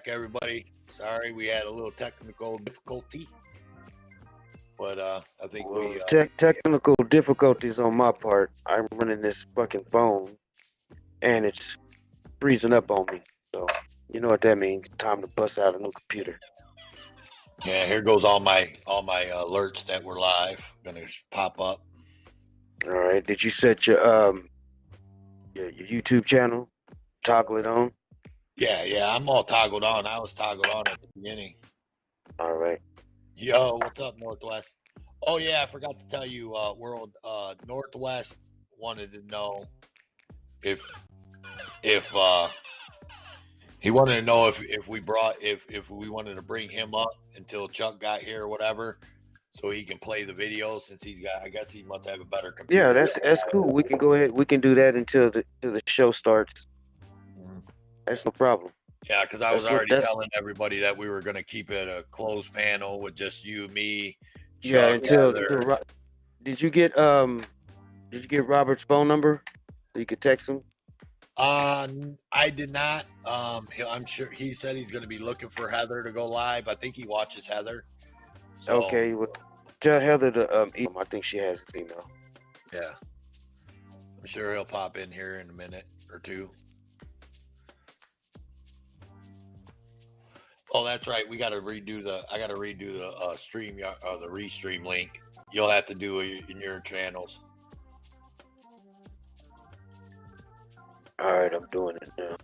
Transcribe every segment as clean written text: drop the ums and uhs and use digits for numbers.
everybody. Sorry, we had a little technical difficulty, but I think we technical difficulties on my part. I'm running this fucking phone, and it's freezing up on me. So you know what that means? Time to bust out a new computer. Yeah, here goes all my alerts that we're live. Gonna pop up. All right. Did you set your YouTube channel? Toggle it on. Yeah, I'm all toggled on. I was toggled on at the beginning. All right. Yo, what's up, Northwest? Oh yeah, I forgot to tell you, World Northwest wanted to know if he wanted to know if we wanted to bring him up until Chuck got here or whatever, so he can play the video since he's got. I guess he must have a better computer. Yeah, that's cool. We can go ahead. We can do that until the show starts. Mm-hmm. That's no problem. Yeah, because I was already telling everybody that we were going to keep it a closed panel with just you, me, Chuck. Yeah, until did you get Robert's phone number so you could text him? I did not. I'm sure he said he's going to be looking for Heather to go live. I think he watches Heather. So, okay, well, tell Heather to email. I think she has his email. Yeah, I'm sure he'll pop in here in a minute or two. Oh, that's right. I got to redo the stream, the restream link. You'll have to do it in your channels. All right, I'm doing it now.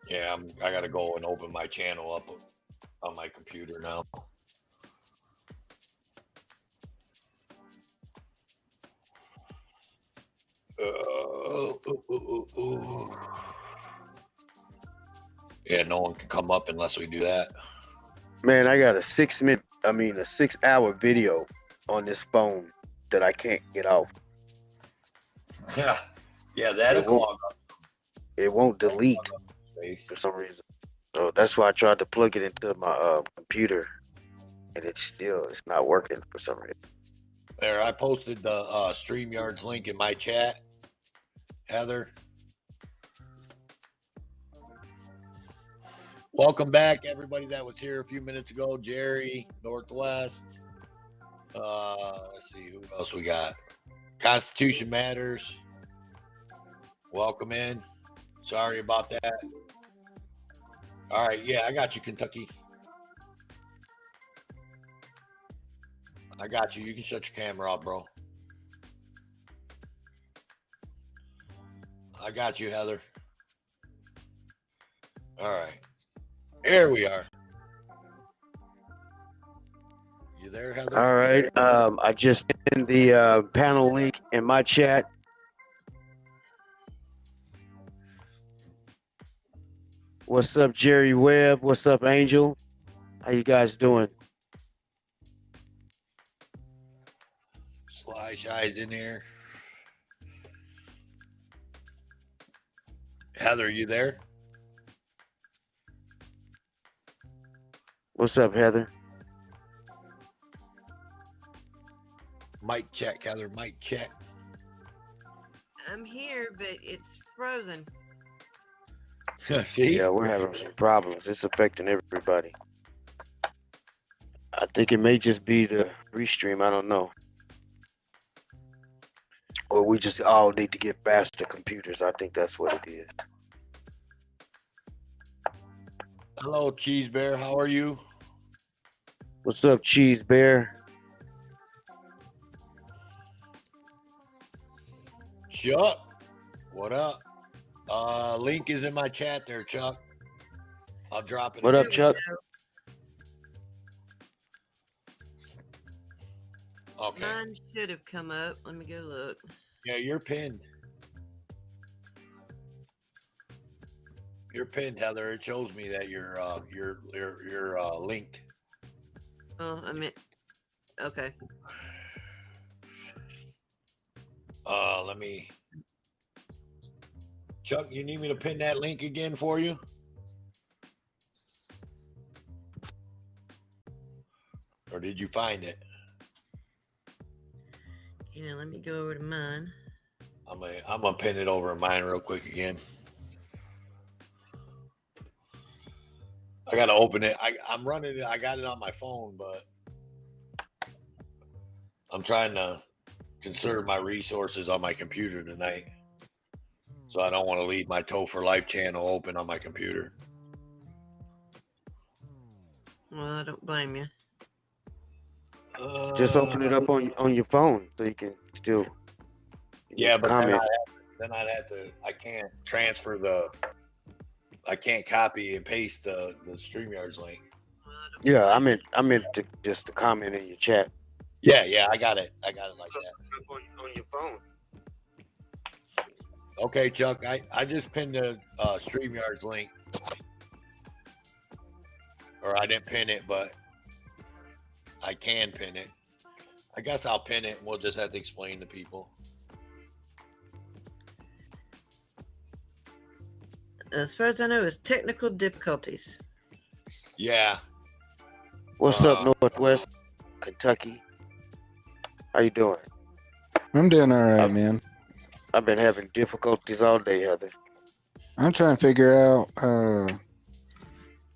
Yeah, I got to go and open my channel up on my computer now. Yeah, no one can come up unless we do that. Man, I got a 6-hour video on this phone that I can't get off. Yeah, that'll clog up. It won't delete for some reason. So that's why I tried to plug it into my computer, and it's not working for some reason. There, I posted the StreamYard's link in my chat, Heather. Welcome back, everybody that was here a few minutes ago. Jerry, Northwest. Let's see who else we got. Constitution Matters. Welcome in. Sorry about that. All right, yeah, I got you, Kentucky. I got you. You can shut your camera off, bro. I got you, Heather. All right. Here we are. You there, Heather? All right. I just pinned the panel link in my chat. What's up, Jerry Webb? What's up, Angel? How you guys doing? Sly Shy's in here. Heather, you there? What's up, Heather? Mic check, Heather. Mic check. I'm here, but it's frozen. See? Yeah, we're having some problems. It's affecting everybody. I think it may just be the restream. I don't know. Or we just all need to get faster computers. I think that's what it is. Hello, Cheese Bear. How are you? What's up, Cheese Bear? Chuck, what up? Link is in my chat there, Chuck. I'll drop it. What up, Chuck? Okay. Mine should have come up. Let me go look. Yeah, you're pinned. You're pinned, Heather. It shows me that you're linked. Oh, I meant. Okay. Let me. Chuck, you need me to pin that link again for you? Or did you find it? Yeah, let me go over to mine. I'm gonna pin it over in mine real quick again. I gotta open it. I'm running it. I got it on my phone, but I'm trying to conserve my resources on my computer tonight. So I don't want to leave my Toe for Life channel open on my computer. Well, I don't blame you. Just open it up on your phone so you can still. Yeah, but comment. then I'd have to. I can't transfer the. I can't copy and paste the StreamYard's link. Yeah, I meant to just to comment in your chat. Yeah, I got it. I got it like that. On your phone. Okay, Chuck. I just pinned the StreamYard's link. Or I didn't pin it, but I can pin it. I guess I'll pin it and we'll just have to explain to people. As far as I know, it's technical difficulties. Yeah. What's up, Northwest Kentucky? How you doing? I'm doing all right, man. I've been having difficulties all day, Heather. I'm trying to figure out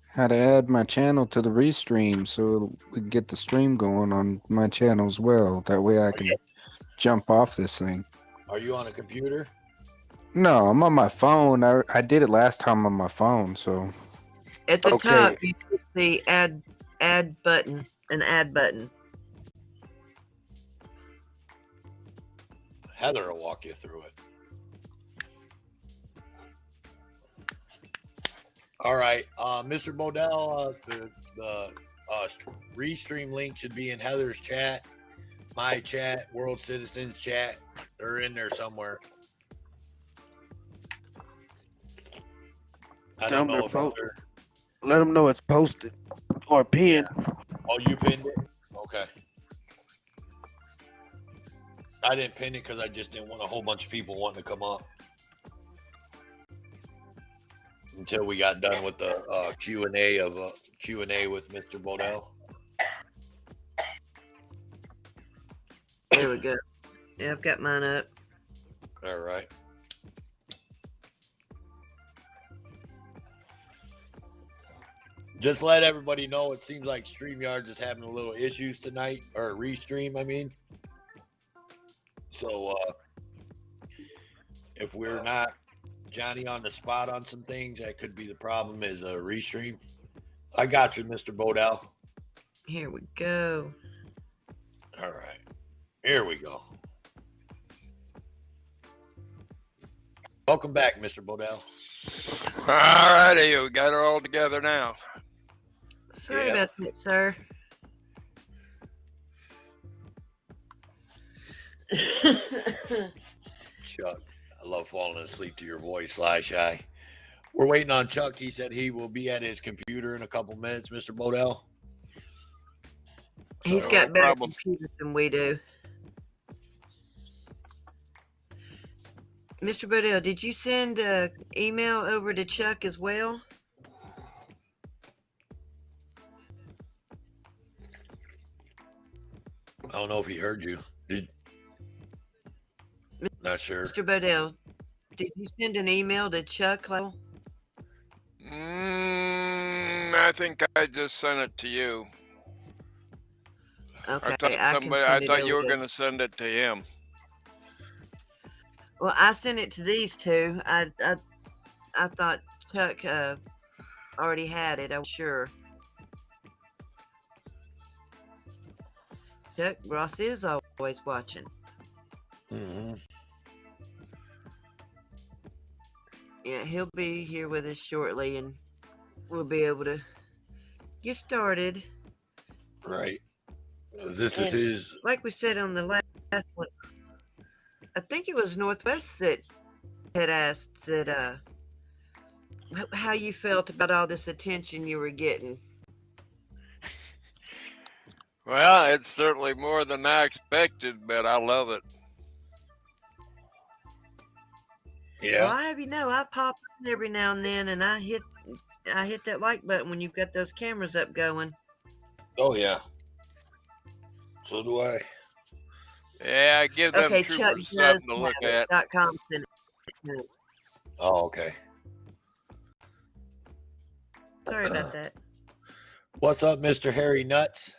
how to add my channel to the restream so we can get the stream going on my channel as well. That way I can jump off this thing. Are you on a computer? No, I'm on my phone. I did it last time on my phone, so. At the top, you can see add button, an add button. Heather will walk you through it. All right, Mr. Bodell, the restream link should be in Heather's chat, my chat, World Citizens chat. They're in there somewhere. I don't know if Heather... Let them know it's posted or pinned. Oh, you pinned it? Okay. I didn't pin it because I just didn't want a whole bunch of people wanting to come up until we got done with the Q&A of Q&A with Mr. Bodell. There we go. Yeah, I've got mine up. All right. Just let everybody know, it seems like StreamYard is having a little issues tonight, or Restream, I mean. So, if we're not Johnny on the spot on some things, that could be the problem, is a Restream. I got you, Mr. Bodell. Here we go. All right. Here we go. Welcome back, Mr. Bodell. All righty, we got it all together now. Sorry about that, sir. Chuck, I love falling asleep to your voice, Shy. We're waiting on Chuck. He said he will be at his computer in a couple minutes, Mr. Bodell. He's got better computers than we do. Mr. Bodell, did you send an email over to Chuck as well? I don't know if he heard you. Not sure. Mr. Bodell, did you send an email to Chuck? I think I just sent it to you. Okay, I thought you were going to send it to him. Well, I sent it to these two. I thought Chuck already had it. I was sure. Chuck Ross is always watching. Mm-hmm. Yeah, he'll be here with us shortly, and we'll be able to get started. Right. This is his. Like we said on the last one, I think it was Northwest that had asked that how you felt about all this attention you were getting. Well, it's certainly more than I expected, but I love it. Yeah. Well, I have you know, I pop in every now and then, and I hit that like button when you've got those cameras up going. Oh yeah. So do I. Yeah, I give them Okay, troopers something to look at. .com. Oh, okay. Sorry about that. What's up, Mr. Harry Nuts?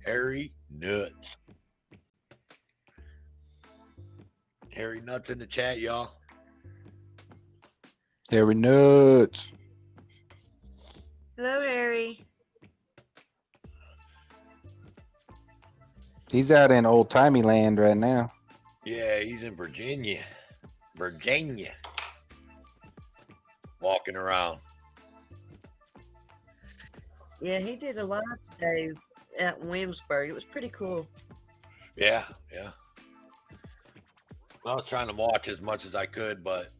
Harry Nuts. Harry Nuts in the chat, y'all. Harry Nuts. Hello, Harry. He's out in old timey land right now. Yeah, he's in Virginia. Virginia. Walking around. Yeah, he did a live today at Williamsburg. It was pretty cool. Yeah, yeah. I was trying to watch as much as I could, but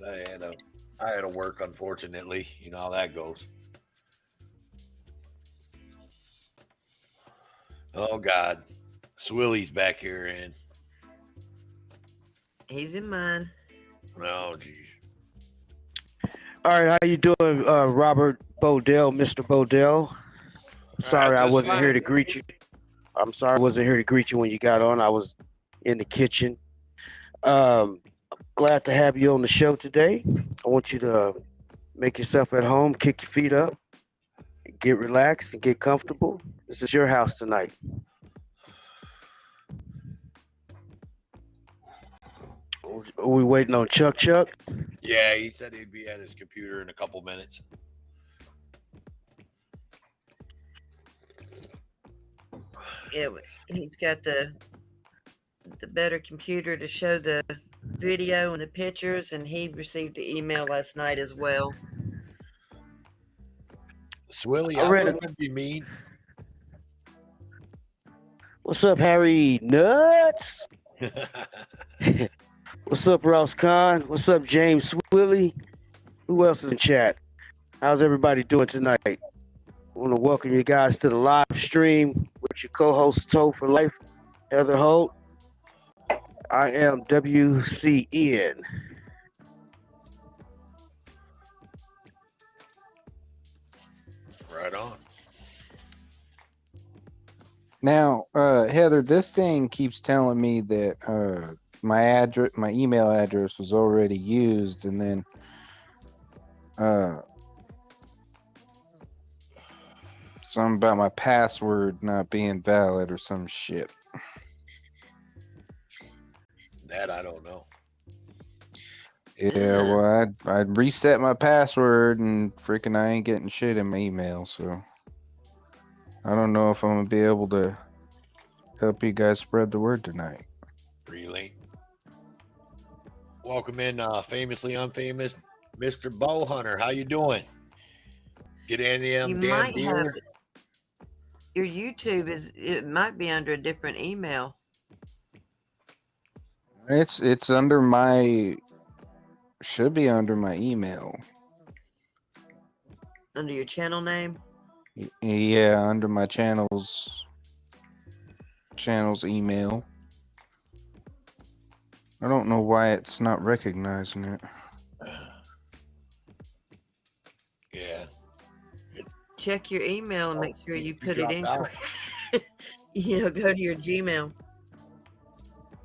I had to work, unfortunately. You know how that goes. Oh God, Swilly's back here, and He's in mine. oh geez. All right, how you doing, Robert Bodell, Mr. Bodell? Sorry I just wasn't here fine. to greet you. I'm sorry I wasn't here to greet you when you got on. I was in the kitchen. Glad to have you on the show today. I want you to make yourself at home, kick your feet up, get relaxed, and get comfortable. This is your house tonight. Are we waiting on Chuck? Yeah, he said he'd be at his computer in a couple minutes. Yeah, he's got the better computer to show the video and the pictures, and he received the email last night as well. Swilly, I I read wouldn't be mean. What's up, Harry Nuts? What's up, Ross Khan? What's up, James Swilly? Who else is in chat? How's everybody doing tonight? I want to welcome you guys to the live stream with your co-host, Toe for Life, Heather Holt. I am WCN. Right on. Now, Heather, this thing keeps telling me that my email address was already used, and then something about my password not being valid or some shit. That I don't know. Yeah, well, I'd reset my password and freaking I ain't getting shit in my email, so I don't know if I'm gonna be able to help you guys spread the word tonight. Really? Welcome in, famously unfamous, Mr. Bowhunter. How you doing? Get any of You them damn might have deer? your YouTube it might be under a different email. It's should be under my email. Under your channel name. Yeah, under my channel's email. I don't know why it's not recognizing it. Yeah. Check your email and make sure you put it in dropped out. correct. Go to your Gmail.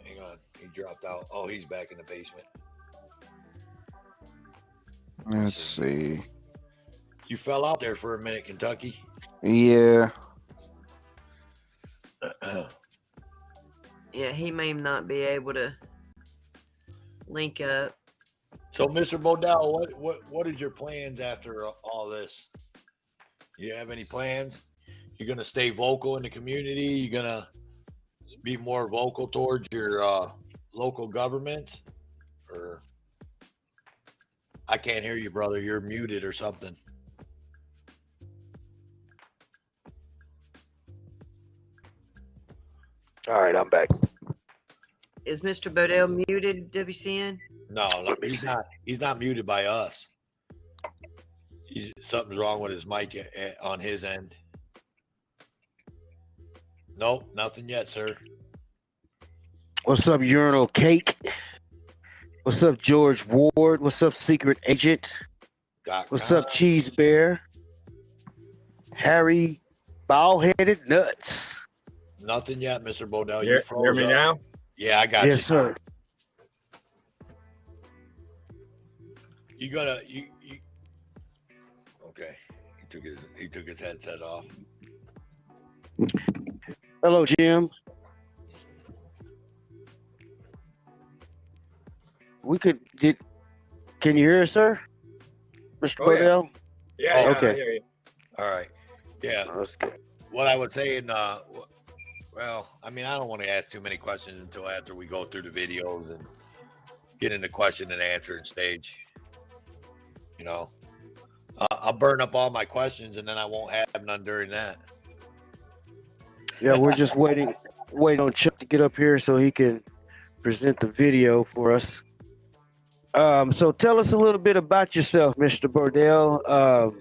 Hang on. He dropped out. Oh, he's back in the basement. Let's see. You fell out there for a minute, Kentucky. Yeah. Yeah, he may not be able to link up. So, Mr. Bodell, what is your plans after all this? You have any plans? You're gonna stay vocal in the community? You're gonna be more vocal towards your local governments? Or I can't hear you, brother. You're muted or something. All right, I'm back. Is Mr. Bodell muted, WCN? No, he's not muted by us. Something's wrong with his mic on his end. Nope, nothing yet, sir. What's up, Urinal Cake? What's up, George Ward? What's up, Secret Agent? What's up, Cheese Bear? Harry Bald-Headed Nuts. Nothing yet, Mr. Bodell. You hear me now? Yeah, I got you. Yes, sir. You gotta you okay. he took his headset off. Hello, Jim. Can you hear us, sir? Mr. Oh, yeah. Bodell? Yeah, yeah, Okay. I hear you. All right. Yeah. Oh, that's good. What I would say well, I mean, I don't want to ask too many questions until after we go through the videos and get into question and answer stage. You know, I'll burn up all my questions and then I won't have none during that. Yeah, we're just waiting on Chuck to get up here so he can present the video for us. So tell us a little bit about yourself, Mr. Bodell.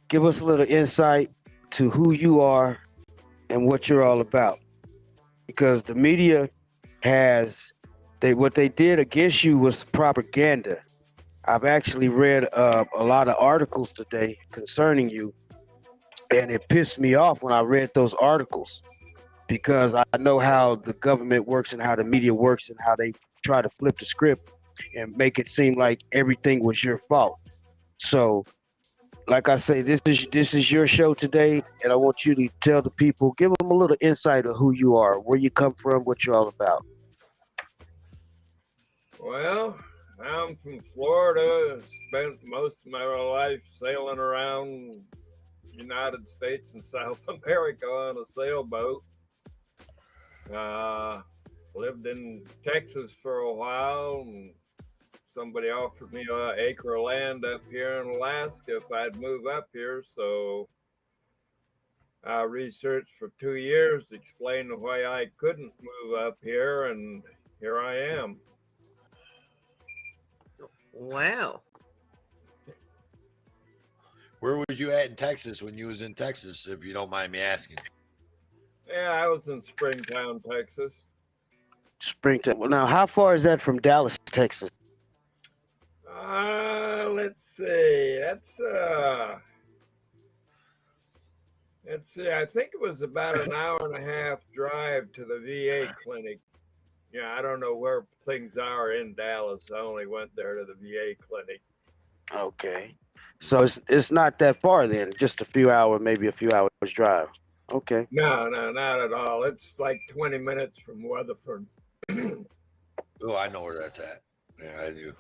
Give us a little insight to who you are and what you're all about. Because the media what they did against you was propaganda. I've actually read a lot of articles today concerning you, and it pissed me off when I read those articles because I know how the government works and how the media works and how they try to flip the script and make it seem like everything was your fault. So, like I say, this is your show today, and I want you to tell the people, give them a little insight of who you are, where you come from, what you're all about. Well, I'm from Florida. Spent most of my life sailing around United States and South America on a sailboat. Lived in Texas for a while, and somebody offered me an acre of land up here in Alaska if I'd move up here. So I researched for 2 years to explain why I couldn't move up here, and here I am. Wow. Where was you at in Texas when you was in Texas, if you don't mind me asking? Yeah, I was in Springtown, Texas. Springtime. Well, now, how far is that from Dallas, Texas? Let's see. I think it was about an hour and a half drive to the VA clinic. Yeah, I don't know where things are in Dallas. I only went there to the VA clinic. Okay. So it's not that far then, just maybe a few hours drive. Okay. No, not at all. It's like 20 minutes from Weatherford. Oh, I know where that's at. Yeah, I do.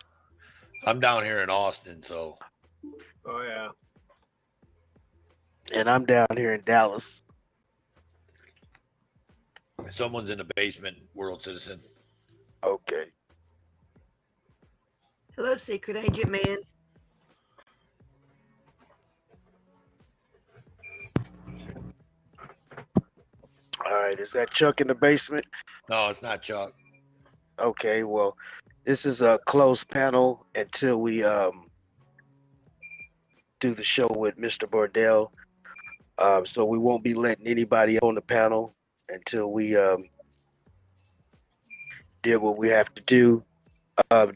I'm down here in Austin, so. Oh, yeah. And I'm down here in Dallas. Someone's in the basement, world citizen. Okay. Hello, secret agent man. All right. Is that Chuck in the basement? No, it's not Chuck. Okay. Well, this is a closed panel until we do the show with Mr. Bodell. So we won't be letting anybody on the panel until we did what we have to do.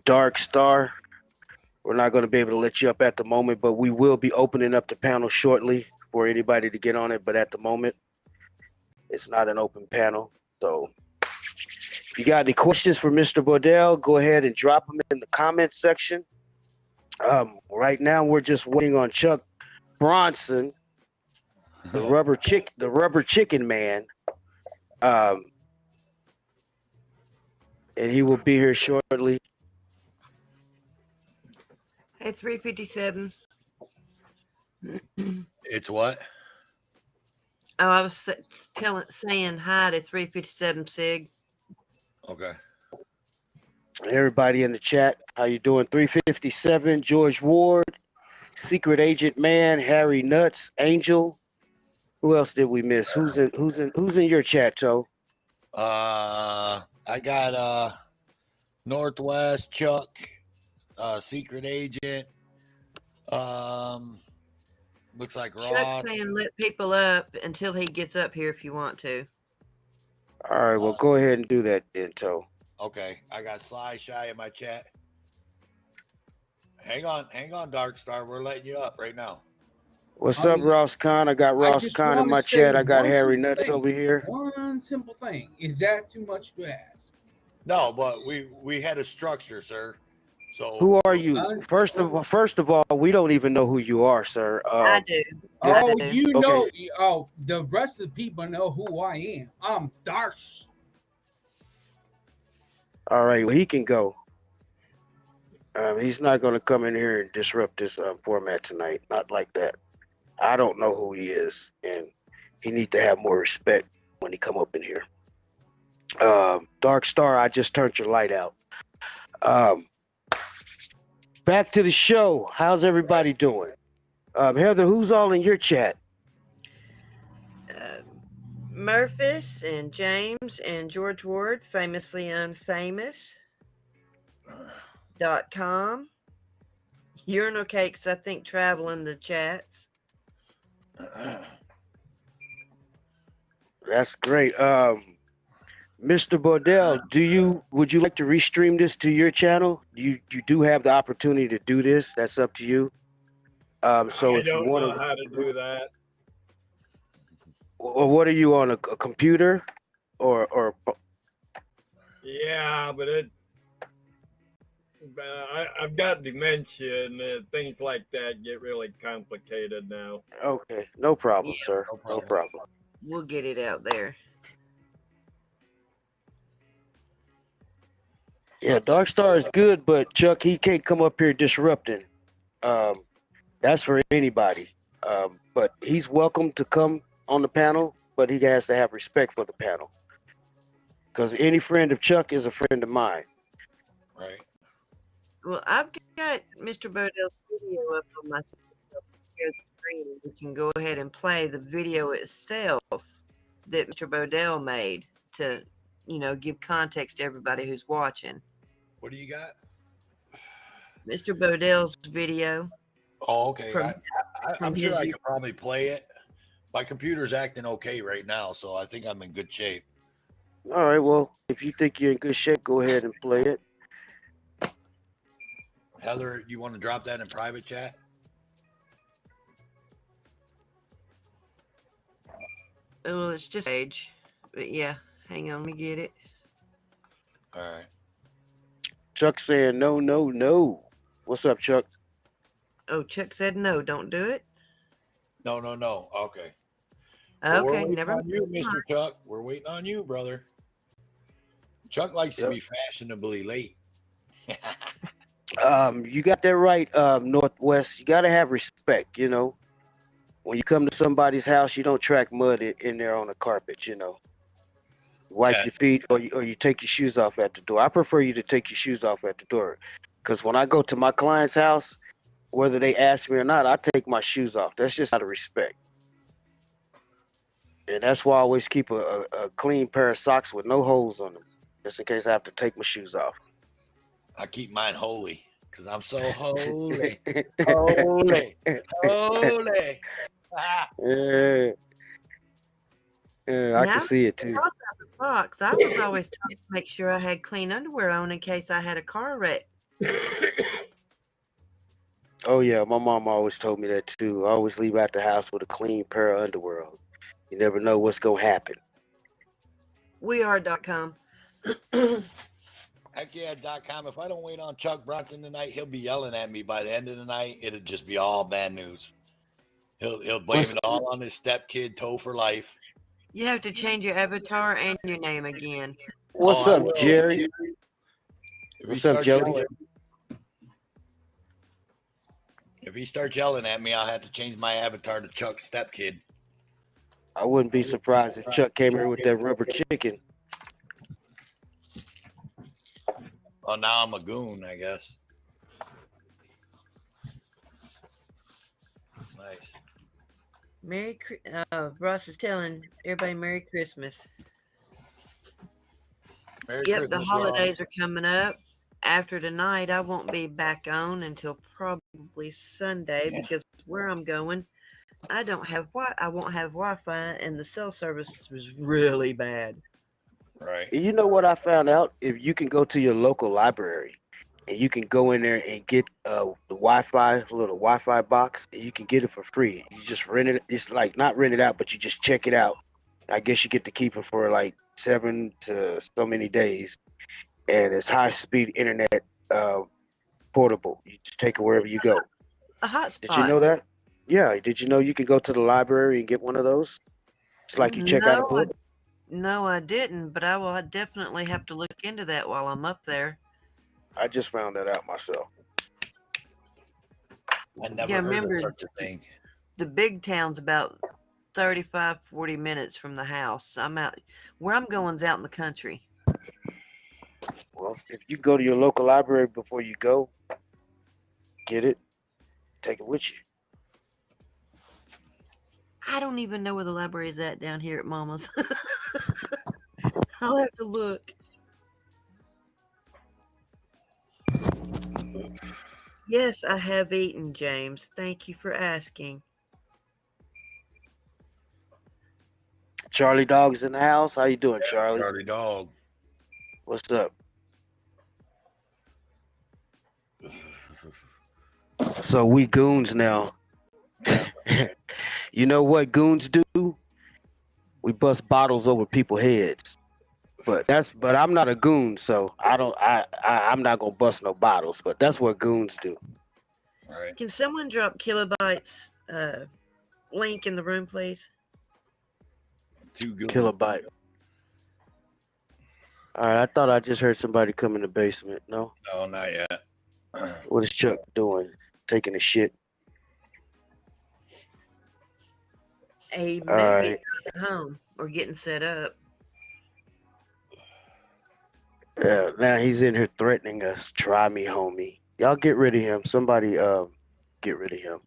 Dark Star, we're not going to be able to let you up at the moment, but we will be opening up the panel shortly for anybody to get on it. But at the moment, it's not an open panel. So if you got any questions for Mr. Bodell, go ahead and drop them in the comment section. Right now, we're just waiting on Chuck Bronson, the rubber chicken man. And he will be here shortly. Hey, 357. It's what? Oh, I was saying hi to 357 Sig. Okay. Everybody in the chat, how you doing? 357, George Ward, Secret Agent Man, Harry Nuts, Angel. Who else did we miss? Who's in your chat, Joe? I got Northwest, Chuck, Secret Agent. Looks like Ross. Chuck's saying let people up until he gets up here if you want to. All right, well, go ahead and do that then, Toe. Okay, I got Sly Shy in my chat. Hang on, Dark Star. We're letting you up right now. What's up, Ross Khan? I got Ross Khan in my chat. I got Harry Nuts over here. One simple thing. Is that too much to ask? No, but we had a structure, sir. So Who are you? First of all, we don't even know who you are, sir. I do. I Oh, do. you Okay. know. Oh, the rest of the people know who I am. I'm Dark. All right, well, he can go. He's not going to come in here and disrupt this format tonight. Not like that. I don't know who he is, and he need to have more respect when he come up in here. Dark Star, I just turned your light out. Back to the show. How's everybody doing? Heather, who's all in your chat? Murphys and James and George Ward, famously unfamous. .com. Urinal Cakes, I think, traveling the chats. That's great. Mr. Bodell, would you like to restream this to your channel? You do have the opportunity to do this. That's up to you. So I if you don't want know how to do that. or what are you on a computer or Yeah, but I've got dementia and things like that get really complicated now. okay, no problem, Yeah, sir. no No problem. we'll get it out there. Yeah, Dark Star is good, but Chuck, he can't come up here disrupting. That's for anybody. But he's welcome to come on the panel, but he has to have respect for the panel. Because any friend of Chuck is a friend of mine. right. Well, I've got Mr. Bodell's video up on my screen. We can go ahead and play the video itself that Mr. Bodell made to, give context to everybody who's watching. What do you got? Mr. Bodell's video. Oh, okay. From- I'm from sure his- I could probably play it. My computer's acting okay right now, so I think I'm in good shape. All right, well, if you think you're in good shape, go ahead and play it. Heather, you want to drop that in private chat? Well, it's just age. But yeah, hang on, let me get it. All right. Chuck saying no, no, no. What's up, Chuck? Oh, Chuck said no, don't do it. No. Okay. Well, we're Okay, waiting never on you, Mr. Chuck. We're waiting on you, brother. Chuck likes to Yep. be fashionably late. You got that right, Northwest. You got to have respect, When you come to somebody's house, you don't track mud in there on the carpet, Wipe Yeah. your feet or you take your shoes off at the door. I prefer you to take your shoes off at the door because when I go to my client's house, whether they ask me or not, I take my shoes off. That's just out of respect. And that's why I always keep a clean pair of socks with no holes on them, just in case I have to take my shoes off. I keep mine holy because I'm so holy. Holy. Holy. Ah. Yeah, I Now, can see it too. Fox, I was always told to make sure I had clean underwear on in case I had a car wreck. Oh yeah, my mom always told me that too. I always leave out the house with a clean pair of underwear on. You never know what's gonna happen. We are.com. Heck yeah, .com. If I don't wait on Chuck Bronson tonight, he'll be yelling at me by the end of the night. It'll just be all bad news. He'll blame it all on his stepkid, Toe for Life. You have to change your avatar and your name again. What's Oh, I up, will. Jerry? If What's he up, starts Jody? yelling- If he starts yelling at me, I'll have to change my avatar to Chuck's stepkid. I wouldn't be surprised if Chuck came here with that rubber chicken. Well, now I'm a goon, I guess. Nice. Ross is telling everybody Merry Christmas. Merry Yep, Christmas, the Ross. holidays are coming up. After tonight, I won't be back on until probably Sunday because where I'm going, I won't have Wi-Fi, and the cell service was really bad. Right. You know what I found out? If you can go to your local library and you can go in there and get the little Wi-Fi box, and you can get it for free. You just rent it. It's like not rent it out, but you just check it out. I guess you get to keep it for like 7 to so many days, and it's high-speed internet portable. You just take it wherever you go. A hotspot. Did you know that? Yeah. Did you know you can go to the library and get one of those? It's like you check out a book. No, I didn't, but I will definitely have to look into that while I'm up there. I just found that out myself. I never Yeah, heard remember- of such a thing. The big town's about 35, 40 minutes from the house. I'm out. Where I'm going's out in the country. Well, if you go to your local library before you go, get it, take it with you. I don't even know where the library is at down here at Mama's. I'll have to look. Yes, I have eaten, James. Thank you for asking. Charlie Dog's in the house. How you doing, Charlie? Charlie Dog. What's up? So we goons now. You know what goons do? We bust bottles over people's heads. But I'm not a goon, so I'm not gonna bust no bottles. But that's what goons do. All right. Can someone drop Kilobyte's link in the room, please? Too good. Kilobyte. All right, I thought I just heard somebody come in the basement. No? No, not yet. What is Chuck doing? Taking a shit. Hey, All maybe right. at home or getting set up. Yeah, now he's in here threatening us. Try me, homie. Y'all get rid of him. Somebody get rid of him.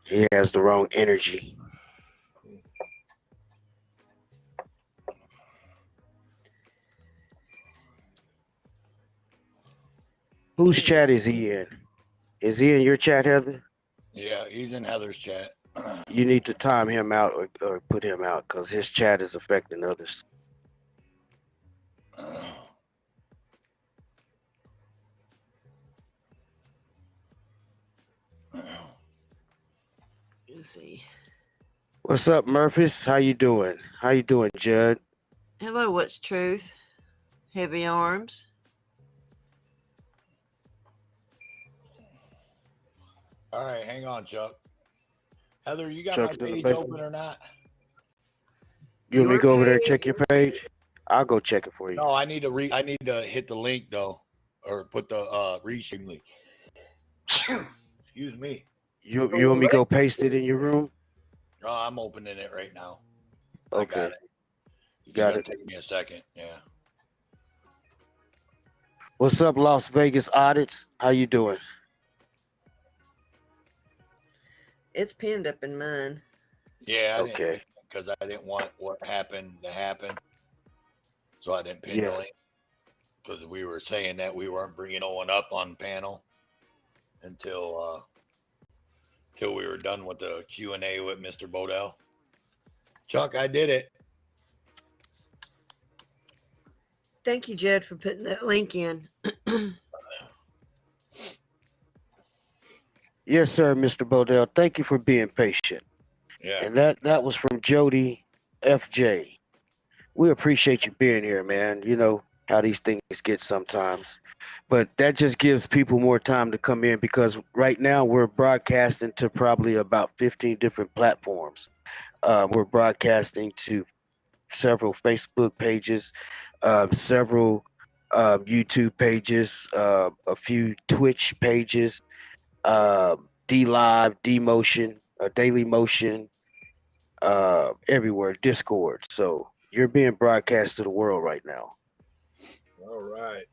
He has the wrong energy. Whose chat is he in? Is he in your chat, Heather? Yeah, he's in Heather's chat. You need to time him out or put him out because his chat is affecting others. Let's see. What's up, Murphys? How you doing? How you doing, Judd? Hello, what's truth? Heavy arms. All right, hang on, Chuck. Heather, you got Chuck's my in the page basement. open or not? You want me to go over there and page? check your page? I'll go check it for you. No, I need to hit the link though, or put the restream link. Excuse me. You want me to go paste it in your room? Oh, I'm opening it right now. Okay. I got it. You got It's it. gonna take me a second. Yeah. What's up, Las Vegas audits? How you doing? It's pinned up in mine. Yeah. Okay. Because I didn't want what happened to happen, so I didn't pin Yeah. the link. Because we were saying that we weren't bringing no one up on panel until we were done with the Q&A with Mr. Bodell. Chuck, I did it. Thank you, Jed, for putting that link in. Yes, sir, Mr. Bodell. Thank you for being patient. Yeah. And that was from Jody FJ. We appreciate you being here, man. You know how these things get sometimes. But that just gives people more time to come in because right now we're broadcasting to probably about 15 different platforms. We're broadcasting to several Facebook pages, several YouTube pages, a few Twitch pages, D Live, D Motion, Daily Motion, everywhere, Discord. So you're being broadcast to the world right now. All right.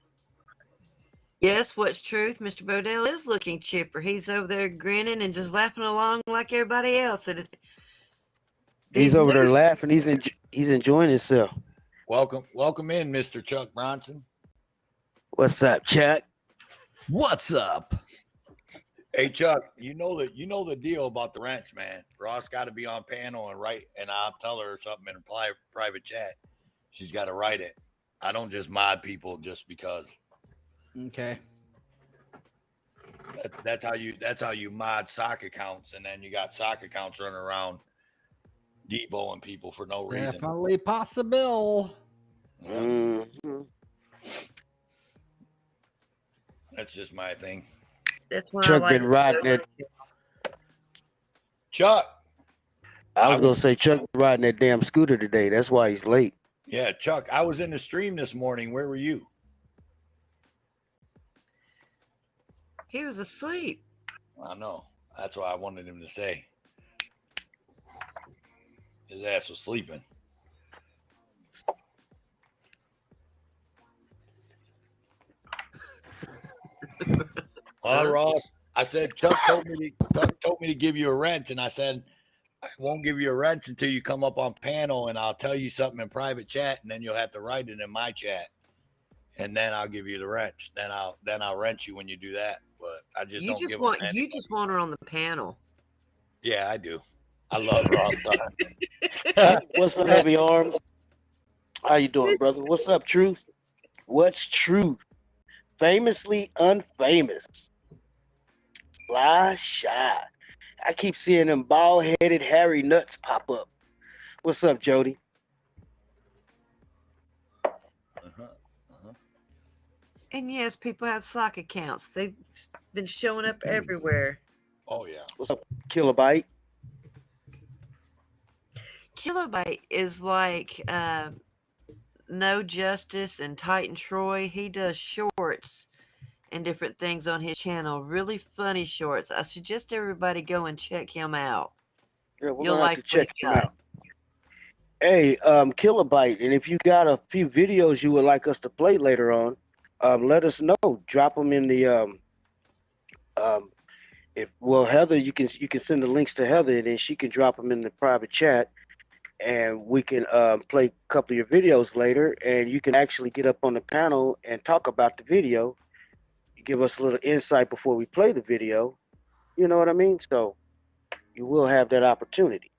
Yes, what's truth? Mr. Bodell is looking chipper. He's over there grinning and just laughing along like everybody else. He's over there laughing. He's enjoying himself. Welcome in, Mr. Chuck Bronson. What's up, Chuck? What's up? Hey Chuck, you know the deal about the wrench, man. Ross got to be on panel and write, and I'll tell her something in a private chat. She's got to write it. I don't just mod people just because. Okay. That's how you mod sock accounts, and then you got sock accounts running around deboing people for no reason. Definitely possible. Yeah. Mm-hmm. That's just my thing. That's why I Chuck like been riding that. Chuck. I was gonna say Chuck been riding that damn scooter today. That's why he's late. Yeah, Chuck, I was in the stream this morning. Where were you? He was asleep. I know. That's why I wanted him to say. His ass was sleeping. Well, Ross, I said Chuck told me to give you a rent, and I said I won't give you a rent until you come up on panel, and I'll tell you something in private chat, and then you'll have to write it in my chat, and then I'll give you the rent. Then I'll rent you when you do that. But I just don't give them you just want her on the panel. Yeah, I do. I love Ross. What's up, Heavy Arms? How you doing, brother? What's up, Truth? What's Truth? Famously unfamous. Sly Shy. I keep seeing them bald-headed hairy nuts pop up. What's up, Jody? And yes, people have sock accounts. They've been showing up everywhere. Oh yeah. What's up, Kilobyte? Kilobyte is like No Justice and Titan Troy. He does shorts and different things on his channel. Really funny shorts. I suggest everybody go and check him out. Yeah, we're You'll gonna have like to check what he's him got. out. Hey, Kilobyte, and if you got a few videos you would like us to play later on, let us know. Drop them in the Heather, you can send the links to Heather, and then she can drop them in the private chat, and we can play a couple of your videos later, and you can actually get up on the panel and talk about the video. Give us a little insight before we play the video. You know what I mean? So you will have that opportunity.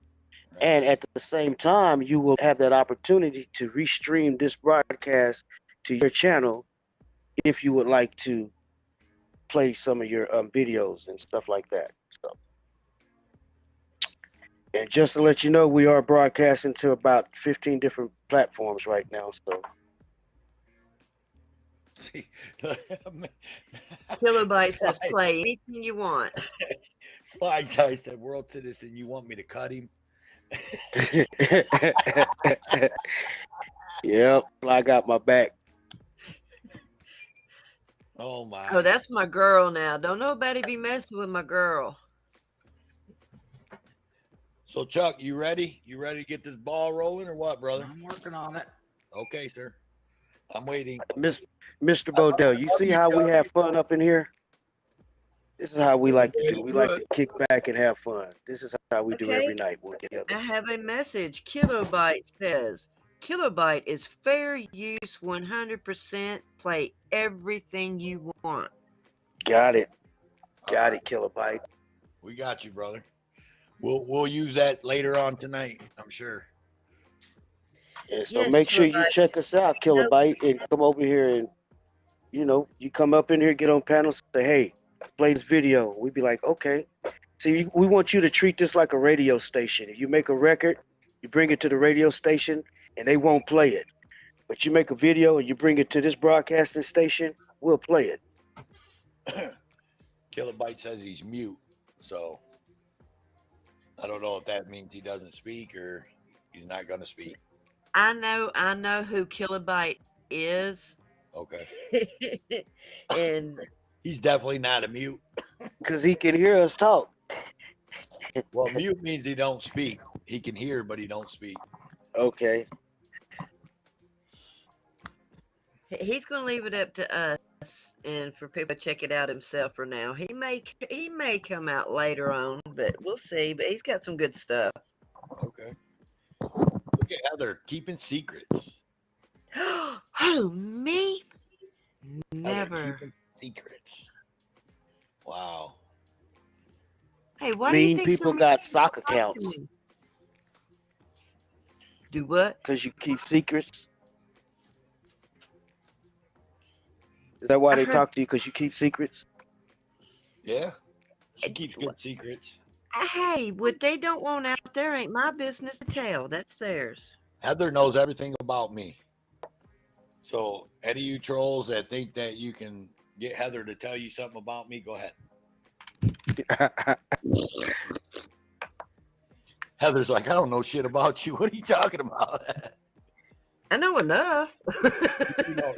And at the same time, you will have that opportunity to restream this broadcast to your channel if you would like to play some of your videos and stuff like that. So, and just to let you know, we are broadcasting to about 15 different platforms right now. So, See, Kilobyte says play anything you want. Sly Guy said, "World Citizen, you want me to cut him?" Yep, I got my back. Oh my! Oh, that's my girl now. Don't nobody be messing with my girl. So Chuck, you ready? You ready to get this ball rolling or what, brother? I'm working on it. Okay, sir. I'm waiting. Mr. Bodell, you see how we have fun up in here? This is how we like to do. We like to kick back and have fun. This is how we do every night when we get together. I have a message. Kilobyte says, Kilobyte is fair use 100%. Play everything you want. Got it. Got it, Kilobyte. We got you, brother. We'll use that later on tonight, I'm sure. And so Yes, make sure you Kilobyte. check us out, Kilobyte, and come over here and, you come up in here, get on panels, say, hey, play this video. We'd be like, okay. See, we want you to treat this like a radio station. If you make a record, you bring it to the radio station, and they won't play it. But you make a video and you bring it to this broadcasting station, we'll play it. Kilobyte says he's mute, so I don't know if that means he doesn't speak or he's not going to speak. I know who Kilobyte is. Okay. And he's definitely not a mute. Because he can hear us talk. Well, mute means he don't speak. He can hear, but he don't speak. Okay. He's going to leave it up to us and for people to check it out himself for now. He may come out later on, but we'll see. But he's got some good stuff. Okay. Look at Heather keeping secrets. Who, me? Never. Heather keeping secrets. Wow. Hey, why do you think people so got sock accounts? Do what? Because you keep secrets. Is that why they talk to you? Because you keep secrets? Yeah. She keeps good secrets. Hey, what they don't want out there ain't my business to tell. That's theirs. Heather knows everything about me. So any of you trolls that think that you can get Heather to tell you something about me, go ahead. Heather's like, I don't know shit about you. What are you talking about? I know enough.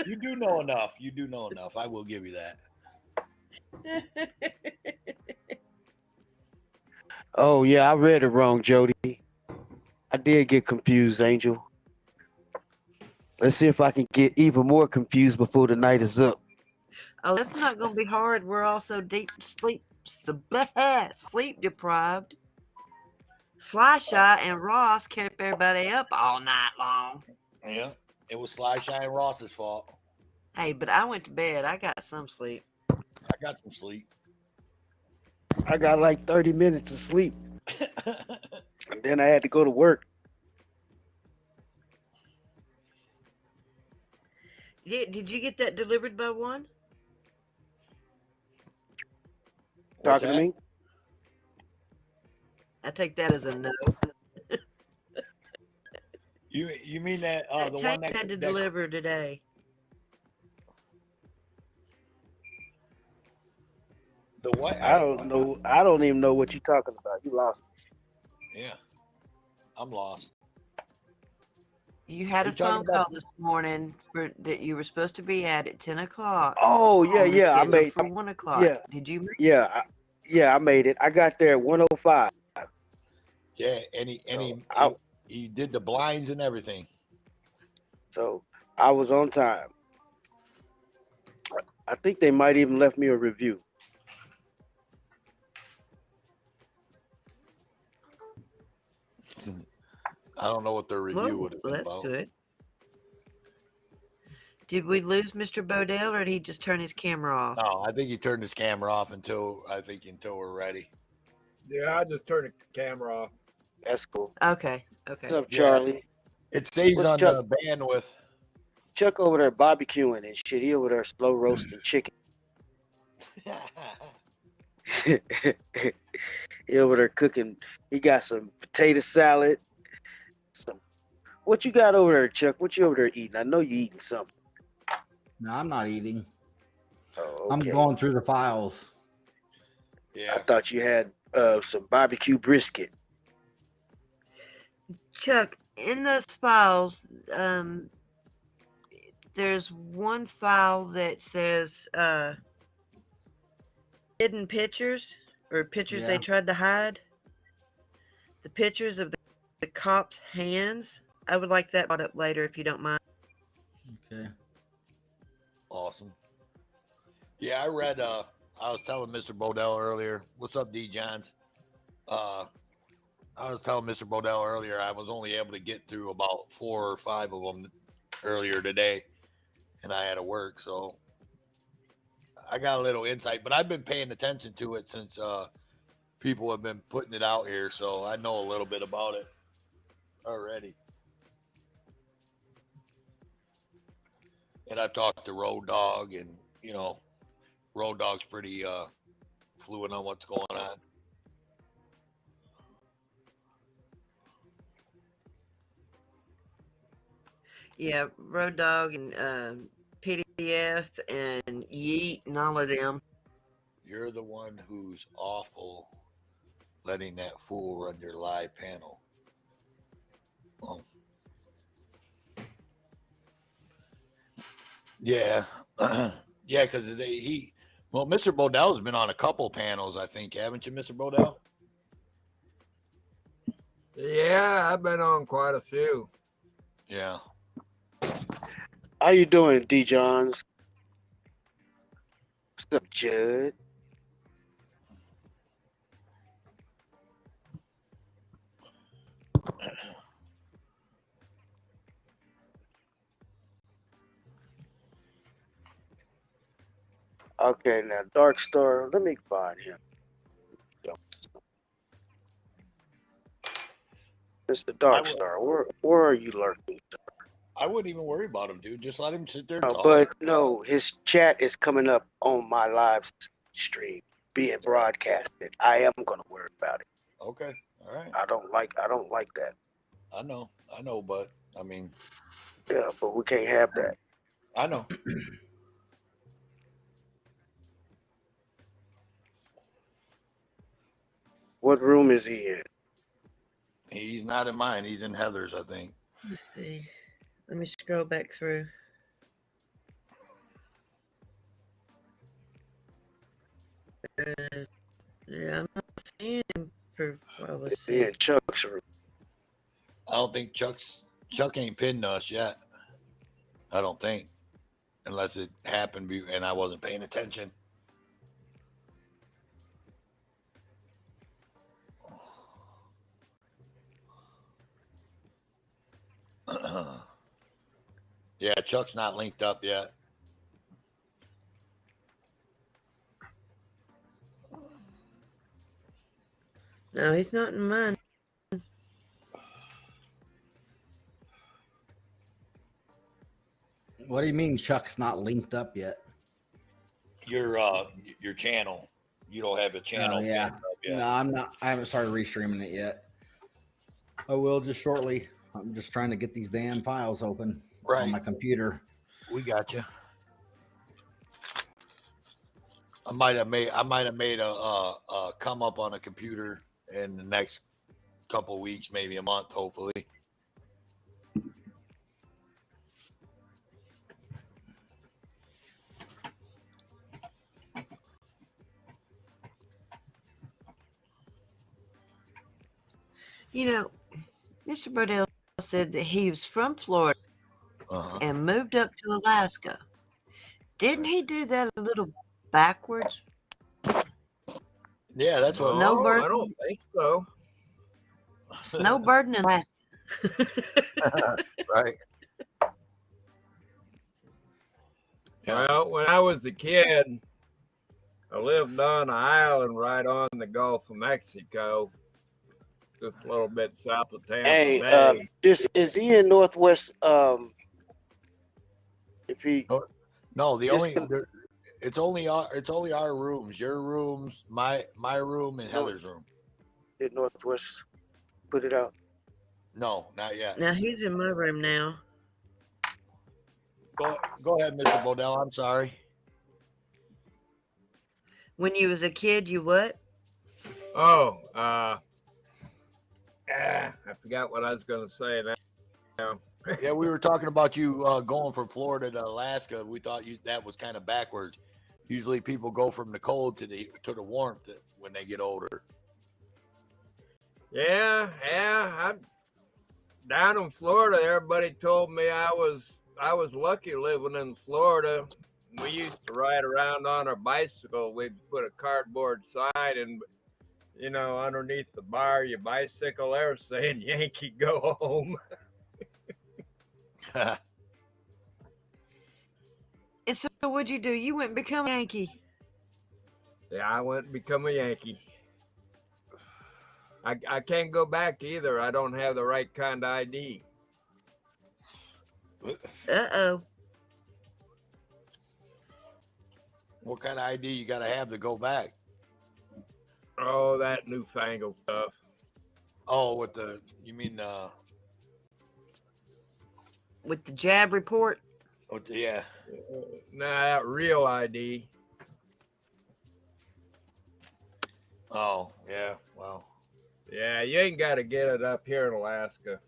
You do know enough. You do know enough. I will give you that. Oh yeah, I read it wrong, Jody. I did get confused, Angel. Let's see if I can get even more confused before the night is up. Oh, that's not going to be hard. We're also sleep deprived. Sly Shot and Ross kept everybody up all night long. Yeah, it was Sly Shy and Ross's fault. Hey, but I went to bed. I got some sleep. I got some sleep. I got like 30 minutes of sleep. And then I had to go to work. Did you get that delivered by one? Talking to me? I take that as a no. You mean that the Tank one that had to deliver today. The what? I don't know. I don't even know what you're talking about. You lost me. Yeah, I'm lost. You had Are a you talking phone call about- this morning that you were supposed to be at 10 o'clock. Oh yeah, You were yeah. I scheduled made. for 1 o'clock. Yeah, Did you? yeah, I made it. I got there at 1:05. Yeah, and he did the blinds and everything. So I was on time. I think they might even left me a review. I don't know what their review would have been That's about. good. Did we lose Mr. Bodell, or did he just turn his camera off? No, I think he turned his camera off until we're ready. Yeah, I just turned the camera off. That's cool. Okay. What's up, Charlie? It saves What's on Chuck? the bandwidth. Chuck over there barbecuing and shit. He over there slow roasting chicken. He over there cooking. He got some potato salad. What you got over there, Chuck? What you over there eating? I know you eating something. No, I'm not eating. Oh, I'm okay. going through the files. Yeah. I thought you had some barbecue brisket. Chuck, in those files, there's one file that says hidden pictures or pictures they Yeah. tried to hide. The pictures of the cops' hands. I would like that brought up later if you don't mind. Okay. Awesome. Yeah, I read I was telling Mr. Bodell earlier. What's up, D Johns? I was telling Mr. Bodell earlier I was only able to get through about 4 or 5 of them earlier today, and I had to work, so I got a little insight. But I've been paying attention to it since people have been putting it out here, so I know a little bit about it already. And I've talked to Road Dogg, and Road Dogg's pretty fluent on what's going on. Yeah, Road Dogg and PDF and Yeet and all of them. You're the one who's awful letting that fool run your live panel. Well, yeah. Yeah, because Mr. Bodell's been on a couple panels, I think, haven't you, Mr. Bodell? Yeah, I've been on quite a few. Yeah. How you doing, D. Johns? What's up, Judd? Okay, now Dark Star. Let me find him. Mr. Dark Star, where are you lurking? I wouldn't even worry about him, dude. Just let him sit there and No, talk. but no, his chat is coming up on my live stream, being broadcasted. I am gonna worry about it. Okay. All right. I don't like that. I know, but I mean, Yeah, but we can't have that. I know. What room is he in? He's not in mine. He's in Heather's, I think. Let's see. Let me scroll back through. Yeah, I'm not seeing him for. Well, let's He see. in Chuck's room. I don't think Chuck ain't pinned us yet. I don't think, unless it happened and I wasn't paying attention. Yeah, Chuck's not linked up yet. No, he's not in mine. What do you mean Chuck's not linked up yet? Your channel. You don't have a channel. Oh, yeah. pinned up yet. No, I'm not. I haven't started restreaming it yet. I will just shortly. I'm just trying to get these damn files open on my computer. We got you. I might have made a come up on a computer in the next couple weeks, maybe a month, hopefully. You know, Mr. Bodell said that he was from Florida and moved up to Alaska. Didn't he do that a little backwards? Yeah, that's what. Snowbird. I don't think so. Snowbird in Alaska. Right. Yeah. Well, when I was a kid, I lived on an island right on the Gulf of Mexico, just a little bit south of Tampa Hey, Bay. this is he in Northwest? If he No, the Just only the- it's only our rooms, your rooms, my room, and Heather's room. did Northwest put it out? No, not yet. Now he's in my room now. Go ahead, Mr. Bodell. I'm sorry. When you was a kid, you what? Oh, I forgot what I was going to say now. Yeah, we were talking about you going from Florida to Alaska. We thought that was kind of backwards. Usually, people go from the cold to the warmth when they get older. Yeah. I'm down in Florida. Everybody told me I was lucky living in Florida. We used to ride around on our bicycle. We'd put a cardboard sign and, underneath the bar, your bicycle there saying Yankee go home. And so what'd you do? You went and become a Yankee. Yeah, I went and become a Yankee. I can't go back either. I don't have the right kind of ID. Uh-oh. What kind of ID you got to have to go back? Oh, that newfangled stuff. Oh, you mean With the jab report? yeah. Nah, that real ID. Oh, yeah. Well. Yeah, you ain't got to get it up here in Alaska.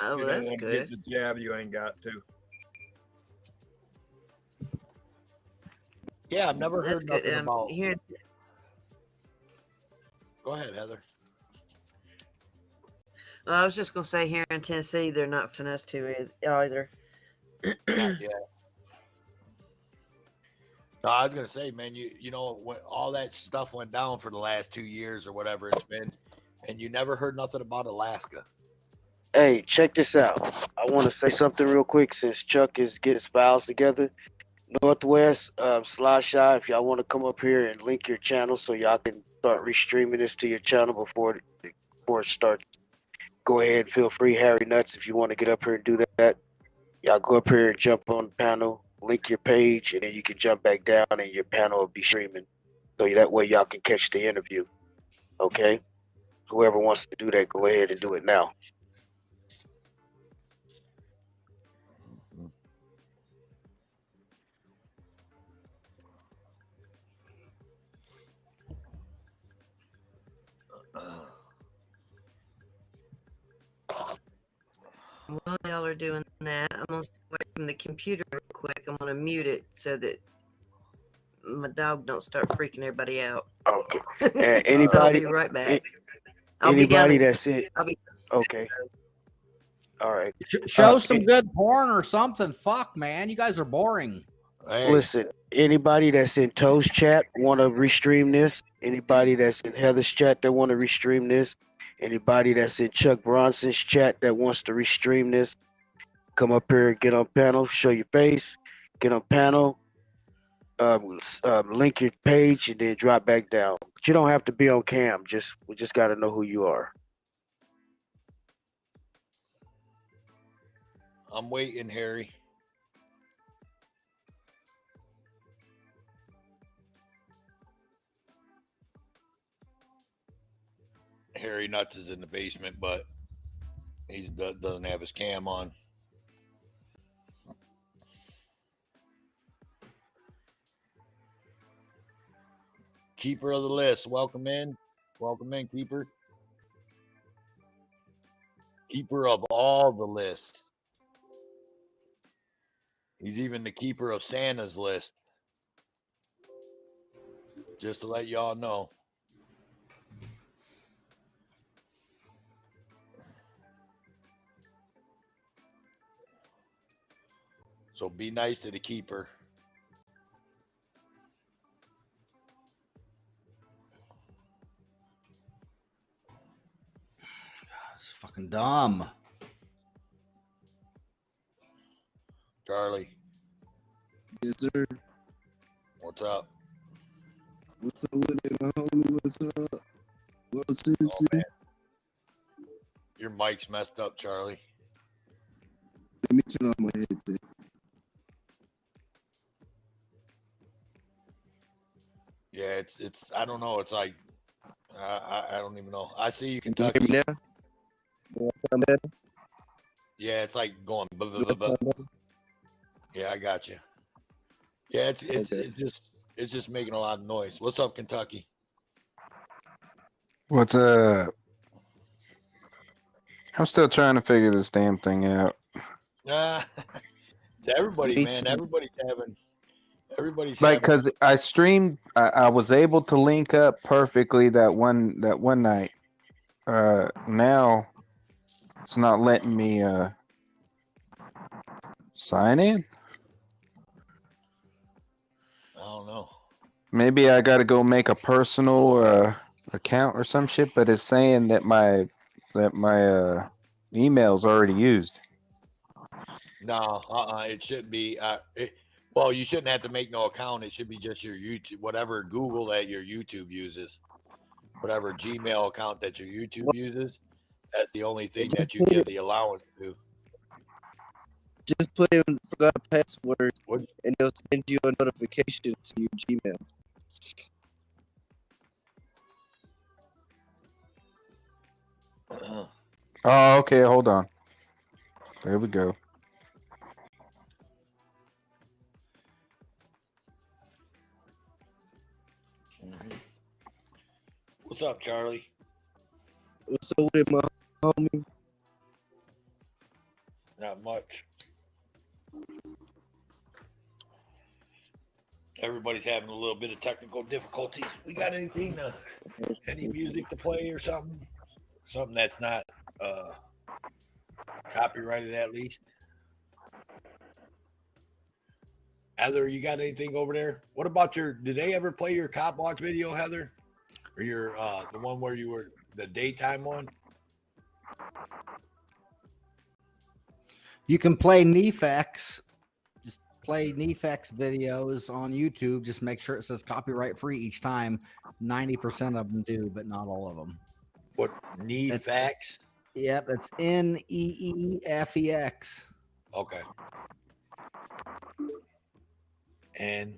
Oh, You don't that's want to good. get the jab, you ain't got to. Yeah, I've never That's heard good. nothing about. Here, Go ahead, Heather. I was just gonna say here in Tennessee, they're not for us to either. Not yet. No, I was gonna say, man, you know when all that stuff went down for the last 2 years or whatever it's been, and you never heard nothing about Alaska. Hey, check this out. I want to say something real quick since Chuck is getting his files together. Northwest, Sly Shy, if y'all want to come up here and link your channel so y'all can start restreaming this to your channel before it starts, go ahead, feel free. Harry Nuts, if you want to get up here and do that, y'all go up here and jump on the panel, link your page, and then you can jump back down and your panel will be streaming. So that way y'all can catch the interview. Okay? Whoever wants to do that, go ahead and do it now. While y'all are doing that, I'm gonna stay away from the computer real quick. I'm gonna mute it so that my dog don't start freaking everybody out. Okay. So I'll Anybody? be right back. I'll be Anybody down. that's it? I'll be. Okay. All right. Show some good porn or something. Fuck, man. You guys are boring. Hey, Listen, anybody that's in Toe's chat want to restream this? Anybody that's in Heather's chat that want to restream this? Anybody that's in Chuck Bronson's chat that wants to restream this? Come up here, get on panel, show your face, get on panel, link your page, and then drop back down. But you don't have to be on cam. We just got to know who you are. I'm waiting, Harry. Harry Nuts is in the basement, but he doesn't have his cam on. Keeper of the list, welcome in. Welcome in, Keeper. Keeper of all the lists. He's even the keeper of Santa's list. Just to let y'all know. So be nice to the keeper. It's fucking dumb. Charlie. Yes, sir. What's up? What's up with it, my homie? What's up? What's this? Man. Your mic's messed up, Charlie. Let me turn off my headset. Yeah, it's I don't know. It's like I don't even know. I see you, Can you Kentucky. hear me now? Do I sound better? Yeah, it's like going. Do I sound better? Yeah, I got you. Yeah, it's Okay. it's just making a lot of noise. What's up, Kentucky? What's up? I'm still trying to figure this damn thing out. To everybody, Me man. too. Everybody's Like, having. cause I streamed, I was able to link up perfectly that one night. Now it's not letting me sign in. I don't know. Maybe I gotta go make a personal account or some shit, but it's saying that my email's already used. No, it should be. Well, you shouldn't have to make no account. It should be just your YouTube, whatever Google that your YouTube uses, whatever Gmail account that your YouTube uses. That's the only thing that you give the allowance to. Just put in forgot a password, What? and they'll send you a notification to your Gmail. Oh, okay, hold on. There we go. What's up, Charlie? What's up with it, my homie? Not much. Everybody's having a little bit of technical difficulties. We got anything? Any music to play or something? Something that's not copyrighted, at least. Heather, you got anything over there? What about did they ever play your cop watch video, Heather? Or your the one where you were the daytime one? You can play NFX. Just play NFX videos on YouTube. Just make sure it says copyright free each time. 90% of them do, but not all of them. What need facts? Yep, that's NEEFEX. Okay. And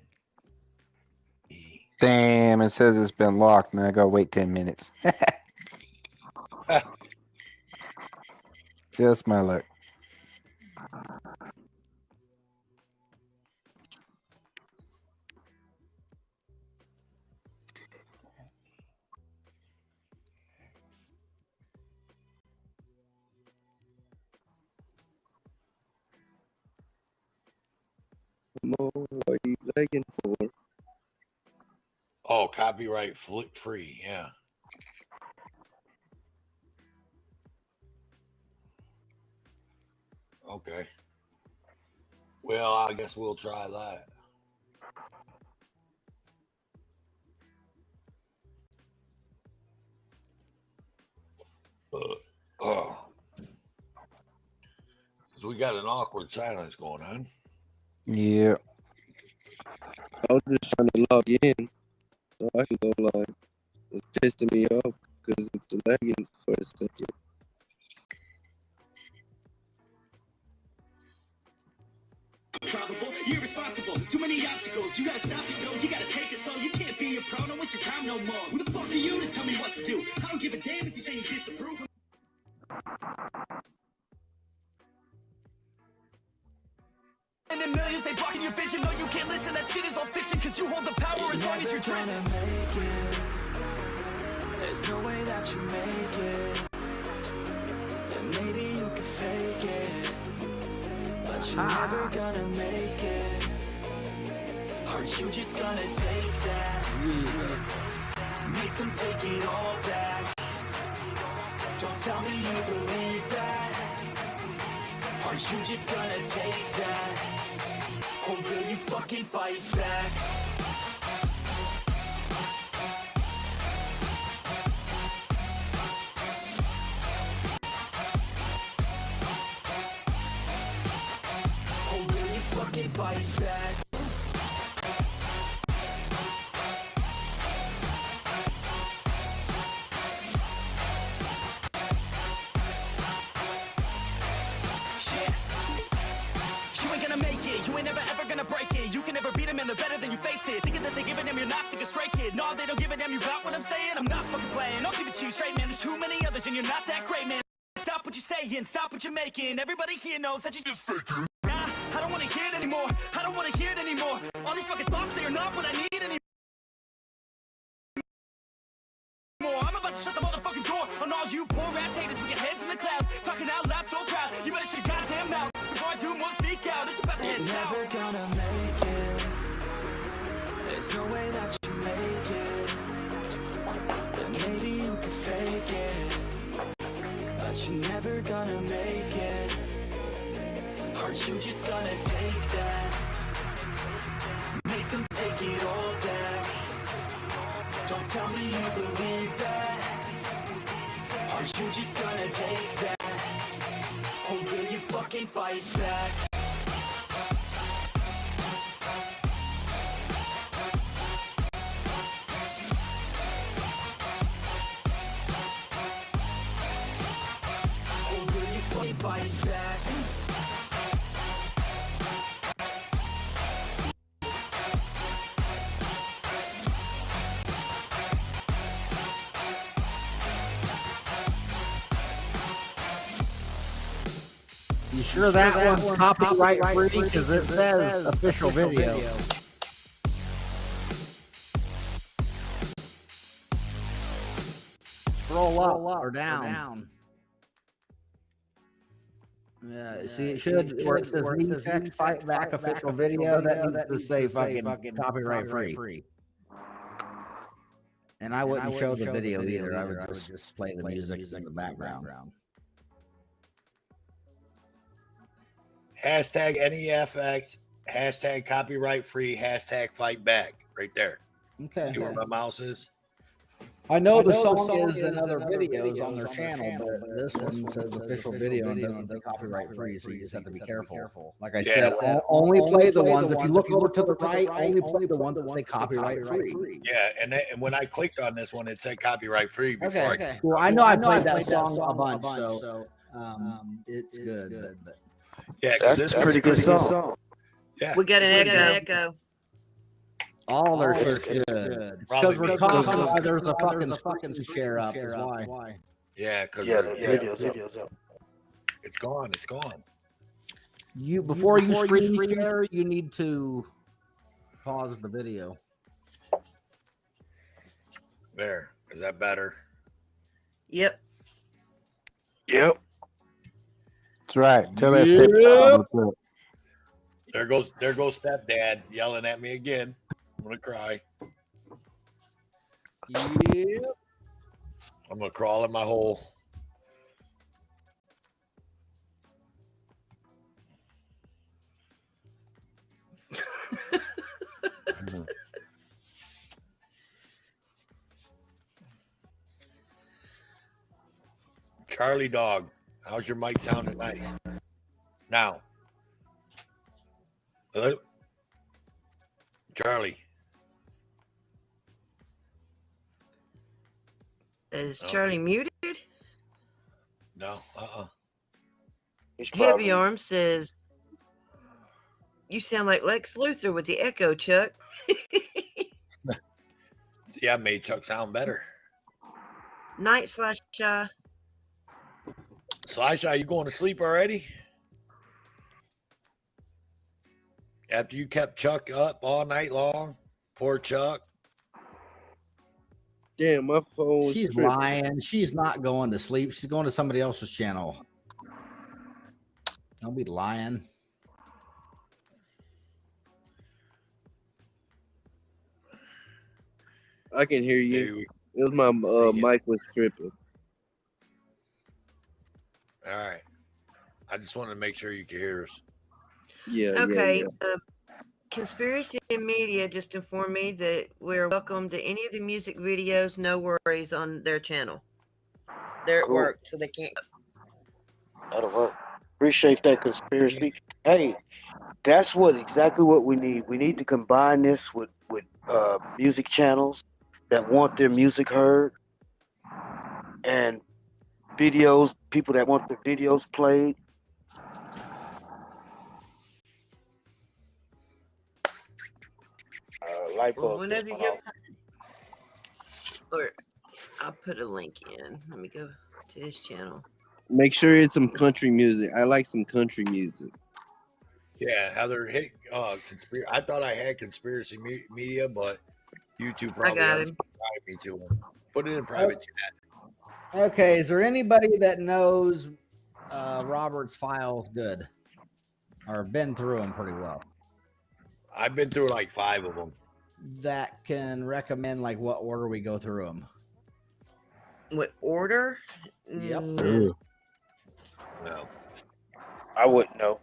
Damn, it says it's been locked. Now I gotta wait 10 minutes. Just my luck. Mo, what you lagging for? Oh, copyright free. Yeah. Okay. Well, I guess we'll try that. Oh. So we got an awkward silence going on. Yeah. I was just trying to log in so I can go live. It's pissing me off because it's lagging for a second. Probable, irresponsible, too many obstacles. You gotta stop it, yo. You gotta take it slow. You can't be a pro, don't waste your time no more. Who the fuck are you to tell me what to do? I don't give a damn if you say you disapprove. And in millions, they blocking your vision. No, you can't listen. That shit is all fiction, cause you hold the power as long as you're dreaming. There's no way that you make it. And maybe you can fake it, but you're never gonna make it. Aren't you just gonna take that? Make them take it all back. Don't tell me you believe that. Aren't you just gonna take that? Or will you fucking fight back? Or will you fucking fight back? They're better than you face it. Thinking that they're giving them, you're not thinking straight, kid. No, they don't give a damn, you got what I'm saying? I'm not fucking playing, I'll give it to you straight, man. There's too many others and you're not that great, man. Stop what you're saying, stop what you're making. Everybody here knows that you just faking. Nah, I don't wanna hear it anymore. I don't wanna hear it anymore. All these fucking thoughts, they are not what I need anymore. I'm about to shut the motherfucking door on all you poor ass haters with your heads in the clouds. Talking out loud so proud, you better shut your goddamn mouth before I do more speak out. It's about to head south. You're never gonna make it. There's no way that you make it. But maybe you can fake it, but you're never gonna make it. Aren't you just gonna take that? Make them take it all back. Don't tell me you believe that. Aren't you just gonna take that? Or will you fucking fight back? Fight back. You sure that one's copyright free? Because it says official video. Scroll up or down. Yeah, see, it should, where it says NEFX Fight Back official video, that needs to say fucking copyright free. And I wouldn't show the video either. I would just play the music in the background. Hashtag NEFX, hashtag copyright free, hashtag fight back. Right there. Okay. See where my mouse is? I know the song is in other videos on their channel, but this one says official video and doesn't say copyright free, so you just have to be careful. Like I said, only play the ones, if you look over to the right, only play the ones that say copyright free. Yeah, and when I clicked on this one, it said copyright free before. Okay. Well, I know I played that song a bunch, so it's good. But yeah, that's a pretty good song. Yeah, We got an echo. all their shit's good. It's because we're talking about there's a fucking share up is why. Yeah, because videos up. It's gone. It's gone. You before you screen share, you need to pause the video. There. Is that better? Yep. That's right. Tell that step what's up. There goes stepdad yelling at me again. I'm gonna cry. Yep. I'm gonna crawl in my hole. Charlie Dog, how's your mic sounding nice? Now. Hello? Charlie. Is Charlie muted? No. Heavy Arm says, you sound like Lex Luthor with the echo, Chuck. Yeah, I made Chuck sound better. Night Slash Shy. Slash, are you going to sleep already? After you kept Chuck up all night long? Poor Chuck. Damn, my phone. She's lying. She's not going to sleep. She's going to somebody else's channel. Don't be lying. I can hear you. It was my mic was tripping. All right. I just wanted to make sure you could hear us. Yeah. Okay. Yeah. Conspiracy Media just informed me that we're welcome to any of the music videos, no worries, on their channel. They're at work, so they can't. That'll work. Appreciate that, Conspiracy. Hey, that's exactly what we need. We need to combine this with music channels that want their music heard, and videos, people that want their videos played. Well, whenever you get, or I'll put a link in. Let me go to his channel. Make sure it's some country music. I like some country music. Yeah, Heather. Hey, I thought I had Conspiracy Media, but YouTube probably unsubscribed me to him. Put it in private chat. Okay, is there anybody that knows Robert's files good, or been through them pretty well? I've been through like 5 of them. That can recommend like what order we go through them. What order? Yep. No, I wouldn't know.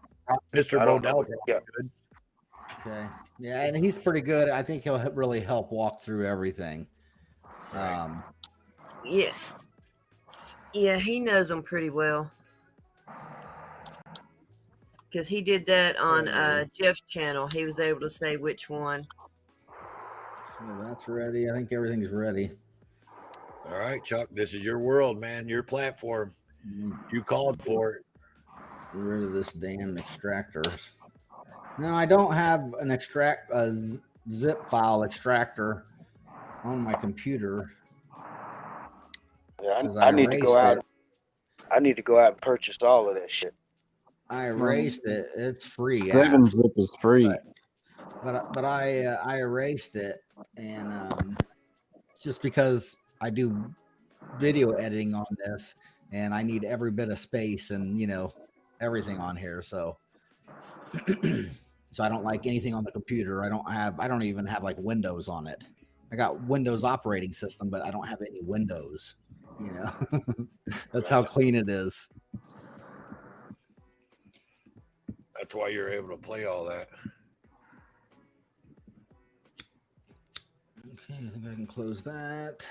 Mr. Bodell. Yeah. Good. Okay. Yeah, and he's pretty good. I think he'll really help walk through everything. Yeah. Yeah, he knows them pretty well. Because he did that on Jeff's channel. He was able to say which one. So that's ready. I think everything's ready. All right, Chuck, this is your world, man. Your platform. You called for it. Get rid of this damn extractors. No, I don't have an zip file extractor on my computer. Yeah, I need to go out. I need to go out and purchase all of that shit. I erased it. It's free. 7-zip is free. But I erased it, and just because I do video editing on this, and I need every bit of space and everything on here, so so I don't like anything on the computer. I don't even have like Windows on it. I got Windows operating system, but I don't have any Windows. That's how clean it is. That's why you're able to play all that. Okay, I think I can close that.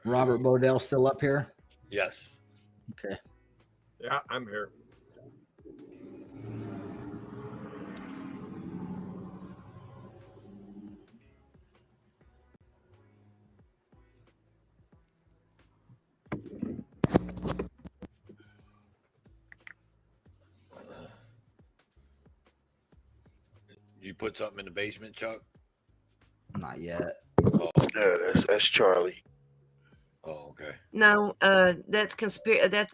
Robert Bodell still up here? Yes. Okay. Yeah, I'm here. You put something in the basement, Chuck? Not yet. Oh, Yeah, that's Charlie. oh, okay. No, that's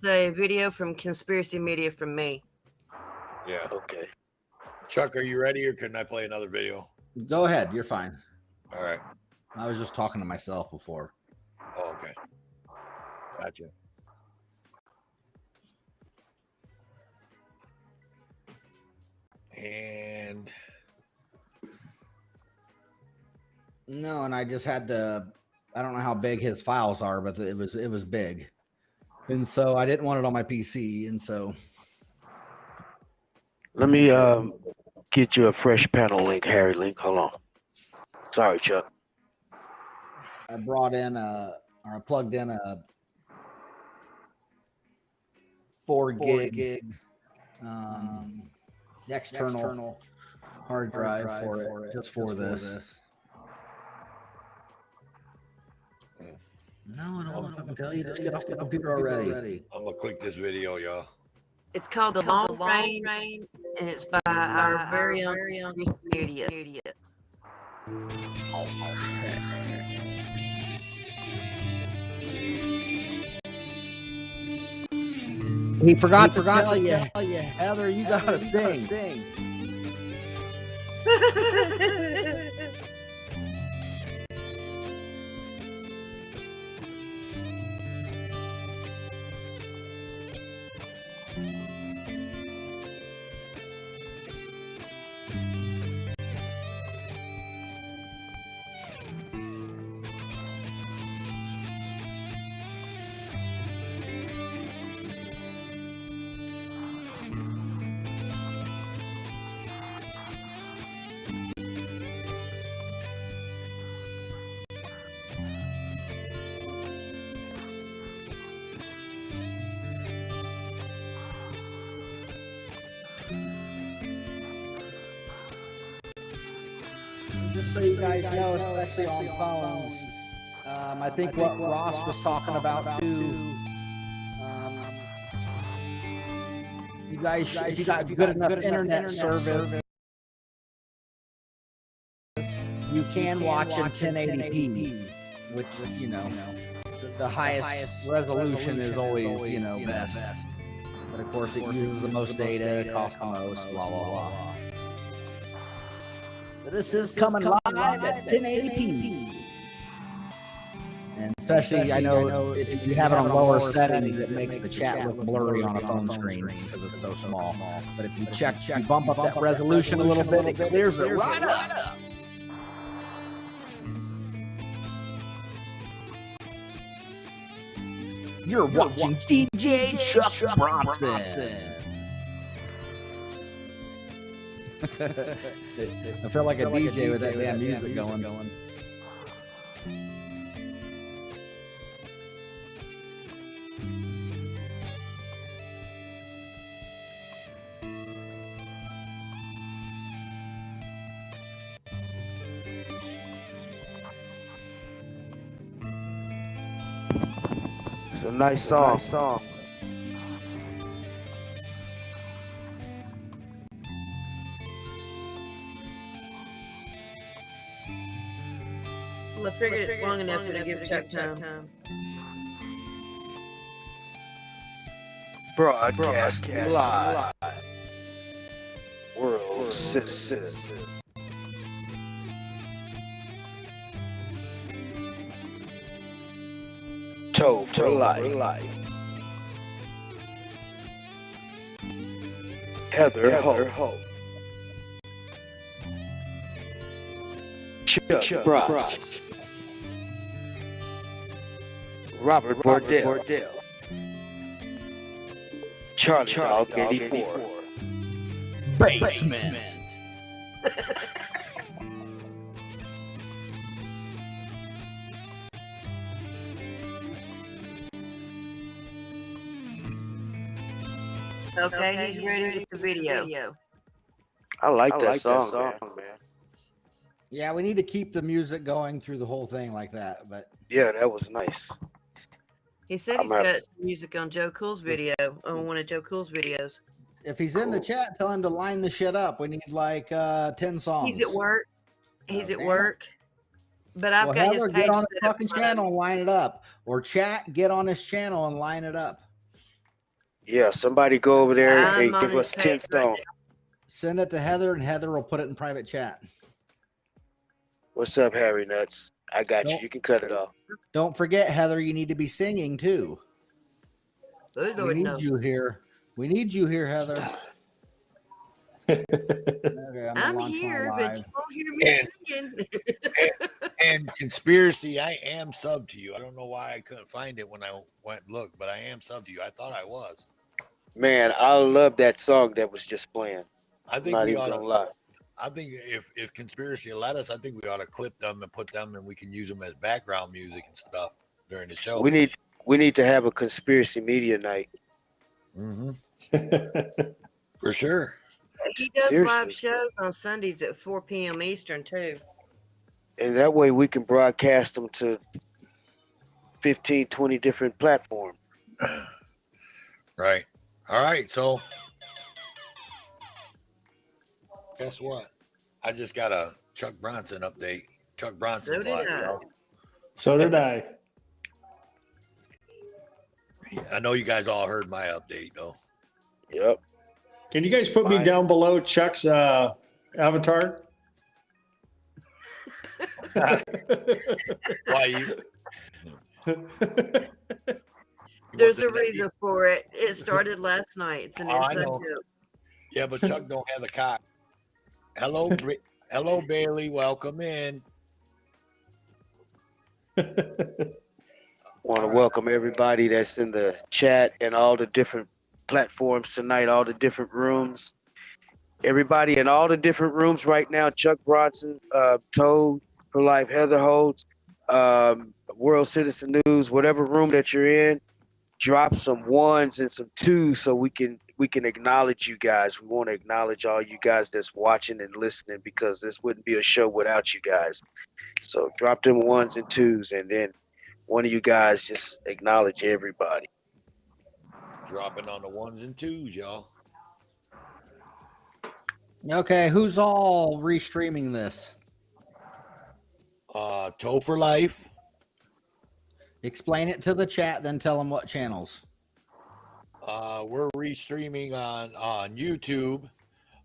a video from Conspiracy Media from me. Yeah. Okay. Chuck, are you ready, or can I play another video? Go ahead. You're fine. All right. I was just talking to myself before. Oh, okay. Gotcha. And No, and I just had to. I don't know how big his files are, but it was big, and so I didn't want it on my PC, and so Let me get you a fresh panel link, Harry link. Hold on. Sorry, Chuck. I brought in or I plugged in a 4 gig external hard drive for it, just for this. No, I don't fucking tell you. Just get off the computer already. I'm gonna click this video, y'all. It's called The Long Rain, and it's by our very own idiot. He forgot to tell you, Heather, you gotta sing. Just so you guys know, especially on phones, I think what Ross was talking about too. You guys, if you got good enough internet service, you can watch in 1080p, which you know, the highest resolution is always best. But of course, it uses the most data, it costs the most, blah blah blah. This is coming live at 1080p. And especially, I know if you have it on lower settings, it makes the chat look blurry on a phone screen because it's so small. But if you you bump up that resolution a little bit, it clears it right up. You're watching DJ Chuck Bronson. I feel like a DJ with that damn music going. It's a nice song. Well, I figured it's long enough to give Chuck time. Broadcasting live. World Citizen. Total life. Heather Hope. Chuck Bronson. Robert Bodell. Charlie Dog 84. Basement. Okay, he's ready with the video. I like that song, man. Yeah, we need to keep the music going through the whole thing like that. But Yeah, that was nice. He said he's got some music on Joe Cool's video, on one of Joe Cool's videos. if he's in the chat, tell him to line the shit up. We need like 10 songs. He's at work. He's at work. But I've got Heather, his page get on his fucking channel and line it up. Or chat, get on his channel and line it up. Yeah, somebody go over there and give us 10 songs. Send it to Heather, and Heather will put it in private chat. What's up, Harry Nuts? I got you. You can cut it off. Don't forget, Heather, you need to be singing too. We need you here. We need you here, Heather. Okay, I'm, I'm launch my here, but you live. won't hear me singing. And conspiracy, I am sub to you. I don't know why I couldn't find it when I went look, but I am sub to you. I thought I was. Man, I love that song that was just playing. I I'm think not we even ought to. gonna lie. I think if conspiracy will let us, I think we ought to clip them and put them, and we can use them as background music and stuff during the show. We need to have a conspiracy media night. Mm-hmm. For sure. He does Seriously. live shows on Sundays at 4 p.m. Eastern too. And that way we can broadcast them to 15, 20 different platforms. Right. All right. So guess what? I just got a Chuck Bronson update. Chuck Bronson's So did live, I. y'all. So did I. I know you guys all heard my update though. Yep. Can you guys put me down below Chuck's avatar? Why you? There's a reason for it. It started last night. It's an Oh, I inside know. joke. Yeah, but Chuck don't have the cock. Hello, hello, Bailey. Welcome in. Want to welcome everybody that's in the chat and all the different platforms tonight, all the different rooms. Everybody in all the different rooms right now, Chuck Bronson, Toad for Life, Heather Holtz, World Citizen News, whatever room that you're in, drop some ones and some twos so we can acknowledge you guys. We want to acknowledge all you guys that's watching and listening because this wouldn't be a show without you guys. So drop them ones and twos, and then one of you guys just acknowledge everybody. Dropping on the ones and twos, y'all. Okay, who's all restreaming this? Toe for Life. Explain it to the chat, then tell them what channels. We're restreaming on YouTube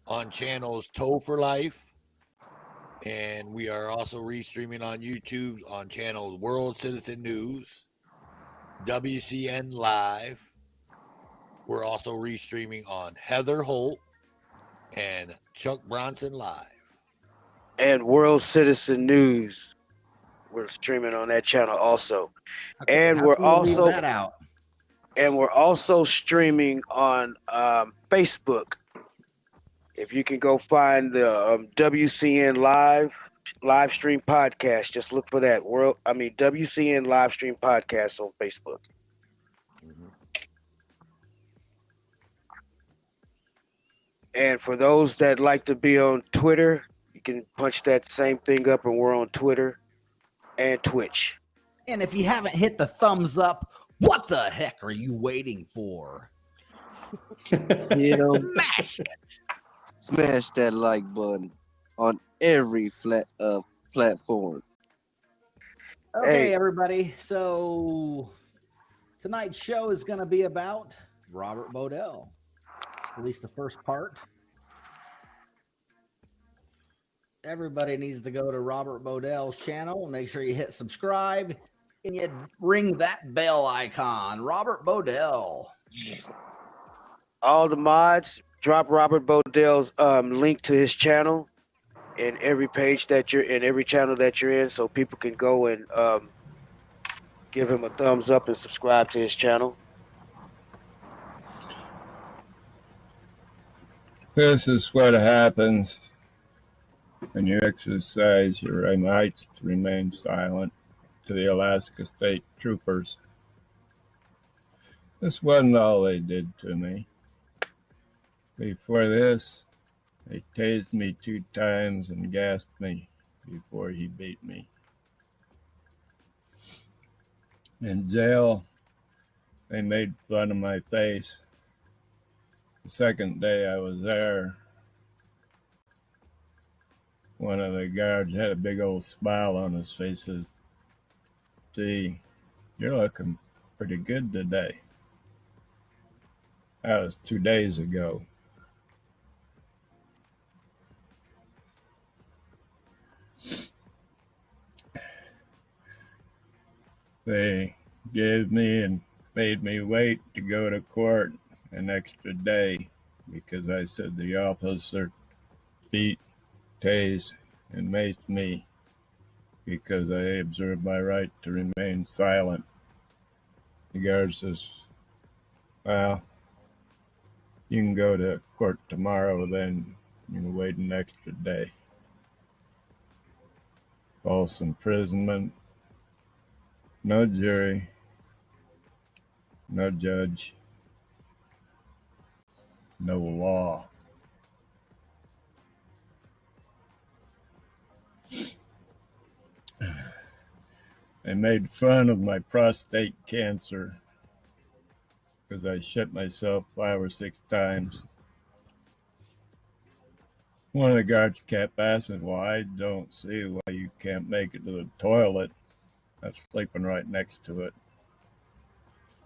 on channels Toe for Life. And we are also restreaming on YouTube on channels World Citizen News, WCN Live. We're also restreaming on Heather Holt and Chuck Bronson Live. And World Citizen News. We're streaming on that channel also. Okay, And how we're can we leave also that out? And we're also streaming on Facebook. If you can go find the WCN live stream podcast, just look for that WCN live stream podcast on Facebook. Mm-hmm. And for those that like to be on Twitter, you can punch that same thing up, and we're on Twitter and Twitch. And if you haven't hit the thumbs up, what the heck are you waiting for? Smash it. Smash that like button on every platform. Okay, Hey. everybody. So tonight's show is going to be about Robert Bodell, at least the first part. Everybody needs to go to Robert Bodell's channel and make sure you hit subscribe and you ring that bell icon. Robert Bodell. All the mods, drop Robert Bodell's link to his channel in every page that you're in, every channel that you're in, so people can go and give him a thumbs up and subscribe to his channel. This is what happens when you exercise your rights to remain silent to the Alaska State Troopers. This wasn't all they did to me. Before this, they tased me 2 times and gassed me before he beat me. In jail, they made fun of my face. The second day I was there, one of the guards had a big old smile on his face. Says, "Gee, you're looking pretty good today." That was 2 days ago. They gave me and made me wait to go to court an extra day because I said the officer beat, tased, and maced me because I observed my right to remain silent. The guard says, well, you can go to court tomorrow, then you can wait an extra day. False imprisonment, no jury, no judge, no law. They made fun of my prostate cancer because I shit myself 5 or 6 times. One of the guards kept asking, well, I don't see why you can't make it to the toilet. I was sleeping right next to it.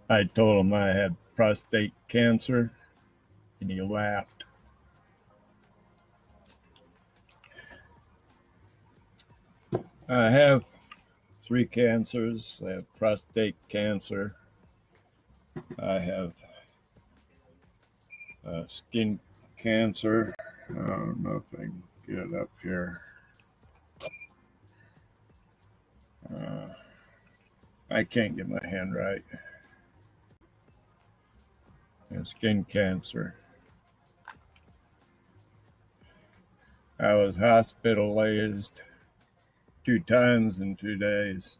I told him I had prostate cancer, and he laughed. I have 3 cancers. I have prostate cancer. I have skin cancer. I don't know if I can get it up here. I can't get my hand right. And skin cancer. I was hospitalized 2 times in 2 days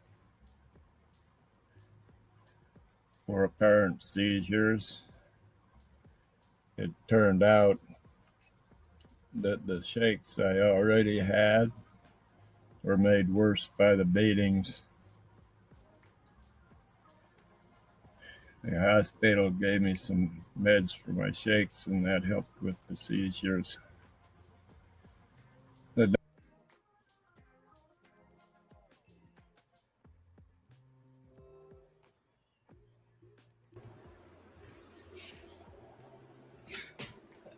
for apparent seizures. It turned out that the shakes I already had were made worse by the beatings. The hospital gave me some meds for my shakes, and that helped with the seizures.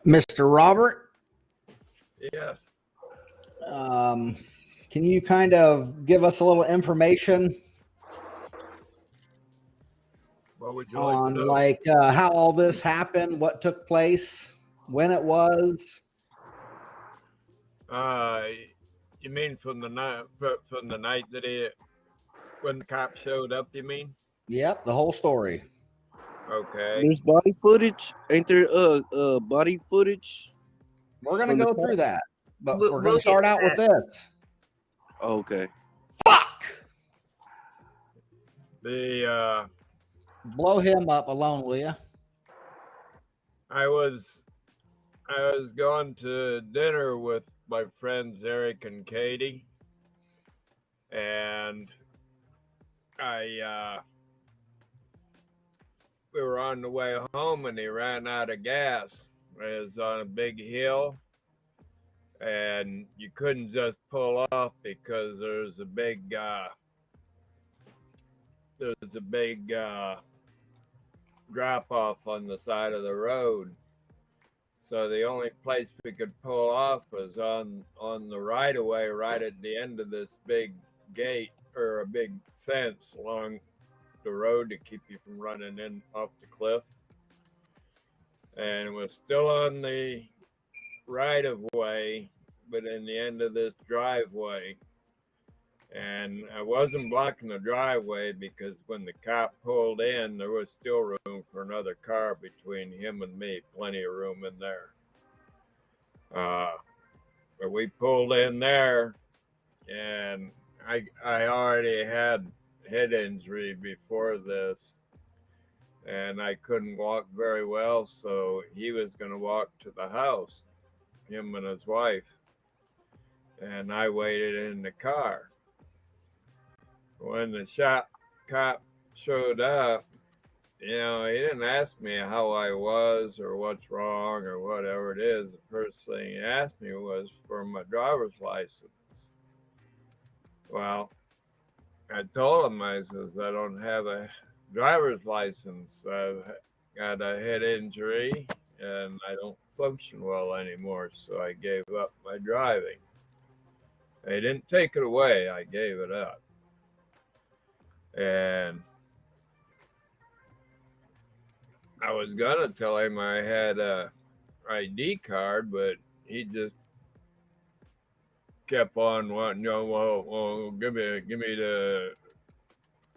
Mr. Robert? Yes. Can you kind of give us a little information What would you like on to know? like how all this happened, what took place, when it was? You mean from the night that when the cop showed up? You mean? Yep, the whole story. Okay. There's body footage. Ain't there body footage? We're gonna From the go cop? through that, but We'll we're gonna get start to out with that. this. Okay. Fuck! The Blow him up alone, will you? I was going to dinner with my friends Eric and Katie, and we were on the way home, and he ran out of gas. It was on a big hill, and you couldn't just pull off because there's a big drop off on the side of the road. So the only place we could pull off was on the right of way, right at the end of this big gate or a big fence along the road to keep you from running in off the cliff. And it was still on the right of way, but in the end of this driveway. And I wasn't blocking the driveway because when the cop pulled in, there was still room for another car between him and me, plenty of room in there. But we pulled in there, and I already had head injury before this, and I couldn't walk very well, so he was going to walk to the house, him and his wife, and I waited in the car. When the cop showed up, he didn't ask me how I was or what's wrong or whatever it is. The first thing he asked me was for my driver's license. Well, I told him, I says, I don't have a driver's license. I've got a head injury and I don't function well anymore, so I gave up my driving. They didn't take it away, I gave it up. And I was gonna tell him I had a ID card, but he just kept on wanting, well, give me the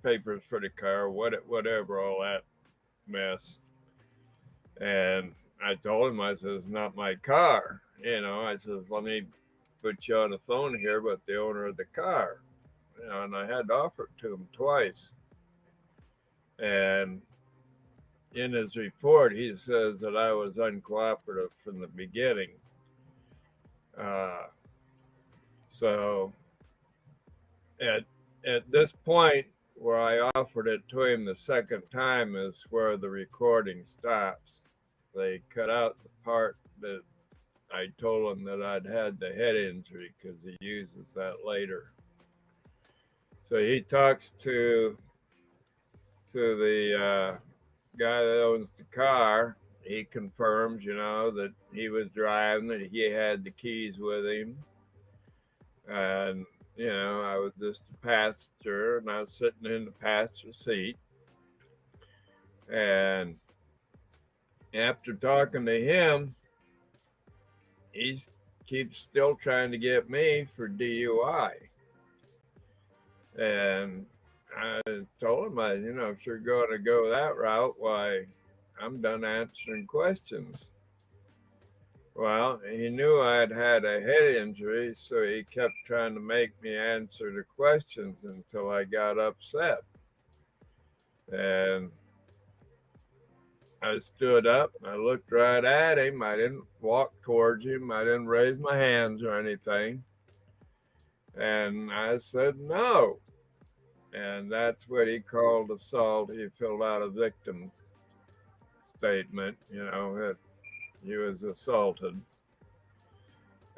papers for the car, whatever, all that mess. And I told him, I said, it's not my car. I says, let me put you on the phone here with the owner of the car. And I had to offer it to him twice. And in his report, he says that I was uncooperative from the beginning. So at this point where I offered it to him the second time is where the recording stops. They cut out the part that I told him that I'd had the head injury, because he uses that later. So he talks to the guy that owns the car. He confirms, that he was driving, that he had the keys with him. And, I was just a passenger, and I was sitting in the passenger seat. And after talking to him, he keeps still trying to get me for DUI. And I told him, if you're going to go that route, why, I'm done answering questions. Well, he knew I'd had a head injury, so he kept trying to make me answer the questions until I got upset. And I stood up, and I looked right at him. I didn't walk towards him. I didn't raise my hands or anything. And I said, no. And that's what he called assault. He filled out a victim statement, that he was assaulted.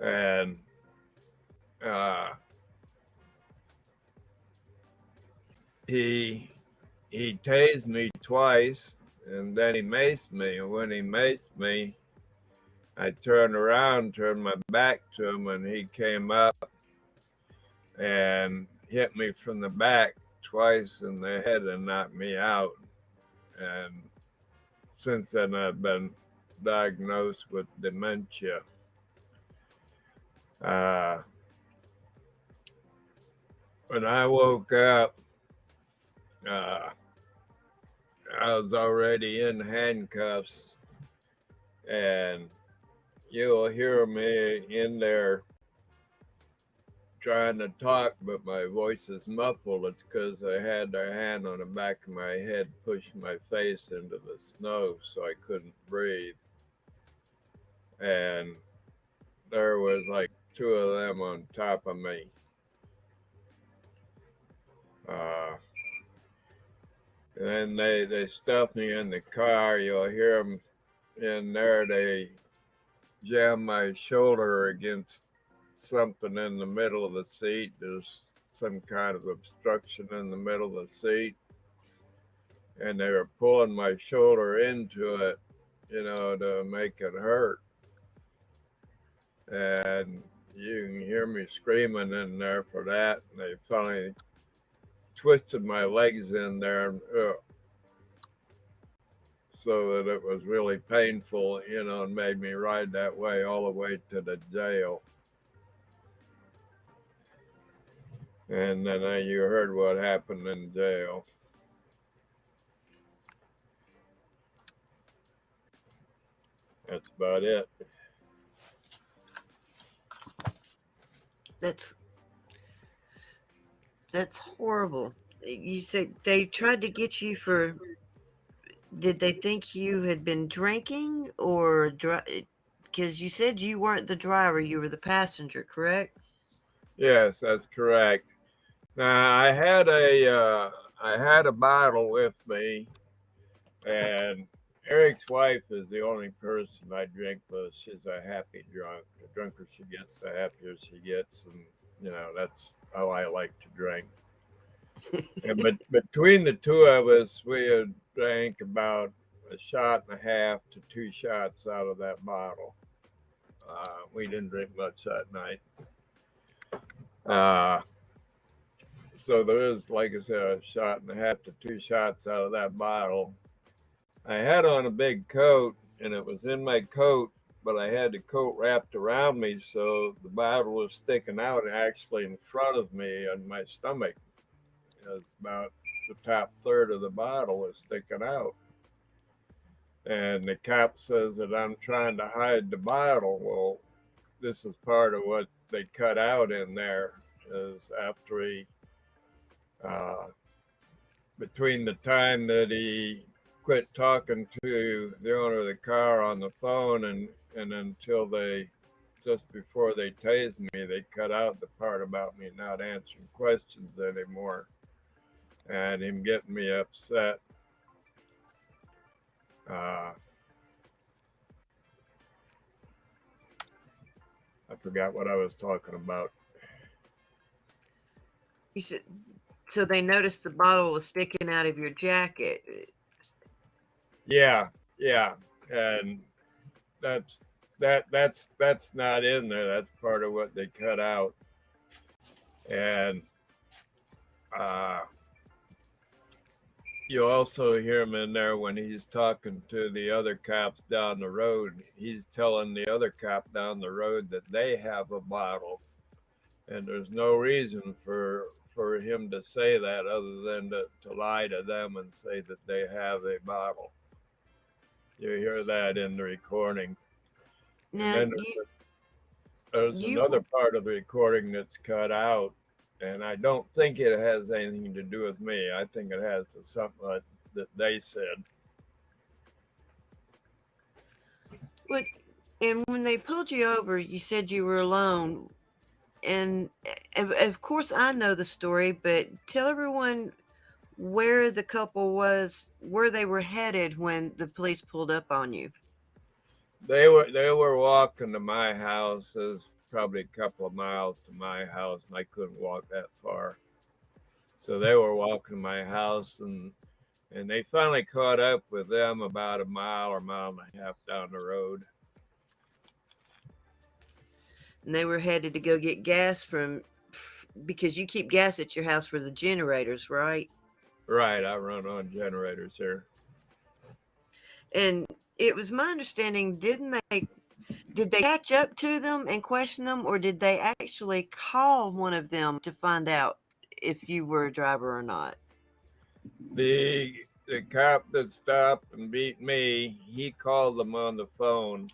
And he tased me twice, and then he maced me. And when he maced me, I turned around, turned my back to him, and he came up and hit me from the back twice in the head and knocked me out. And since then, I've been diagnosed with dementia. When I woke up, I was already in handcuffs, and you'll hear me in there trying to talk, but my voice is muffled. It's because I had their hand on the back of my head, pushing my face into the snow so I couldn't breathe. And there was like two of them on top of me. And then they stuffed me in the car. You'll hear them in there. They jammed my shoulder against something in the middle of the seat. There's some kind of obstruction in the middle of the seat. And they were pulling my shoulder into it, to make it hurt. And you can hear me screaming in there for that. And they finally twisted my legs in there so that it was really painful, and made me ride that way all the way to the jail. And then you heard what happened in jail. That's about it. That's horrible. You said they tried to get you for. Did they think you had been drinking, or because you said you weren't the driver, you were the passenger, correct? Yes, that's correct. Now I had a bottle with me, and Eric's wife is the only person I drink with. She's a happy drunk. The drunker she gets, the happier she gets, and that's how I like to drink. But between the two of us, we had drank about a shot and a half to 2 shots out of that bottle. We didn't drink much that night. So there is, like I said, a shot and a half to 2 shots out of that bottle. I had on a big coat, and it was in my coat but I had the coat wrapped around me, so the bottle was sticking out actually in front of me on my stomach. It was about the top third of the bottle was sticking out. And the cop says that I'm trying to hide the bottle. Well, this is part of what they cut out in there is after he, between the time that he quit talking to the owner of the car on the phone and until they, just before they tased me, they cut out the part about me not answering questions anymore and him getting me upset. I forgot what I was talking about. You said, so they noticed the bottle was sticking out of your jacket. Yeah, and that's not in there. That's part of what they cut out. And you also hear him in there when he's talking to the other cops down the road. He's telling the other cop down the road that they have a bottle, and there's no reason for him to say that other than to lie to them and say that they have a bottle. You hear that in the recording. Now, and then there's another part of the recording that's cut out, and I don't think it has anything to do with me. I think it has something that they said. What? And when they pulled you over, you said you were alone. And of course, I know the story, but tell everyone where the couple was, where they were headed when the police pulled up on you. They were walking to my house. It was probably a couple of miles to my house, and I couldn't walk that far. So they were walking to my house, and they finally caught up with them about a mile or mile and a half down the road. And they were headed to go get gas because you keep gas at your house for the generators, right? Right, I run on generators here. And it was my understanding, did they catch up to them and question them, or did they actually call one of them to find out if you were a driver or not? The cop that stopped and beat me, he called them on the phone,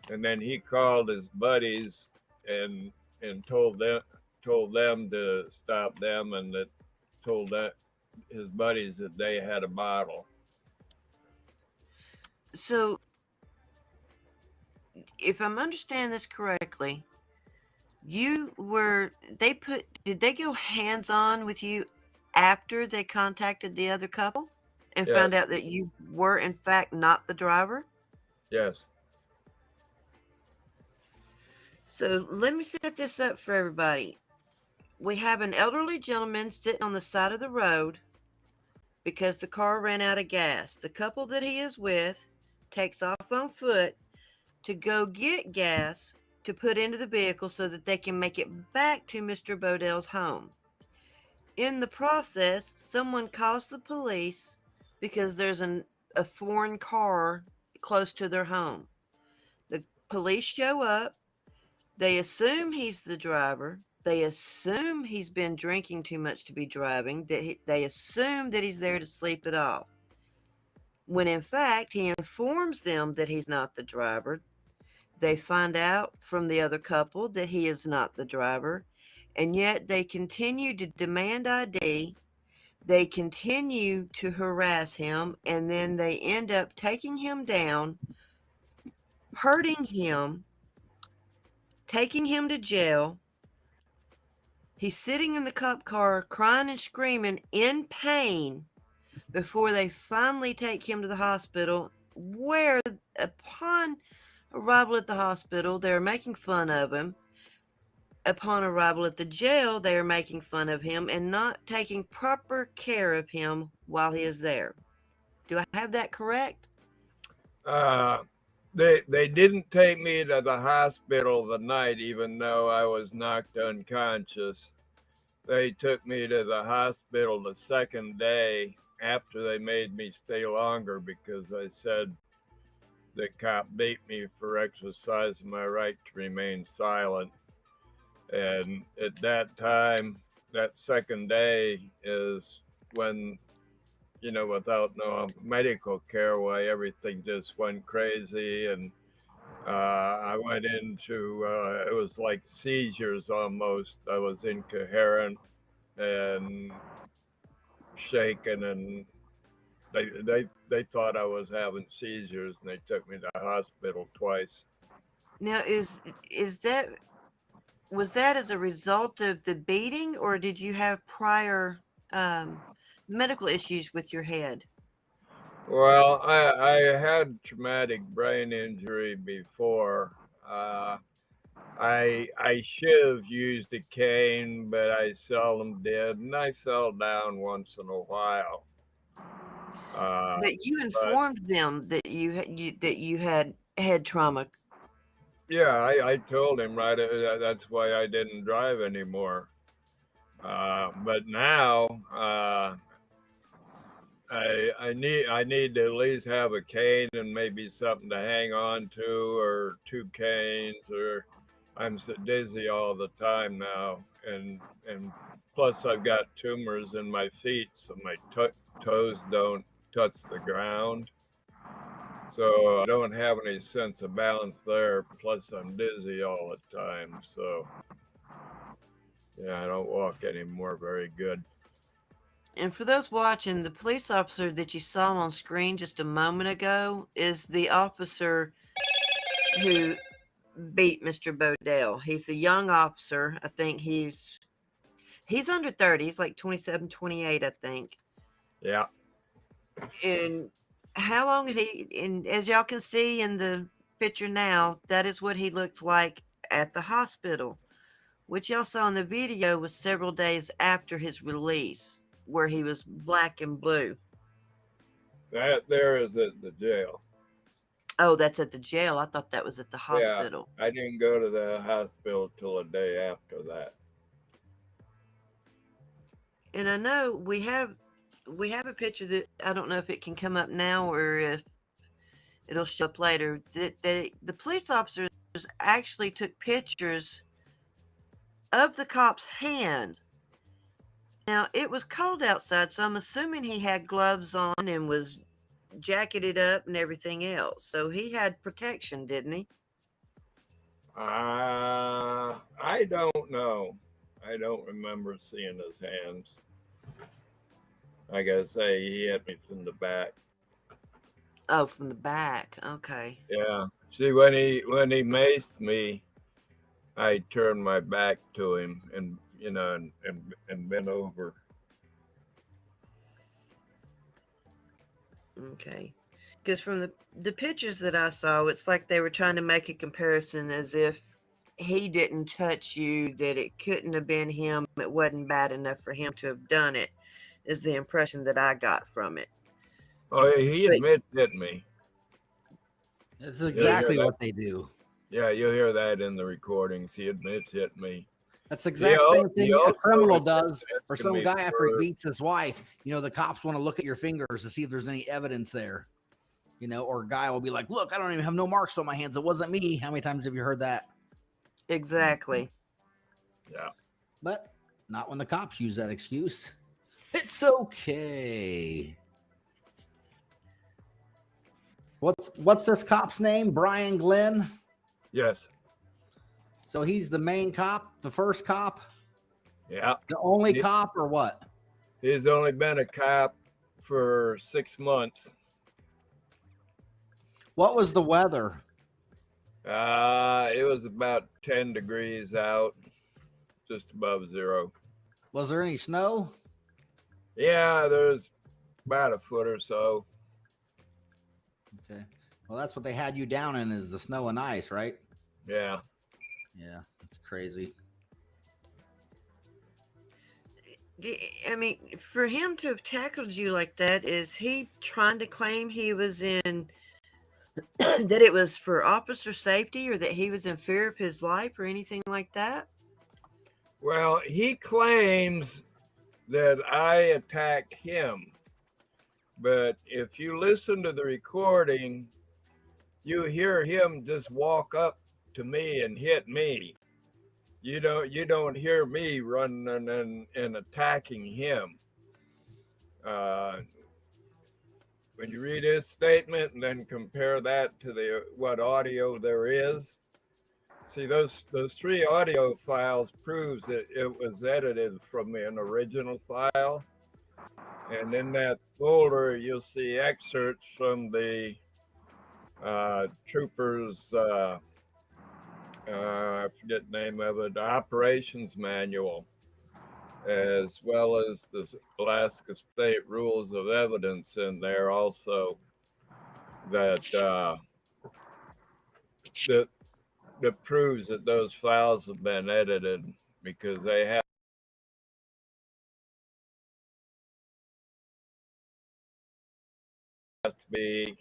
and then he called his buddies and told them to stop them, and told his buddies that they had a bottle. So, if I'm understanding this correctly, did they go hands-on with you after they contacted the other couple and found out that you were in fact not the driver? Yes. So let me set this up for everybody. We have an elderly gentleman sitting on the side of the road because the car ran out of gas. The couple that he is with takes off on foot to go get gas to put into the vehicle so that they can make it back to Mr. Bodell's home. In the process, someone calls the police because there's a foreign car close to their home. The police show up. They assume he's the driver. They assume he's been drinking too much to be driving. They assume that he's there to sleep it off. When in fact, he informs them that he's not the driver. They find out from the other couple that he is not the driver, and yet they continue to demand ID. They continue to harass him, and then they end up taking him down, hurting him, taking him to jail. He's sitting in the cop car crying and screaming in pain before they finally take him to the hospital, where upon arrival at the hospital, they're making fun of him. Upon arrival at the jail, they are making fun of him and not taking proper care of him while he is there. Do I have that correct? They didn't take me to the hospital the night, even though I was knocked unconscious. They took me to the hospital the second day after they made me stay longer because I said the cop beat me for exercising my right to remain silent. And at that time, that second day is when, without no medical care, why everything just went crazy. And I went into, it was like seizures almost. I was incoherent and shaking, and they thought I was having seizures, and they took me to the hospital twice. Now, was that as a result of the beating, or did you have prior medical issues with your head? Well, I had traumatic brain injury before. I should have used a cane, but I seldom did, and I fell down once in a while. But you informed them that you had head trauma. Yeah, I told him right. That's why I didn't drive anymore. But now I need to at least have a cane and maybe something to hang on to, or two canes. Or I'm so dizzy all the time now, and plus I've got tumors in my feet, so my toes don't touch the ground. So I don't have any sense of balance there. Plus I'm dizzy all the time. So yeah, I don't walk anymore very good. And for those watching, the police officer that you saw on screen just a moment ago is the officer who beat Mr. Bodell. He's a young officer. I think he's under 30. He's like 27, 28, I think. Yeah. And how long had and as y'all can see in the picture now, that is what he looked like at the hospital. What y'all saw in the video was several days after his release, where he was black and blue. That there is at the jail. Oh, that's at the jail. I thought that was at the hospital. Yeah, I didn't go to the hospital till a day after that. And I know we have a picture that I don't know if it can come up now or if it'll show up later. The police officers actually took pictures of the cop's hand. Now, it was cold outside, so I'm assuming he had gloves on and was jacketed up and everything else. So he had protection, didn't he? I don't know. I don't remember seeing his hands. I gotta say, he hit me from the back. Oh, from the back. Okay. Yeah. See, when he maced me, I turned my back to him and bent over. Okay. Because from the pictures that I saw, it's like they were trying to make a comparison as if he didn't touch you, that it couldn't have been him. It wasn't bad enough for him to have done it, is the impression that I got from it. Oh, he admits hit me. That's exactly what they do. Yeah, you'll hear that in the recordings. He admits hit me. That's the exact same thing a criminal does, or some guy after he beats his wife. The cops want to look at your fingers to see if there's any evidence there. Or a guy will be like, look, I don't even have no marks on my hands. It wasn't me. How many times have you heard that? Exactly. Yeah. But not when the cops use that excuse. It's okay. What's this cop's name? Brian Glenn? Yes. So he's the main cop, the first cop? Yeah. The only cop, or what? He's only been a cop for 6 months. What was the weather? It was about 10 degrees out, just above zero. Was there any snow? Yeah, there's about a foot or so. Okay. Well, that's what they had you down in, is the snow and ice, right? Yeah. Yeah, it's crazy. I mean, for him to have tackled you like that, is he trying to claim he was in that it was for officer safety, or that he was in fear of his life, or anything like that? Well, he claims that I attacked him. But if you listen to the recording, you hear him just walk up to me and hit me. You don't hear me running and attacking him. When you read his statement and then compare that to what audio there is, see those 3 audio files proves that it was edited from an original file, and in that folder you'll see excerpts from the troopers. I forget the name of it. The operations manual, as well as the Alaska State Rules of Evidence in there also, that that proves that those files have been edited, because they have to be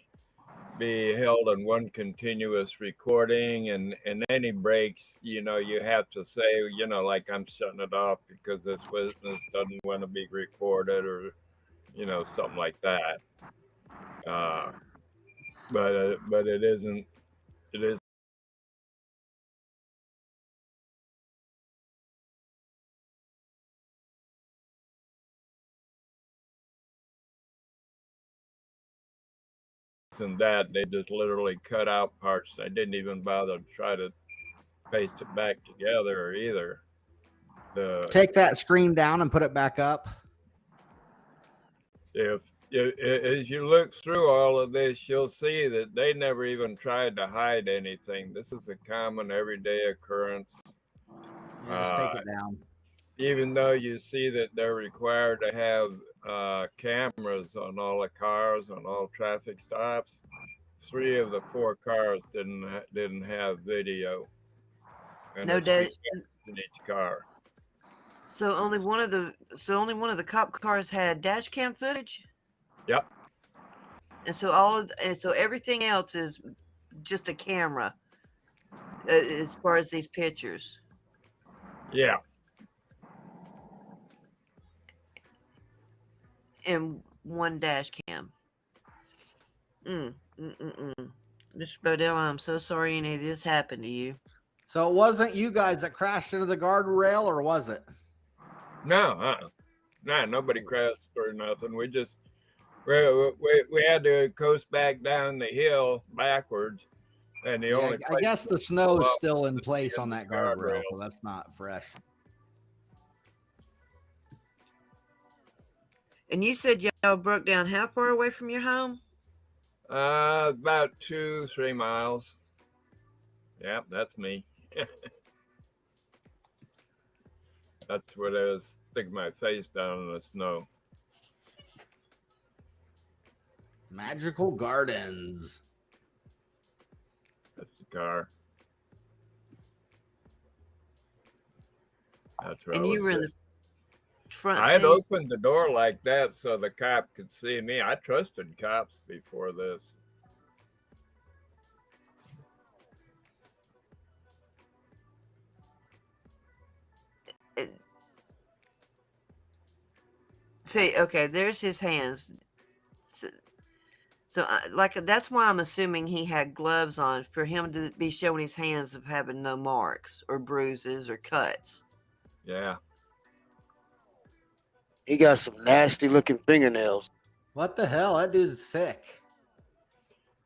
held in one continuous recording, and any breaks, you have to say, like, I'm shutting it off because this witness doesn't want to be recorded, or something like that. But it isn't and that they just literally cut out parts. They didn't even bother to try to paste it back together either. Take that screen down and put it back up. If as you look through all of this, you'll see that they never even tried to hide anything. This is a common everyday occurrence. Yeah, just take it down. Even though you see that they're required to have cameras on all the cars, on all traffic stops, 3 of the 4 cars didn't have video. And No doubt. In each car. So only one of the cop cars had dash cam footage. Yep. And so everything else is just a camera, as far as these pictures. Yeah. And 1 dash cam. Mr. Bodell, I'm so sorry any of this happened to you. So it wasn't you guys that crashed into the guardrail, or was it? No, nobody crashed or nothing. We just we had to coast back down the hill backwards, and I guess the snow is still in place on that guardrail, so that's not fresh. And you said y'all broke down how far away from your home? About 2-3 miles. Yeah, that's me. That's where I was sticking my face down in the snow. Magical Gardens. That's the car. That's where and you were in the front I had seat? opened the door like that so the cop could see me. I trusted cops before this. See, okay, there's his hands. So that's why I'm assuming he had gloves on, for him to be showing his hands of having no marks or bruises or cuts. Yeah. He got some nasty looking fingernails. What the hell? That dude's sick.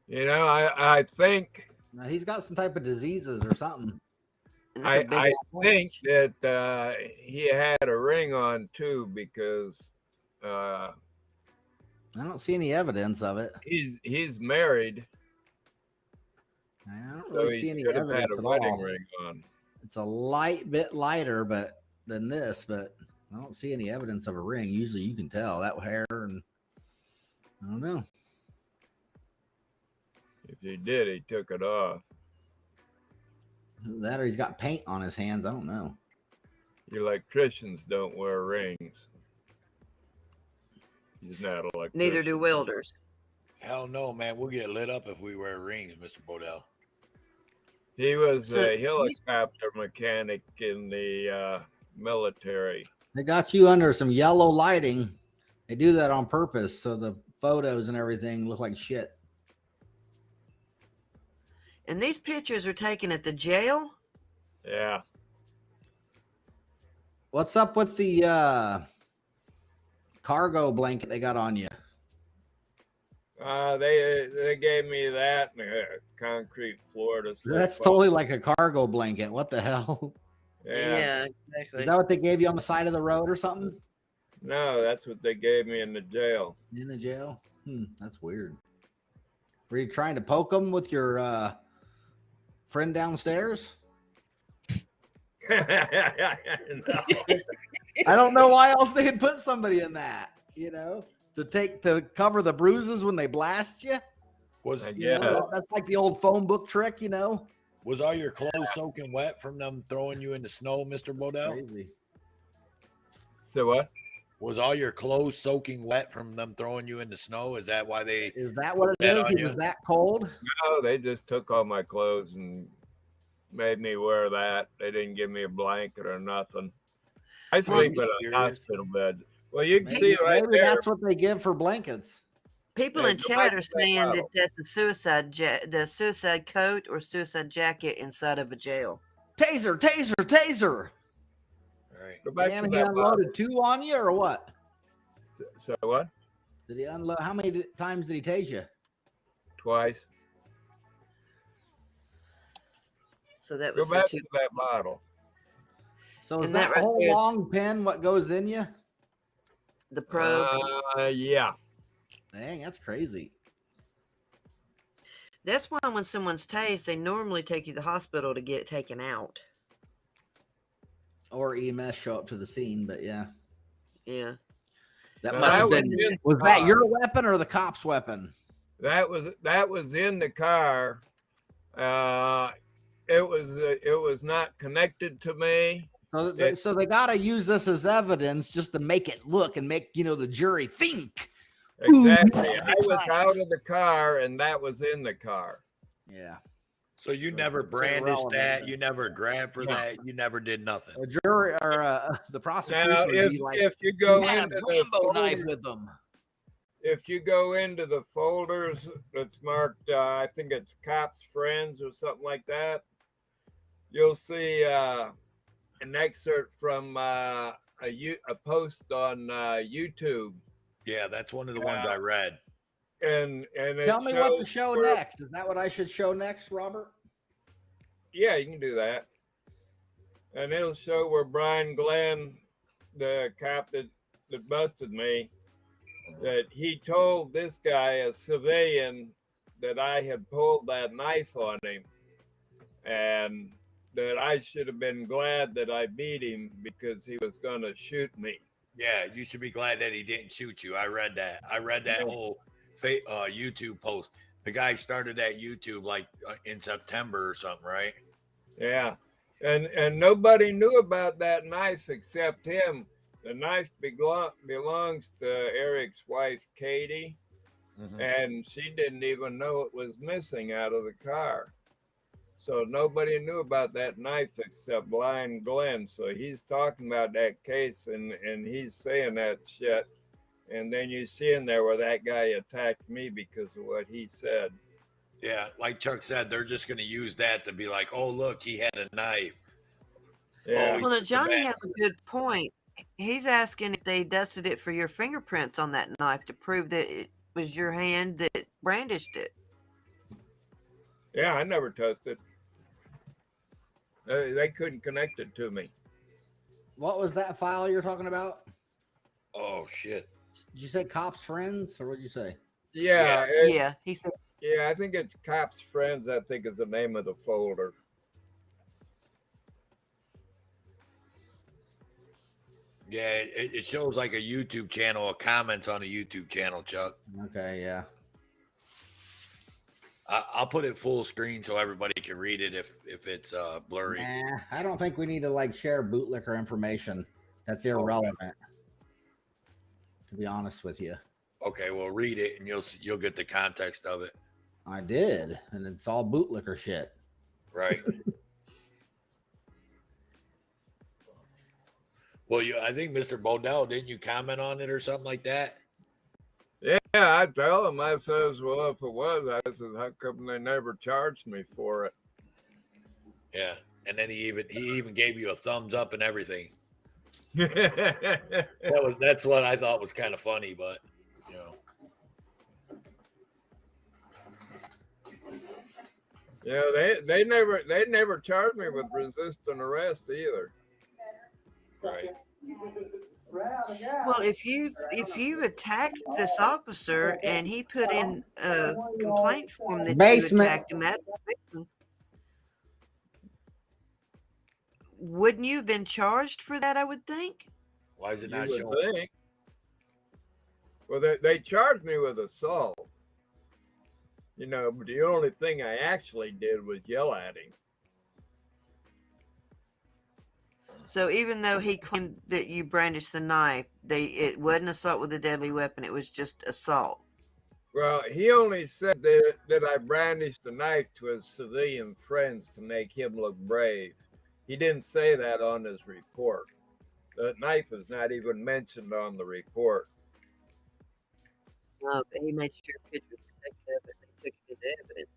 I think Now, he's got some type of diseases or something. I think that he had a ring on too, because I don't see any evidence of it. He's married. I don't So really he see any should have evidence had a at wedding all. ring on. It's a bit lighter, than this, but I don't see any evidence of a ring. Usually, you can tell that hair, and I don't know. If he did, he took it off. That or he's got paint on his hands. I don't know. Electricians don't wear rings. He's not an electrician. Neither do welders. Hell no, man. We'll get lit up if we wear rings, Mr. Bodell. He was a helicopter mechanic in the military. They got you under some yellow lighting. They do that on purpose so the photos and everything look like shit. And these pictures are taken at the jail? Yeah. What's up with the cargo blanket they got on you? They gave me that and a concrete floor to sleep That's on. totally like a cargo blanket. What the hell? Yeah. Exactly. Is that what they gave you on the side of the road or something? No, that's what they gave me in the jail. In the jail? That's weird. Were you trying to poke them with your friend downstairs? No. I don't know why else they had put somebody in that, to cover the bruises when they blast you. That's like the old phone book trick, Was all your clothes soaking wet from them throwing you in the snow, Mr. Bodell? Crazy. So what? Was all your clothes soaking wet from them throwing you in the snow? Is that why they? Is that what it is? He was that cold? No, they just took all my clothes and made me wear that. They didn't give me a blanket or nothing. I sleep in a hospital bed. Well, you can see right maybe there. that's what they give for blankets. People Yeah, in go chat back are to that saying that bottle. that's the suicide coat or suicide jacket inside of a jail. Taser, taser, taser. All right. Go back Damn, to he that unloaded bottle. 2 on you or what? So what? Did he unload? How many times did he tase you? Twice. So that Go was back the to that bottle. So is And that that right whole there is- long pin what goes in you? the probe. Yeah. Dang, that's crazy. That's why when someone's tased, they normally take you to the hospital to get taken out. Or EMS show up to the scene, but yeah. Yeah. That Now, must that have was been. in the Was that car. your weapon or the cop's weapon? That was in the car. It was not connected to me. So they got to use this as evidence just to make it look and make the jury think. Exactly. I was out of the car and that was in the car. Yeah. So you never it's brandished irrelevant that. then. You never grabbed for that. You never did nothing. A jury or the prosecution Now, would be like, if you go "He had into a the Rambo knife folder, with them." if you go into the folders that's marked, I think it's cops friends or something like that, you'll see an excerpt from a post on YouTube. Yeah, that's one of the ones I read. And it Tell me what to shows show where- next. Is that what I should show next, Robert? Yeah, you can do that. And it'll show where Brian Glenn, the cop that busted me, that he told this guy, a civilian, that I had pulled that knife on him. And that I should have been glad that I beat him because he was going to shoot me. Yeah, you should be glad that he didn't shoot you. I read that. I read that whole YouTube post. The guy started that YouTube like in September or something, right? Yeah. And nobody knew about that knife except him. The knife belongs to Eric's wife, Katie, and she didn't even know it was missing out of the car. So nobody knew about that knife except Brian Glenn. So he's talking about that case and he's saying that shit. And then you see in there where that guy attacked me because of what he said. Yeah, like Chuck said, they're just going to use that to be like, oh, look, he had a knife. Yeah. Well, now Johnny has a good point. He's asking if they dusted it for your fingerprints on that knife to prove that it was your hand that brandished it. Yeah, I never touched it. They couldn't connect it to me. What was that file you're talking about? Oh, shit. Did you say cops friends or what did you say? Yeah. Yeah, he said. Yeah, I think it's Cops Friends, I think is the name of the folder. Yeah, it shows like a YouTube channel, or comments on a YouTube channel, Chuck. Okay, yeah. I'll put it full screen so everybody can read it if it's blurry. Nah, I don't think we need to share bootlicker information. That's irrelevant. To be honest with you. Okay, well, read it and you'll get the context of it. I did, and it's all bootlicker shit. Right. Well, I think Mr. Bodell, didn't you comment on it or something like that? Yeah, I tell them, I says, well, if it was, I says, how come they never charged me for it? Yeah, and then he even gave you a thumbs up and everything. That's what I thought was kind of funny, but you know. Yeah, they never charged me with resisting arrest either. Right. Well, if you attacked this officer and he put in a complaint form that Basement. you attacked him at, wouldn't you have been charged for that? I would think. Why is it You not would showing? think. Well, they charged me with assault. You know, but the only thing I actually did was yell at him. So even though he claimed that you brandished the knife, it wasn't assault with a deadly weapon. It was just assault. Well, he only said that I brandished the knife to his civilian friends to make him look brave. He didn't say that on his report. The knife is not even mentioned on the report. No, but he made sure pictures protected of it. They took it as evidence.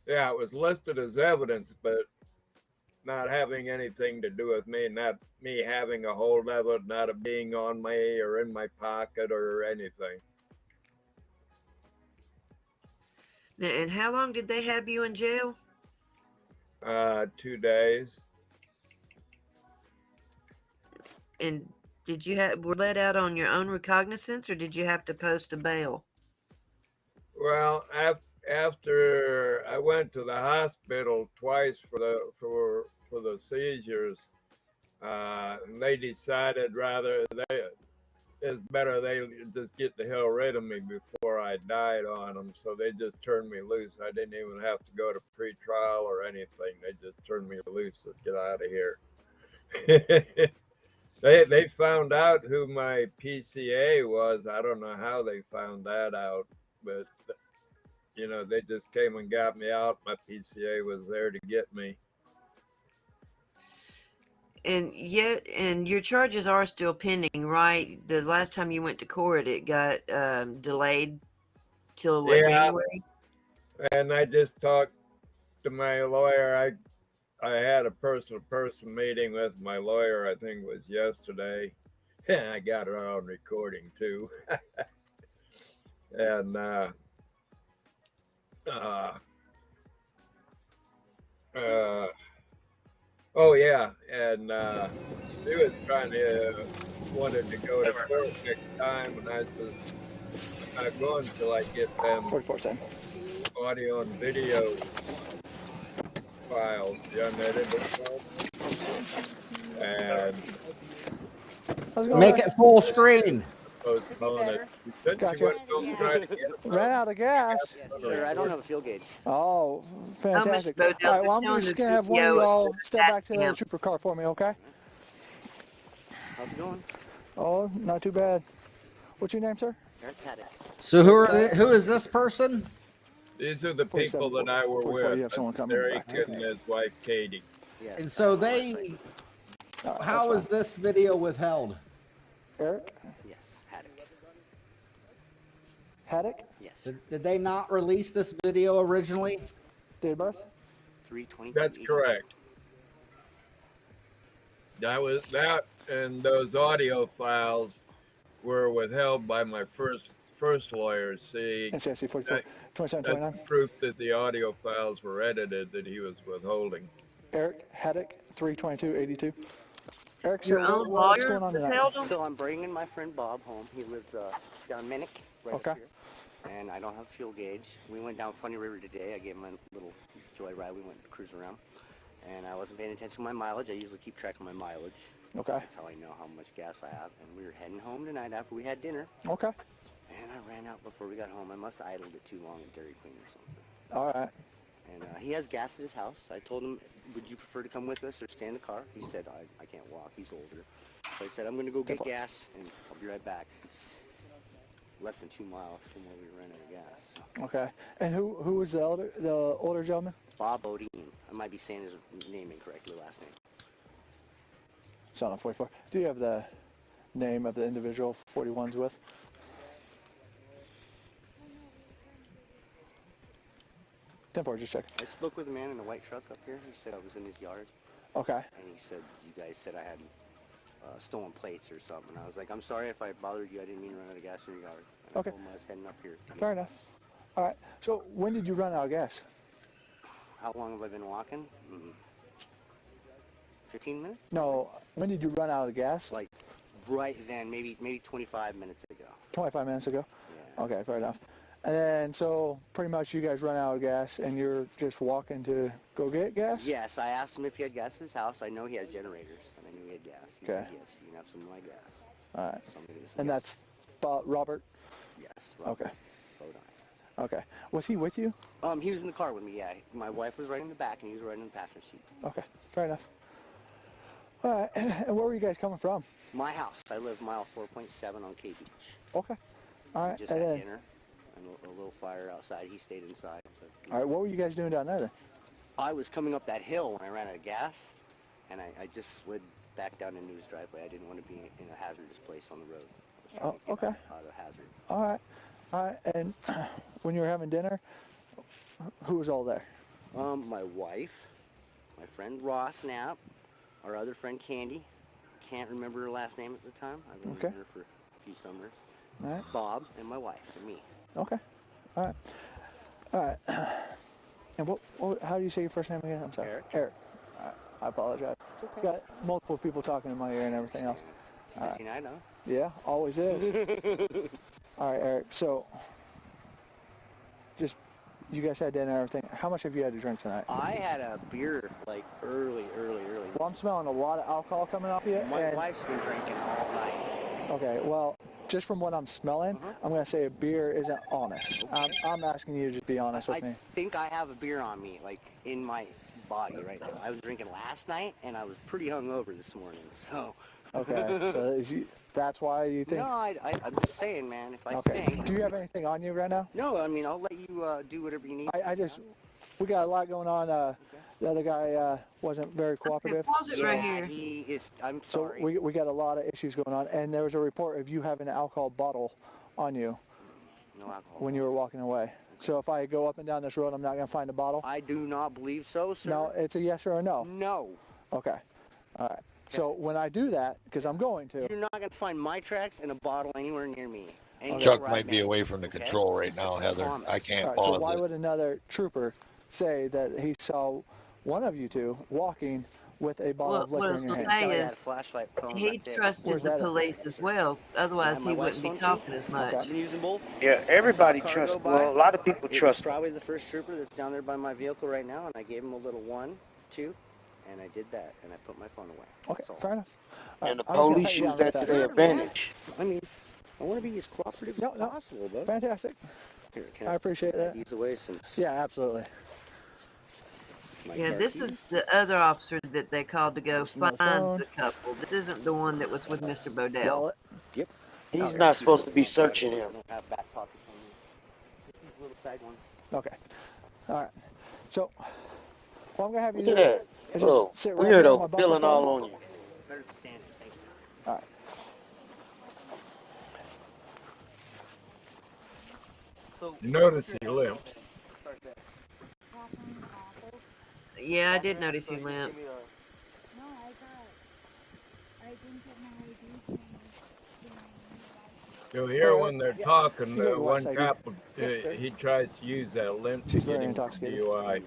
Yeah, it was listed as evidence, but not having anything to do with me, not me having a hold of it, not it being on me or in my pocket or anything. And how long did they have you in jail? 2 days. And were let out on your own recognizance, or did you have to post a bail? Well, after I went to the hospital twice for the seizures, and they decided it's better they just get the hell rid of me before I died on them. So they just turned me loose. I didn't even have to go to pre-trial or anything. They just turned me loose to get out of here. They found out who my PCA was. I don't know how they found that out, but you know, they just came and got me out. My PCA was there to get me. And your charges are still pending, right? The last time you went to court, it got delayed till what, January? And I just talked to my lawyer. I had a person-to-person meeting with my lawyer, I think it was yesterday. And I got it on recording too. And oh yeah, and he was wanted to go to court next time, and I says, I'm not going until I get them audio and video files, the unedited ones, and make it full screen. Postpone it. Since she went home trying to get Ran out of gas. Yes, sir. I don't have a fuel gauge. Oh, fantastic. Bodell, All right, well, I'm showing just the going to have one of video you all of step back to the him. trooper car for me, okay? How's it going? Oh, not too bad. What's your name, sir? Eric Paddock. So who is this person? These are the people that I were with. You have someone coming Eric back. and his wife Katie. Yes. And so how is this video withheld? Eric? Yes, Haddock. Haddock? Yes. Did they not release this video originally? Date of birth? 3/22. That's correct. That and those audio files were withheld by my first lawyer. See, NCIC 44, 27, that's 29. proof that the audio files were edited that he was withholding. Eric Haddock, 32282. Eric, so Your own what's lawyer going on tonight? withheld them? So I'm bringing my friend Bob home. He lives down Minnick, right Okay. up here. And I don't have a fuel gauge. We went down Funny River today. I gave him a little joyride. We went to cruise around. And I wasn't paying attention to my mileage. I usually keep track of my mileage. Okay. That's how I know how much gas I have. And we were heading home tonight after we had dinner. Okay. And I ran out before we got home. I must have idled it too long at Dairy Queen or something. All right. And he has gas at his house. I told him, would you prefer to come with us or stay in the car? He said, I can't walk. He's older. So I said, I'm going to go get gas, and I'll be right back. It's less than 2 miles from where we ran out of gas. So. Okay. And who was the older gentleman? Bob Bodell. I might be saying his name incorrectly, last name. Son of 44. Do you have the name of the individual 41's with? 10-4, just check. I spoke with a man in a white truck up here. He said I was in his yard. Okay. And he said, you guys said I had stolen plates or something. And I was like, I'm sorry if I bothered you. I didn't mean to run out of gas in your yard. And Okay. I told him I was heading up here. Fair enough. All right. So when did you run out of gas? How long have I been walking? 15 minutes? No. When did you run out of gas? Like right then, maybe 25 minutes ago. 25 minutes ago? Yeah. Okay, fair enough. And then, so pretty much you guys run out of gas and you're just walking to go get gas? Yes, I asked him if he had gas at his house. I know he has generators, and I knew he had gas. He said, yes, you can have some of my gas. All right. So I'm gonna get some And gas. that's Robert? Yes, Robert. Okay. Bodell. Okay. Was he with you? He was in the car with me, yeah. My wife was right in the back, and he was right in the passenger seat. Okay, fair enough. All right. And where were you guys coming from? My house. I live mile 4.7 on K Beach. Okay. All We right. just And had then, dinner and a little fire outside. He stayed inside. But, all right, what were you guys doing down there then? I was coming up that hill when I ran out of gas, and I just slid back down into his driveway. I didn't want to be in a hazardous place on the road. I was trying to get Okay. out of hazard. All right. All right. And when you were having dinner, who was all there? My wife, my friend Ross Knapp, our other friend Candy. Can't remember her last name at the time. I've been Okay. with her for a few summers. All right. Bob and my wife and me. Okay. All right. All right. And how do you say your first name again? I'm sorry. Eric. Eric. All right. I apologize. It's okay. Got multiple people talking in my ear and everything else. It's a busy night, huh? Yeah, always is. All right, Eric. So, just you guys had dinner and everything. How much have you had to drink tonight? I had a beer like early. Well, I'm smelling a lot of alcohol coming off you. My and- wife's been drinking all night. Okay, well, just from what I'm smelling, I'm going to say a beer isn't honest. I'm asking you to just be honest with I me. think I have a beer on me, like in my body right now. I was drinking last night, and I was pretty hungover this morning, so. Okay, so that's why you think? No, I'm just saying, man, if I Okay. stink. Do you have anything on you right now? No, I mean, I'll let you do whatever you need. We got a lot going on. The other guy wasn't very cooperative. Pause it right here. He is, I'm So sorry. we got a lot of issues going on, and there was a report of you having an alcohol bottle on you No alcohol. when you were walking away. So if I go up and down this road, I'm not going to find a bottle? I do not believe so, sir. No, it's a yes or a no? No. Okay. All right. So when I do that, because I'm going to. You're not going to find my tracks in a bottle anywhere near me. Anywhere Chuck where might I've be been. away from the control right now, Heather. Promise. I can't All right, so pause why it. would another trooper say that he saw one of you two walking with a bottle of What liquor I in was your going hand? to say I had is a flashlight phone on he my table. trusted Where's the that at? police as well. Otherwise, My he wife's wouldn't be phone, too? talking as much. Okay. You been using both? Yeah, everybody trusts. Well, a lot of people It was trust. probably the first trooper that's down there by my vehicle right now, and I gave him a little 1, 2, and I did that, and I put my phone away. Okay, That's all. fair enough. All And the right, I'm just gonna police cut you use down that real to fast. their advantage. I mean, I want to be as cooperative No, as no. possible, bud. Fantastic. Here, can I appreciate that. Ease away since Yeah, absolutely. my Yeah, car this keys. is the other officer that they called to go There's my find phone. the couple. This isn't the one that was with Mr. Bodell. Wallet. Yep. He's not supposed to be searching I him. don't have back pockets on me. These little side ones. Okay. All right. So, what I'm going to have you Look do at that. is Oh, just sit right here on my weirdo bumper feeling phone. all on you. Better than standing. Thank you. All right. You notice he limps. Yeah, I did notice he limped. You'll hear when they're talking, You know the what, one Sadie? cop, Yes, sir. he tries to use that limp to She's get very him intoxicated. DUI. I told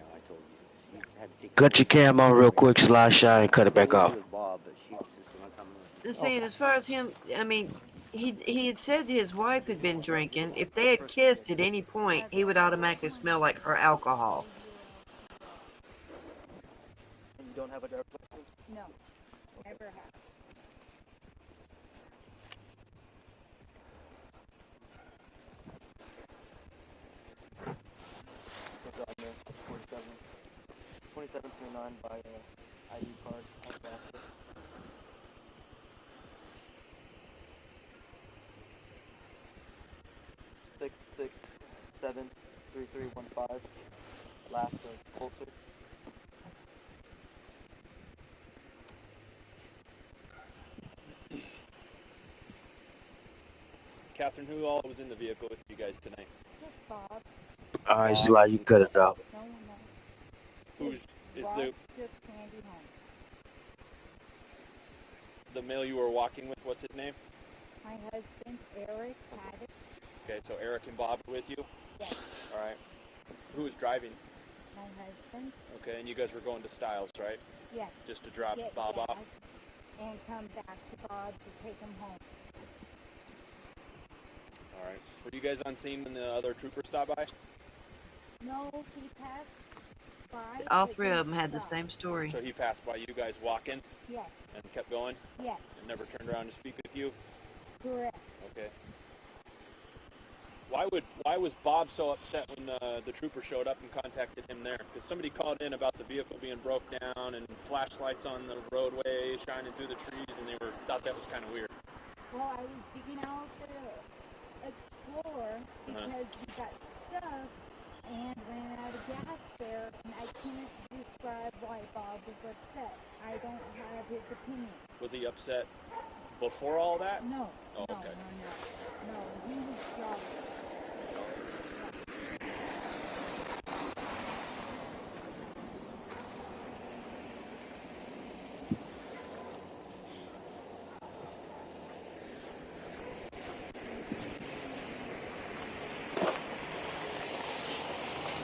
you. You had to take Cut your cam on real quick, slide shy, and cut it back off. With Bob, but she insisted on coming with. Seeing as far as him, I mean, he had said his wife had been drinking. If they had kissed at any point, he would automatically smell like her alcohol. And you don't have a driver's license? No, never have. So on there, 2729 by ID card. I can ask it. Six six 73315. Last Pulsar. Catherine, who all was in the vehicle with you guys tonight? Just Bob. All right, slide, you cut it off. No one The took Candy home. the male you were walking with, what's his name? My husband, Eric, had it. Okay, so Eric and Bob were with you? Yes. All right. Who was driving? My husband. Okay, and you guys were going to Styles, right? Yes. Just to drop Get Bob gas off? and come back to Bob to take him home. All right. Were you guys on scene when the other trooper stopped by? No, he passed by. All but three of didn't them had the stop. same story. So he passed by you guys walking Yes. and kept going Yes. and never turned around to speak with you? Correct. Okay. Why was Bob so upset when the trooper showed up and contacted him there? Because somebody called in about the vehicle being broke down and flashlights on the roadway shining through the trees, and they thought that was kind of weird. Well, I was digging out the Explorer because we got stuck and ran out of gas there, and I can't describe why Bob was upset. I don't have his opinion. Was he upset before all that? No. Oh, no, okay. No, he was driving.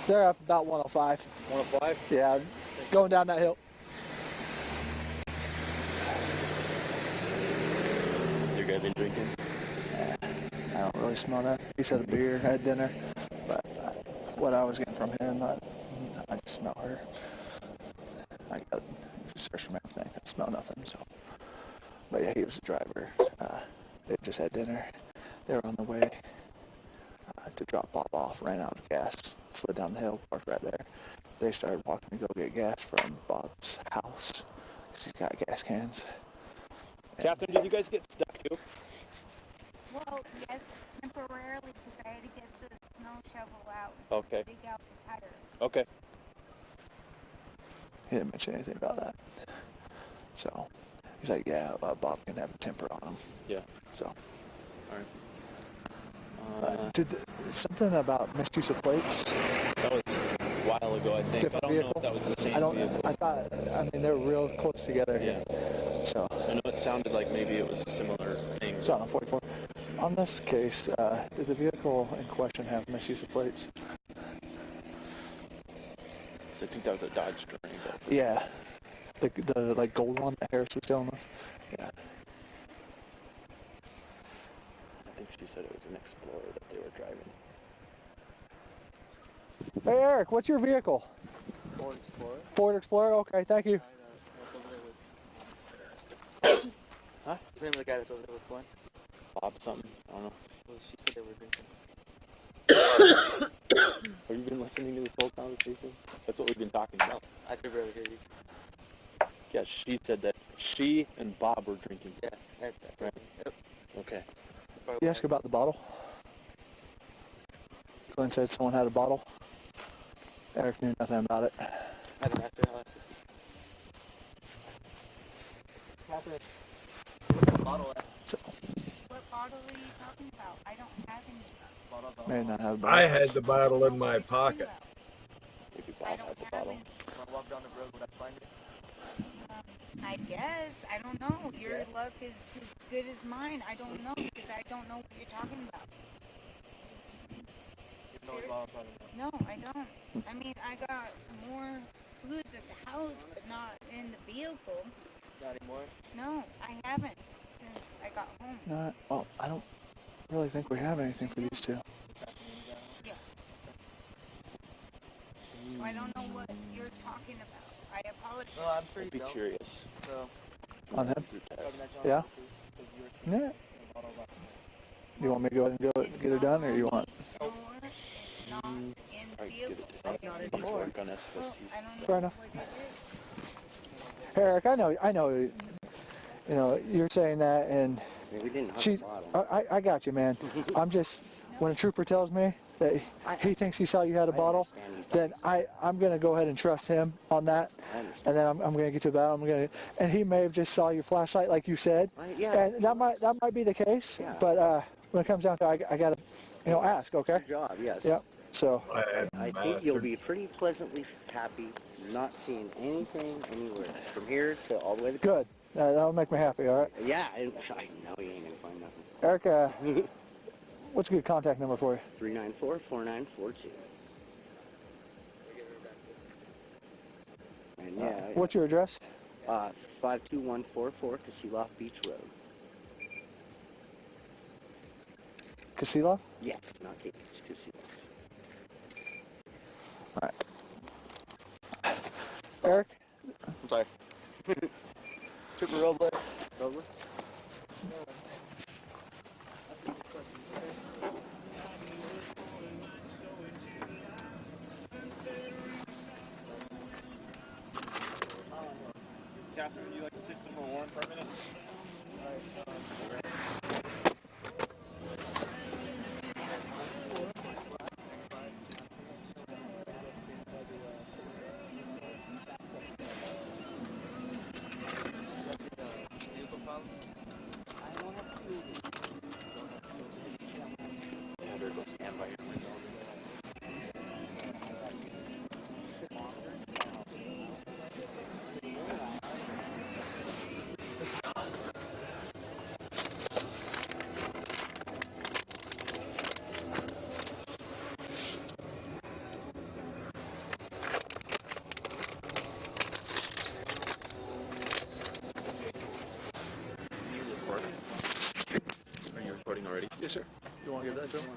They're up about 105. 105? Yeah, going down that hill. You guys been drinking? I don't really smell that. He said a beer at dinner, but what I was getting from him, I just smell her. I got search from everything. I smell nothing. So, but yeah, he was the driver. They just had dinner. They were on the way to drop Bob off. Ran out of gas. Slid down the hill. Parked right there. They started walking to go get gas from Bob's house because he's got gas cans. Catherine, did you guys get stuck too? Well, yes, temporarily because I had to get the snow shovel out. Okay. Dig out the tires. Okay. He didn't mention anything about that. So he's like, yeah, Bob can have a temper on him. Yeah. So. All right. Did something about misuse of plates? That was a while ago, I think. Different I don't vehicle? know if that was the same I don't. vehicle. I thought. I mean, they're real close together. Yeah. So. I know it sounded like maybe it was a similar thing. So on 44. On this case, did the vehicle in question have misuse of plates? So I think that was a Dodge Durango. Yeah. The like gold one that Harris was telling us. Yeah. I think she said it was an Explorer that they were driving. Hey Eric, what's your vehicle? Ford Explorer. Ford Explorer. Okay, thank you. What's over there with? Huh? What's the name of the guy that's over there with Glenn? Bob something? I don't know. Well, she said they were drinking. Have you been listening to this whole conversation? That's what we've been talking about. I could barely hear you. Yeah, she said that she and Bob were drinking. Yeah, I had that. Right. Yep. Okay. You ask about the bottle. Glenn said someone had a bottle. Eric knew nothing about it. I didn't ask her. I'll ask her. Catherine, what's the bottle at? So, What bottle are you talking about? I don't have any. may not have a bottle. I had the bottle in my pocket. Maybe Bob had the bottle. Want to walk down the road? Would I find it? I guess. I don't know. Your luck is as good as mine. I don't know because I don't know what you're talking about. You know what bottle I'm talking about. No, I don't. I mean, I got more booze at the house, but not in the vehicle. Not anymore? No, I haven't since I got home. No, well, I don't really think we have anything for these two. Yes. So I don't know what you're talking about. I apologize. Well, I'm sure you I'd be don't. curious. So, On them? Through probably text. next time Yeah? I'll see if you were Yeah. drinking a bottle of alcohol. You want me to go ahead and get her done, or you want? It's not in the Probably give vehicle. it to him. He's work on SFSTs. I don't know Fair enough. what it is. Eric, I know. You know, you're saying that, and Yeah, we didn't have she's. a bottle. I got you, man. I'm just when a trooper tells me that he thinks he saw you had a bottle, then I'm gonna go ahead and trust him on that, and then I'm gonna get to the bottle. And he may have just saw your flashlight, like you said, Yeah. and that might be the case. Yeah. But when it comes down to it, I gotta, ask. Okay. Good job, yes. Yep. So. I think you'll be pretty pleasantly happy Not seeing anything anywhere from here to all the way to Good. That'll make me happy, all right? Yeah, and I know you ain't gonna find nothing. Eric, what's a good contact number for you? 394-4942. And yeah. What's your address? 52144 Cassillof Beach Road. Cassillof? Yes, not Cape Beach, Cassillof. All right. Eric? I'm sorry. Trooper Robles. Robles? Catherine, would you like to sit somewhere warm for a minute? Yeah, there goes stand by your window. Are you recording already? Yes, sir. You want to give that to him?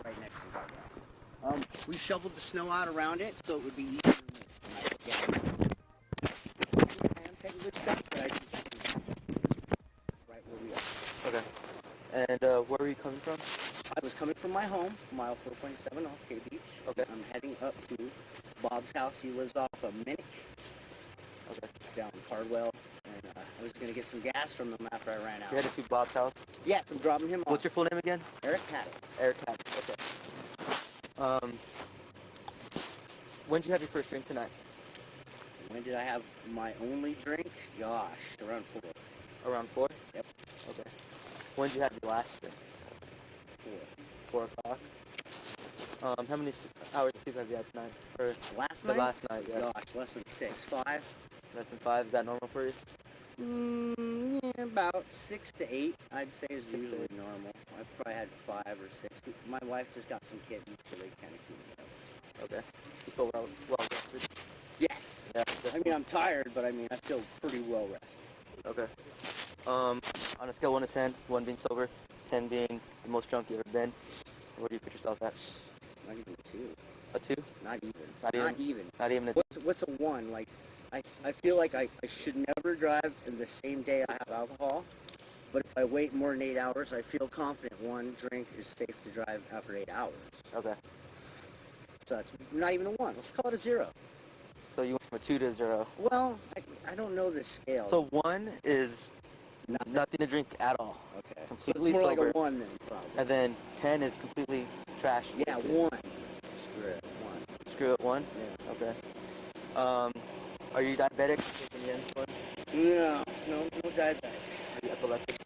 Right next to the guardrail. We shoveled the snow out around it so it would be easier to move. I am technically stuck, but I just right where we are. Okay. And where are you coming from? I was coming from my home, mile 4.7 off Cape Beach. Okay. I'm heading up to Bob's house. He lives off of Minnick. Okay. Down in Cardwell. And I was going to get some gas from him after I ran out. You're headed to Bob's house? Yes, I'm dropping him off. What's your full name again? Eric Paddock. Eric Paddock. Okay. When did you have your first drink tonight? When did I have my only drink? Gosh, around 4. Around 4? Yep. Okay. When did you have your last drink? 4 o'clock. How many hours of sleep have you had tonight? Or last the night? last night, yeah. Gosh, less than 6. 5? Less than 5? Is that normal for you? Yeah, about 6 to 8, I'd say is usually normal. I've probably had 5 or 6. My wife just got some kittens, so they kind of keep me up. Okay. You feel well rested? Yes. Yeah. I mean, I'm tired, but I mean, I feel pretty well rested. Okay. On a scale 1 to 10, 1 being sober, 10 being the most drunk you've ever been, where do you put yourself at? Not even a 2. A 2? Not even. Not even? Not even a What's a 1? Like, I feel like I should never drive in the same day I have alcohol, but if I wait more than 8 hours, I feel confident 1 drink is safe to drive after 8 hours. Okay. So that's not even a 1. Let's call it a 0. So you went from a 2 to a 0. Well, I don't know the scale. So 1 is nothing to drink at all. Okay. Completely so it's more sober. like a 1 then, probably. And then 10 is completely trash. Yeah, wasted. 1. Screw it. 1. Screw it, 1? Yeah. Okay. Are you diabetic? Taking insulin? No diabetic. Are you epileptic?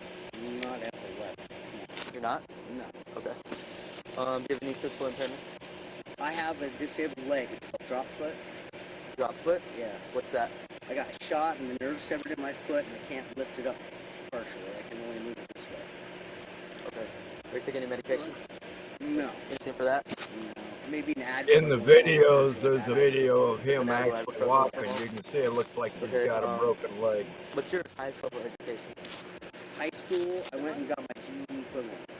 Not epileptic. You're not? No. Okay. Do you have any physical impairments? I have a disabled leg. It's called drop foot. Drop foot? Yeah. What's that? I got shot and the nerve severed in my foot and I can't lift it up partially. I can only move it this way. Okay. Are you taking any medications? No. Anything for that? No. Maybe an ad. In the videos, there's a video of him actually walking. You can see it looks like he's got a broken leg. What's your highest level of education? High school, I went and got my GED equivalents.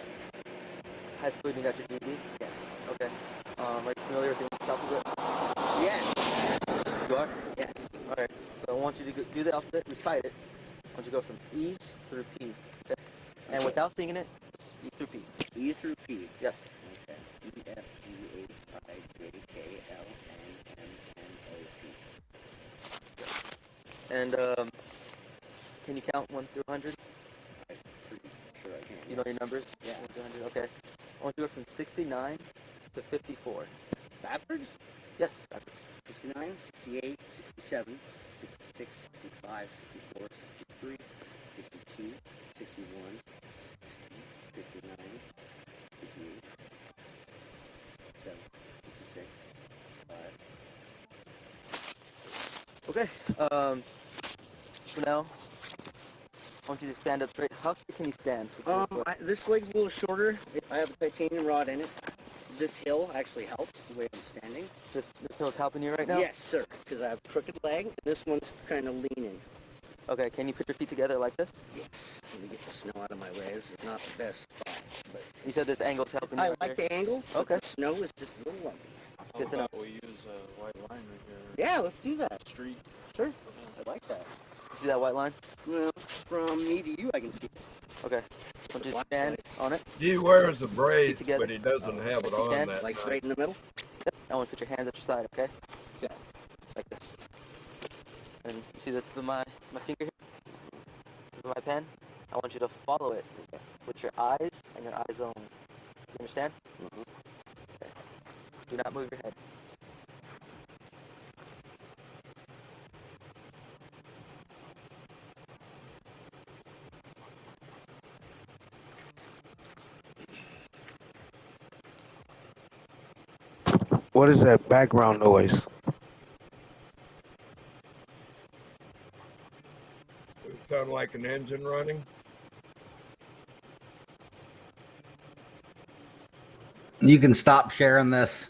High school, you got your GED? Yes. Okay. Are you familiar with the English alphabet? Yes. You are? Yes. Alright, so I want you to do the alphabet, recite it. I want you to go from E through P. Okay? And without singing it, it's E through P. E through P. Yes. Okay. E, F, G, H, I, J, K, L, M, N, O, P. And can you count 1 through 100? I'm pretty sure I can. You know your numbers? Yeah. 1 through 100, okay. I want you to go from 69 to 54. Backwards? Yes, backwards. 69, 68, 67, 66, 65, 64, 63, 62, 61, 60, 59, 58, Okay. For now, I want you to stand up straight. How straight can you stand? This leg's a little shorter. I have a titanium rod in it. This hill actually helps the way I'm standing. This hill's helping you right now? Yes, sir, because I have a crooked leg. This one's kind of leaning. Okay, can you put your feet together like this? Yes. Let me get the snow out of my way. This is not the best spot. But You said this angle's helping you. I right like here? the angle. But Okay. the snow is just a little lumpy. Good to know. We use a white line right here. Yeah, let's do that. Street. Sure. I like that. You see that white line? Well, from me to you, I can see it. Okay. Don't you stand on it? He wears a brace, together. but he doesn't have it on stand. that Like night. right in the middle? Yep. I want to put your hands at your side, okay? Yeah. Like this. And you see the tip of my finger here? Tip of my pen? I want you to follow it with your eyes and your eyes only. Do you understand? Mm-hmm. Okay. Do not move your head. What is that background noise? Does it sound like an engine running? You can stop sharing this.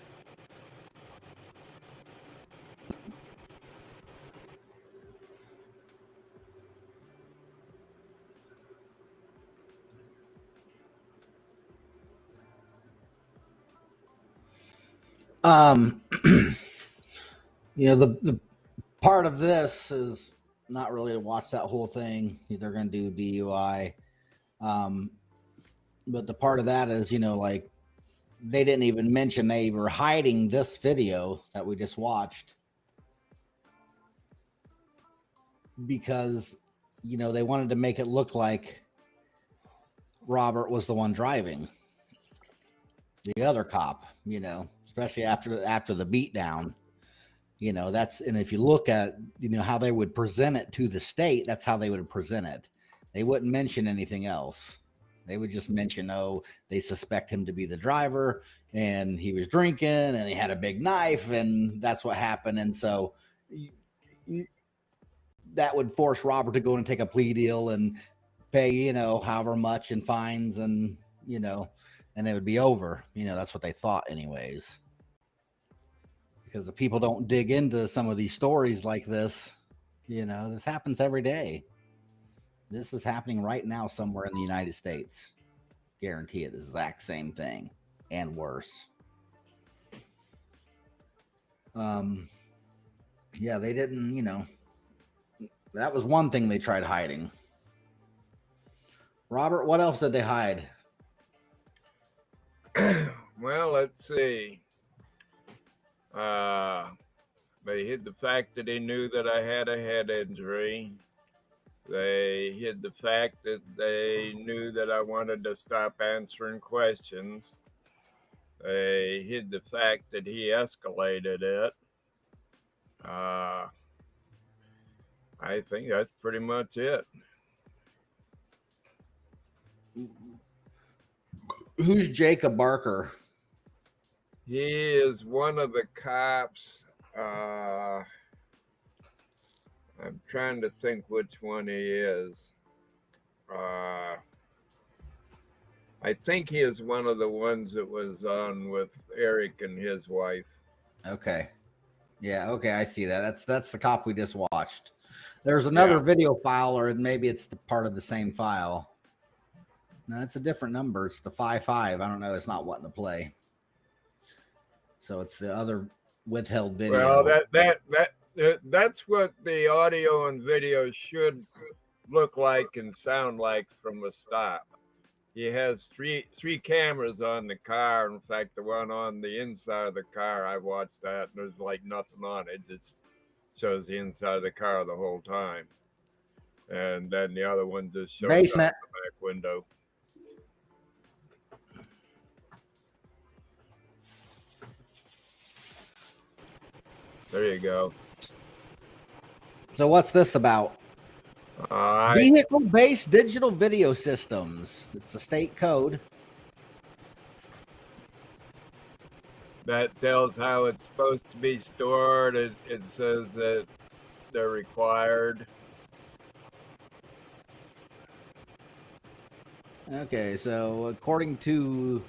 You know, the part of this is not really to watch that whole thing. They're going to do DUI. But the part of that is, you know, like they didn't even mention they were hiding this video that we just watched because, you know, they wanted to make it look like Robert was the one driving. The other cop, you know, especially after the beatdown, you know, that's, and if you look at, you know, how they would present it to the state, that's how they would present it. They wouldn't mention anything else. They would just mention, oh, they suspect him to be the driver and he was drinking and he had a big knife and that's what happened. And so that would force Robert to go and take a plea deal and pay, you know, however much in fines and, you know, and it would be over. You know, that's what they thought anyways. Because if people don't dig into some of these stories like this, you know, this happens every day. This is happening right now somewhere in the United States. Guarantee it, the exact same thing and worse. Yeah, they didn't, you know, that was one thing they tried hiding. Robert, what else did they hide? Well, let's see. They hid the fact that he knew that I had a head injury. They hid the fact that they knew that I wanted to stop answering questions. They hid the fact that he escalated it. I think that's pretty much it. Who's Jacob Barker? He is one of the cops. I'm trying to think which one he is. I think he is one of the ones that was on with Eric and his wife. Okay. Yeah, okay, I see that. That's the cop we just watched. There's another video file, or maybe it's the part of the same file. No, it's a different number. It's the 55. I don't know. It's not wanting to play. So it's the other withheld video. Well, that's what the audio and video should look like and sound like from the stop. He has three cameras on the car. In fact, the one on the inside of the car, I watched that, and there's like nothing on it. It just shows the inside of the car the whole time. And then the other one just shows out the Basement. back window. There you go. So what's this about? Vehicle-based digital video systems. It's the state code. That tells how it's supposed to be stored. It says that they're required. Okay, so according to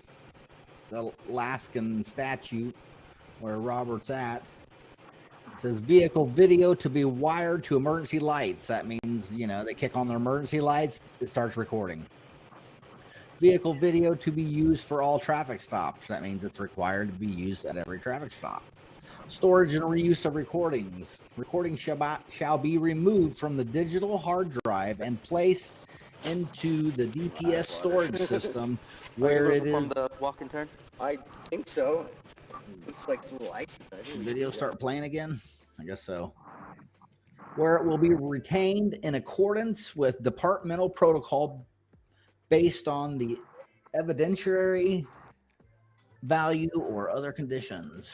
the Alaskan statute where Robert's at, it says vehicle video to be wired to emergency lights. That means, you know, they kick on their emergency lights, it starts recording. Vehicle video to be used for all traffic stops. That means it's required to be used at every traffic stop. Storage and reuse of recordings. Recordings shall be removed from the digital hard drive and placed into the DTS storage system where it is. From the walk and turn? I think so. Looks like it's a little icy. Video start playing again? I guess so. Where it will be retained in accordance with departmental protocol based on the evidentiary value or other conditions.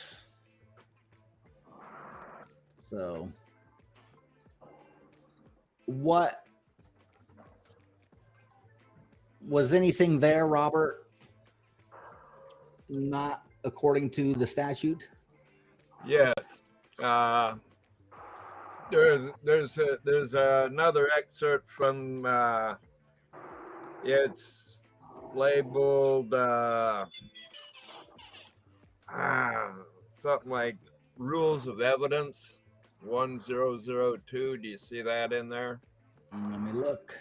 So, what was anything there, Robert, not according to the statute? Yes. There's another excerpt from it's labeled something like rules of evidence 1002. Do you see that in there? Let me look.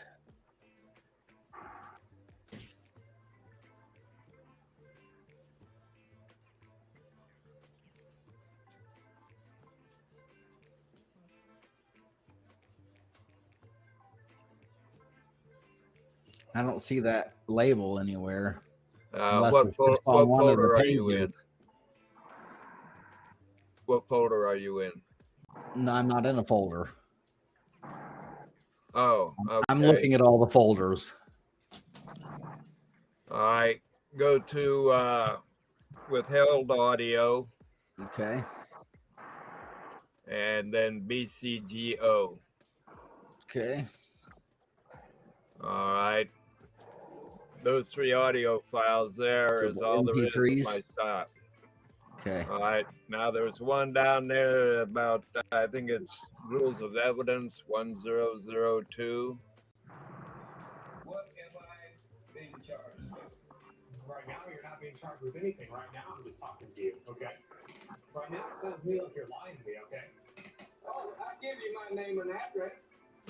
I don't see that label anywhere. What folder are you in? What folder are you in? No, I'm not in a folder. Oh, okay. I'm looking at all the folders. All right, go to withheld audio. Okay. And then BCGO. Okay. All right. Those 3 audio files there So is the all there is MP3s? in my stop. Okay. All right. Now there's one down there about, I think it's rules of evidence 1002. What am I being charged with? Right now, you're not being charged with anything. Right now, I'm just talking to you, okay? Right now, it sounds to me like you're lying to me, okay? Oh, I'll give you my name and address.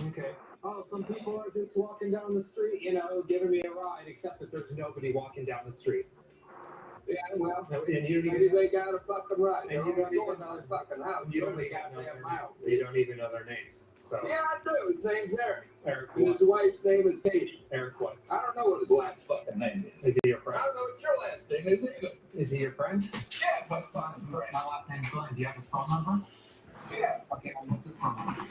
Okay. Oh, some people are just walking down the street, you know, giving me a ride, except that there's nobody walking down the street. Yeah, well, and you maybe they got a fucking ride. And you don't even know their fucking house. You only got damn mile. You don't even know their names. So yeah, I do. His name's Eric. Eric. And his wife's name is Katie. Eric what? I don't know what his last fucking name is. Is he your friend? I don't know what your last name is either. Is he your friend? Yeah, but fucking friend. My last name's Glenn. Do you have his phone number? Yeah. Okay, well, what's his phone number?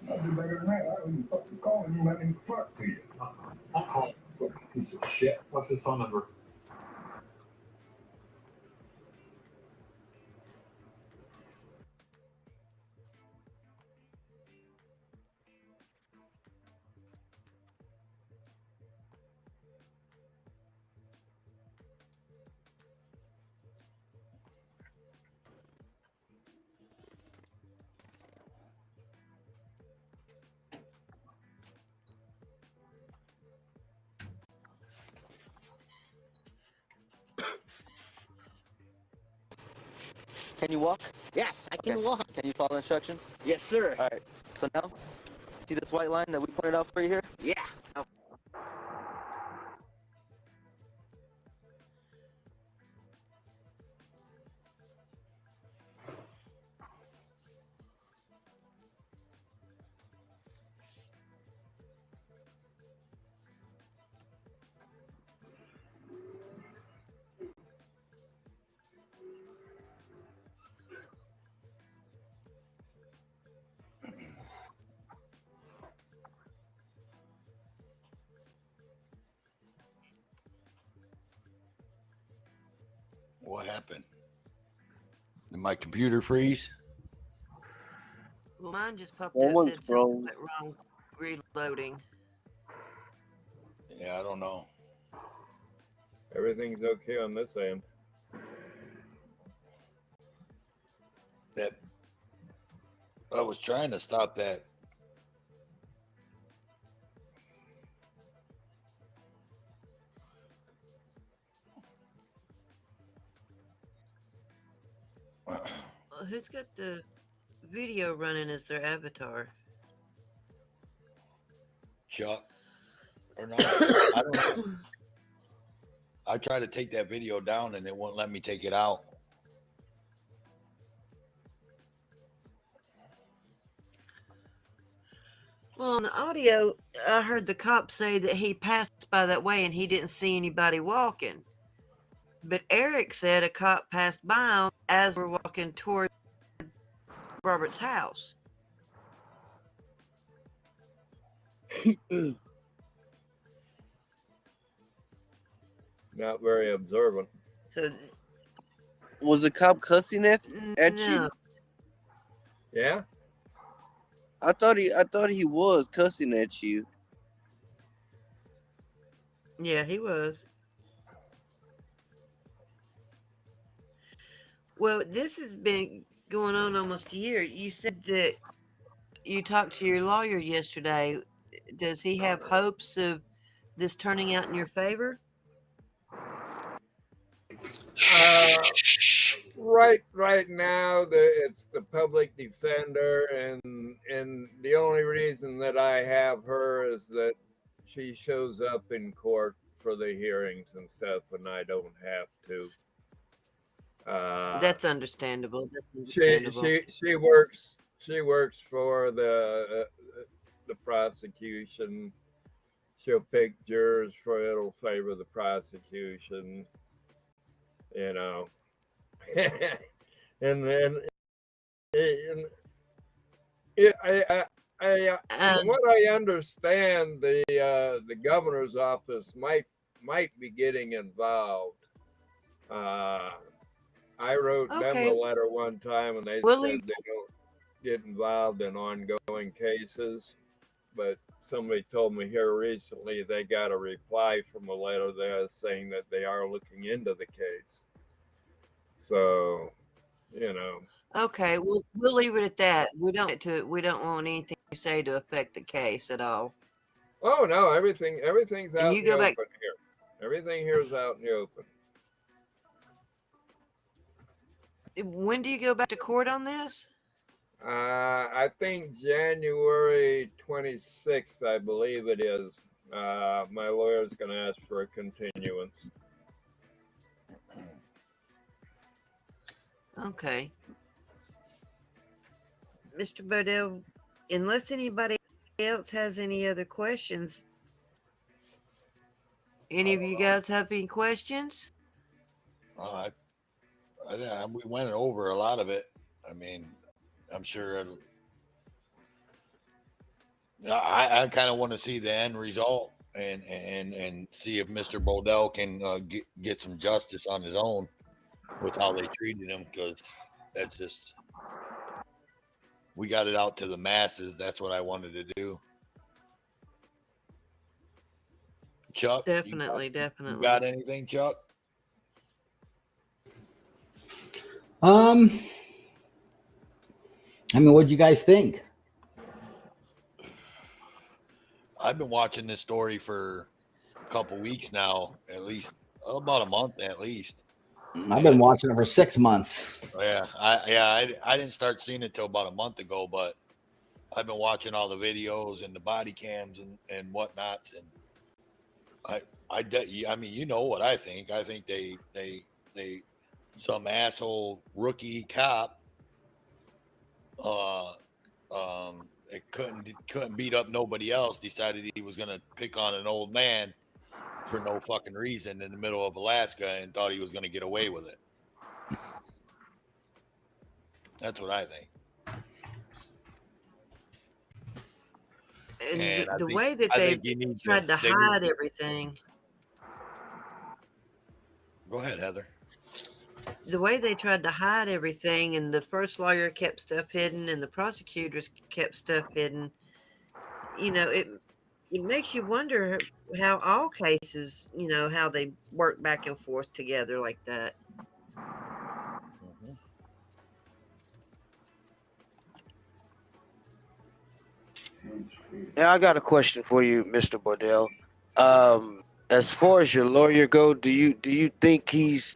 I'll do better than that. I don't even fucking call him. Let him talk to you. I'll call him. Fucking piece of shit. What's his phone number? Can you walk? Yes, I can walk. Can you follow instructions? Yes, sir. All right. So now, see this white line that we pointed out for you here? Yeah. What happened? Did my computer freeze? Well, mine just popped Someone's up, said something went wrong, reloading. Yeah, I don't know. Everything's okay on this end. That I was trying to stop that. Who's got the video running as their avatar? Chuck or not? I don't know. I tried to take that video down and it won't let me take it out. Well, on the audio, I heard the cop say that he passed by that way and he didn't see anybody walking. But Eric said a cop passed by him as we're walking toward Robert's house. Not very observant. So Was the cop cussing at you? Yeah. I thought he was cussing at you. Yeah, he was. Well, this has been going on almost a year. You said that you talked to your lawyer yesterday. Does he have hopes of this turning out in your favor? Right now, it's the public defender, and the only reason that I have her is that she shows up in court for the hearings and stuff, and I don't have to. That's understandable. That's She understandable. she works for the prosecution. She'll pick jurors for it'll favor the prosecution, you know. and then from what I understand, the governor's office might be getting involved. I wrote them a letter one time, and they said they don't get involved in ongoing cases. But somebody told me here recently they got a reply from a letter there saying that they are looking into the case. So, you know. Okay, we'll leave it at that. We don't want anything to say to affect the case at all. Oh no, everything's out you in the go open back- here. Everything here is out in the open. When do you go back to court on this? I think January 26th, I believe it is. My lawyer's going to ask for a continuance. Okay. Mr. Bodell, unless anybody else has any other questions, any of you guys have any questions? We went over a lot of it. I mean, I'm sure I kind of want to see the end result and see if Mr. Bodell can get some justice on his own with how they treated him, because that's just, we got it out to the masses. That's what I wanted to do. Chuck, Definitely. You got anything, Chuck? I mean, what'd you guys think? I've been watching this story for a couple weeks now, at least about a month at least. I've been watching it for 6 months. Yeah, I didn't start seeing it till about a month ago, but I've been watching all the videos and the body cams and whatnots, and I mean, you know what I think. I think they some asshole rookie cop it couldn't beat up nobody else, decided he was gonna pick on an old man for no fucking reason in the middle of Alaska and thought he was gonna get away with it. That's what I think. And the way that they tried to hide everything. Go ahead, Heather. The way they tried to hide everything, and the first lawyer kept stuff hidden and the prosecutors kept stuff hidden, you know, it makes you wonder how all cases, you know, how they work back and forth together like that. Now I got a question for you, Mr. Bodell. As far as your lawyer go, do you think is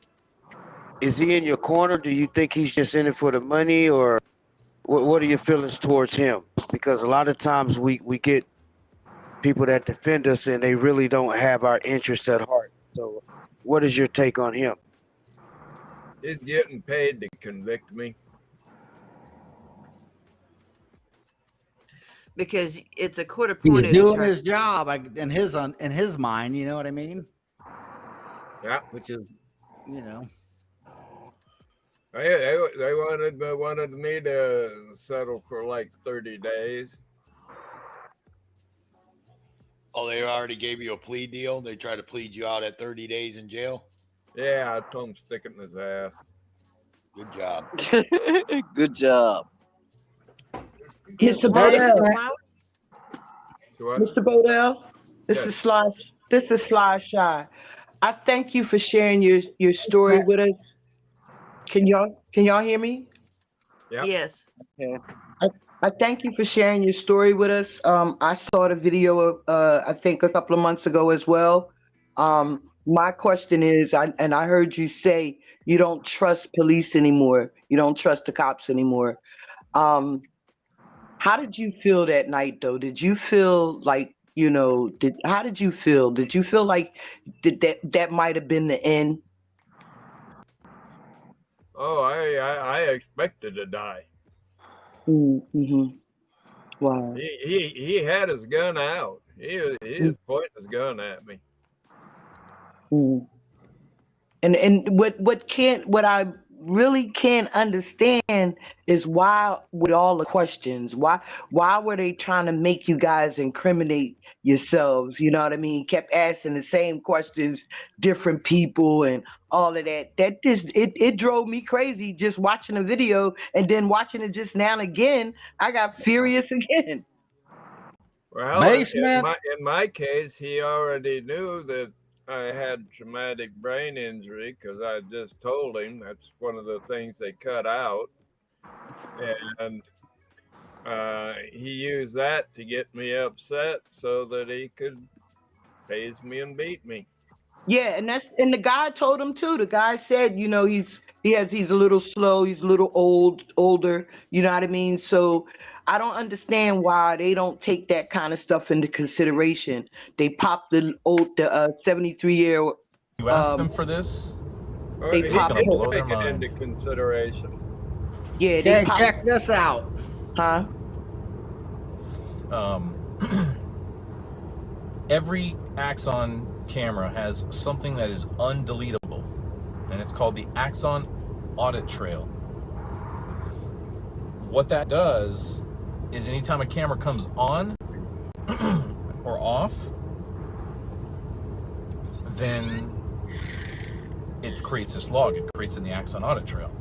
he in your corner? Do you think he's just in it for the money, or what are your feelings towards him? Because a lot of times we get people that defend us and they really don't have our interests at heart. So what is your take on him? He's getting paid to convict me. Because it's a court He's appointed doing attorney. his job in his mind. You know what I mean? Yeah. Which is, you know. They wanted me to settle for like 30 days. Oh, they already gave you a plea deal? They tried to plead you out at 30 days in jail? Yeah, I told him stick it in his ass. Good job. Good job. Mr. Bodell. So what? Mr. Bodell, Yes. this is Sly Shy. I thank you for sharing your story with us. Can y'all hear me? Yeah. Yes. I thank you for sharing your story with us. I saw the video I think a couple of months ago as well. My question is, I heard you say you don't trust police anymore. You don't trust the cops anymore. How did you feel that night, though? Did you feel like, how did you feel? Did you feel like that might have been the end? Oh, I expected to die. Mm-hmm. Wow. He had his gun out. He was pointing his gun at me. Mm. And what I really can't understand is why, with all the questions, why were they trying to make you guys incriminate yourselves? You know what I mean? Kept asking the same questions, different people and all of that. That just it drove me crazy just watching the video and then watching it just now and again. I got furious again. Well, in my case, he already knew that I had traumatic brain injury because I just told him that's one of the things they cut out. And he used that to get me upset so that he could tase me and beat me. Yeah, and the guy told him too. The guy said, he's a little slow, he's a little older, you know what I mean? So I don't understand why they don't take that kind of stuff into consideration. They popped the 73-year. You ask them for this, They He popped didn't blow their take it mind. into consideration. Yeah, Okay, check this out. Huh? Every Axon camera has something that is undeletable, and it's called the Axon Audit Trail. What that does is anytime a camera comes on or off, then it creates this log. It creates in the Axon Audit Trail.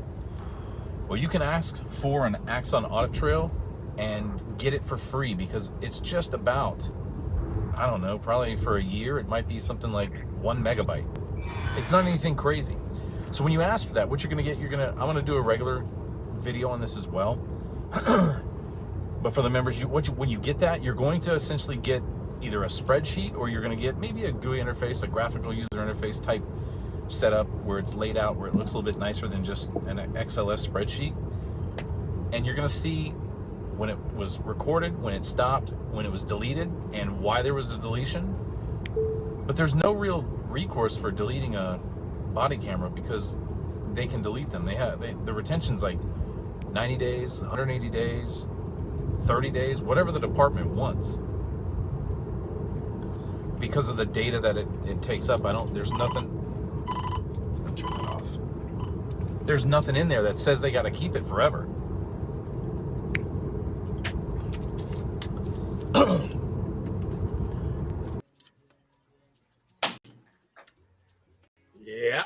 Well, you can ask for an Axon Audit Trail and get it for free because it's just about, I don't know, probably for a year, it might be something like 1 megabyte. It's not anything crazy. So when you ask for that, what you're gonna get, I'm gonna do a regular video on this as well. But for the members, when you get that, you're going to essentially get either a spreadsheet or you're gonna get maybe a GUI interface, a graphical user interface type setup where it's laid out, where it looks a little bit nicer than just an XLS spreadsheet. And you're gonna see when it was recorded, when it stopped, when it was deleted, and why there was a deletion. But there's no real recourse for deleting a body camera because they can delete them. The retention's like 90 days, 180 days, 30 days, whatever the department wants. Because of the data that it takes up, there's nothing, I'll turn that off. There's nothing in there that says they gotta keep it forever. Yeah.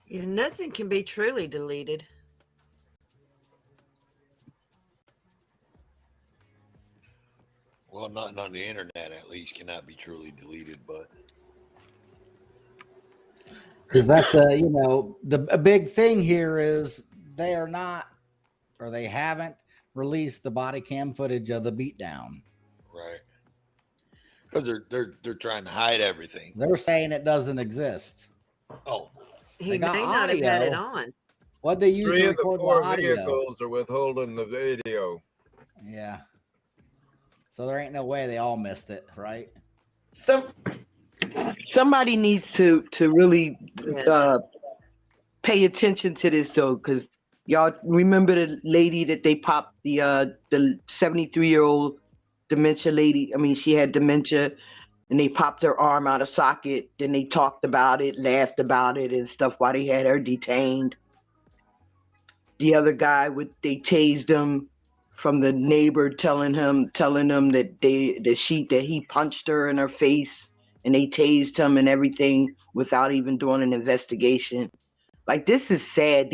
Yeah, nothing can be truly deleted. Well, nothing on the internet at least cannot be truly deleted, but Because that's a big thing here is they are not, or they haven't release the body cam footage of the beatdown. Right. Because they're trying to hide everything. They're saying it doesn't exist. Oh, He They may got not have had it audio. on. What they use 3 to of the record 4 the audio? vehicles are withholding the video. Yeah. So there ain't no way they all missed it, right? Somebody needs to really Yeah. pay attention to this though, because y'all remember the lady that they popped, the 73-year-old dementia lady. I mean, she had dementia, and they popped her arm out of socket. Then they talked about it, laughed about it, and stuff while they had her detained. The other guy, they tased him from the neighbor telling him that he punched her in her face, and they tased him and everything without even doing an investigation. Like, this is sad.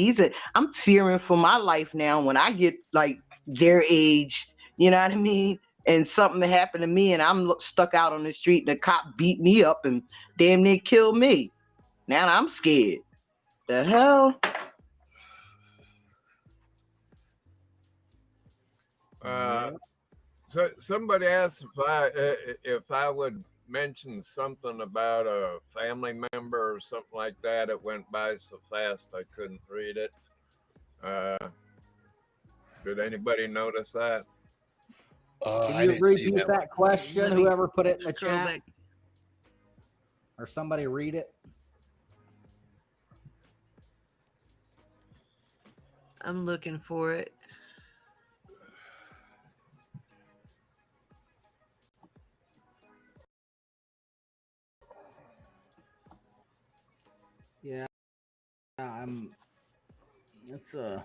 I'm fearing for my life now when I get like their age, you know what I mean? And something happened to me and I'm stuck out on the street and a cop beat me up and damn near killed me. Now I'm scared. The hell? So somebody asked if I would mention something about a family member or something like that. It went by so fast I couldn't read it. Did anybody notice that? Can you repeat that question? Whoever put it in the chat, or somebody read it. I'm looking for it. Yeah, it's a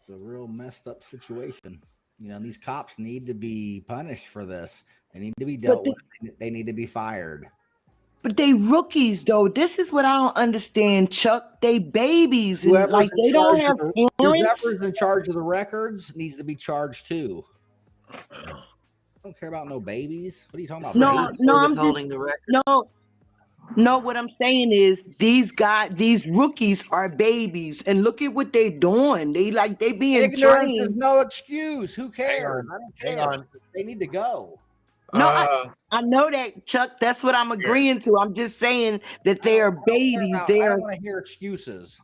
real messed up situation. You know, these cops need to be punished for this. They need to be dealt with. They need to be fired. But they rookies though. This is what I don't understand, Chuck. They babies and like they don't have parents. Whoever's in charge of the records needs to be charged too. I don't care about no babies. What are you talking about? No, babies? no, I'm withholding the record. No, what I'm saying is these rookies are babies, and look at what they're doing. They being Ignorance is trained. no excuse. Who cares? Hang on. They need to go. No, I know that, Chuck. That's what I'm agreeing to. I'm just saying that they are babies. I don't want to hear excuses.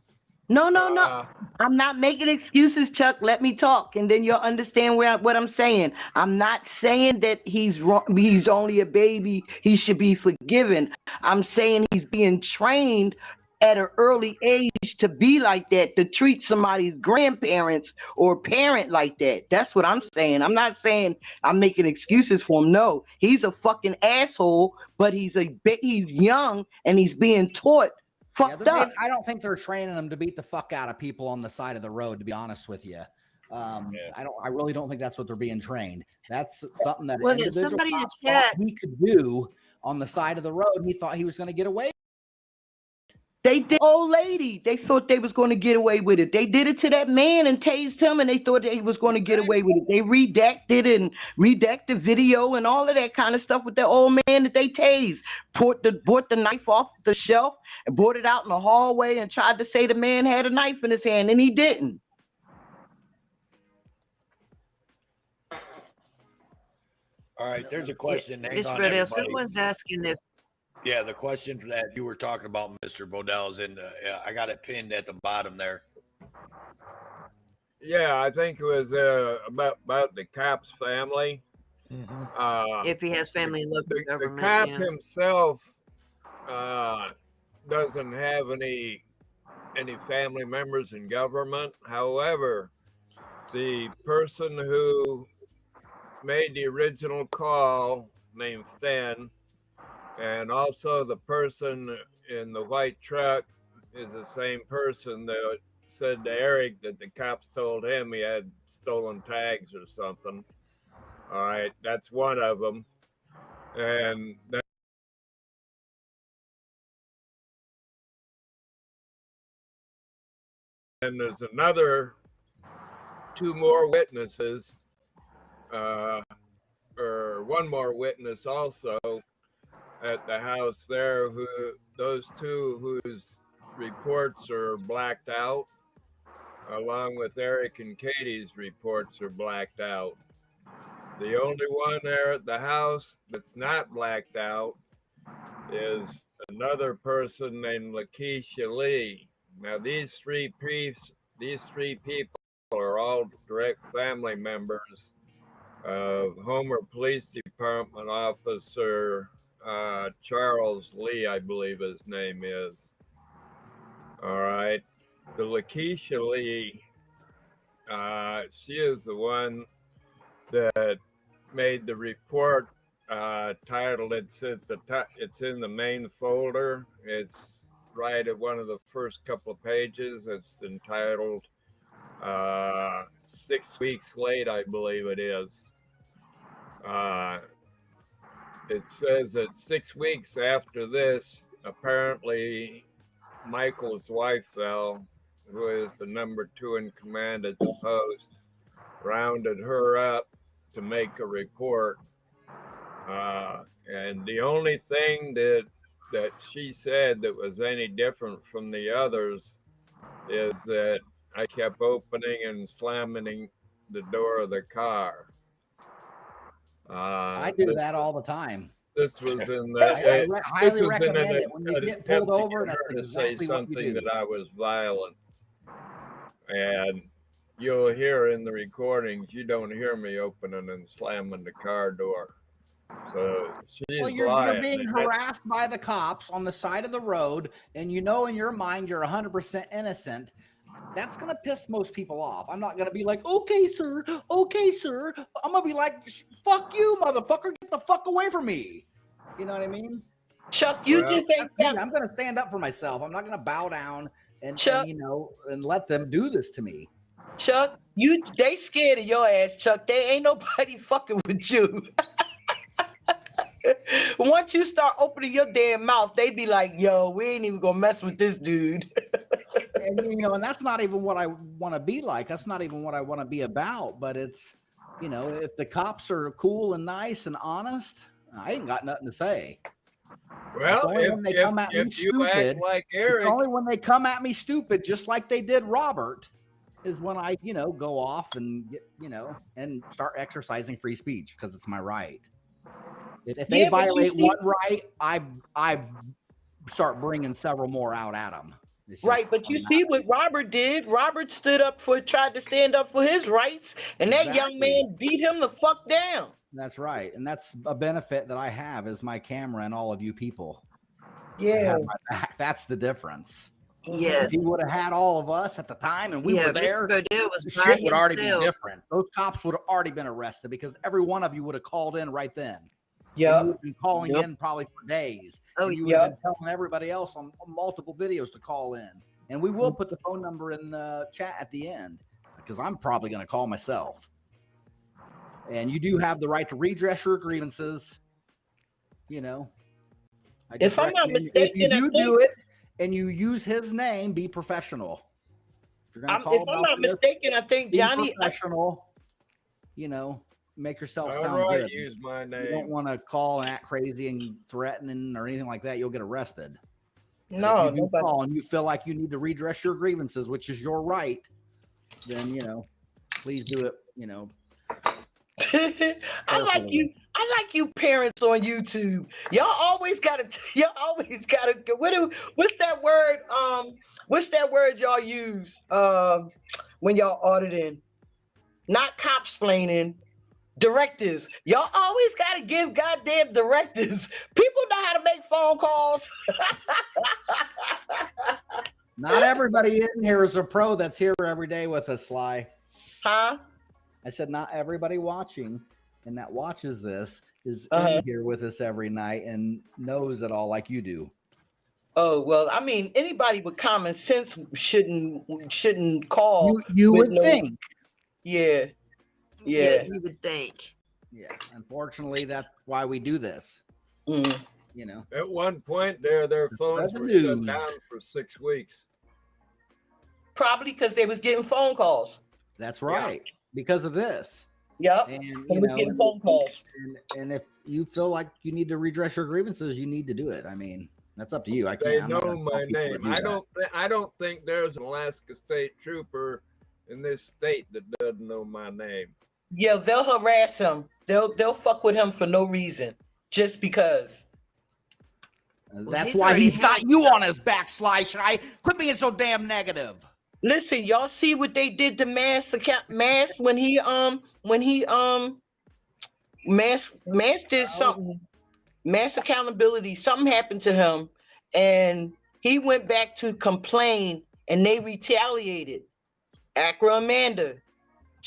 No. I'm not making excuses, Chuck. Let me talk, and then you'll understand what I'm saying. I'm not saying that he's wrong. He's only a baby. He should be forgiven. I'm saying he's being trained at an early age to be like that, to treat somebody's grandparents or parent like that. That's what I'm saying. I'm not saying I'm making excuses for him. No, he's a fucking asshole, but he's young and he's being taught fucked up. I don't think they're training them to beat the fuck out of people on the side of the road, to be honest with you. I really don't think that's what they're being trained. That's something that an individual somebody in cop the chat, thought he could do on the side of the road. He thought he was going to get away. They did, old lady. They thought they was going to get away with it. They did it to that man and tased him, and they thought they was going to get away with it. They redacted video and all of that kind of stuff with that old man that they tased. Brought the knife off the shelf and brought it out in the hallway and tried to say the man had a knife in his hand, and he didn't. All right, there's a question. Hang Miss on, Bodell, everybody. someone's asking if Yeah, the question that you were talking about, Mr. Bodell, is in. I got it pinned at the bottom there. Yeah, I think it was about the cop's family. if he has family in local government. The cop yeah. himself doesn't have any family members in government. However, the person who made the original call, named Finn, and also the person in the white truck is the same person that said to Eric that the cops told him he had stolen tags or something. All right, that's one of them. And then there's another two more witnesses, or one more witness also at the house there, those two whose reports are blacked out. along with Eric and Katie's reports, are blacked out. The only one there at the house that's not blacked out is another person named Lakeisha Lee. Now, these three people are all direct family members of Homer Police Department Officer Charles Lee, I believe his name is. All right. The Lakeisha Lee, she is the one that made the report titled, it's in the main folder. It's right at one of the first couple of pages. It's entitled 6 weeks late, I believe it is. It says that 6 weeks after this, apparently Michael's wife fell, who is the number 2 in command at the post, rounded her up to make a report. And the only thing that she said that was any different from the others is that I kept opening and slamming the door of the car. I do that all the time. This was in the. I highly recommend it when you get pulled over. That's to exactly say what you something do. that I was violent, and you'll hear in the recordings. You don't hear me opening and slamming the car door. So she's Well, you're lying. being harassed by the cops on the side of the road, and you know in your mind you're 100% innocent. That's going to piss most people off. I'm not going to be like, okay, sir. Okay, sir. I'm going to be like, fuck you, motherfucker. Get the fuck away from me. You know what I mean? Chuck, you just ain't. I'm going to stand up for myself. I'm not going to bow down and let them do this to me. Chuck, they scared of your ass, Chuck. They ain't nobody fucking with you. Once you start opening your damn mouth, they be like, yo, we ain't even gonna mess with this dude. And and that's not even what I want to be like. That's not even what I want to be about. But it's, if the cops are cool and nice and honest, I ain't got nothing to say. Well, if you act like Eric, it's only when they come at me stupid, just like they did Robert, is when I, go off and get, and start exercising free speech because it's my right. If they violate one right, I start bringing several more out at them. Right, but you see what Robert did. Robert tried to stand up for his rights, and that young man beat him the fuck down. That's right, and that's a benefit that I have is my camera and all of you people. Yeah, have my back. That's the difference. Yes. If he would have had all of us at the time and we were there, was the by shit would already be himself. different. Those cops would have already been arrested because every one of you would have called in right then. Yeah, you would have been calling in probably for days. Oh, and you would have been telling everybody else on multiple videos to call in. And we will put the phone number in the chat at the end because I'm probably going to call myself. And you do have the right to redress your grievances. If I'm not mistaken, if you do it and you use his name, be professional. If you're going to call if I'm not mistaken, I think Johnny. Be professional. Make yourself all sound right, good. use my name. You don't want to call and act crazy and threatening or anything like that. You'll get arrested. No, if you do call and you feel like you need to redress your grievances, which is your right, then please do it. I like you parents on YouTube. Y'all always gotta what's that word? What's that word y'all use when y'all auditing? Not cop-splaining. Directives. Y'all always gotta give goddamn directives. People know how to make phone calls. Not everybody in here is a pro that's here every day with us, Sly. Huh? I said not everybody watching and that watches this is in here with us every night and knows it all like you do. Oh, well, I mean, anybody with common sense shouldn't call. You would think. Yeah. Yeah, you would think. Yeah, unfortunately, that's why we do this. At one point, their phones were shut down for 6 weeks. Probably because they was getting phone calls. That's right, because of this. Yep. And getting phone calls. And if you feel like you need to redress your grievances, you need to do it. I mean, that's up to you. I can't. They know my name. I don't think there's an Alaska State Trooper in this state that doesn't know my name. Yeah, they'll harass him. They'll fuck with him for no reason, just because. That's why he's got you on his back, Sly Shy. Quit being so damn negative. Listen, y'all see what they did to Mass when he Mass did something. Mass accountability. Something happened to him, and he went back to complain, and they retaliated. Accra Amanda,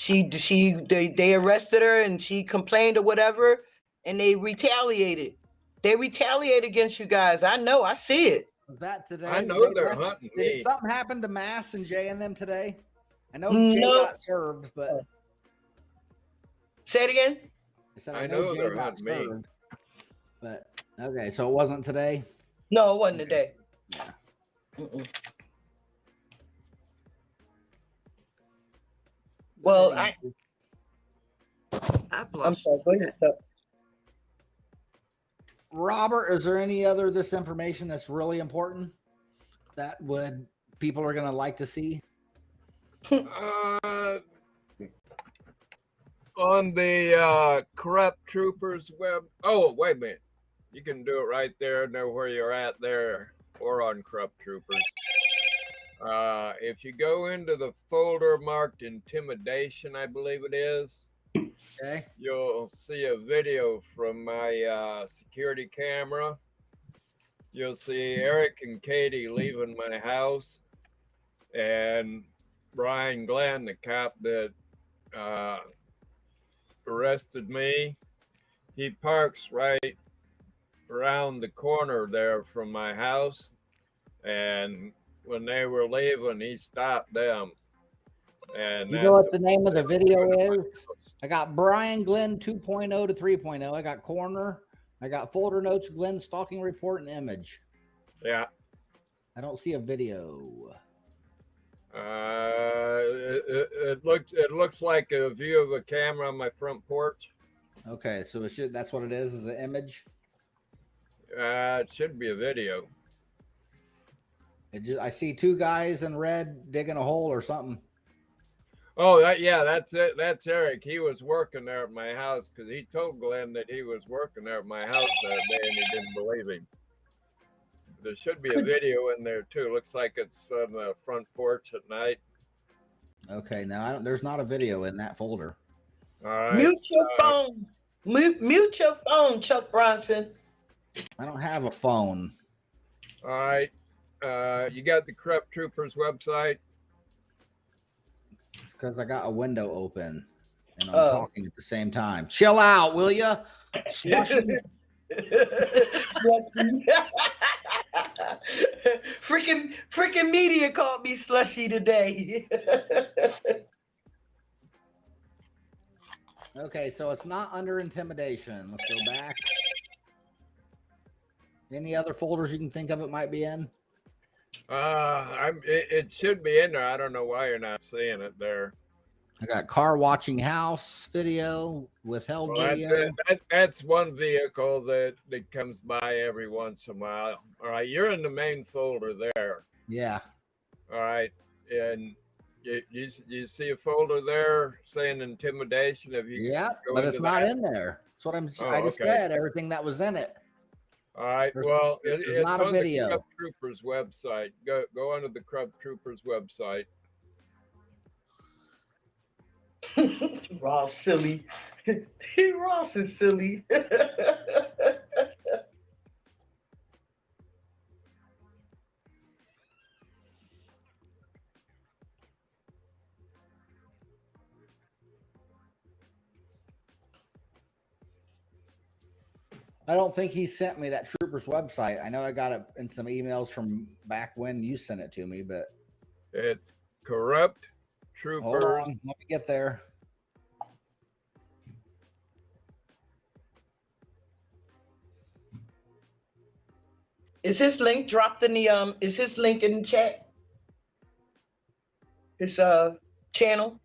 they arrested her, and she complained or whatever, and they retaliated. They retaliate against you guys. I know. I see it. Was that today? I know they're hunting me. Did something happen to Mass and Jay and them today? I know Jay No. got served, but Say it again. I know Jay they're got hunting me. served, but okay, so it wasn't today. No, it wasn't today. Yeah. Well, I'm sorry. Go ahead, sir. Robert, is there any other this information that's really important that people are gonna like to see? On the corrupt troopers web. Oh, wait a minute. You can do it right there. Know where you're at there, or on corrupt troopers. If you go into the folder marked intimidation, I believe it is. Okay. You'll see a video from my security camera. You'll see Eric and Katie leaving my house, and Brian Glenn, the cop that arrested me. He parks right around the corner there from my house, and when they were leaving, he stopped them. And You know what the name of the video is? I got Brian Glenn 2.0 to 3.0. I got corner. I got folder notes, Glenn stalking report, and image. Yeah. I don't see a video. It looks like a view of a camera on my front porch. Okay, so that's what it is the image? It should be a video. I see two guys in red digging a hole or something. Oh, that's it. That's Eric. He was working there at my house because he told Glenn that he was working there at my house that day, and he didn't believe him. There should be a video in there too. Looks like it's on the front porch at night. Okay, now there's not a video in that folder. All right. Mute your phone. Mute your phone, Chuck Bronson. I don't have a phone. All right. You got the Corrupt Troopers website? It's because I got a window open and I'm talking at the same time. Chill out, will you? Slushy. freaking media called me slushy today. Okay, so it's not under intimidation. Let's go back. Any other folders you can think of it might be in? It should be in there. I don't know why you're not seeing it there. I got car watching house video, withheld video. That's one vehicle that comes by every once in a while. All right, you're in the main folder there. Yeah. All right, and you see a folder there saying intimidation? Yeah, but it's not in there. That's what I just said. Everything that was in it. All right. There's It's not a on video. the Corrupt Troopers website. Go onto the Corrupt Troopers website. Ross silly. Ross is silly. I don't think he sent me that Troopers website. I know I got it in some emails from back when you sent it to me, but it's Corrupt Troopers. Hold on, let me get there. Is his link dropped in the is his link in the chat? His channel?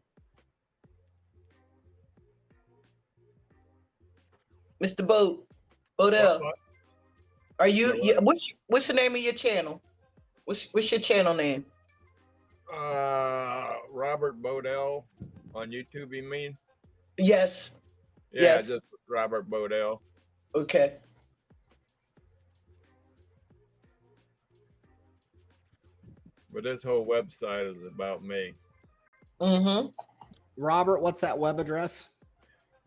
Mr. Bodell. Are you what's the name of your channel? What's your channel name? Robert Bodell on YouTube, you mean? Yes. Yeah, Yes. just Robert Bodell. Okay. But this whole website is about me. Mm-hmm. Robert, what's that web address?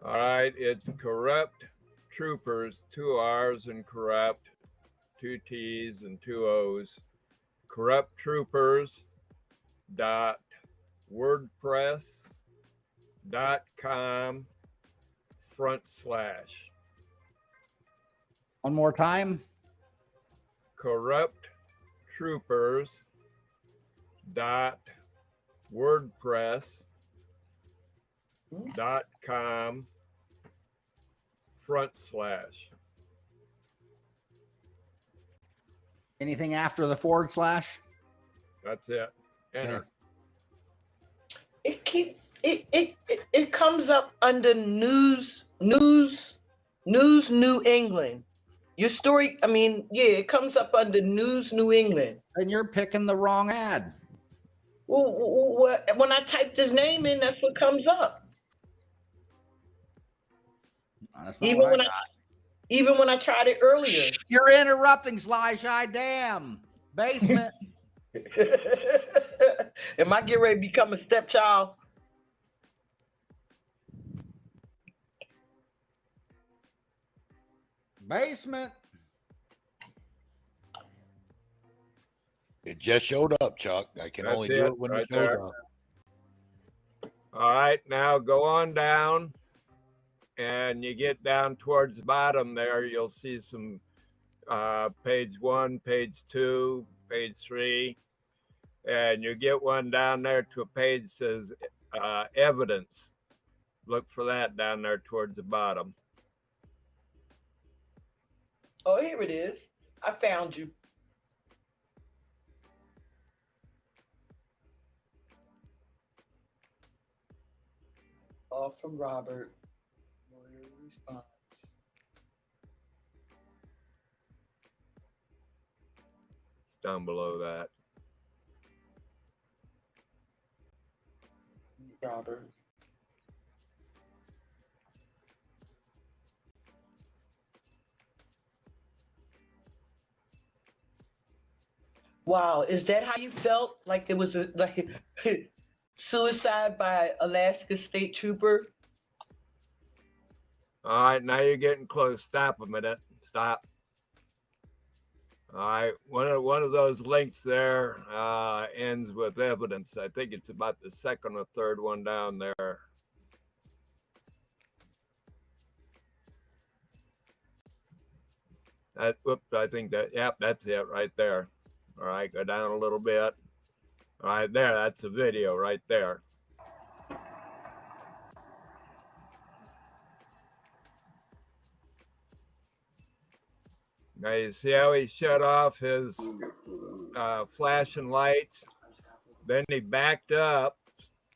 All right, it's Corrupt Troopers, 2 R's and corrupt, 2 T's and 2 O's. corrupttroopers.wordpress.com/. One more time. corrupttroopers.wordpress.com/. Anything after the /? That's it. Enter. It comes up under news New England. Your story, I mean, yeah, it comes up under News New England. And you're picking the wrong ad. Well, when I typed his name in, that's what comes up. That's not what I got. Even when I tried it earlier. You're interrupting, Sly Shy. Damn. Basement. Am I getting ready to become a stepchild? Basement. It just showed up, Chuck. I can That's only do it, it when right it shows there. up. All right, now go on down, and you get down towards the bottom there, you'll see some page 1, page 2, page 3, and you get one down there to a page that says evidence. Look for that down there towards the bottom. Oh, here it is. I found you. All from Robert. Response. It's down below that. Robert. Wow, is that how you felt? Like it was like suicide by Alaska State Trooper? All right, now you're getting close. Stop a minute. Stop. All right, one of those links there ends with evidence. I think it's about the second or third one down there. Whoops, I think that, yep, that's it right there. All right, go down a little bit. All right, there, that's a video right there. Now you see how he shut off his flashing lights? Then he backed up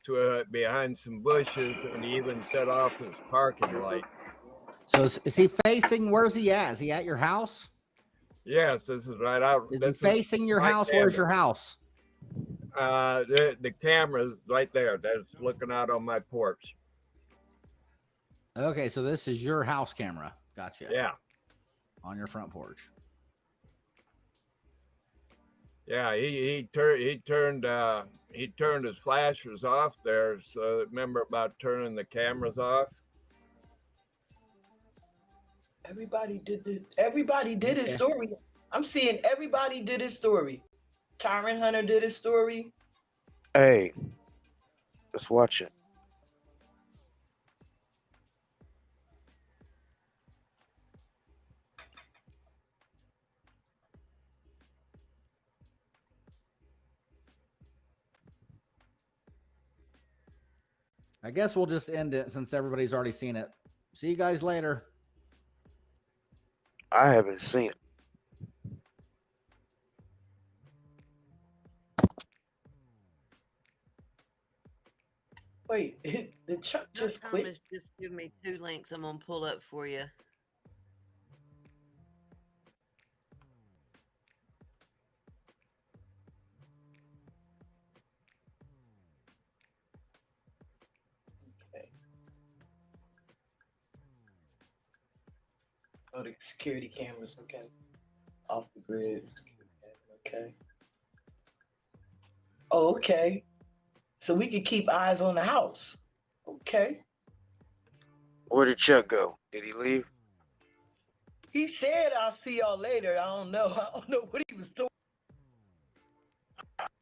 to behind some bushes, and he even shut off his parking lights. So is he facing, where's he at? Is he at your house? Yes, this is right out. Is he facing your house? Where's your house? The camera's right there. That's looking out on my porch. Okay, so this is your house camera. Gotcha. Yeah. On your front porch. Yeah, he turned his flashers off there. So remember about turning the cameras off? Everybody did his story. I'm seeing everybody did his story. Tyrant Hunter did his story. Hey, let's watch it. I guess we'll just end it since everybody's already seen it. See you guys later. I haven't seen it. Wait, did Chuck just quit? Thomas just give me 2 links I'm gonna pull up for you. Oh, the security cameras, okay. Off the grid. Okay. Oh, okay. So we can keep eyes on the house. Okay. Where did Chuck go? Did he leave? He said, "I'll see y'all later." I don't know. I don't know what he was doing.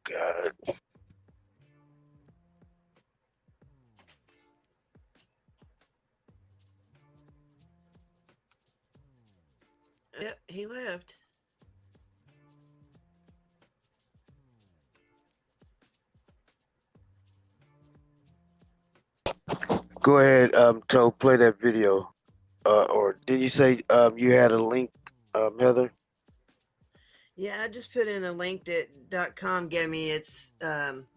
God. Yep, he left. Go ahead, Toe, play that video. Or did you say you had a link, Heather? Yeah, I just put in a link that .com gave me. It's from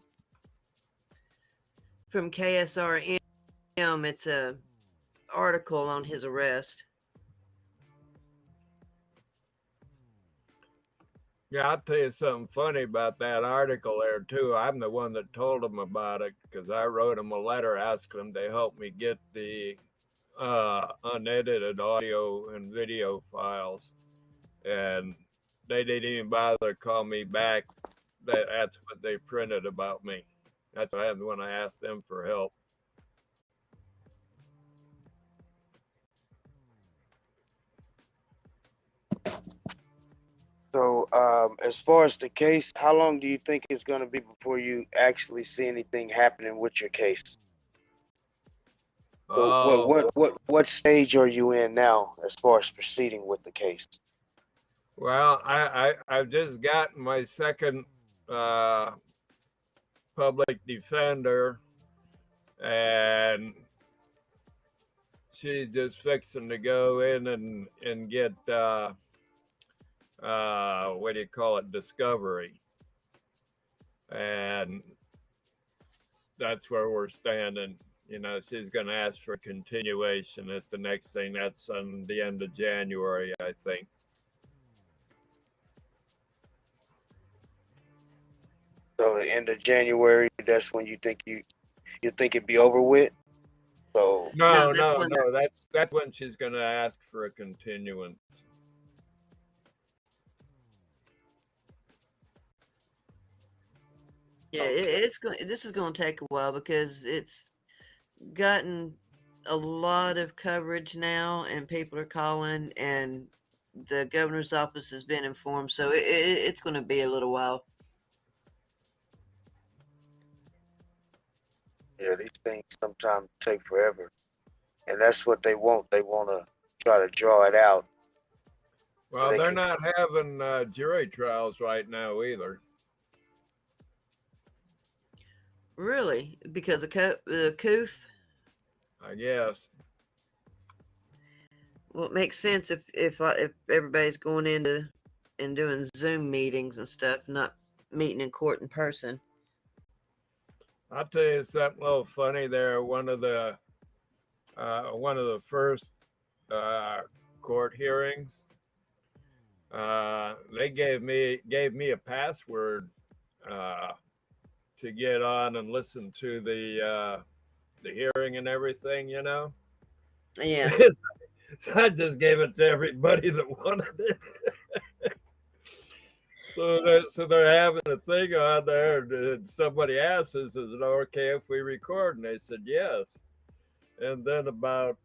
KSRM. It's a article on his arrest. Yeah, I'll tell you something funny about that article there too. I'm the one that told them about it because I wrote them a letter asking them to help me get the unedited audio and video files, and they didn't even bother to call me back. That's what they printed about me. That's what happened when I asked them for help. So, as far as the case, how long do you think it's going to be before you actually see anything happening with your case? So what stage are you in now as far as proceeding with the case? Well, I've just gotten my second public defender, and she's just fixing to go in and get what do you call it, discovery, and that's where we're standing. You know, she's going to ask for continuation at the next thing. That's on the end of January, I think. So the end of January, that's when you think it'd be over with. So No. That's when she's going to ask for a continuance. Yeah, it's going. This is going to take a while because it's gotten a lot of coverage now, and people are calling, and the governor's office has been informed. So it's going to be a little while. yeah, these things sometimes take forever, and that's what they want. They want to try to draw it out. Well, they're not having jury trials right now either. Really, because of the COOF. I guess. Well, it makes sense if everybody's going into and doing Zoom meetings and stuff, not meeting in court in person. I'll tell you something a little funny there. One of the first court hearings, they gave me a password to get on and listen to the hearing and everything, you know. Yeah. I just gave it to everybody that wanted it. So they're having a thing on there, and somebody asked, "Is it okay if we record?" And they said yes. And then about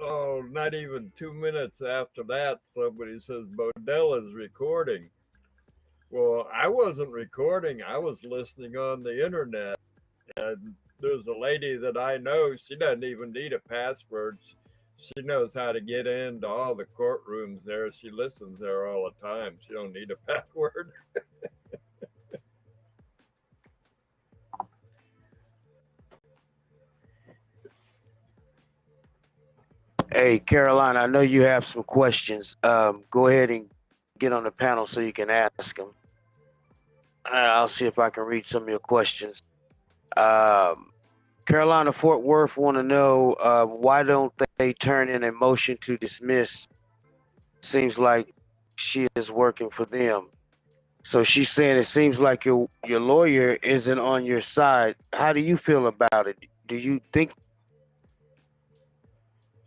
not even 2 minutes after that, somebody says Bodell is recording. Well, I wasn't recording. I was listening on the internet. And there's a lady that I know, she doesn't even need a password. She knows how to get into all the courtrooms there. She listens there all the time. She don't need a password. Hey, Caroline, I know you have some questions. Go ahead and get on the panel so you can ask them. I'll see if I can read some of your questions. Carolina Fort Worth want to know why don't they turn in a motion to dismiss? Seems like she is working for them. So she's saying it seems like your lawyer isn't on your side. How do you feel about it? Do you think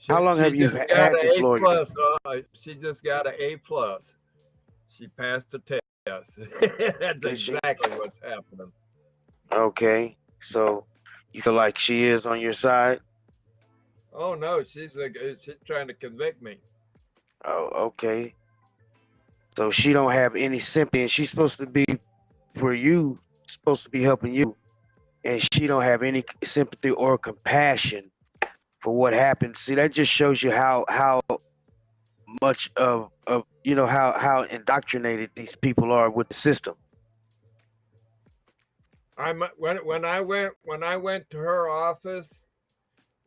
How long have you just had got this an A lawyer? plus. She just got an A plus. She passed the test. That's Did she? exactly what's happening. Okay, so you feel like she is on your side? Oh no, she's trying to convict me. Oh, okay. So she don't have any sympathy, and she's supposed to be for you, supposed to be helping you, and she don't have any sympathy or compassion for what happened. See, that just shows you how much of how indoctrinated these people are with the system. When I went to her office,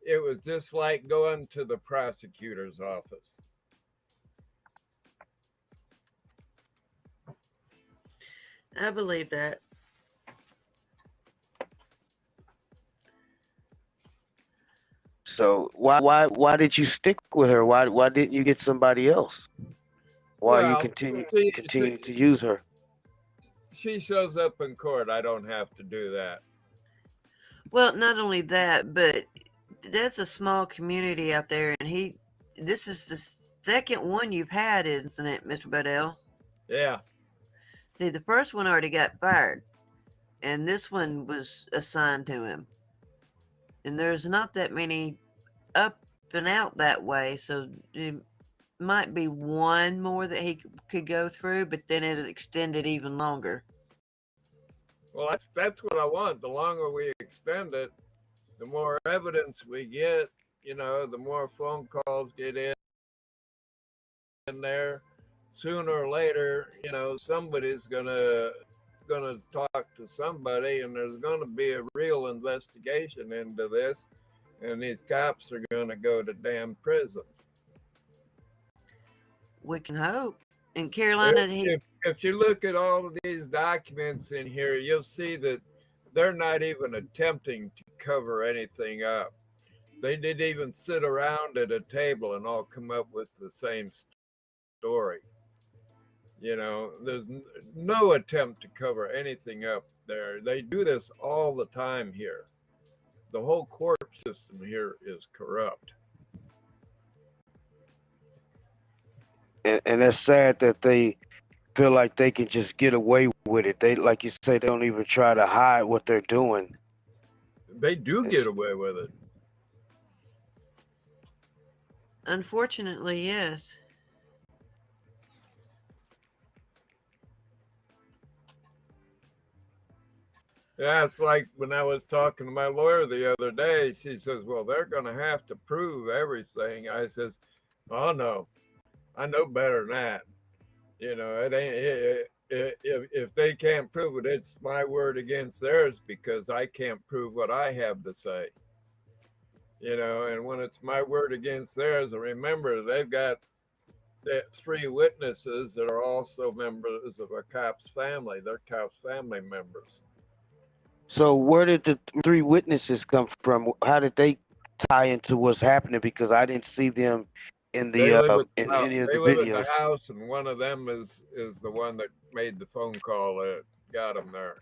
it was just like going to the prosecutor's office. I believe that. So why did you stick with her? Why didn't you get somebody else? Why you continue to use her? She shows up in court. I don't have to do that. Well, not only that, but that's a small community out there, and this is the second one you've had, isn't it, Mr. Bodell? Yeah. See, the first one already got fired, and this one was assigned to him. And there's not that many up and out that way, so it might be one more that he could go through, but then it extended even longer. Well, that's what I want. The longer we extend it, the more evidence we get. The more phone calls get in there. Sooner or later, somebody's gonna talk to somebody, and there's gonna be a real investigation into this, and these cops are gonna go to damn prison. We can hope. In Carolina, if you look at all of these documents in here, you'll see that they're not even attempting to cover anything up. They didn't even sit around at a table and all come up with the same story. There's no attempt to cover anything up there. They do this all the time here. The whole court system here is corrupt. And that's sad that they feel like they can just get away with it. They, like you say, they don't even try to hide what they're doing. They do get away with it. Unfortunately, yes. Yeah, it's like when I was talking to my lawyer the other day, she says, well, they're going to have to prove everything. I says, oh, no, I know better than that. It ain't, if they can't prove it, it's my word against theirs, because I can't prove what I have to say. And when it's my word against theirs, and remember, they've got 3 witnesses that are also members of a cop's family. They're cop's family members. So where did the 3 witnesses come from? How did they tie into what's happening? Because I didn't see them in the in any of the videos. They live at the house, and one of them is the one that made the phone call that got them there.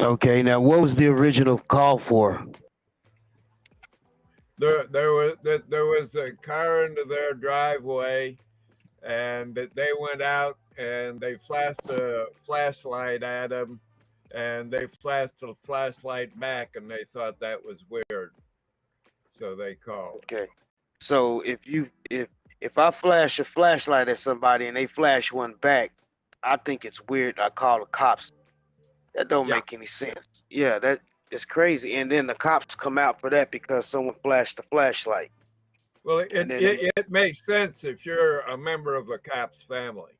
Okay, now what was the original call for? There was a car into their driveway, and they went out and they flashed a flashlight at them, and they flashed a flashlight back, and they thought that was weird, so they called. Okay, so if I flash a flashlight at somebody and they flash one back, I think it's weird. I call the cops. That don't make any sense. Yeah, that is crazy. And then the cops come out for that because someone flashed the flashlight. Well, it makes sense if you're a member of a cop's family.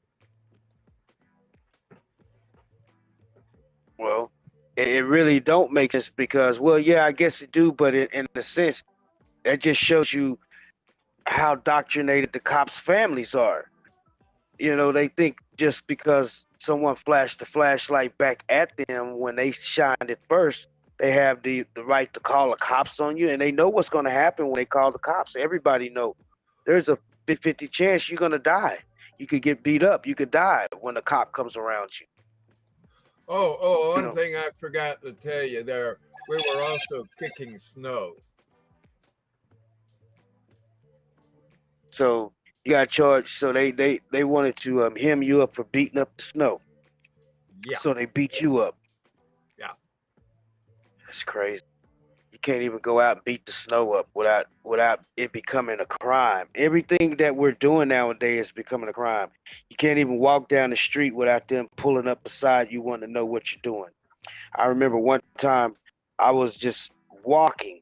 Well, it really don't make sense because, well, yeah, I guess it do, but in a sense, that just shows you how indoctrinated the cops' families are. They think just because someone flashed the flashlight back at them when they shined it first, they have the right to call the cops on you, and they know what's going to happen when they call the cops. Everybody know there's a 50-50 chance you're going to die. You could get beat up. You could die when a cop comes around you. One thing I forgot to tell you there, we were also kicking snow. So you got charged. So they wanted to hem you up for beating up the snow. Yeah. So they beat you up. Yeah. That's crazy. You can't even go out and beat the snow up without it becoming a crime. Everything that we're doing nowadays is becoming a crime. You can't even walk down the street without them pulling up beside you wanting to know what you're doing. I remember one time I was just walking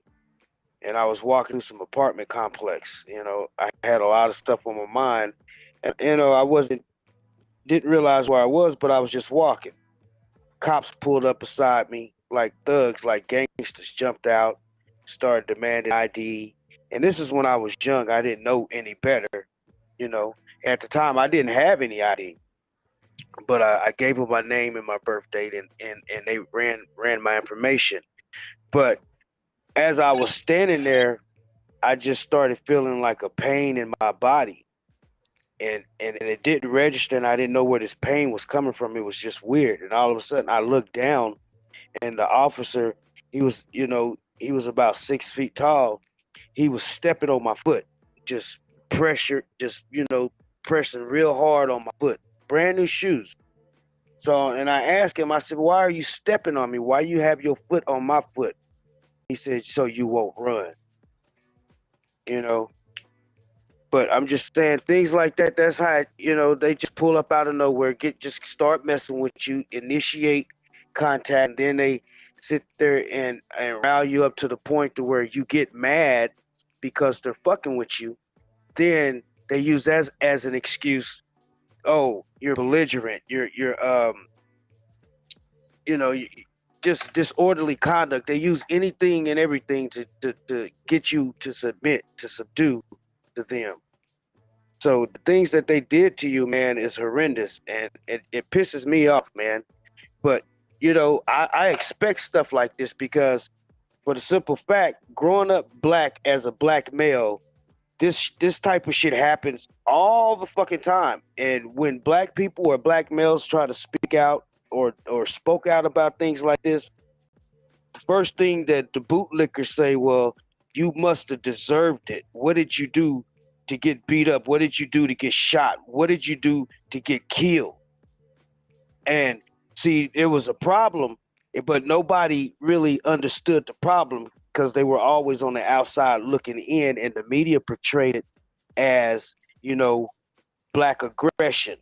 and I was walking through some apartment complex. I had a lot of stuff on my mind and I didn't realize where I was, but I was just walking. Cops pulled up beside me like thugs, like gangsters, jumped out, started demanding ID. And this is when I was young. I didn't know any better. At the time, I didn't have any ID, but I gave them my name and my birth date, and they ran my information. But as I was standing there, I just started feeling like a pain in my body. And it didn't register, and I didn't know where this pain was coming from. It was just weird. And all of a sudden, I looked down, and the officer, he was about 6 feet tall. He was stepping on my foot, just pressing real hard on my foot. Brand new shoes. So, and I asked him, I said, why are you stepping on me? Why you have your foot on my foot? He said, so you won't run. But I'm just saying things like that. That's how, they just pull up out of nowhere, just start messing with you, initiate contact, and then they sit there and rile you up to the point to where you get mad because they're fucking with you. Then they use as an excuse, oh, you're belligerent, you're just disorderly conduct. They use anything and everything to get you to submit, to subdue to them. So the things that they did to you, man, is horrendous, and it pisses me off, man. But I expect stuff like this because, for the simple fact, growing up black as a black male, this type of shit happens all the fucking time. And when black people or black males try to speak out or spoke out about things like this, the first thing that the bootlickers say, well, you must have deserved it. What did you do to get beat up? What did you do to get shot? What did you do to get killed? And see, it was a problem, but nobody really understood the problem because they were always on the outside looking in, and the media portrayed it as, black aggression.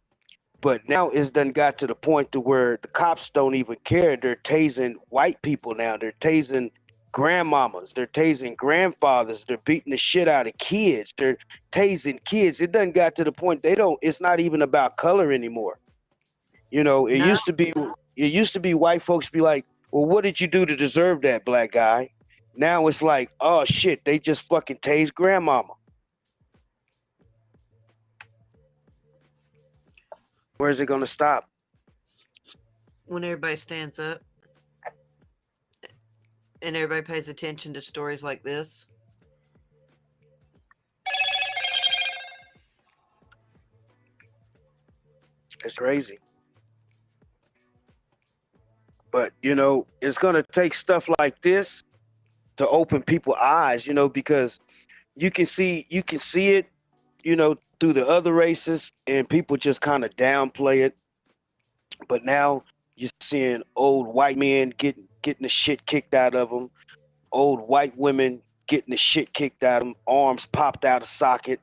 But now it's done got to the point to where the cops don't even care. They're tasing white people now. They're tasing grandmamas. They're tasing grandfathers. They're beating the shit out of kids. They're tasing kids. It done got to the point it's not even about color anymore. It used to be white folks be like, well, what did you do to deserve that, black guy? Now it's like, oh shit, they just fucking tased grandmama. Where's it gonna stop? When everybody stands up and everybody pays attention to stories like this. It's crazy. But it's gonna take stuff like this to open people's eyes, because you can see it, through the other races, and people just kind of downplay it. But now you're seeing old white men getting the shit kicked out of them, old white women getting the shit kicked out of them, arms popped out of socket,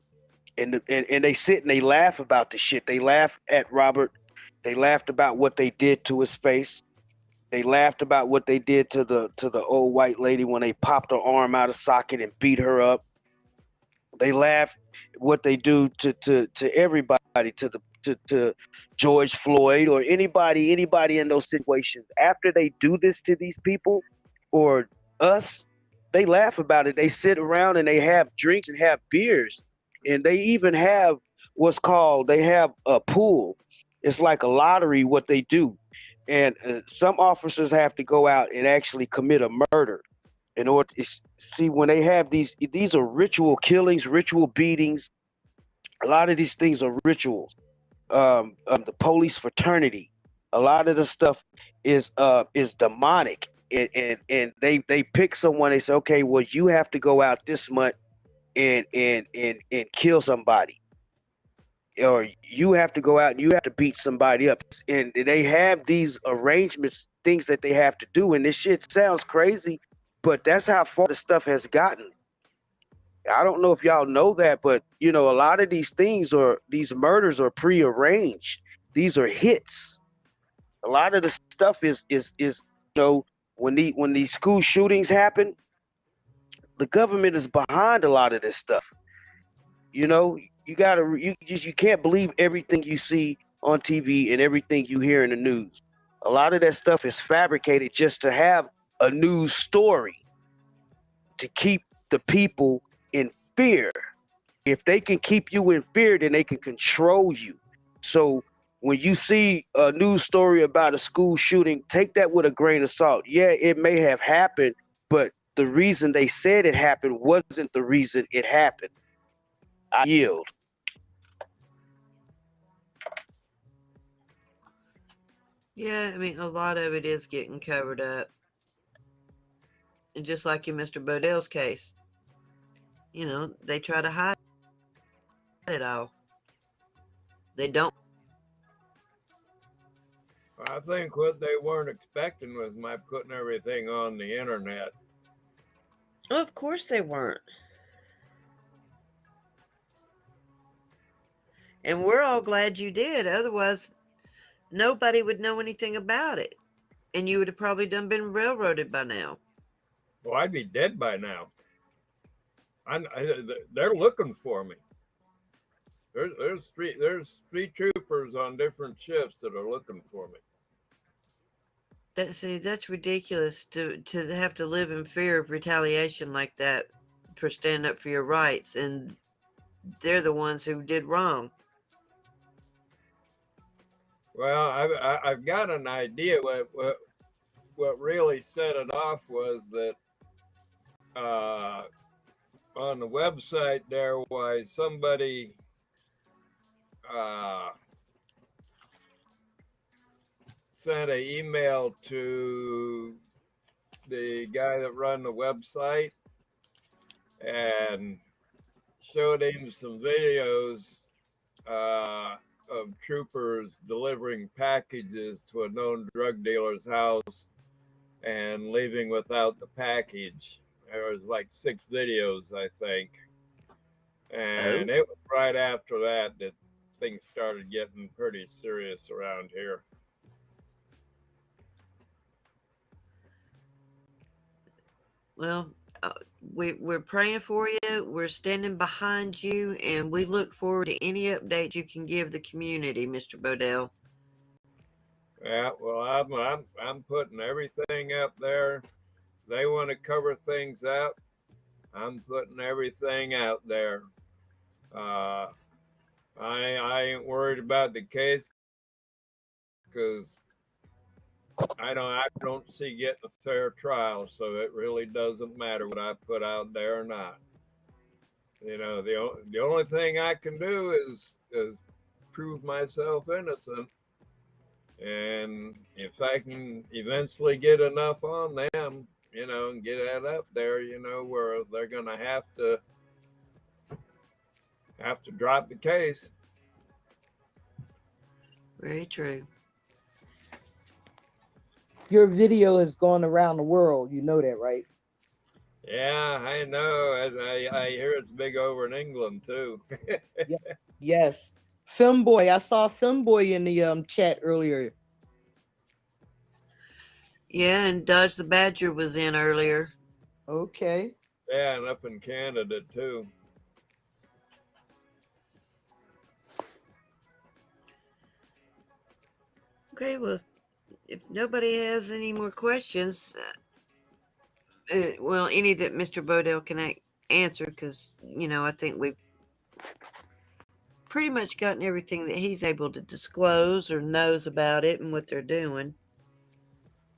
and they sit and they laugh about the shit. They laugh at Robert. They laughed about what they did to his face. They laughed about what they did to the old white lady when they popped her arm out of socket and beat her up. They laugh what they do to everybody, to George Floyd or anybody in those situations. After they do this to these people or us, they laugh about it. They sit around and they have drinks and have beers, and they even have they have a pool. It's like a lottery what they do, and some officers have to go out and actually commit a murder in order to see when they have these are ritual killings, ritual beatings. A lot of these things are rituals. The police fraternity, a lot of the stuff is demonic, and they pick someone. They say, okay, well, you have to go out this month and kill somebody, or you have to go out and you have to beat somebody up, and they have these arrangements, things that they have to do, and this shit sounds crazy, but that's how far the stuff has gotten. I don't know if y'all know that, but you know, a lot of these these murders are prearranged. These are hits. A lot of the stuff is you know, when these school shootings happen, the government is behind a lot of this stuff. You know, you can't believe everything you see on TV and everything you hear in the news. A lot of that stuff is fabricated just to have a news story, to keep the people in fear. If they can keep you in fear, then they can control you. So when you see a news story about a school shooting, take that with a grain of salt. Yeah, it may have happened, but the reason they said it happened wasn't the reason it happened. I yield. Yeah, I mean, a lot of it is getting covered up. And just like in Mr. Bodell's case, you know, they try to hide it all. They don't. I think what they weren't expecting was my putting everything on the internet. Oh, of course they weren't. And we're all glad you did. Otherwise, nobody would know anything about it. And you would have probably been railroaded by now. Well, I'd be dead by now. They're looking for me. There's three troopers on different shifts that are looking for me. That's ridiculous to have to live in fear of retaliation like that for standing up for your rights, and they're the ones who did wrong. Well, I've got an idea. What really set it off was that on the website there, why somebody sent an email to the guy that run the website and showed him some videos of troopers delivering packages to a known drug dealer's house and leaving without the package. There was like 6 videos, I think. And it was right after that things started getting pretty serious around here. Well, we're praying for you. We're standing behind you, and we look forward to any updates you can give the community, Mr. Bodell. Yeah, well, I'm putting everything up there. They want to cover things up. I'm putting everything out there. I ain't worried about the case because I don't see getting a fair trial, so it really doesn't matter what I put out there or not. You know, the only thing I can do is prove myself innocent, and if I can eventually get enough on them, you know, and get that up there, you know, where they're gonna have to drop the case. Very true. Your video is going around the world. You know that, right? Yeah, I know. I hear it's big over in England too. Yes. Femboy. I saw Femboy in the chat earlier. Yeah, and Dodge the Badger was in earlier. Okay. Yeah, and up in Canada too. Okay, well, if nobody has any more questions, well, any that Mr. Bodell can answer, because, you know, I think we've pretty much gotten everything that he's able to disclose or knows about it and what they're doing.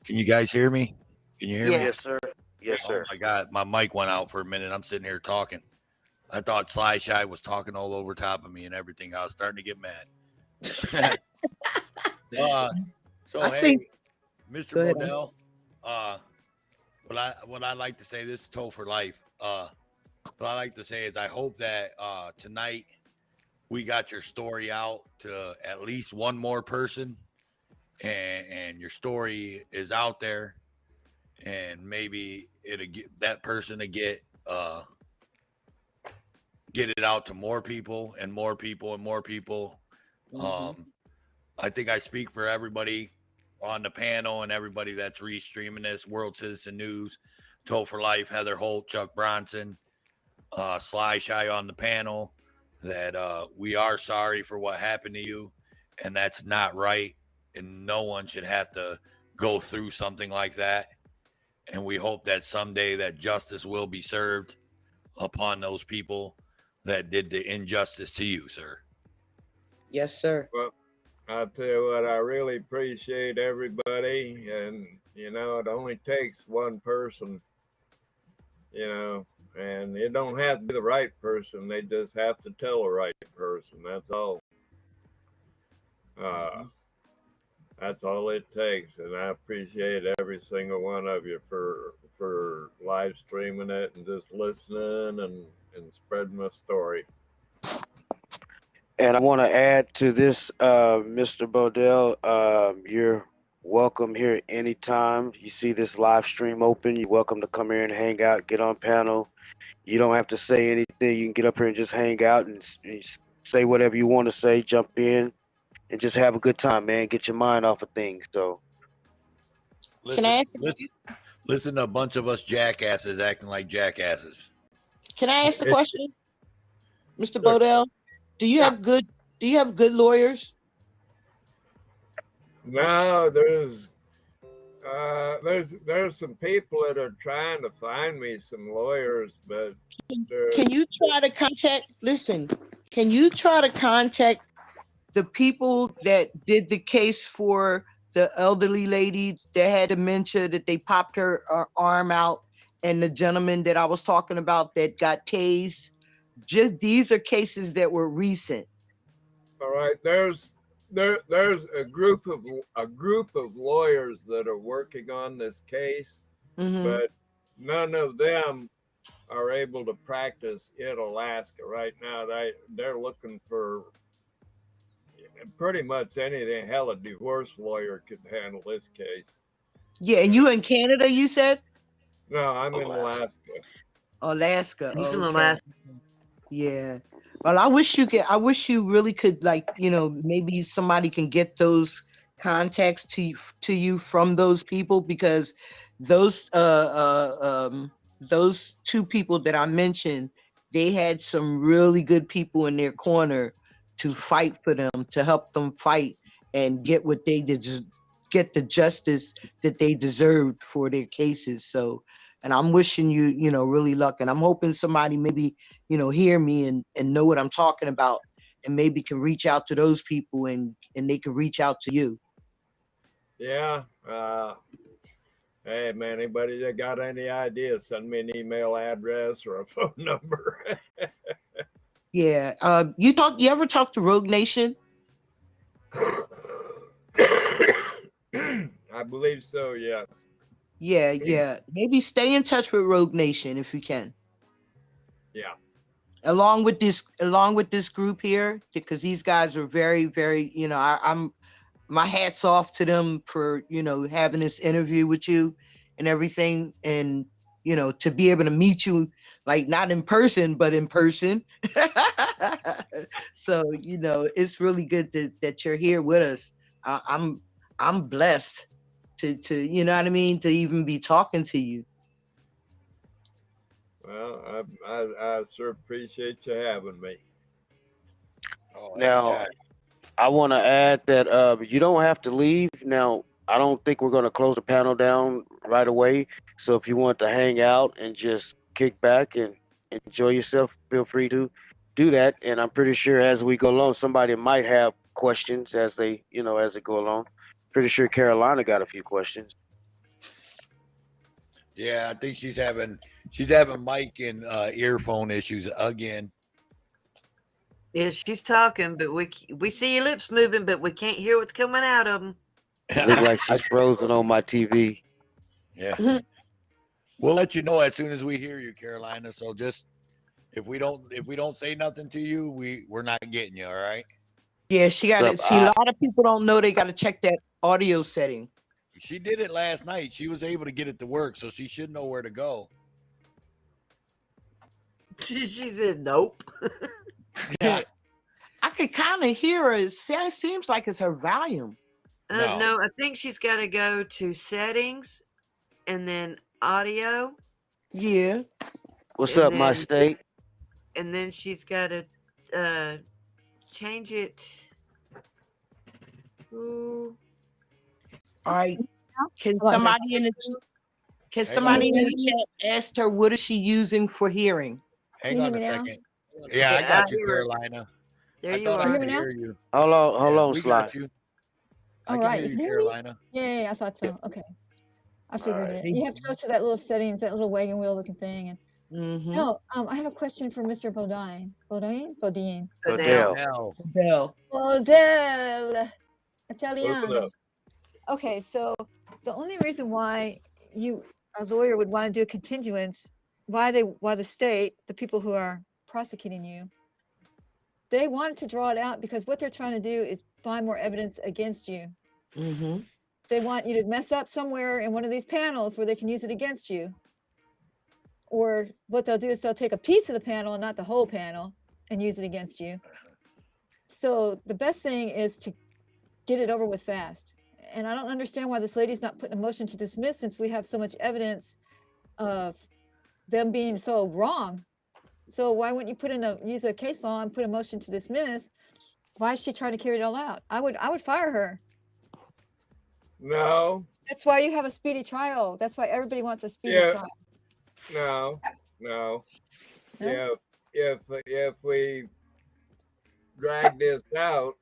Can you guys hear me? Can you hear me? Yes, sir. Yes, sir. Oh my God, my mic went out for a minute. I'm sitting here talking. I thought Sly Shy was talking all over top of me and everything. I was starting to get mad. So hey, Mr. Bodell, what I like to say, this is toll for life. what I like to say is I hope that tonight we got your story out to at least one more person, and your story is out there, and maybe it'll get that person to get it out to more people and more people and more people. I think I speak for everybody on the panel and everybody that's restreaming this. World Citizen News, Toe for Life, Heather Holt, Chuck Bronson, Sly Shy on the panel, that we are sorry for what happened to you, and that's not right, and no one should have to go through something like that. And we hope that someday that justice will be served upon those people that did the injustice to you, sir. Yes, sir. Well, I'll tell you what, I really appreciate everybody, and it only takes one person, and it don't have to be the right person. They just have to tell the right person. That's all. That's all it takes, and I appreciate every single one of you for live streaming it and just listening and spreading my story. And I want to add to this, Mr. Bodell, you're welcome here anytime. You see this live stream open, you're welcome to come here and hang out, get on panel. You don't have to say anything. You can get up here and just hang out and say whatever you want to say, jump in, and just have a good time, man. Get your mind off of things. So, Listen, Can I ask? listen to a bunch of us jackasses acting like jackasses. Can I ask the question, Mr. Bodell? Do you have good lawyers? No, there's some people that are trying to find me some lawyers, but Can you try to contact? Listen, can you try to contact the people that did the case for the elderly lady that had dementia, that they popped her arm out, and the gentleman that I was talking about that got tased? These are cases that were recent. all right, there's a group of lawyers that are working on this case, but none of them are able to practice in Alaska right now. They're looking for pretty much anything. Hell, a divorce lawyer could handle this case. Yeah, and you in Canada, you said? No, I'm in Alaska. Alaska. He's in okay. Alaska. Yeah. Well, I wish you really could, maybe somebody can get those contacts to you from those people, because those two people that I mentioned, they had some really good people in their corner to fight for them, to help them fight and get what they did, get the justice that they deserved for their cases. So, and I'm wishing you, really luck. And I'm hoping somebody maybe, hear me and know what I'm talking about, and maybe can reach out to those people and they can reach out to you. Yeah. Hey, man, anybody that got any ideas, send me an email address or a phone number. Yeah. You ever talk to Rogue Nation? I believe so, yes. Yeah. Maybe stay in touch with Rogue Nation if you can. Yeah. Along with this group here, because these guys are very, very, I'm my hat's off to them for, having this interview with you and everything. And, to be able to meet you, like not in person, but in person. So, it's really good that you're here with us. I'm blessed to you know what I mean, to even be talking to you. Well, I sure appreciate you having me. now, I want to add that you don't have to leave. Now, I don't think we're going to close the panel down right away. So if you want to hang out and just kick back and enjoy yourself, feel free to do that. And I'm pretty sure as we go along, somebody might have questions as they go along. Pretty sure Carolina got a few questions. Yeah, I think she's having mic and earphone issues again. Yeah, she's talking, but we see your lips moving, but we can't hear what's coming out of them. It looks like she's frozen on my TV. Yeah. We'll let you know as soon as we hear you, Carolina. So just If we don't say nothing to you, we're not getting you. All right. Yeah, she got it. See, a lot of people don't know they got to check that audio setting. She did it last night. She was able to get it to work, so she should know where to go. She said nope. Yeah. I could kind of hear her. It seems like it's her volume. No, I think she's got to go to settings and then audio. Yeah. What's And up, my then- state? And then she's got to change it. Ooh. All right. Can Hold on a somebody in the chat ask her what is she using for hearing? Hang on a second. Yeah, I got you, Carolina. There I you thought are. I could hear you. Hold on, we Sly. got you. I All can right, hear you, you can hear me? Carolina. Yeah, I thought so. Okay. I figured right. it. You have to go to that little settings, that little wagon wheel looking thing. And Mm-hmm. no, I have a question for Mr. Bodine. Bodine? Bodell. Bodell. What's Italiano. up? Okay, so the only reason why a lawyer would want to do a continuance, why the state, the people who are prosecuting you, they wanted to draw it out because what they're trying to do is find more evidence against you. Mm-hmm. They want you to mess up somewhere in one of these panels where they can use it against you. Or what they'll do is they'll take a piece of the panel and not the whole panel and use it against you. So the best thing is to get it over with fast. And I don't understand why this lady's not putting a motion to dismiss since we have so much evidence of them being so wrong. So why wouldn't you use a case law and put a motion to dismiss? Why is she trying to carry it all out? I would fire her. No, That's why you have a speedy trial. That's why everybody wants a speedy trial. no. No? If we drag this out,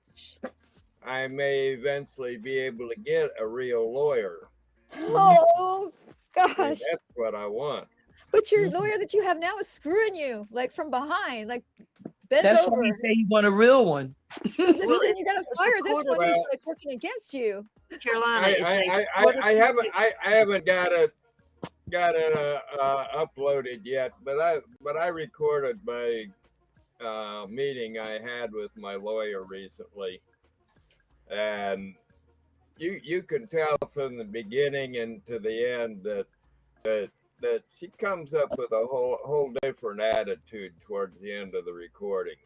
I may eventually be able to get a real lawyer. Oh And gosh. that's what I want. But your lawyer that you have now is screwing you like from behind, like bent That's over. why we say you want a real one. Then you got to fire this one who's Well- like working against you. Carolina, I haven't got it uploaded yet, but I recorded my meeting I had with my lawyer recently, and you can tell from the beginning and to the end that she comes up with a whole different attitude towards the end of the recording.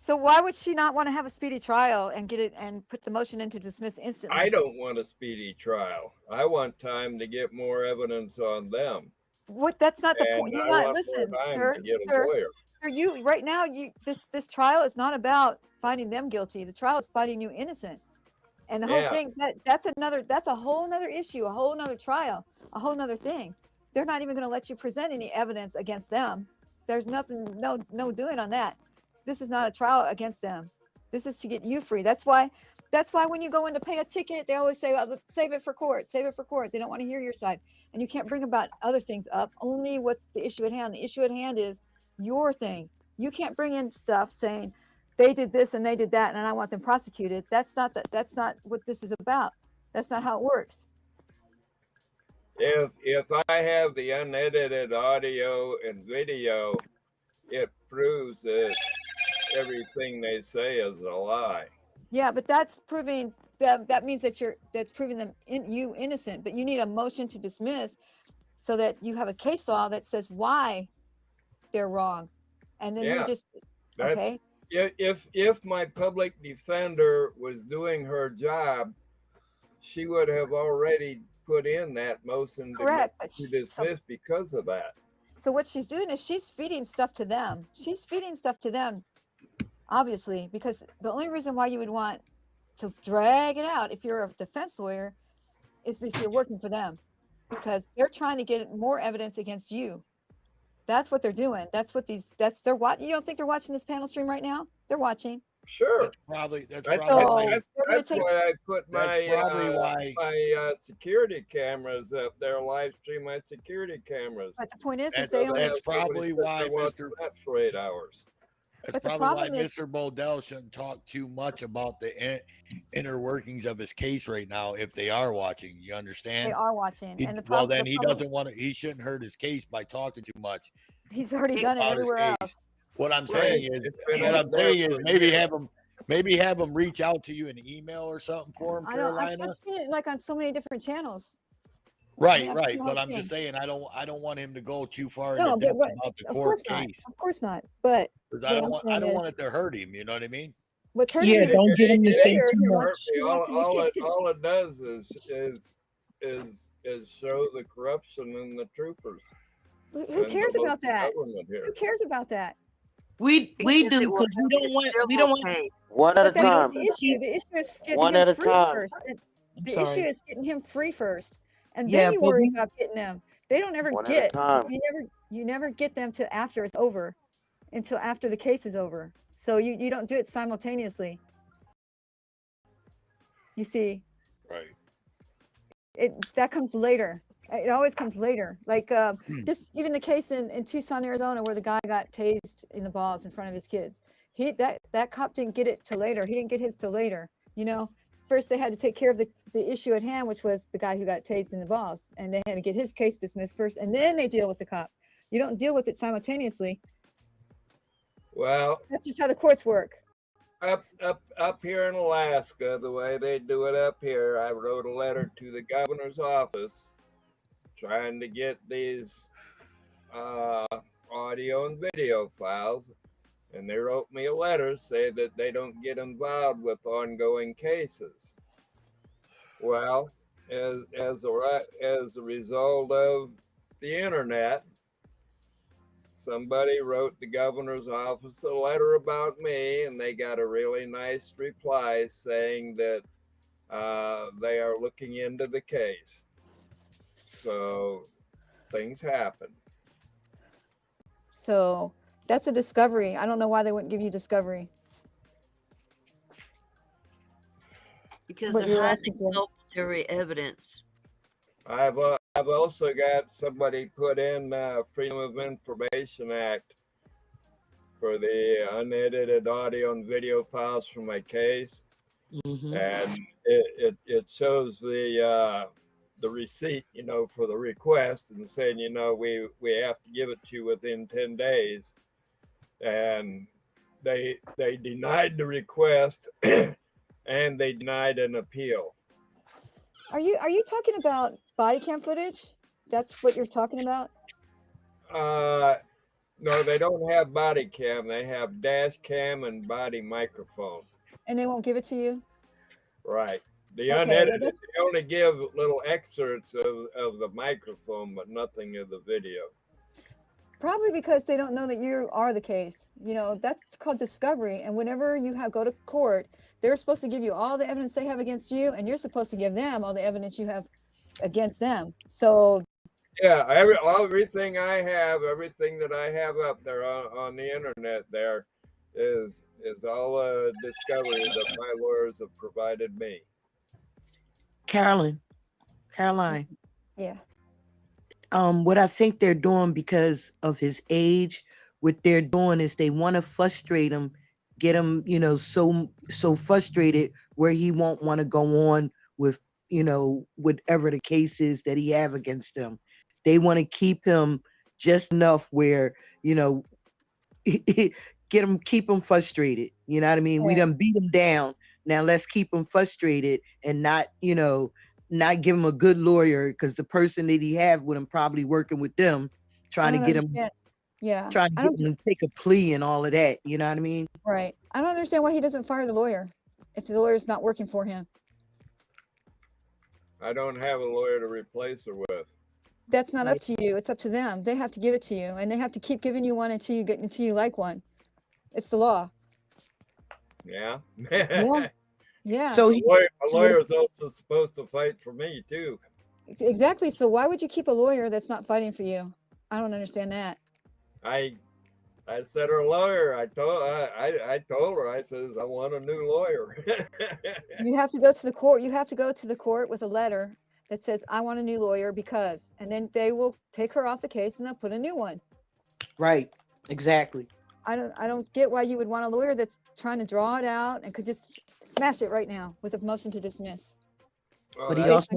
So why would she not want to have a speedy trial and get it and put the motion in to dismiss instantly? I don't want a speedy trial. I want time to get more evidence on them. What? That's not the And point. You're I not want listen, more time sir. to get a Sir, lawyer. sir, you right now. This trial is not about finding them guilty. The trial is finding you innocent. And the whole Yeah. thing that's a whole nother issue, a whole nother trial, a whole nother thing. They're not even going to let you present any evidence against them. There's nothing, no doing on that. This is not a trial against them. This is to get you free. That's why when you go in to pay a ticket, they always say, well, save it for court, save it for court. They don't want to hear your side. And you can't bring about other things up, only what's the issue at hand. The issue at hand is your thing. You can't bring in stuff saying they did this and they did that and I want them prosecuted. That's not what this is about. That's not how it works. If I have the unedited audio and video, it proves that everything they say is a lie. Yeah, but that's proving that means that's proving them you innocent. But you need a motion to dismiss so that you have a case law that says why they're wrong, and then you just okay. If my public defender was doing her job, she would have already put in that motion to dismiss because of that. So what she's doing is she's feeding stuff to them. She's feeding stuff to them, obviously, because the only reason why you would want to drag it out if you're a defense lawyer is if you're working for them, because they're trying to get more evidence against you. That's what they're doing. They're watching. You don't think they're watching this panel stream right now? They're watching. Sure. That's probably That's why I put my my security cameras up there, live stream my security cameras. But the point is, that's probably why Mr. For 8 hours. That's But the probably why problem is, Mr. Bodell shouldn't talk too much about the inner workings of his case right now if they are watching. You understand? they are watching, and Well, the then he problem, doesn't want to. He shouldn't hurt his case by talking too much he's already done it about his everywhere case. else. What I'm Right. saying is, It's been what up I'm there saying is, for a maybe year. have him reach out to you in an email or something for him, I've Carolina. seen it like on so many different channels. Right, I've right. seen the But whole I'm just thing. saying, I don't want him to go too far No, into depth but about the of court course not. case Of course not. But because what I'm I saying don't is, want it to hurt him. You know what I mean? what's hurting Yeah, him is don't get him to his say lawyer. too He much. wants, he wants him to get to. All it does is show the corruption in the troopers. Who and cares the about local that? government here. Who cares about that? We Because do it will because we be don't a want civil case. One at a But that's not time. the issue. The issue is getting One him at a free time. first. I'm The sorry. issue is getting him free first, and Yeah, then you but worry we about getting them. They don't ever One at a get. time. You never get them to after it's over, until after the case is over. So you don't do it simultaneously. You see, Right. that comes later. It always comes later. Like just even the case in Tucson, Arizona, where the guy got tased in the balls in front of his kids. That cop didn't get it till later. He didn't get his till later. You know, first they had to take care of the issue at hand, which was the guy who got tased in the balls, and they had to get his case dismissed first, and then they deal with the cop. You don't deal with it simultaneously. Well, That's just how the courts work. up here in Alaska, the way they do it up here, I wrote a letter to the governor's office trying to get these audio and video files, and they wrote me a letter saying that they don't get involved with ongoing cases. Well, as a result of the internet, somebody wrote the governor's office a letter about me, and they got a really nice reply saying that they are looking into the case. So things happen. So that's a discovery. I don't know why they wouldn't give you discovery. Because But they're you're hiding asking for- exculpatory evidence. I've also got somebody put in Freedom of Information Act for the unedited audio and video files from my case, and it shows the receipt, for the request, and saying, we have to give it to you within 10 days, and they denied the request and they denied an appeal. Are you talking about body cam footage? That's what you're talking about? No, they don't have body cam. They have dash cam and body microphone. And they won't give it to you? Right. The Okay, unedited, well, they only give little excerpts of the microphone, but nothing of the video. Probably because they don't know that you are the case. That's called discovery. And whenever you go to court, they're supposed to give you all the evidence they have against you, and you're supposed to give them all the evidence you have against them. So yeah, everything that I have up there on the internet there is all a discovery that my lawyers have provided me. Caroline. Yeah. What I think they're doing because of his age, what they're doing is they want to frustrate him, get him, so frustrated where he won't want to go on with, whatever the case is that he have against them. They want to keep him just enough where, keep him frustrated. You know what I mean? We done beat him down. Now let's keep him frustrated and not give him a good lawyer, because the person that he have with him probably working with them, trying to get him to take a plea and all of that. You know what I mean? Right. I don't understand why he doesn't fire the lawyer if the lawyer's not working for him. I don't have a lawyer to replace her with. That's not up to you. It's up to them. They have to give it to you, and they have to keep giving you one until you like one. It's the law. Yeah. Yeah. Yeah. So a lawyer is also supposed to fight for me too. Exactly. So why would you keep a lawyer that's not fighting for you? I don't understand that. I said her lawyer. I told her. I says I want a new lawyer. You have to go to the court. You have to go to the court with a letter that says I want a new lawyer because, and then they will take her off the case and they'll put a new one. Right. Exactly. I don't get why you would want a lawyer that's trying to draw it out and could just smash it right now with a motion to dismiss. Well, But that's-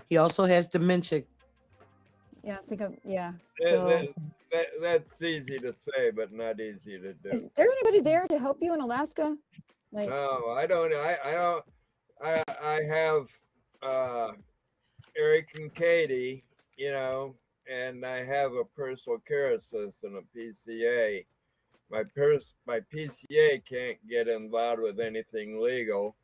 he also has dementia. Yeah, I think yeah. that- So, that's easy to say, but not easy to do. is there anybody there to help you in Alaska? Like, No, I don't. I have Eric and Katie, you know, and I have a personal care assistant, a PCA. My PCA can't get involved with anything legal,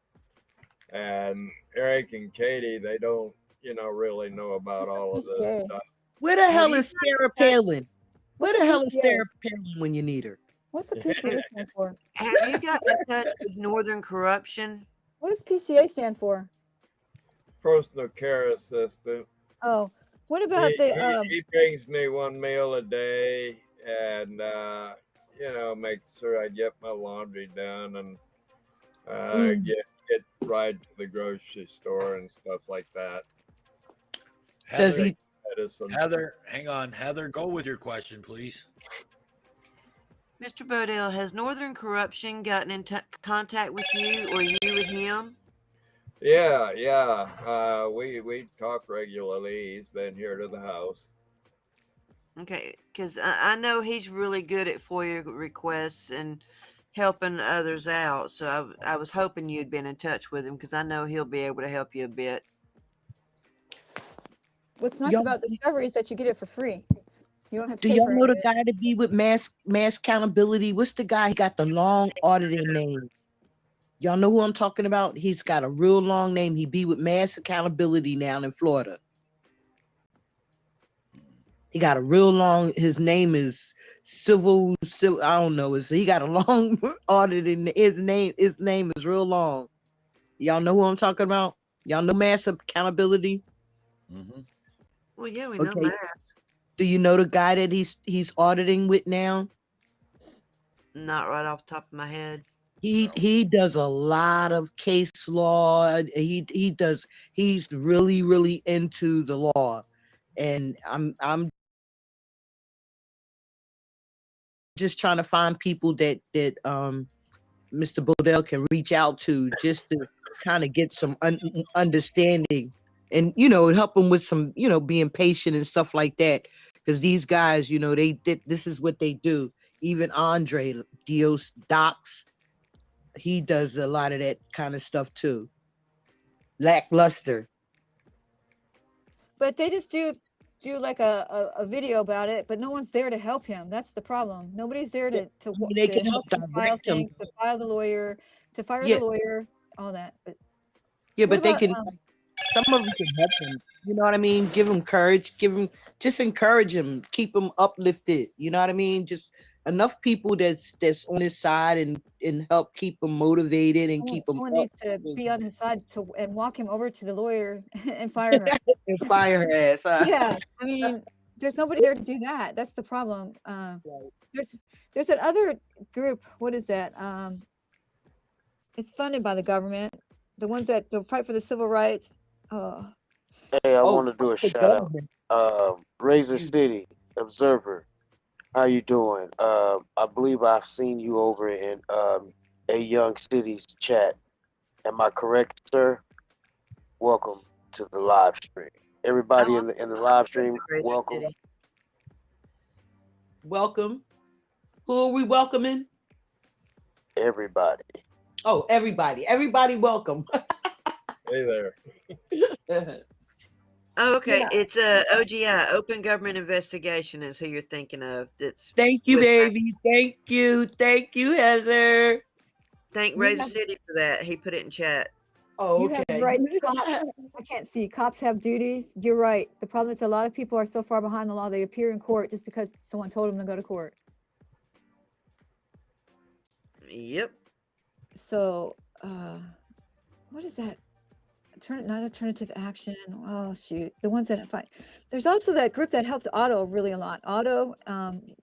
and Eric and Katie, they don't, you know, really know about all of this PCA? stuff. Where the hell you is Sarah Palin? Where What's the a hell is PCA? Sarah Palin when you need her? What's a PCA stand for? Have you got in touch with Northern Corruption? What does PCA stand for? Personal care assistant. Oh, what about he brings me one meal a day, and you know, makes sure I get my laundry done, and get ride to the grocery store and stuff like that. Heather, hang on. Heather, go with your question, please. Mr. Bodell, has Northern Corruption gotten in contact with you or you with him? Yeah. We talk regularly. He's been here to the house. Okay, because I know he's really good at FOIA requests and helping others out. So I was hoping you'd been in touch with him because I know he'll be able to help you a bit. what's nice about Discovery is that you get it for free. You don't have to Do pay y'all for know any the of it. guy to be with mass accountability? What's the guy? He got the long auditing name. Y'all know who I'm talking about? He's got a real long name. He be with mass accountability now in Florida. He got a real long. His name is civil. I don't know. He got a long auditing. His name is real long. Y'all know who I'm talking about? Y'all know mass accountability? Well, yeah, we know Okay. Matt. Do you know the guy that he's auditing with now? Not right off the top of my head. He does a lot of case law. He's really into the law, and I'm just trying to find people that Mr. Bodell can reach out to just to kind of get some understanding, and help them with some being patient and stuff like that. Because these guys, this is what they do. Even Andre Docs, he does a lot of that kind of stuff too. Lackluster. But they just do like a video about it, but no one's there to help him. That's the problem. Nobody's there to They can help him file direct him. things, to file the lawyer, to fire the lawyer, all that. But Yeah, what but they about, can. Some of them can help him. You know what I mean? Give him courage. Just encourage him. Keep him uplifted. You know what I mean? Just enough people that's on his side and help keep him motivated and keep him someone up needs to be on his side and walk him over to the lawyer and fire her. and fire her ass. Huh? Yeah, I mean, there's nobody there to do that. That's the problem. There's that other group. What is that? It's funded by the government. The ones that fight for the civil rights. Oh, Oh, Hey, I want to do a shout out. Razor City Observer, how you doing? I believe I've seen you over in A Young City's chat. Am I correct, sir? Welcome to the live stream. Everybody in the live stream, welcome. Welcome. Who are we welcoming? Everybody. Oh, everybody. Everybody welcome. Hey there. Oh, okay. Yeah. It's OGI, Open Government Investigation, is who you're thinking of. It's Thank you, with- baby. Thank you, Heather. Thank You Razor have- City for that. He put it in chat. Oh, you have rights. Cops, I can't see. Cops have duties. You're right. The problem is a lot of people are so far behind the law they appear in court just because someone told them to go to court. Yep. So, what is that? Not alternative action. Oh shoot, the ones that fight. There's also that group that helped Otto really a lot. Otto,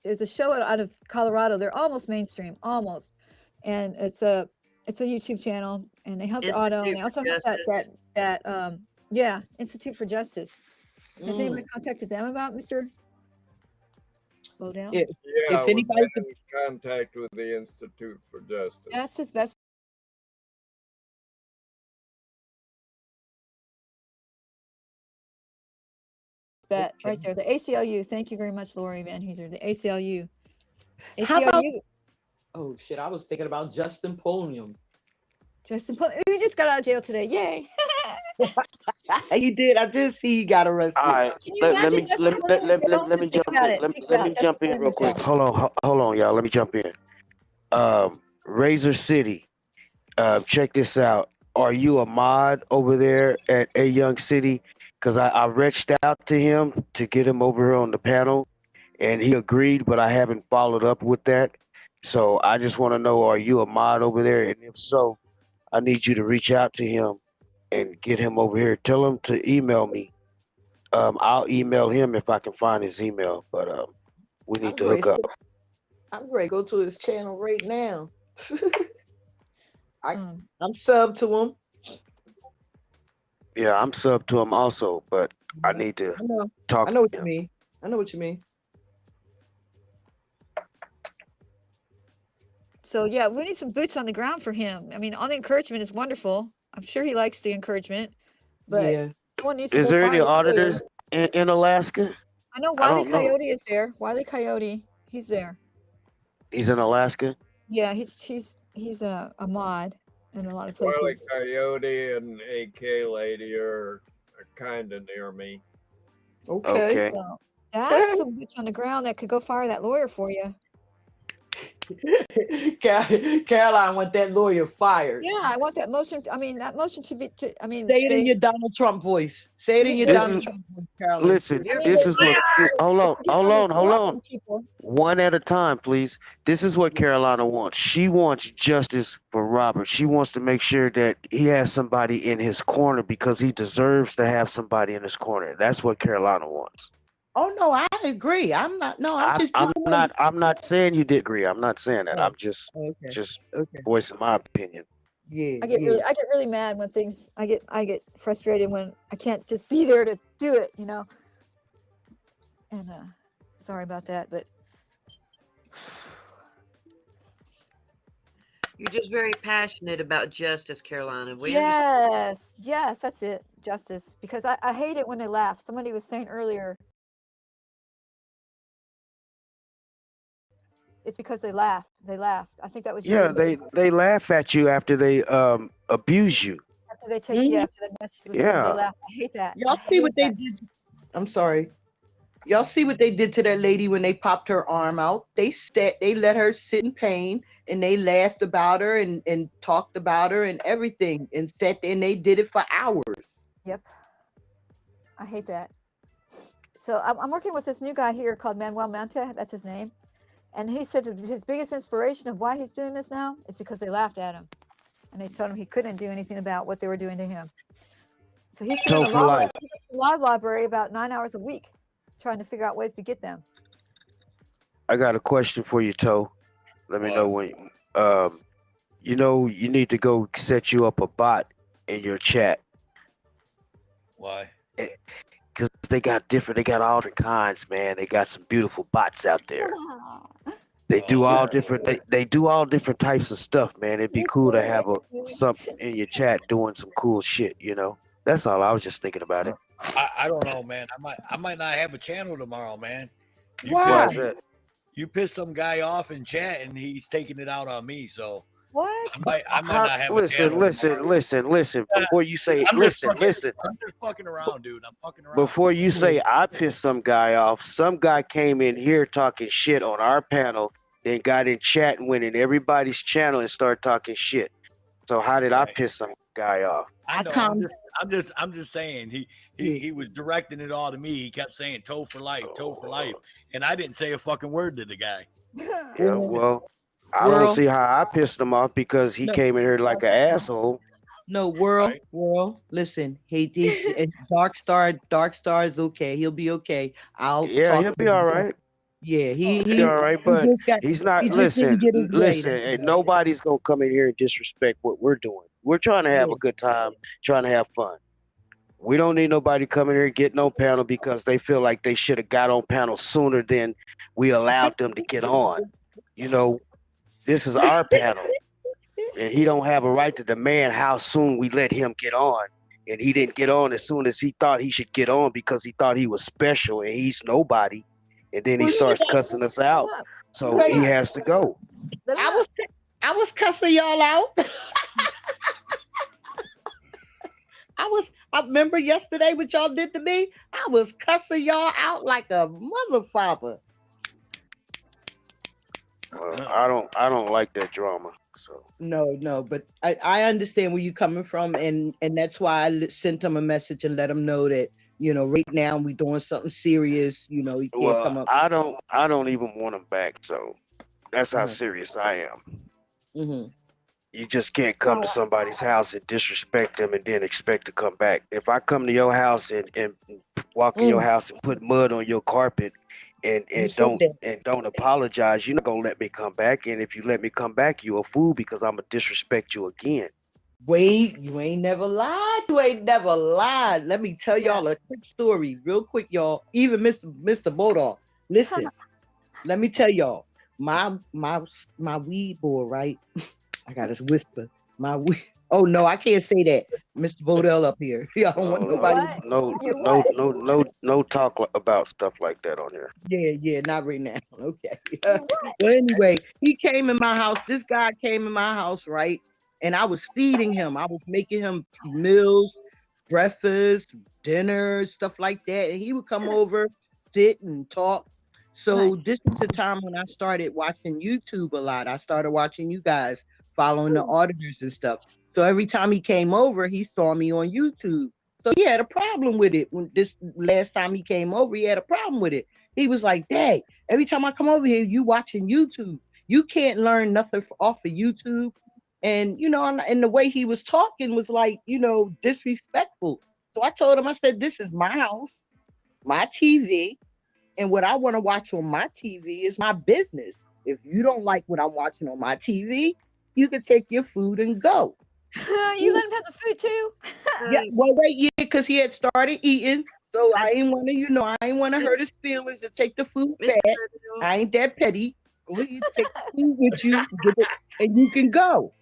there's a show out of Colorado. They're almost mainstream, almost, and it's a YouTube channel, and they helped Otto, and they also have Institute for Justice. Has anybody contacted them about Mr.? Bodell. Yeah, If I was anybody in contact with the Institute for Justice. That's his best. Bet right there. The ACLU. Thank you very much, Lori Van Hooser. The ACLU. How about? ACLU. Oh shit! I was thinking about Justin Pulliam. Justin Pulliam. He just got out of jail today. Yay! He did. I did see he got arrested. All right, Can you imagine Justin Pulliam in jail? let me Just think jump about in. it. Let Think me about Justin jump in Pulliam real in jail. quick. Hold on, y'all. Let me jump in. Razor City, check this out. Are you a mod over there at A Young City? Because I reached out to him to get him over here on the panel, and he agreed, but I haven't followed up with that. So I just want to know, are you a mod over there? And if so, I need you to reach out to him and get him over here. Tell him to email me. I'll email him if I can find his email, but we need to hook up. I'm ready to go to his channel right now. I'm sub to him. Yeah, I'm sub to him also, but I need to talk. I know what you mean. I know what you mean. So yeah, we need some boots on the ground for him. I mean, all the encouragement is wonderful. I'm sure he likes the encouragement, but someone needs to Is go there find any him. auditors in Alaska? I know I Wiley don't know. Coyote is there. Wiley Coyote, he's there. He's in Alaska. Yeah, he's a mod in a lot of places. Wiley Coyote and AK Lady are kind of near me. Okay. So that's some boots on the ground that could go fire that lawyer for you. Caroline want that lawyer fired. Yeah, I want that motion. I mean, that motion to be. Say Say it in your Donald Trump voice. Say it in your Donald Trump voice, Caroline. Listen, this is what. Hold on. One at a time, please. This is what Carolina wants. She wants justice for Robert. She wants to make sure that he has somebody in his corner because he deserves to have somebody in his corner. That's what Carolina wants. Oh no, I agree. I'm not. No, I'm not saying you did agree. I'm not saying that. I'm just voicing my opinion. Yeah. I get really mad when things. I get frustrated when I can't just be there to do it. You know. And sorry about that, but You're just very passionate about justice, Carolina. yes, that's it, justice. Because I hate it when they laugh. Somebody was saying earlier. It's because they laughed. They laughed. I think that was Yeah, they laugh at you after they abuse you. after they take you after that message was Yeah. they laugh. I hate that. Y'all see what they did? I'm sorry. Y'all see what they did to that lady when they popped her arm out? They let her sit in pain and they laughed about her and talked about her and everything and sat there and they did it for hours. Yep. I hate that. So I'm working with this new guy here called Manuel Manta. That's his name. And he said that his biggest inspiration of why he's doing this now is because they laughed at him. And they told him he couldn't do anything about what they were doing to him. So he's doing a live library about 9 hours a week, trying to figure out ways to get them. I got a question for you, Toe. Let me know when. You need to go set you up a bot in your chat. Why? Because they got all the kinds, man. They got some beautiful bots out there. They do all different. They do all different types of stuff, man. It'd be cool to have something in your chat doing some cool shit. That's all. I was just thinking about it. I don't know, man. I might not have a channel tomorrow, man. Why? You pissed some guy off in chat, and he's taking it out on me. So what? I might not have a channel. Listen. Before you say, I'm just fucking around, dude. I'm fucking around. Before you say I pissed some guy off, some guy came in here talking shit on our panel, then got in chat and went in everybody's channel and started talking shit. So how did I piss some guy off? I know. I'm just saying he was directing it all to me. He kept saying toe for life, and I didn't say a fucking word to the guy. Yeah, well, I don't see how I pissed him off because he came in here like an asshole. No, world. Listen, he Dark Star is okay. He'll be okay. He'll be all right. Yeah, he'll be all right, but he's not. Listen, and nobody's gonna come in here and disrespect what we're doing. We're trying to have a good time, trying to have fun. We don't need nobody coming here getting on panel because they feel like they should have got on panel sooner than we allowed them to get on. You know, this is our panel, and he don't have a right to demand how soon we let him get on. And he didn't get on as soon as he thought he should get on because he thought he was special and he's nobody. And then he starts cussing us out. So he has to go. I was cussing y'all out. I remember yesterday what y'all did to me. I was cussing y'all out like a motherfucker. I don't like that drama. So No, but I understand where you're coming from, and that's why I sent him a message and let him know that, you know, right now we doing something serious. You know, you can't come up. I don't even want him back. So that's how serious I am. Mm-hmm. You just can't come to somebody's house and disrespect them and then expect to come back. If I come to your house and walk in your house and put mud on your carpet and don't apologize, you're not gonna let me come back. And if you let me come back, you a fool because I'm gonna disrespect you again. Wait, you ain't never lied. You ain't never lied. Let me tell y'all a quick story, real quick, y'all. Even Mr. Bodell, listen. Let me tell y'all, my weed boy, right? I got his whisper. My weed. Oh no, I can't say that, Mr. Bodell up here. Y'all don't want nobody. No talk about stuff like that on here. Yeah, not right now. Okay. But anyway, he came in my house. This guy came in my house, right? And I was feeding him. I was making him meals, breakfast, dinner, stuff like that. And he would come over, sit and talk. So this is the time when I started watching YouTube a lot. I started watching you guys, following the auditors and stuff. So every time he came over, he saw me on YouTube. So he had a problem with it. When this last time he came over, he had a problem with it. He was like, "Dad, every time I come over here, you watching YouTube. You can't learn nothing off of YouTube." And, you know, and the way he was talking was like, you know, disrespectful. So I told him, I said, this is my house, my TV. And what I want to watch on my TV is my business. If you don't like what I'm watching on my TV, you can take your food and go. You let him have the food too? Yeah, well, wait, yeah, because he had started eating. So I ain't want to, I ain't want to hurt his feelings and take the food back. I ain't that petty. Go ahead, take the food with you, and you can go.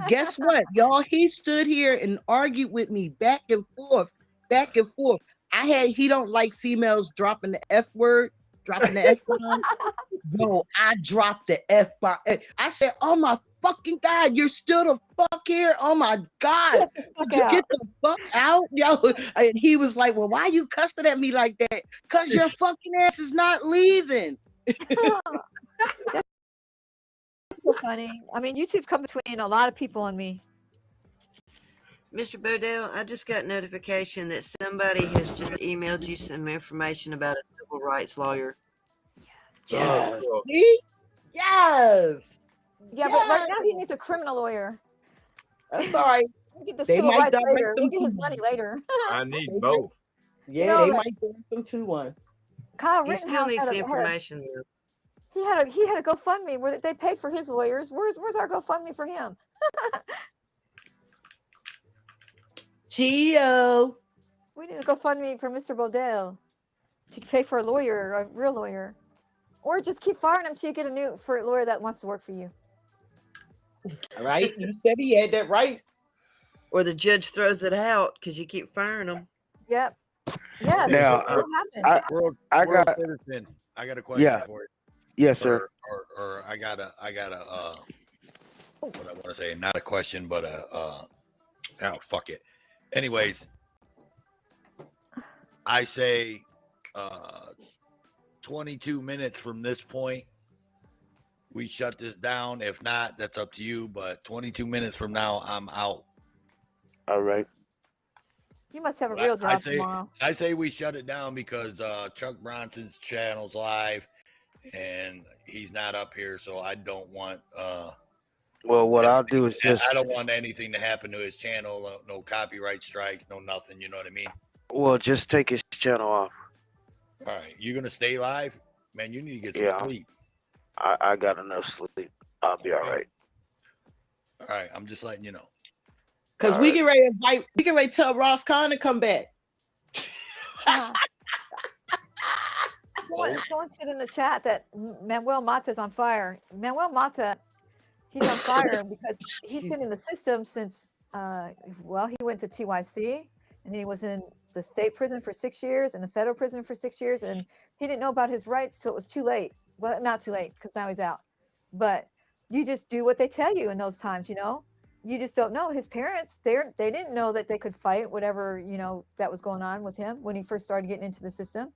Guess what, y'all? He stood here and argued with me back and forth. He don't like females dropping the F word, dropping the F bomb. Yo, I dropped the F bomb. I said, "Oh my fucking God, you're still the fuck here. Oh my God, get the fuck out, yo." And he was like, "Well, why you cussing at me like that? Cause your fucking ass is not leaving." So funny. I mean, YouTube's come between a lot of people and me. Mr. Bodell, I just got notification that somebody has just emailed you some information about a civil rights lawyer. Yes. See? Yes. Yeah, but right now he needs a criminal lawyer. That's all right. We'll get the They civil might rights later. direct We'll them get his to money later. I need both. Yeah, You know, they like- might direct them to one. Kyle He still Rittenhouse needs had the a- information though. He had a GoFundMe where they paid for his lawyers. Where's our GoFundMe for him? Gio. We need a GoFundMe for Mr. Bodell to pay for a lawyer, a real lawyer, or just keep firing him till you get a new lawyer that wants to work for you. All right, you said he had that right. Or the judge throws it out because you keep firing them. Yep. Yeah. Now, that's what happened. World citizen, I got a question for you. Yes, sir. Or I got a what I want to say, not a question, but fuck it. Anyways, I say 22 minutes from this point, we shut this down. If not, that's up to you. But 22 minutes from now, I'm out. All right. You must have a real job tomorrow. I say we shut it down because Chuck Bronson's channel's live and he's not up here, so I don't want well, what I'll do is I don't want anything to happen to his channel, no copyright strikes, no nothing, you know what I mean? Well, just take his channel off. All right, you're gonna stay live? Man, you need to get some sleep. I got enough sleep. I'll be all right. All right, I'm just letting you know. Because we get ready to tell Ross Khan to come back. Someone said in the chat that Manuel Mata's on fire. Manuel Mata, he's on fire because he's been in the system since, well, he went to TYC and he was in the state prison for 6 years and the federal prison for 6 years. And he didn't know about his rights till it was too late. Well, not too late because now he's out. But you just do what they tell you in those times, you know? You just don't know. His parents, they didn't know that they could fight whatever, you know, that was going on with him when he first started getting into the system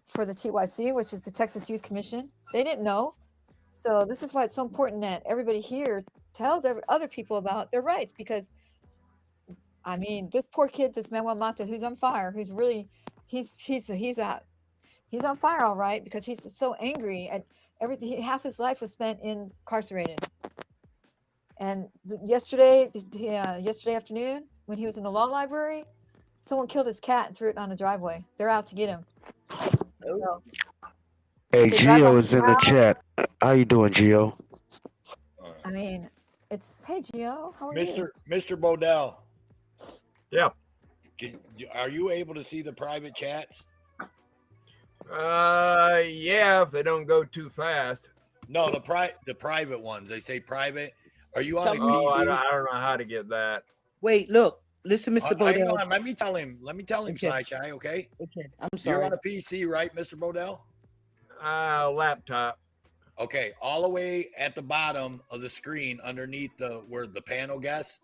for the TYC, which is the Texas Youth Commission. They didn't know. So this is why it's so important that everybody here tells other people about their rights, because I mean, this poor kid, this Manuel Mata, who's on fire, who's really, he's on fire, all right, because he's so angry at everything. Half his life was spent incarcerated. And yesterday afternoon, when he was in the law library, someone killed his cat and threw it on the driveway. They're out to get him. So, Hey, they drive Gio on is in the crowd. chat. How you doing, Gio? I mean, hey Gio, how are you? Mr. Bodell. Yeah. Are you able to see the private chats? Yeah, if they don't go too fast. No, the private ones. They say private. Are you on a Oh, I PC? don't know how to get that. Wait, look, listen, Mr. Hang Bodell. on, let me tell him, Okay. Shy, okay? Okay, I'm You're sorry. on a PC, right, Mr. Bodell? Laptop. Okay, all the way at the bottom of the screen, underneath where the panel guests,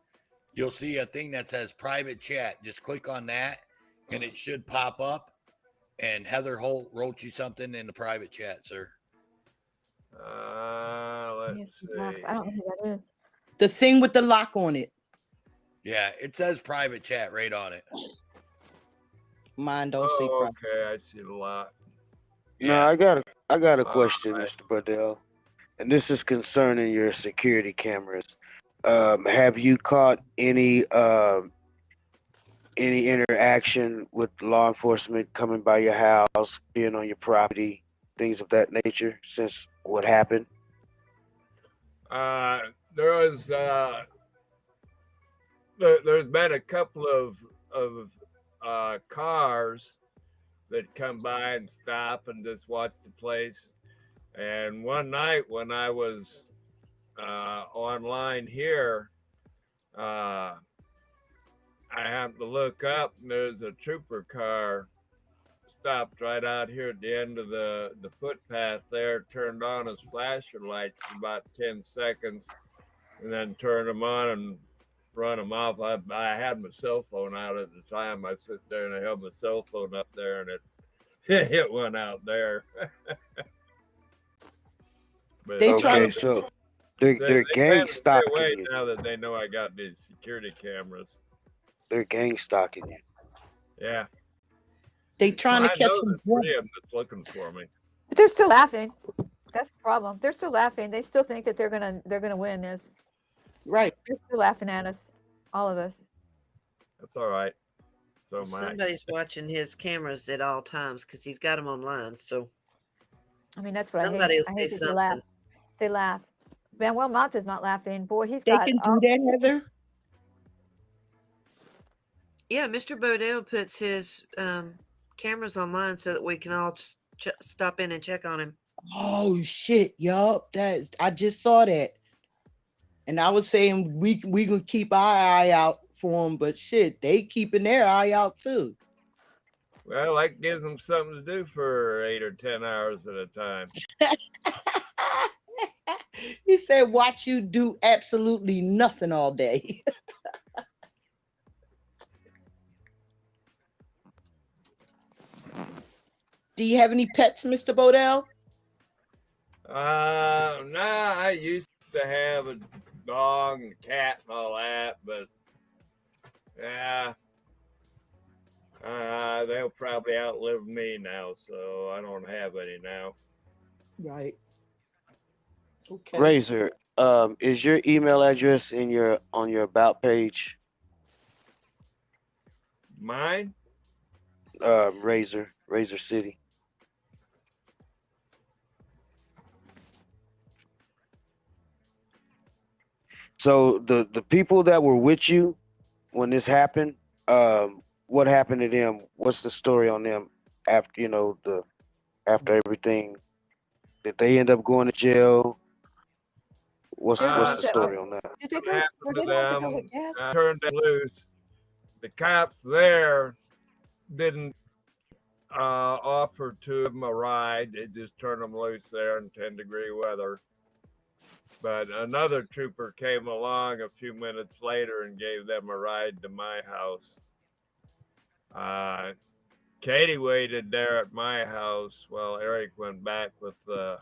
you'll see a thing that says private chat. Just click on that, and it should pop up. And Heather Holt wrote you something in the private chat, sir. Let's see. I don't know who that is. The thing with the lock on it. Yeah, it says private chat right on it. Mine don't say private. Okay, I see a lot. No, I got a question, Mr. Bodell, and this is concerning your security cameras. Have you caught any interaction with law enforcement coming by your house, being on your property, things of that nature since what happened? There was there's been a couple of cars that come by and stop and just watch the place. And one night when I was online here, I happened to look up and there's a trooper car stopped right out here at the end of the footpath there, turned on his flashing lights for about 10 seconds and then turned them on and run them off. I had my cell phone out at the time. I sit there and I held my cell phone up there and it went out there. But They okay, so they're gang stalking you. Now that they know I got these security cameras. They're gang stalking you. Yeah. They trying to catch them. Three of them that's looking for me. But they're still laughing. That's the problem. They're still laughing. They still think that they're gonna win this. Right. They're still laughing at us, all of us. That's all right. So somebody's watching his cameras at all times because he's got them online. So I mean, that's what somebody I hate. will I say hate that they laugh. something. They laugh. Manuel Mata's not laughing. Boy, They can do that, Heather. Yeah, Mr. Bodell puts his cameras online so that we can all stop in and check on him. Oh shit, yup. I just saw that. And I was saying we gonna keep our eye out for them, but shit, they keeping their eye out too. Well, that gives them something to do for 8 or 10 hours at a time. He said, watch you do absolutely nothing all day. Do you have any pets, Mr. Bodell? Nah, I used to have a dog and a cat and all that, but yeah, they'll probably outlive me now, so I don't have any now. Right. Okay. Razor, is your email address on your about page? Mine? Razor City. So the people that were with you when this happened, what happened to them? What's the story on them after after everything? Did they end up going to jail? What's They're the what's ones the that story on that? did they What go? Were happened to they the ones that go them? with gas? Turned them loose. The cops there didn't offer to give them a ride. They just turned them loose there in 10-degree weather. But another trooper came along a few minutes later and gave them a ride to my house. Katie waited there at my house while Eric went back with the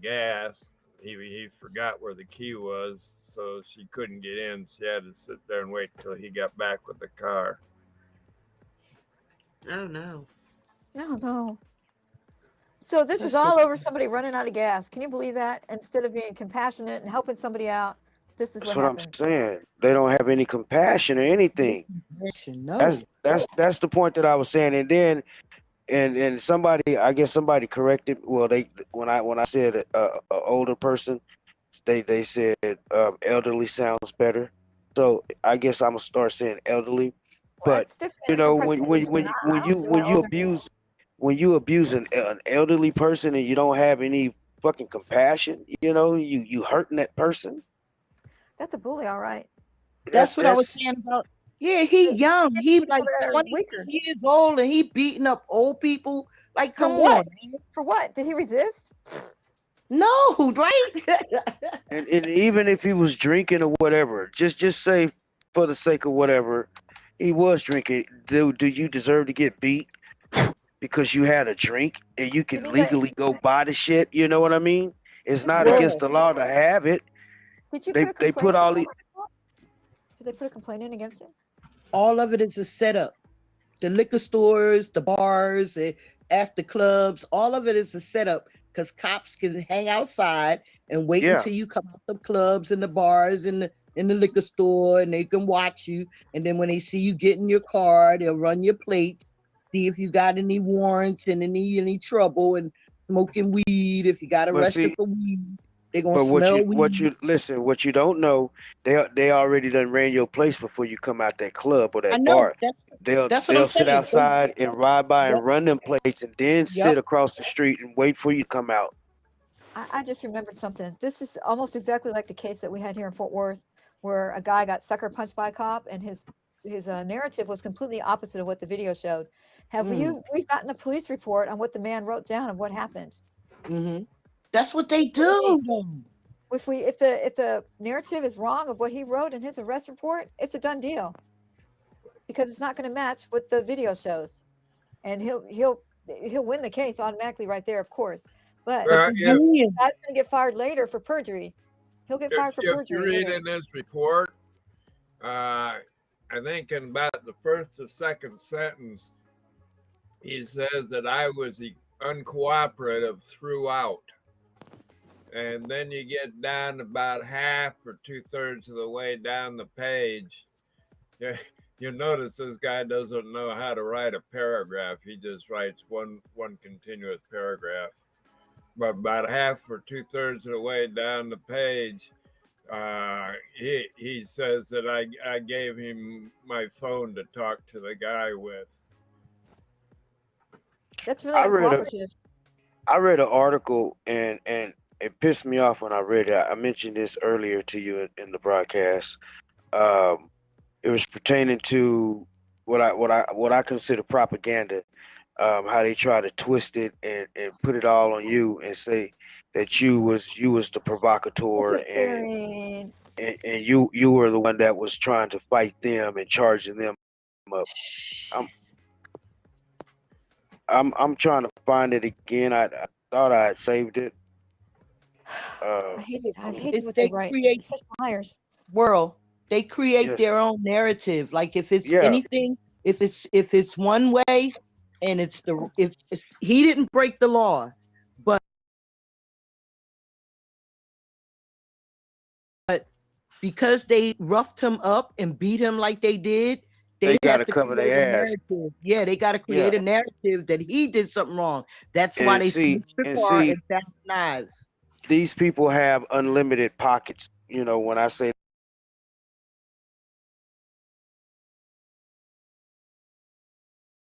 gas. He forgot where the key was, so she couldn't get in. She had to sit there and wait till he got back with the car. Oh no. No. So this is That's all so- over somebody running out of gas. Can you believe that? Instead of being compassionate and helping somebody out, this is That's what what I'm happens. saying. They don't have any compassion or anything. No. That's the point that I was saying. And then and somebody, I guess somebody corrected. Well, when I said a older person, they said elderly sounds better. So I guess I'm gonna start saying elderly. Well, But it's different from person to person. I don't see why older- when you abuse an elderly person and you don't have any fucking compassion, you hurting that person. That's a bully, all right. That's what I was saying about. Yeah, he young. He like that are 20 weaker. years old, and he beating up old people. Like, For come what? on. For what? Did he resist? No, right? And even if he was drinking or whatever, just say for the sake of whatever, he was drinking. Do you deserve to get beat because you had a drink and you can legally go buy the shit? You know what I mean? It's not against the law to have it. Did you They put a they complaint put all in? these. Did they put a complaint in against him? All of it is a setup. The liquor stores, the bars, after clubs, all of it is a setup because cops can hang outside and wait Yeah. until you come out the clubs and the bars and the liquor store, and they can watch you. And then when they see you get in your car, they'll run your plates, see if you got any warrants and any trouble, and smoking weed. If you got But arrested see, for weed, they're gonna but smell weed. what you don't know, they already done ran your place before you come out that club or I that know. bar. That's what They'll I'm sit saying. outside and ride by and run them plates and then Yep. sit across the street and wait for you to come out. I just remembered something. This is almost exactly like the case that we had here in Fort Worth, where a guy got sucker punched by a cop, and his narrative was completely opposite of what the video showed. We've gotten a police report on what the man wrote down of what happened. Mm-hmm. That's what they do. If the narrative is wrong of what he wrote in his arrest report, it's a done deal, because it's not going to match what the video shows, and he'll win the case automatically right there, of course. But Well, that's going to get fired later for perjury. He'll get fired for if perjury. you read later. in this report, I think in about the first or second sentence, he says that I was uncooperative throughout. And then you get down about half or 2/3 of the way down the page. You notice this guy doesn't know how to write a paragraph. He just writes one continuous paragraph. But about half or 2/3 of the way down the page, he says that I gave him my phone to talk to the guy with. That's really uncooperative. I read an article and it pissed me off when I read it. I mentioned this earlier to you in the broadcast. It was pertaining to what I consider propaganda. How they try to twist it and put it all on you and say that you was the provocateur and you were the one that was trying to fight them and charging them up. I'm trying to find it again. I thought I had saved it. I hate it. I hate It's what they they write. create Such liars. world. They create Yes. their own narrative. Like if it's Yeah. anything, if it's one way, and if he didn't break the law, but because they roughed him up and beat him like they did, They have gotta to cover create their a ass. narrative. Yeah, they got to create a narrative that he did something wrong. That's why And they see- snitched the and car see- and found knives. These people have unlimited pockets. You know, when I say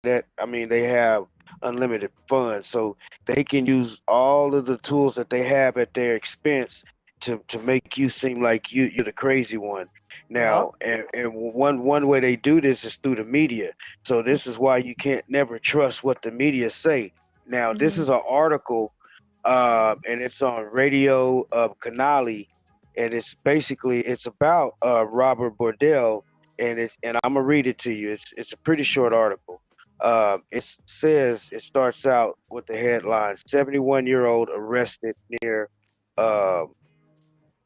that, I mean, they have unlimited funds, so they can use all of the tools that they have at their expense to make you seem like you're the crazy one. Now, and one way they do this is through the media. So this is why you can't never trust what the media say. Now, this is an article, and it's on Radio Canali, and it's basically it's about Robert Bodell, and I'm gonna read it to you. It's a pretty short article. It says it starts out with the headline: 71-year-old arrested near uh,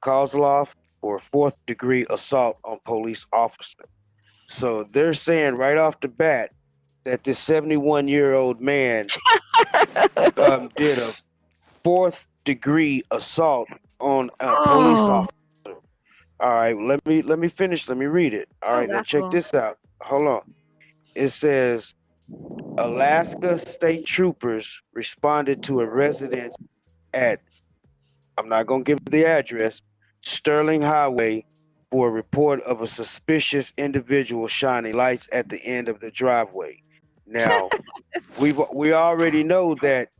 Kozlov for fourth-degree assault on police officer. So they're saying right off the bat that this 71-year-old man did a fourth-degree assault on a police officer. All right, let me finish. Let me read it. All right, now check this out. Hold on. It says Alaska state troopers responded to a residence at, I'm not going to give the address, Sterling Highway, for a report of a suspicious individual shining lights at the end of the driveway. Now, we already know that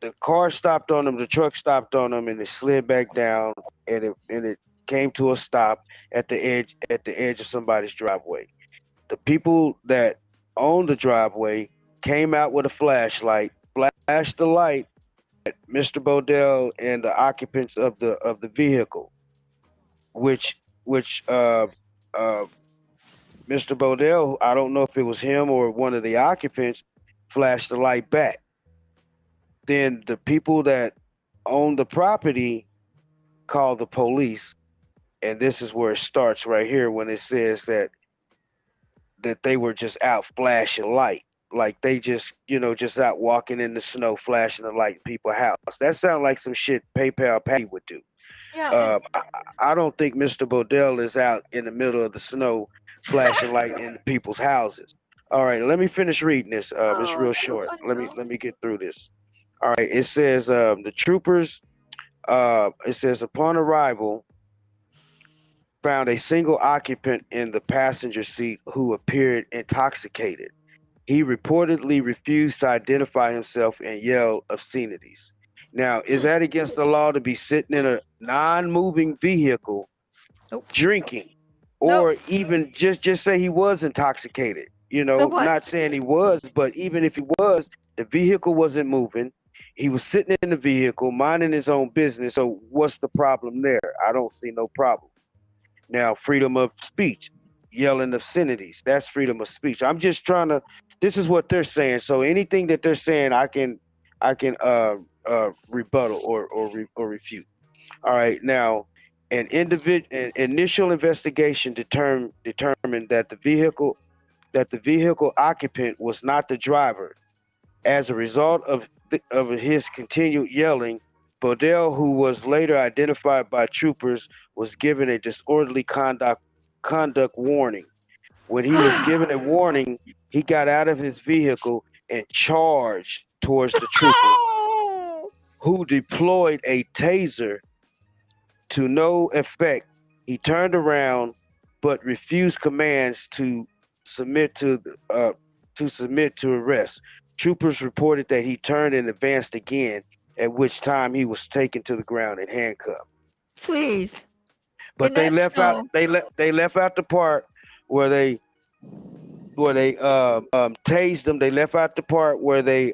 the car stopped on them, the truck stopped on them, and it slid back down, and it came to a stop at the edge of somebody's driveway. The people that owned the driveway came out with a flashlight, flashed the light at Mr. Bodell and the occupants of the vehicle, which Mr. Bodell, I don't know if it was him or one of the occupants, flashed the light back. Then the people that own the property called the police, and this is where it starts right here when it says that they were just out flashing light, like they just out walking in the snow flashing the light in people's house. That sounds like some shit PayPal Patty would do. Yeah. I don't think Mr. Bodell is out in the middle of the snow flashing light in people's houses. All right, let me finish reading this. It's real short. Let me get through this. All right, it says the troopers. It says upon arrival, found a single occupant in the passenger seat who appeared intoxicated. He reportedly refused to identify himself and yelled obscenities. Now, is that against the law to be sitting in a non-moving vehicle drinking, or even just say he was intoxicated? Not saying he was, but even if he was, the vehicle wasn't moving. He was sitting in the vehicle, minding his own business. So what's the problem there? I don't see no problem. Now, freedom of speech, yelling obscenities, that's freedom of speech. I'm just trying to, this is what they're saying. So anything that they're saying, I can rebuttal or refute. All right. Now, an initial investigation determined that the vehicle occupant was not the driver. As a result of his continued yelling, Bodell, who was later identified by troopers, was given a disorderly conduct warning. When he was given a warning, he got out of his vehicle and charged towards the trooper, who deployed a taser to no effect. He turned around, but refused commands to submit to arrest. Troopers reported that he turned and advanced again, at which time he was taken to the ground and handcuffed. Please. But they left out the part where they tased him. They left out the part where they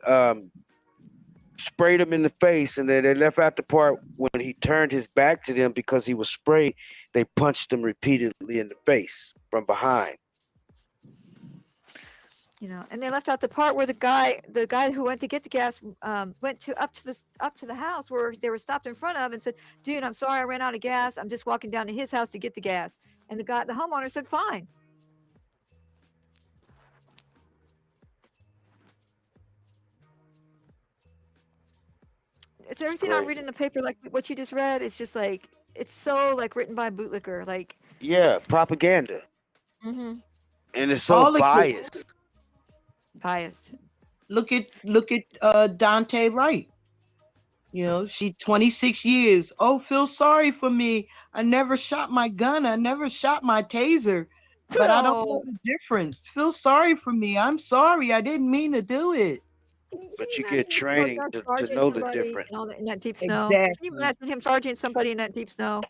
sprayed him in the face, and then they left out the part when he turned his back to them because he was sprayed. They punched him repeatedly in the face from behind. And they left out the part where the guy who went to get the gas went up to the house where they were stopped in front of and said, "Dude, I'm sorry, I ran out of gas. I'm just walking down to his house to get the gas." And the homeowner said, "Fine." It's everything I read in the paper, like what you just read. It's just like it's so like written by a bootlicker, like. Yeah, propaganda. Mm-hmm. And it's so biased. Biased. Look at Dante Wright. She 26 years. Oh, feel sorry for me. I never shot my gun. I never shot my taser. But I don't know the difference. Feel sorry for me. I'm sorry. I didn't mean to do it. But you get training to know the difference. In that deep snow. Exactly. Can you imagine him charging somebody in that deep snow?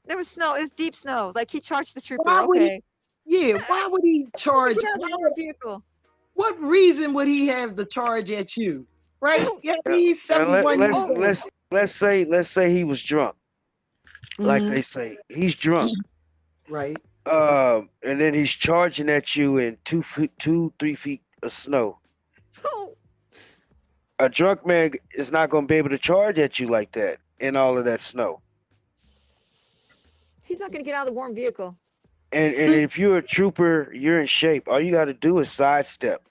There was snow. It was deep snow. Like he charged the trooper. Why would he? Okay. Yeah. Why would he charge? Get out of the motor vehicle. What reason would he have the charge at you? Right? Yeah, he's Now, 71 years old. let's say he was drunk, like they say he's drunk, right? And then he's charging at you in 3 feet of snow. A drunk man is not going to be able to charge at you like that in all of that snow. He's not going to get out of the warm vehicle. And if you're a trooper, you're in shape. All you got to do is sidestep.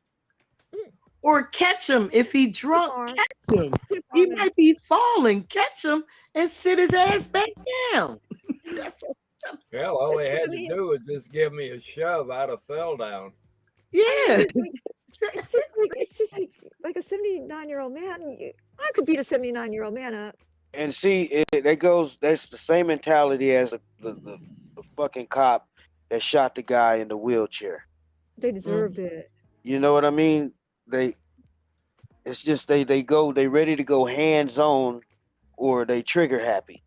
Or catch him if he drunk. Catch him. He might be falling. Catch him and sit his ass back down. Hell, all they had to do was just give me a shove. I'd have fell down. Yeah. It's just like a 79-year-old man. I could beat a 79-year-old man up. And see, that's the same mentality as the fucking cop that shot the guy in the wheelchair. They deserved it. You know what I mean? It's just they ready to go hands on, or they trigger happy.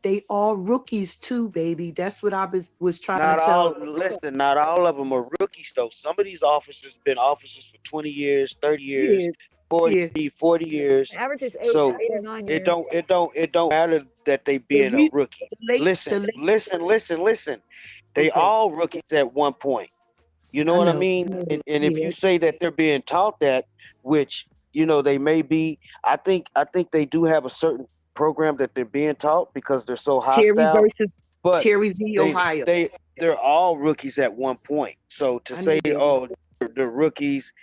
They all rookies too, baby. That's what I was trying to tell. Listen, not all of them are rookies though. Some of these officers been officers for 20 years, 30 years, 40 years. Average is 8 or 9 years. It don't matter that they being a rookie. Listen. They all rookies at one point. You know what I mean? And if you say that they're being taught that, which they may be, I think they do have a certain program that they're being taught because they're so hostile. Terry v. Ohio. They're all rookies at one point. So to say, they're rookies.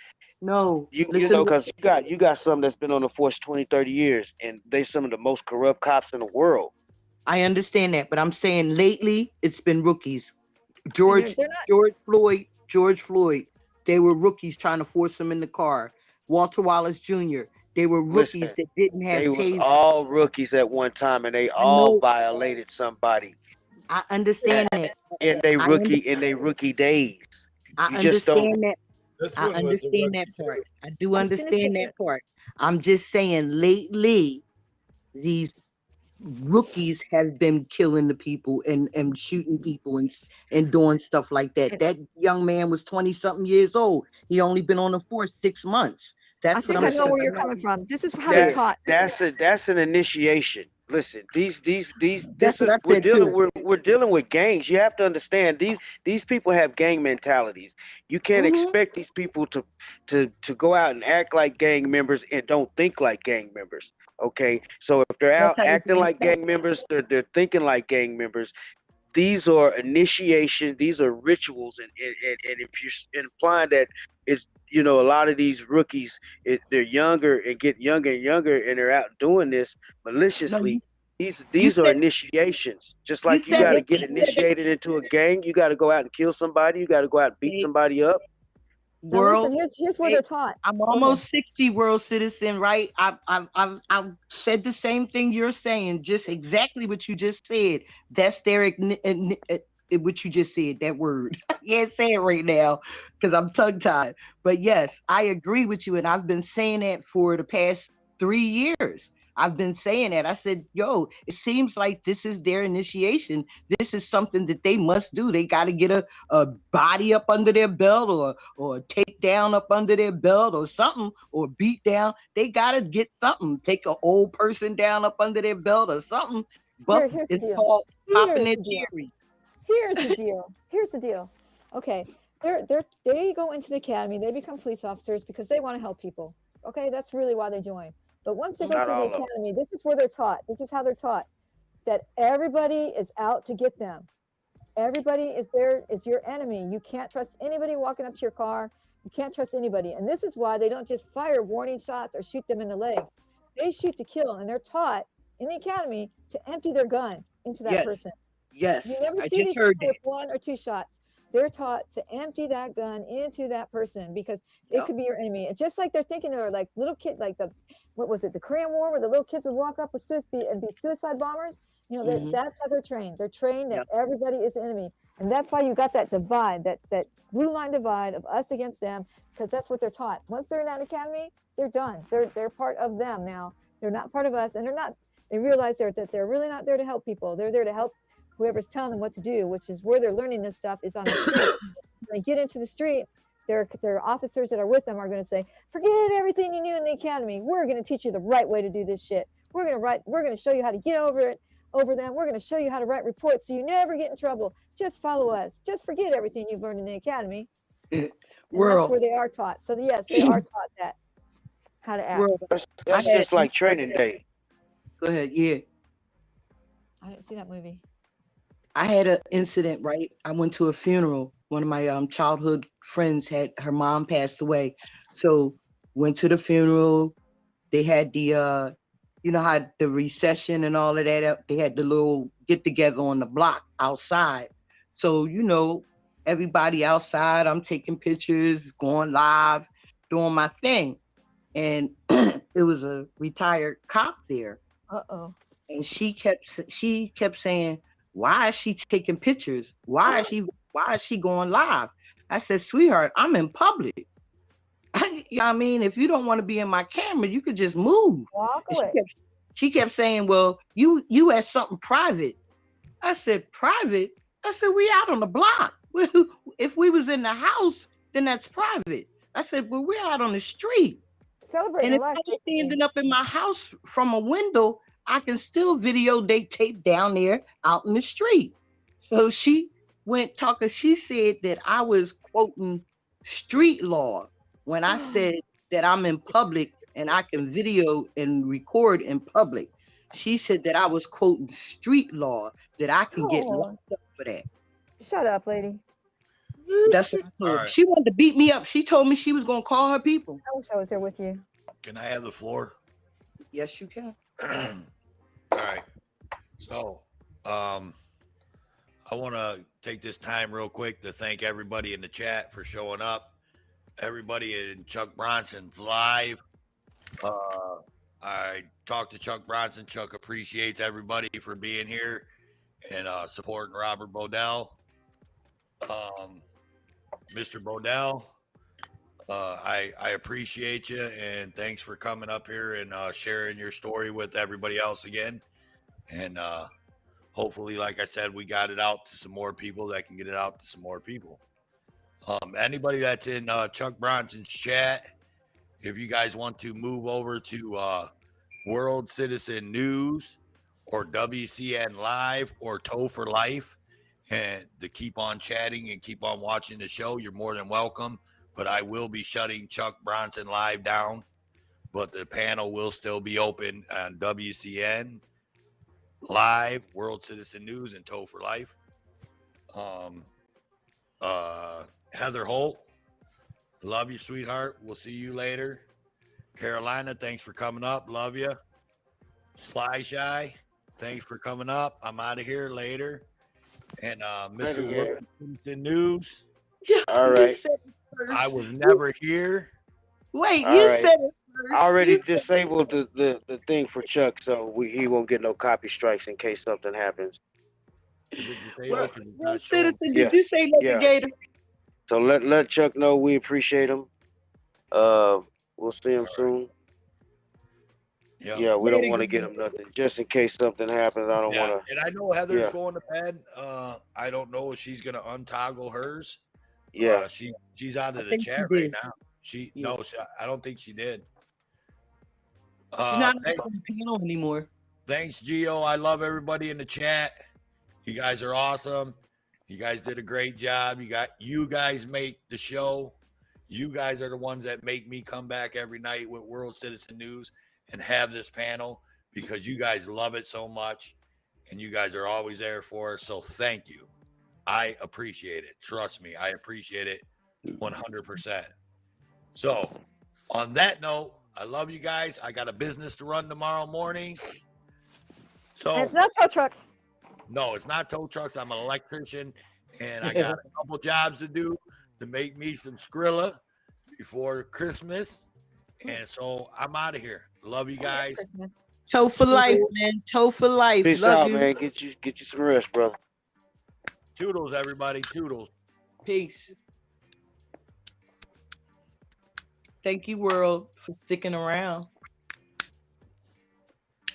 No, because you got some that's been on the force 20, 30 years, and they some of the most corrupt cops in the world. I understand that, but I'm saying lately it's been rookies. George Floyd, they were rookies trying to force him in the car. Walter Wallace Jr., they were rookies that didn't have tasers. They were all rookies at one time, and they all violated somebody. I understand that. In their rookie days. I understand that. I understand that part. I do understand that part. I'm just saying lately, these rookies have been killing the people and shooting people and doing stuff like that. That young man was 20-something years old. He only been on the force 6 months. That's what I'm saying. I know where you're coming from. This is how they're taught. That's an initiation. Listen, we're dealing with gangs. You have to understand these people have gang mentalities. You can't expect these people to go out and act like gang members and don't think like gang members. Okay, so if they're out acting like gang members, they're thinking like gang members. These are initiation. These are rituals, and if you're implying that it's a lot of these rookies, they're younger and get younger and younger, and they're out doing this maliciously. These are initiations. Just like you got to get initiated into a gang, you got to go out and kill somebody. You got to go out and beat somebody up. World, here's what they're taught. I'm almost 60, world citizen, right? I've said the same thing you're saying, just exactly what you just said. That's their what you just said, that word. I can't say it right now because I'm tongue-tied. But yes, I agree with you, and I've been saying that for the past 3 years. I've been saying that. I said, it seems like this is their initiation. This is something that they must do. They got to get a body up under their belt or a takedown up under their belt or something, or beat down. They got to get something. Take an old person down up under their belt or something. But it's called popping their cherry. Here's the deal. Okay, they go into the academy. They become police officers because they want to help people. Okay, that's really why they join. But once they go to the academy, this is where they're taught. This is how they're taught that everybody is out to get them. Everybody is there. It's your enemy. You can't trust anybody walking up to your car. You can't trust anybody. And this is why they don't just fire warning shots or shoot them in the legs. They shoot to kill, and they're taught in the academy to empty their gun into that person. Yes, you never I just heard that. With 1 or 2 shots. They're taught to empty that gun into that person because it could be your enemy. It's just like they're thinking they're like little kids, like the Korean War, where the little kids would walk up with and be suicide bombers. You know, Mhm. that's how they're trained. They're trained that everybody is the enemy. And that's why you got that divide, that blue line divide of us against them, because that's what they're taught. Once they're in that academy, they're done. They're part of them now. They're not part of us, and they realize that they're really not there to help people. They're there to help whoever's telling them what to do, which is where they're learning this stuff is on the street. When they get into the street, their officers that are with them are going to say, forget everything you knew in the academy. We're going to teach you the right way to do this shit. We're going to show you how to get over them. We're going to show you how to write reports so you never get in trouble. Just follow us. Just forget everything you've learned in the academy. And that's where they are taught. So yes, they are taught that, how to act. That's just like training day. Go ahead. Yeah. I didn't see that movie. I had an incident, right? I went to a funeral. One of my childhood friends had her mom passed away. So went to the funeral. They had the you know how the recession and all of that, they had the little get together on the block outside. So, you know, everybody outside, I'm taking pictures, going live, doing my thing. And it was a retired cop there. Uh-oh. And she kept saying, why is she taking pictures? Why is she going live? I said, sweetheart, I'm in public. You know what I mean? If you don't want to be in my camera, you could just move. Walk away. She kept saying, well, you had something private. I said, private? I said, we out on the block. If we was in the house, then that's private. I said, well, we're out on the street. Celebrating And if life. I was standing up in my house from a window, I can still videotape down there out in the street. So she went talking. She said that I was quoting street law when I said that I'm in public and I can video and record in public. She said that I was quoting street law, that I can get locked up for that. Shut up, lady. That's what I told her. She wanted to beat me up. She told me she was going to call her people. I wish I was there with you. Can I have the floor? Yes, you can. All right. So, I want to take this time real quick to thank everybody in the chat for showing up. Everybody in Chuck Bronson's live. I talked to Chuck Bronson. Chuck appreciates everybody for being here and supporting Robert Bodell. Mr. Bodell, I appreciate you, and thanks for coming up here and sharing your story with everybody else again. And hopefully, like I said, we got it out to some more people that can get it out to some more people. Anybody that's in Chuck Bronson's chat, if you guys want to move over to World Citizen News or WCN Live or Toe for Life and to keep on chatting and keep on watching the show, you're more than welcome. But I will be shutting Chuck Bronson Live down, but the panel will still be open on WCN Live, World Citizen News, and Toe for Life. Heather Holt, love you, sweetheart. We'll see you later. Carolina, thanks for coming up. Love you. Sly Shy, thanks for coming up. I'm out of here later. And Mr. World Citizen News. All right. I was never here. Wait, All you right. said it first. I already disabled the thing for Chuck, so he won't get no copy strikes in case something happens. World Citizen, did you say litigator? So let Chuck know we appreciate him. We'll see him soon. Yeah, we don't want to get him nothing just in case something happens. I don't want to. And I know Heather's going to bed. I don't know if she's gonna untoggle hers. Yeah, she's out of the chat right now. I don't think she did. She's not on the panel anymore. Thanks, Gio. I love everybody in the chat. You guys are awesome. You guys did a great job. You guys make the show. You guys are the ones that make me come back every night with World Citizen News and have this panel because you guys love it so much and you guys are always there for us. So thank you. I appreciate it. Trust me, I appreciate it 100%. So on that note, I love you guys. I got a business to run tomorrow morning. So And it's not tow trucks. No, it's not tow trucks. I'm an electrician, and I got a couple jobs to do to make me some Skrilla before Christmas. And so I'm out of here. Love you guys. Toe for life, man. Toe for life. Peace Love out, you. man. Get you some rest, brother. Toodles, everybody. Toodles. Peace. Thank you, world, for sticking around.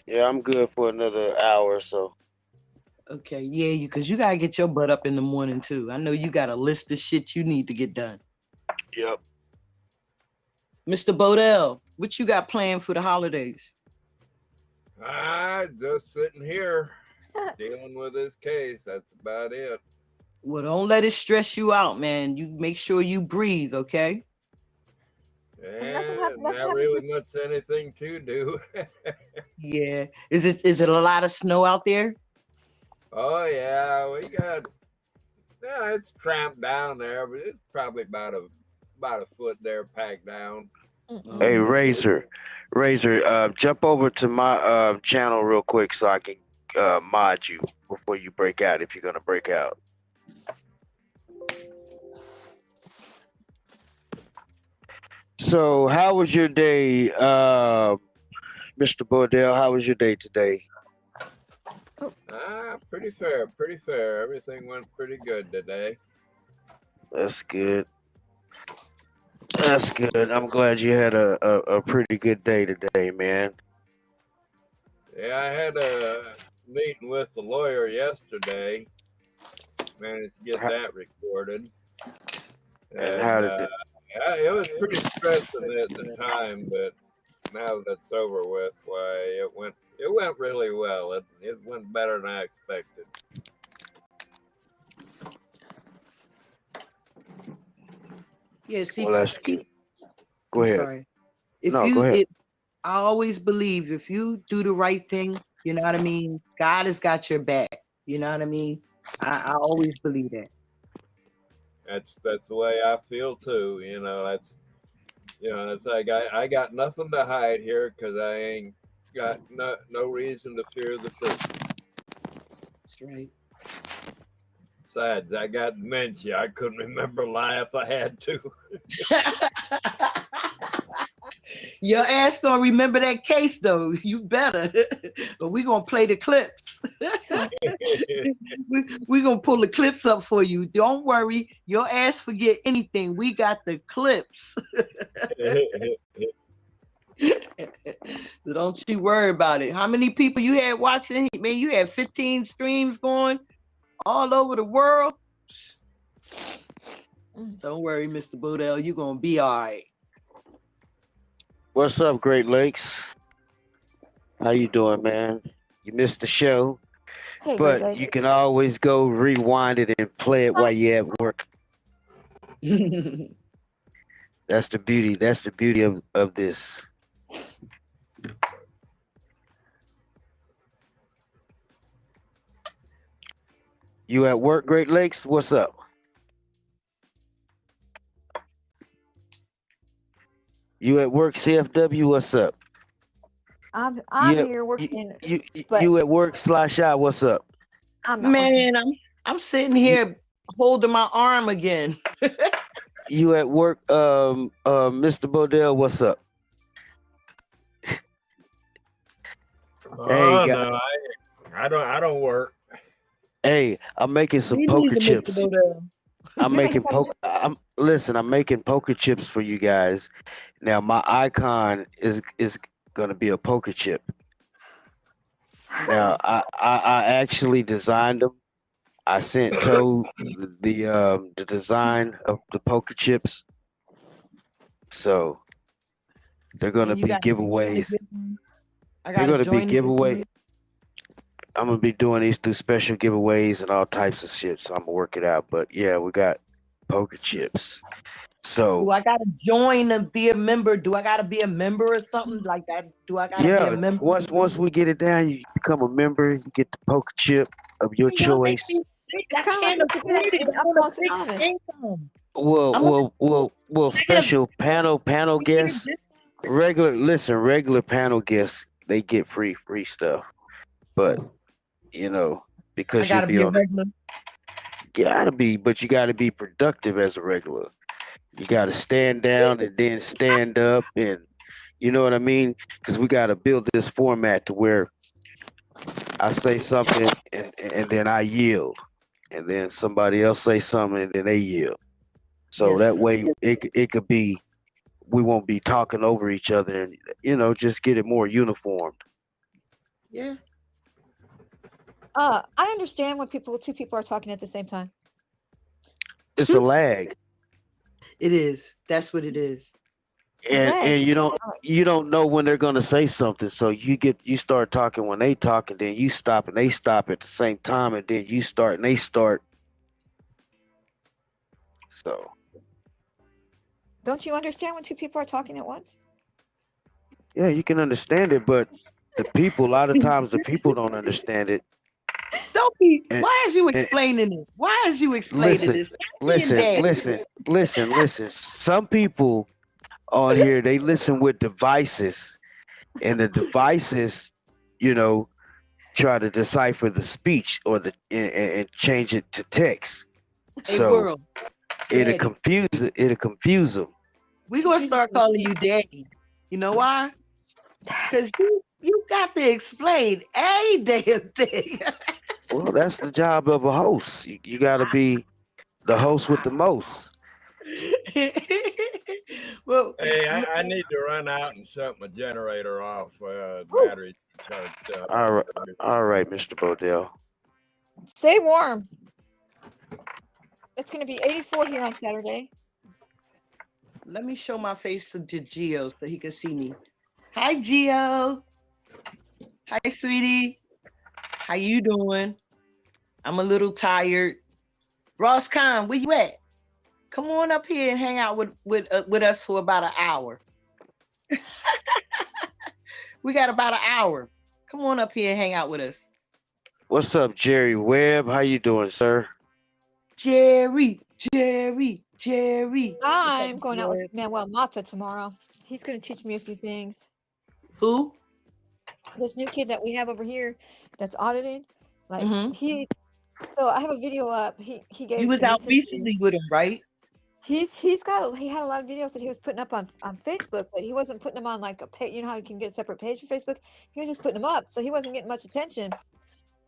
Yeah, I'm good for another hour or so. Okay, yeah, because you gotta get your butt up in the morning too. I know you got a list of shit you need to get done. Yep. Mr. Bodell, what you got planned for the holidays? Just sitting here dealing with this case. That's about it. Well, don't let it stress you out, man. You make sure you breathe, okay? And not really much anything to do. Yeah. Is it a lot of snow out there? Oh yeah, we got. Yeah, it's cramped down there, but it's probably about a foot there packed down. Hey, Razor, jump over to my channel real quick so I can mod you before you break out if you're gonna break out. So, how was your day, Mr. Bodell? How was your day today? Pretty fair, pretty fair. Everything went pretty good today. That's good. That's good. I'm glad you had a pretty good day today, man. Yeah, I had a meeting with the lawyer yesterday. Managed to get that recorded. And how did it? It was pretty stressful at the time, but now that's over with, why it went really well. It went better than I expected. Yeah, see, Well, that's good. Go I'm ahead. sorry. If No, you go ahead. I always believe if you do the right thing, you know what I mean? God has got your back. You know what I mean? I always believe that. That's the way I feel too. It's like I got nothing to hide here because I ain't got no reason to fear the truth. That's right. Besides, I got dementia. I couldn't remember lie if I had to. Your ass gonna remember that case though. You better. But we gonna play the clips. we gonna pull the clips up for you. Don't worry. Your ass forget anything. We got the clips. So don't you worry about it. How many people you had watching? Man, you had 15 streams going all over the world. Don't worry, Mr. Bodell. You're gonna be all right. What's up, Great Lakes? How you doing, man? You missed the show, Hey, Great but Lakes. you can always go rewind it and play it while you're at work. That's the beauty. That's the beauty of this. You at work, Great Lakes? What's up? You at work, CFW? What's up? I'm You here working. you but you at work /I? What's up? I'm not working. Man, I'm sitting here holding my arm again. You at work, Mr. Bodell? What's up? Hey, guys. No, I don't work. Hey, I'm making some Me poker neither, Mr. chips. Bodell. I'm making poker. I'm making poker chips for you guys. Now my icon is gonna be a poker chip. Now I actually designed them. I sent Toad the design of the poker chips. So they're gonna be giveaways. They're gonna be giveaway. I'm gonna be doing these through special giveaways and all types of shit. So I'm gonna work it out. But yeah, we got poker chips. So Do I gotta join and be a member? Do I gotta be a member or something like that? Do I gotta be yeah, a member? once we get it down, you become a member. You get the poker chip of your Y'all make choice. me sick. I It's kind of can't like what you afford get it. in I'm on a Upbox fixed Anonymous. income. Well, special panel guests, regular panel guests, they get free stuff. But I because gotta you'll be a regular. but you gotta be productive as a regular. You gotta stand down and then stand up, and You know what I mean? Because we got to build this format to where I say something and then I yield, and then somebody else say something and then they yield. So Yes, that sir. way it could be, we won't be talking over each other, and just get it more uniformed. Yeah. I understand when two people are talking at the same time. It's a lag. It is. That's what it is. And you don't know when they're gonna say something, so you start talking when they talk, and then you stop and they stop at the same time, and then you start and they start. So Don't you understand when two people are talking at once? yeah, you can understand it, but a lot of times the people don't understand it. Don't be. And, Why is you and explaining it? Why is you explaining this? Stop being daddy. listen. Some people on here, they listen with devices, and the devices, try to decipher the speech or and change it to text. Hey, So world. it'll Daddy. confuse them. We're gonna start calling you daddy. You know why? Because you got to explain a damn thing. Well, that's the job of a host. You got to be the host with the most. Well, Hey, I need to run out and shut my generator off. Battery charged up. All right, Mr. Bodell. Stay warm. It's going to be 84 here on Saturday. Let me show my face to Gio so he can see me. Hi, Gio. Hi, sweetie. How you doing? I'm a little tired. Ross Khan, where you at? Come on up here and hang out with us for about an hour. We got about an hour. Come on up here and hang out with us. What's up, Jerry Webb? How you doing, sir? Jerry. I'm going out with Manuel Mata tomorrow. He's going to teach me a few things. Who? This new kid that we have over here that's auditing. Like Mhm. So I have a video up. He gave. You was some out recently. recently with him, right? He had a lot of videos that he was putting up on Facebook, but he wasn't putting them on like a page. You know how you can get a separate page for Facebook? He was just putting them up, so he wasn't getting much attention.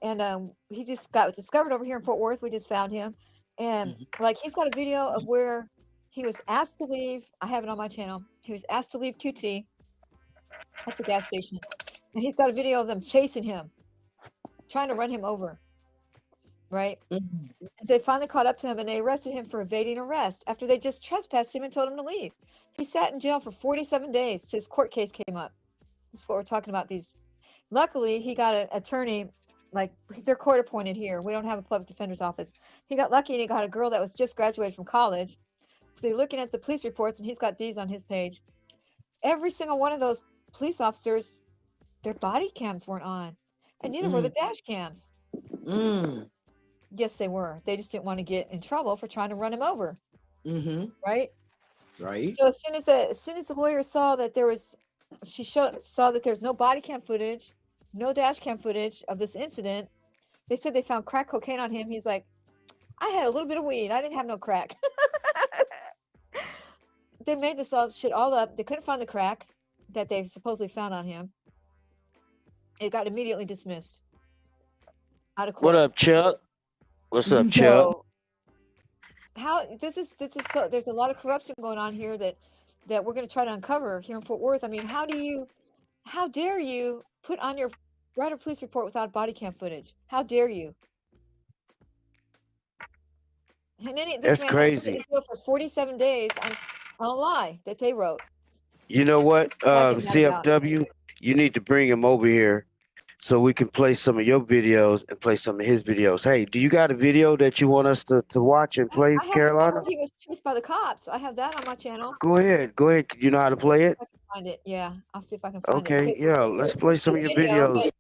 And he just got discovered over here in Fort Worth. We just found him, and like he's got a video of where he was asked to leave. I have it on my channel. He was asked to leave QT. That's a gas station, and he's got a video of them chasing him, trying to run him over. Right? They finally caught up to him and they arrested him for evading arrest after they just trespassed him and told him to leave. He sat in jail for 47 days till his court case came up. That's what we're talking about. Luckily, he got an attorney, like they're court appointed here. We don't have a public defender's office. He got lucky and he got a girl that was just graduated from college. So they're looking at the police reports and he's got these on his page. Every single one of those police officers, their body cams weren't on, and neither were the dash cams. Yes, they were. They just didn't want to get in trouble for trying to run him over. Right? Right. So as soon as the lawyer saw that saw that there's no body cam footage, no dash cam footage of this incident, they said they found crack cocaine on him. He's like, I had a little bit of weed. I didn't have no crack. They made this shit all up. They couldn't find the crack that they supposedly found on him. It got immediately dismissed out of court. What up, Chuck? What's up, Chuck? So, this is so there's a lot of corruption going on here that we're going to try to uncover here in Fort Worth. I mean, how dare you put on your write a police report without body cam footage? How dare you? And then That's crazy. For 47 days on a lie that they wrote. You know what, What I get mad about. CFW? You need to bring him over here so we can play some of your videos and play some of his videos. Hey, do you got a video that you want us to watch and play, I have Carolina? the one where he was chased by the cops. I have that on my channel. Go ahead. You know how to play it? I can find it. Yeah, I'll see if I can find it. Okay, Because yeah, let's play some of your video, videos. but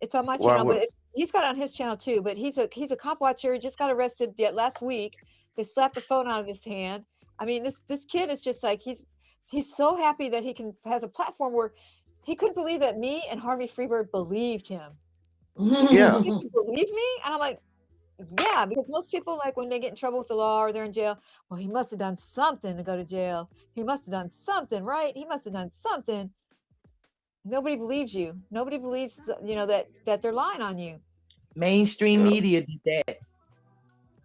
it's on my While channel, we're- but he's got it on his channel too. But he's a cop watcher. He just got arrested last week. They slapped the phone out of his hand. I mean, this kid is just like he's so happy that has a platform where he couldn't believe that me and Harvey Freebird believed him. Yeah. You believe me? And I'm like, yeah, because most people, like when they get in trouble with the law or they're in jail, well, he must have done something to go to jail. He must have done something, right? He must have done something. Nobody believes you. Nobody believes, that they're lying on you. Mainstream media did that.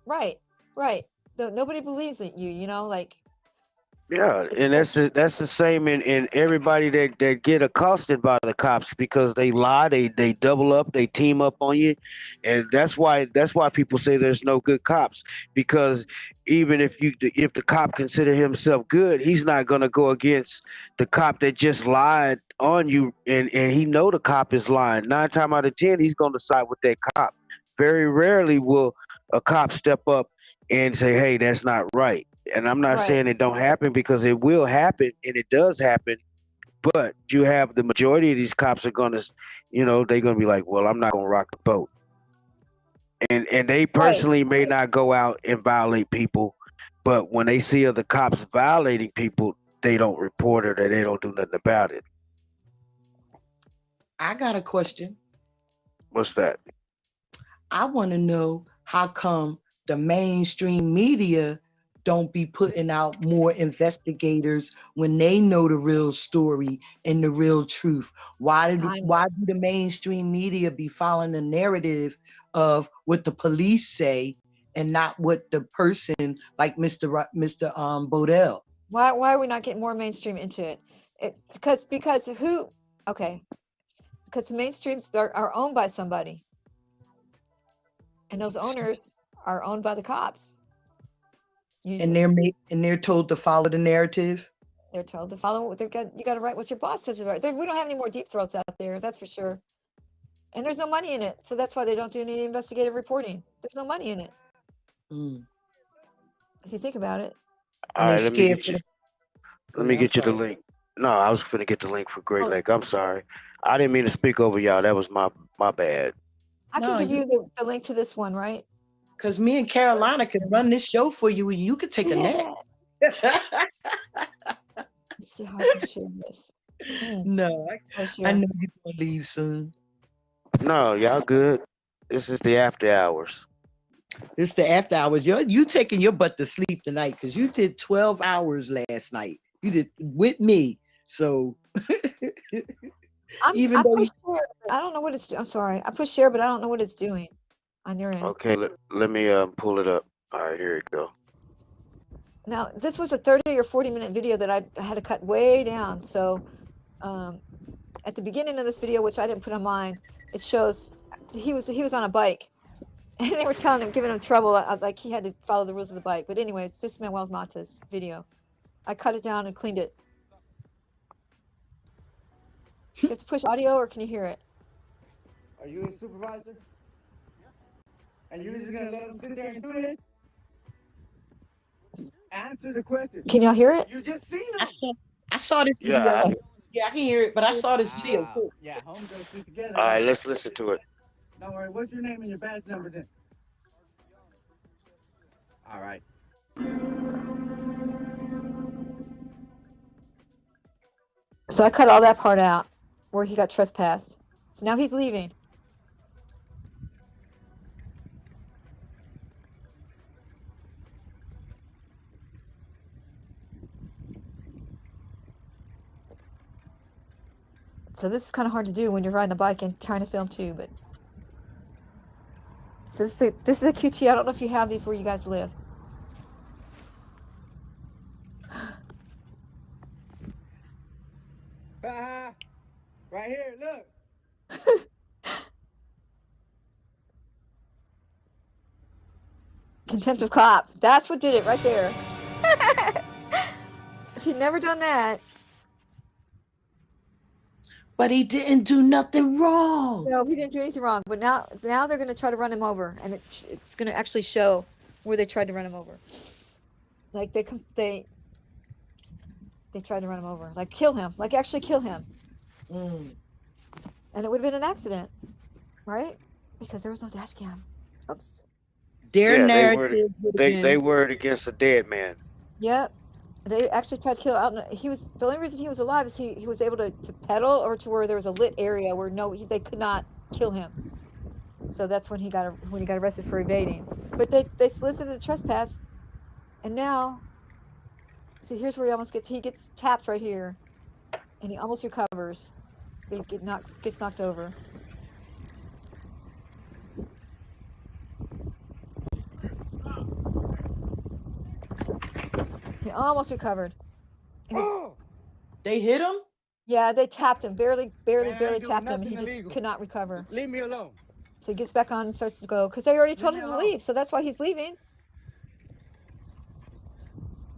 Right. So nobody believes in you. Yeah, and that's the same in everybody that get accosted by the cops because they lie, they double up, they team up on you, and that's why people say there's no good cops, because even if the cop consider himself good, he's not gonna go against the cop that just lied on you, and he know the cop is lying. 9 times out of 10, he's gonna side with that cop. Very rarely will a cop step up and say, "Hey, that's not right." And I'm not saying it don't happen, because it will happen, and it does happen. But you have the majority of these cops are gonna, they're gonna be like, "Well, I'm not gonna rock the boat," and they personally may not go out and violate people, but when they see other cops violating people, they don't report it or they don't do nothing about it. I got a question. What's that? I want to know how come the mainstream media don't be putting out more investigators when they know the real story and the real truth. Why do the mainstream media be following the narrative of what the police say and not what the person like Mr. Bodell? Why are we not getting more mainstream into it? Because the mainstreams are owned by somebody, and those owners are owned by the cops. And they're told to follow the narrative. They're told to follow what you got to write what your boss says is right. We don't have any more deep throats out there, that's for sure. And there's no money in it, so that's why they don't do any investigative reporting. There's no money in it. If you think about it. All right, let me get you the link. No, I was going to get the link for Great Lake. I'm sorry. I didn't mean to speak over y'all. That was my bad. I can give you the link to this one, right? Because me and Carolina could run this show for you and you could take a nap. Let's see how I can share this. No, I know you're going to leave soon. No, y'all good. This is the after hours. It's the after hours. You taking your butt to sleep tonight because you did 12 hours last night. You did with me. So I pushed share, I don't know what it's doing. I'm sorry. I pushed share, but I don't know what it's doing on your end. Okay, let me pull it up. All right, here we go. Now, this was a 30 or 40-minute video that I had to cut way down. So at the beginning of this video, which I didn't put on mine, it shows he was on a bike. And they were giving him trouble, like he had to follow the rules of the bike. But anyway, it's this Manuel Mata's video. I cut it down and cleaned it. You have to push audio, or can you hear it? Are you a supervisor? And you're just gonna let them sit there and do this? Answer the question. Can y'all hear it? You just seen it. I saw this video. Yeah, I can hear it, but I saw this video too. Yeah, homegirls sit together. All right, let's listen to it. Don't worry. What's your name and your badge number then? All right. So I cut all that part out where he got trespassed. So now he's leaving. So this is kind of hard to do when you're riding a bike and trying to film too, but so this is a QT. I don't know if you have these where you guys live. Right here, look. Contempt of cop. That's what did it right there. If he'd never done that. But he didn't do nothing wrong. No, he didn't do anything wrong. But now they're going to try to run him over, and it's going to actually show where they tried to run him over. Like they tried to run him over, like kill him, like actually kill him. And it would have been an accident, right? Because there was no dash cam. Oops. Their narrative. They were against a dead man. Yep. They actually tried to kill out. The only reason he was alive is he was able to pedal or to where there was a lit area where they could not kill him. So that's when he got arrested for evading. But they solicited a trespass, and now, see, here's where he gets tapped right here, and he almost recovers. gets knocked over. He almost recovered. They hit him? Yeah, they tapped him, barely Man, I ain't doing tapped him, and he nothing just illegal. could not recover. Leave me alone. So he gets back on and starts to go because they already told me him to alone. leave, so that's why he's leaving.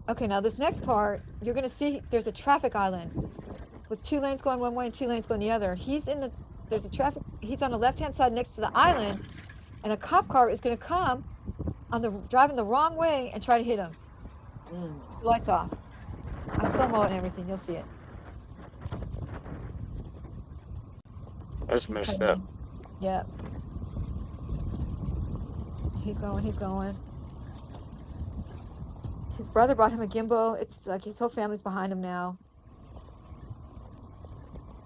Okay, now this next part, you're gonna see there's a traffic island with 2 lanes going one way and 2 lanes going the other. He's on the left-hand side next to the island, and a cop car is gonna come driving the wrong way and try to hit him. Lights off. I slow-mo and everything, you'll see it. That's messed up. Yep. He's going. His brother brought him a gimbal. It's like his whole family's behind him now,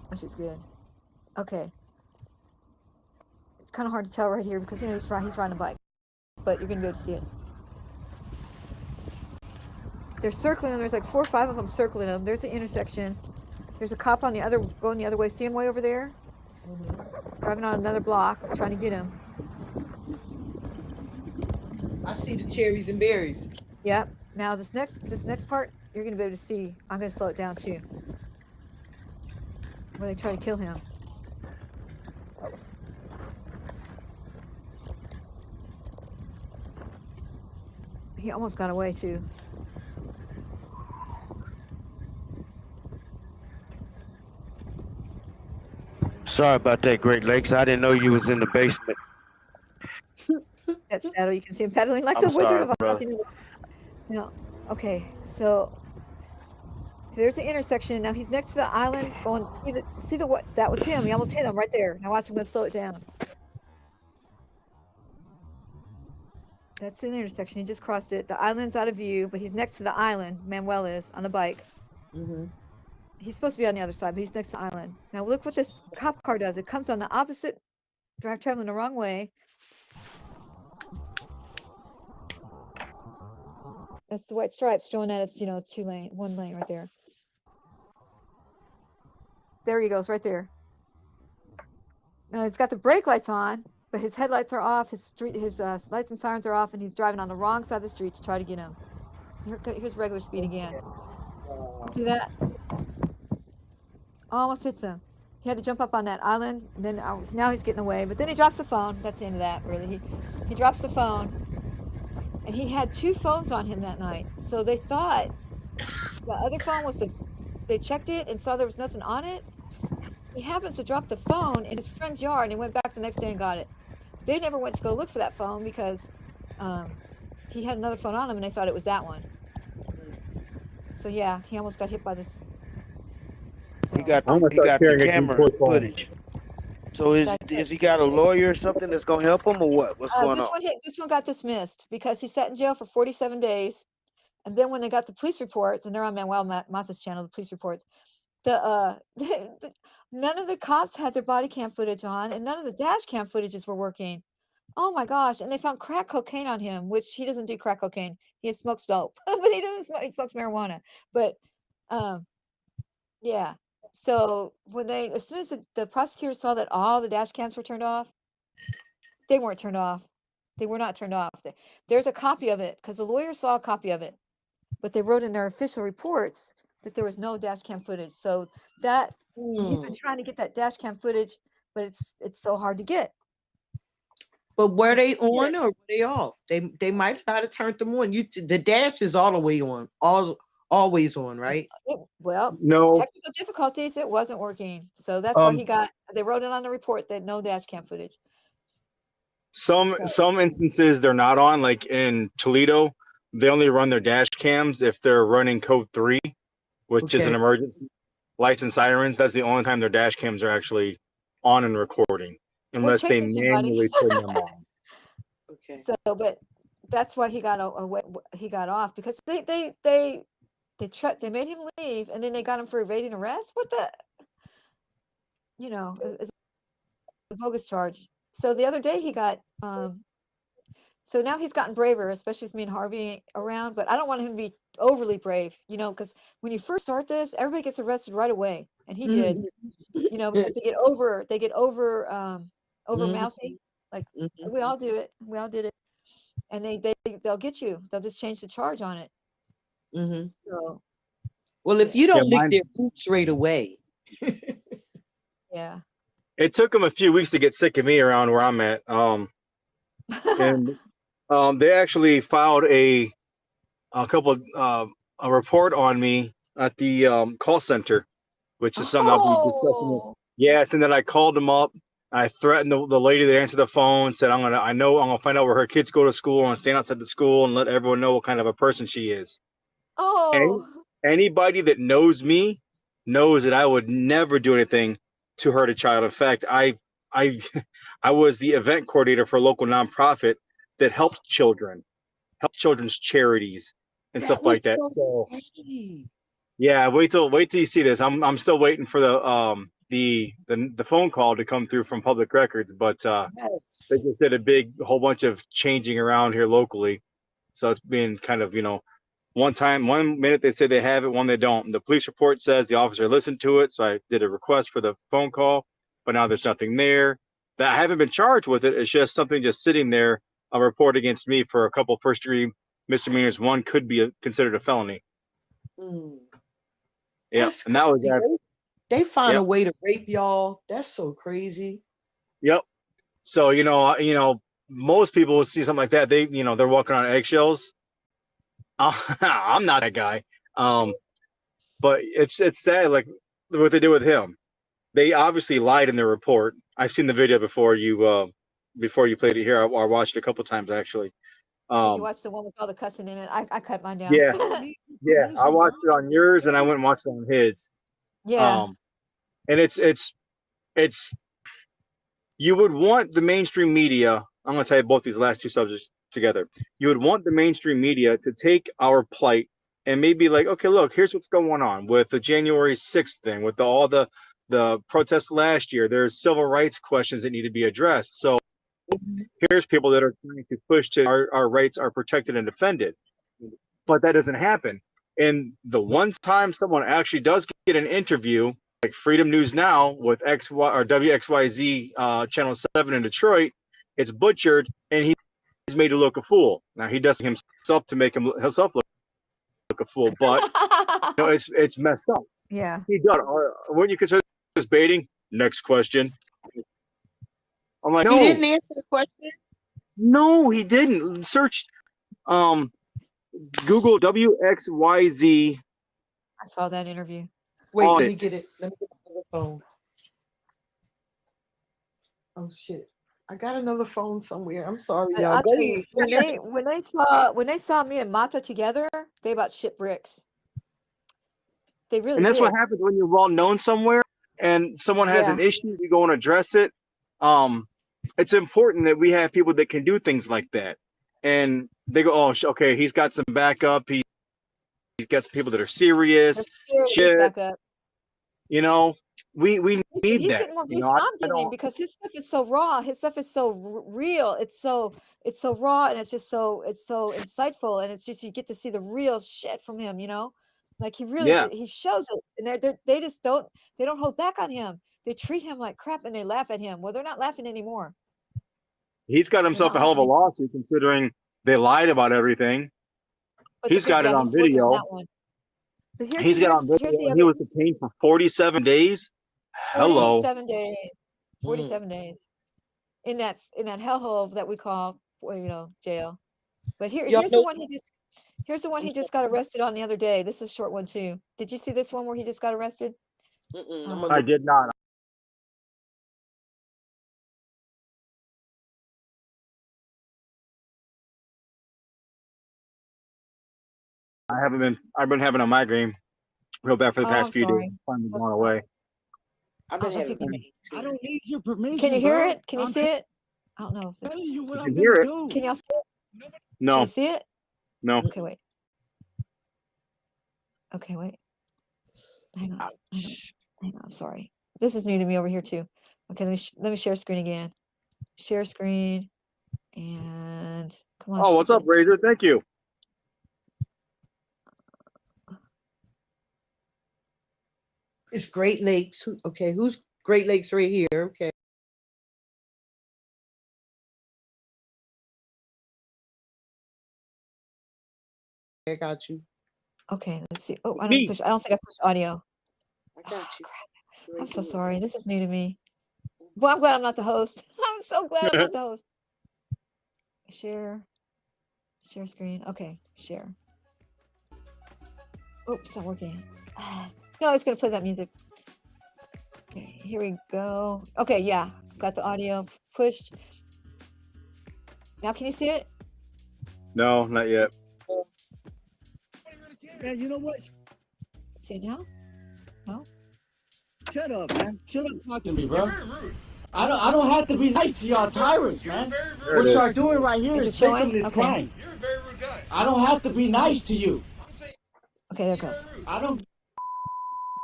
which is good. Okay. It's kind of hard to tell right here because, he's riding a bike, but you're going to be able to see it. They're circling him. There's like 4 or 5 of them circling him. There's the intersection. There's a cop going the other way. See him way over there? Driving on another block, trying to get him. I see the cherries and berries. Yep. Now this next part, you're going to be able to see. I'm going to slow it down too. Where they try to kill him. He almost got away too. Sorry about that, Great Lakes. I didn't know you was in the basement. That shadow, you can see him pedaling like I'm the Wizard sorry, of Oz. brother. No. Okay, so there's the intersection. Now he's next to the island going, see the what? That was him. He almost hit him right there. Now watch him, going to slow it down. That's the intersection. He just crossed it. The island's out of view, but he's next to the island. Manuel is on a bike. He's supposed to be on the other side, but he's next to the island. Now look what this cop car does. It comes on the opposite, traveling the wrong way. That's the white stripes showing that it's, 1 lane right there. There he goes, right there. Now he's got the brake lights on, but his headlights are off. His lights and sirens are off, and he's driving on the wrong side of the street to try to get him. Here's regular speed again. See that? Almost hits him. He had to jump up on that island, and then now he's getting away. But then he drops the phone. That's the end of that, really. He drops the phone, and he had 2 phones on him that night. So they thought the other phone was they checked it and saw there was nothing on it. He happens to drop the phone in his friend's yard, and he went back the next day and got it. They never went to go look for that phone because he had another phone on him, and they thought it was that one. So yeah, he almost got hit by this. He got the camera footage. So is he got a lawyer or something that's gonna help him or what? What's going on? This one got dismissed because he sat in jail for 47 days, and then when they got the police reports, and they're on Manuel Mata's channel, the police reports, none of the cops had their body cam footage on, and none of the dash cam footages were working. Oh my gosh! And they found crack cocaine on him, which he doesn't do crack cocaine. He smokes dope, but he doesn't smoke. He smokes marijuana. But yeah. So as soon as the prosecutor saw that all the dash cams were turned off, they weren't turned off. They were not turned off. There's a copy of it because the lawyer saw a copy of it, but they wrote in their official reports that there was no dash cam footage. So that he's been trying to get that dash cam footage, but it's so hard to get. But were they on or were they off? They might not have turned them on. The dash is all the way on, always on, right? Well, no technical difficulties. It wasn't working, so that's why they wrote it on the report that no dash cam footage. Some instances they're not on, like in Toledo, they only run their dash cams if they're running code 3, which is an emergency. Lights and sirens, that's the only time their dash cams are actually on and recording, unless they manually turn them on. Okay. So, but that's why he got off because they made him leave, and then they got him for evading arrest. What the, it's a bogus charge. So the other day he got, so now he's gotten braver, especially with me and Harvey around, but I don't want him to be overly brave, because when you first start this, everybody gets arrested right away. and he did. You know, because they get over Mhm. mouthy. Like Mhm. we all do it. We all did it, and they'll get you. They'll just change the charge on it. Mhm. So Well, if you Yeah, don't lick mine. their boots right away, yeah. It took them a few weeks to get sick of me around where I'm at. And they actually filed a report on me at the call center, which is something I'll be discussing with. Oh, Yes, and then I called them up. I threatened the lady that answered the phone, said I'm gonna find out where her kids go to school and stand outside the school and let everyone know what kind of a person she is. oh, Anybody that knows me knows that I would never do anything to hurt a child. In fact, I I was the event coordinator for a local nonprofit that helped children's charities and that stuff was like that. so So crazy. yeah, wait till you see this. I'm still waiting for the phone call to come through from public records, but they Yes. just did a whole bunch of changing around here locally. So it's been kind of, one minute they say they have it, one they don't. The police report says the officer listened to it, so I did a request for the phone call, but now there's nothing there. That I haven't been charged with it. It's just something just sitting there, a report against me for a couple first degree misdemeanors. One could be considered a felony. Mm. Yeah, That's and that was crazy. that. They find a Yep, way to rape y'all. That's so crazy. yep. So most people will see something like that. They're walking on eggshells. I'm not that guy. But it's sad, like what they did with him. They obviously lied in their report. I've seen the video before you played it here. I watched it a couple times actually. did you Um, watch the one with all the cussing in it? I cut mine down. yeah, yeah. I watched it on yours, and I went and watched it on his. Yeah. And it's you would want the mainstream media. I'm going to tell you both these last two subjects together. You would want the mainstream media to take our plight and maybe like, okay, look, here's what's going on with the January 6th thing, with all the protests last year. There's civil rights questions that need to be addressed. So here's people that are trying to push to our rights are protected and defended. But that doesn't happen. And the one time someone actually does get an interview, like Freedom News Now with XY or WXYZ Channel 7 in Detroit, it's butchered and he's made to look a fool. Now he does himself to make himself look a fool, but it's messed up. Yeah. He does. Wouldn't you consider this baiting? Next question. I'm like, He no, didn't answer the question. no, he didn't. Search, Google WXYZ. I saw that interview. Wait, let me audit. get it. Let me get another phone. Oh shit. I got another phone somewhere. I'm sorry, y'all. I'll Go tell you, ahead. when they saw me and Mata together, they about shit bricks. They really And that's did. what happens when you're well known somewhere and someone has an Yeah. issue, you go and address it. It's important that we have people that can do things like that. And they go, oh, okay, he's got some backup. He's got some people that are serious. There's Shit, backup. we need He's that. getting more views than I'm getting because his stuff is so raw. His stuff is so real. It's so raw and it's so insightful and it's just you get to see the real shit from him. Like he really Yeah. he shows it, and they just don't hold back on him. They treat him like crap and they laugh at him. Well, they're not laughing anymore. He's got himself a hell of a lawsuit considering they lied about everything. But He's got it on he's working on video. that one. But He's got on video. He was detained for 47 days. Hello. 47 days. 47 days in that hellhole that we call jail. But here's the one he just got arrested on the other day. This is a short one too. Did you see this one where he just got arrested? I did not. I've been having a migraine real bad for the past few days. Finally gone away. I've been having I don't need your permission. Can you hear bro. it? Can you I'm see it? I don't know. telling you what You I'm can hear gonna it. do. Can y'all see it? No. Can you see it? No. Okay, wait. Okay, wait. Hang on. I'm sorry. This is new to me over here too. Okay, let me share screen again. Share screen, and come on. Oh, what's up, Razor? Thank you. It's Great Lakes. Okay, who's Great Lakes right here? Okay. I got you. Okay, let's see. Oh, I don't push. I don't think I pushed audio. I got you. I'm so sorry. This is new to me. Well, I'm glad I'm not the host. I'm so glad I'm not the host. Share screen. Okay, share. Oops, it's not working. No, it's gonna play that music. Okay, here we go. Okay, yeah, got the audio pushed. Now, can you see it? No, not yet. Yeah, you know what? See it now? No. Shut up, man. Shut up talking to me, You're bro. very rude. I don't have to be nice to y'all tyrants, man. What y'all doing right here is victimless crimes. You're a very rude guy. I don't have to be nice to you. Okay, there it goes. I don't.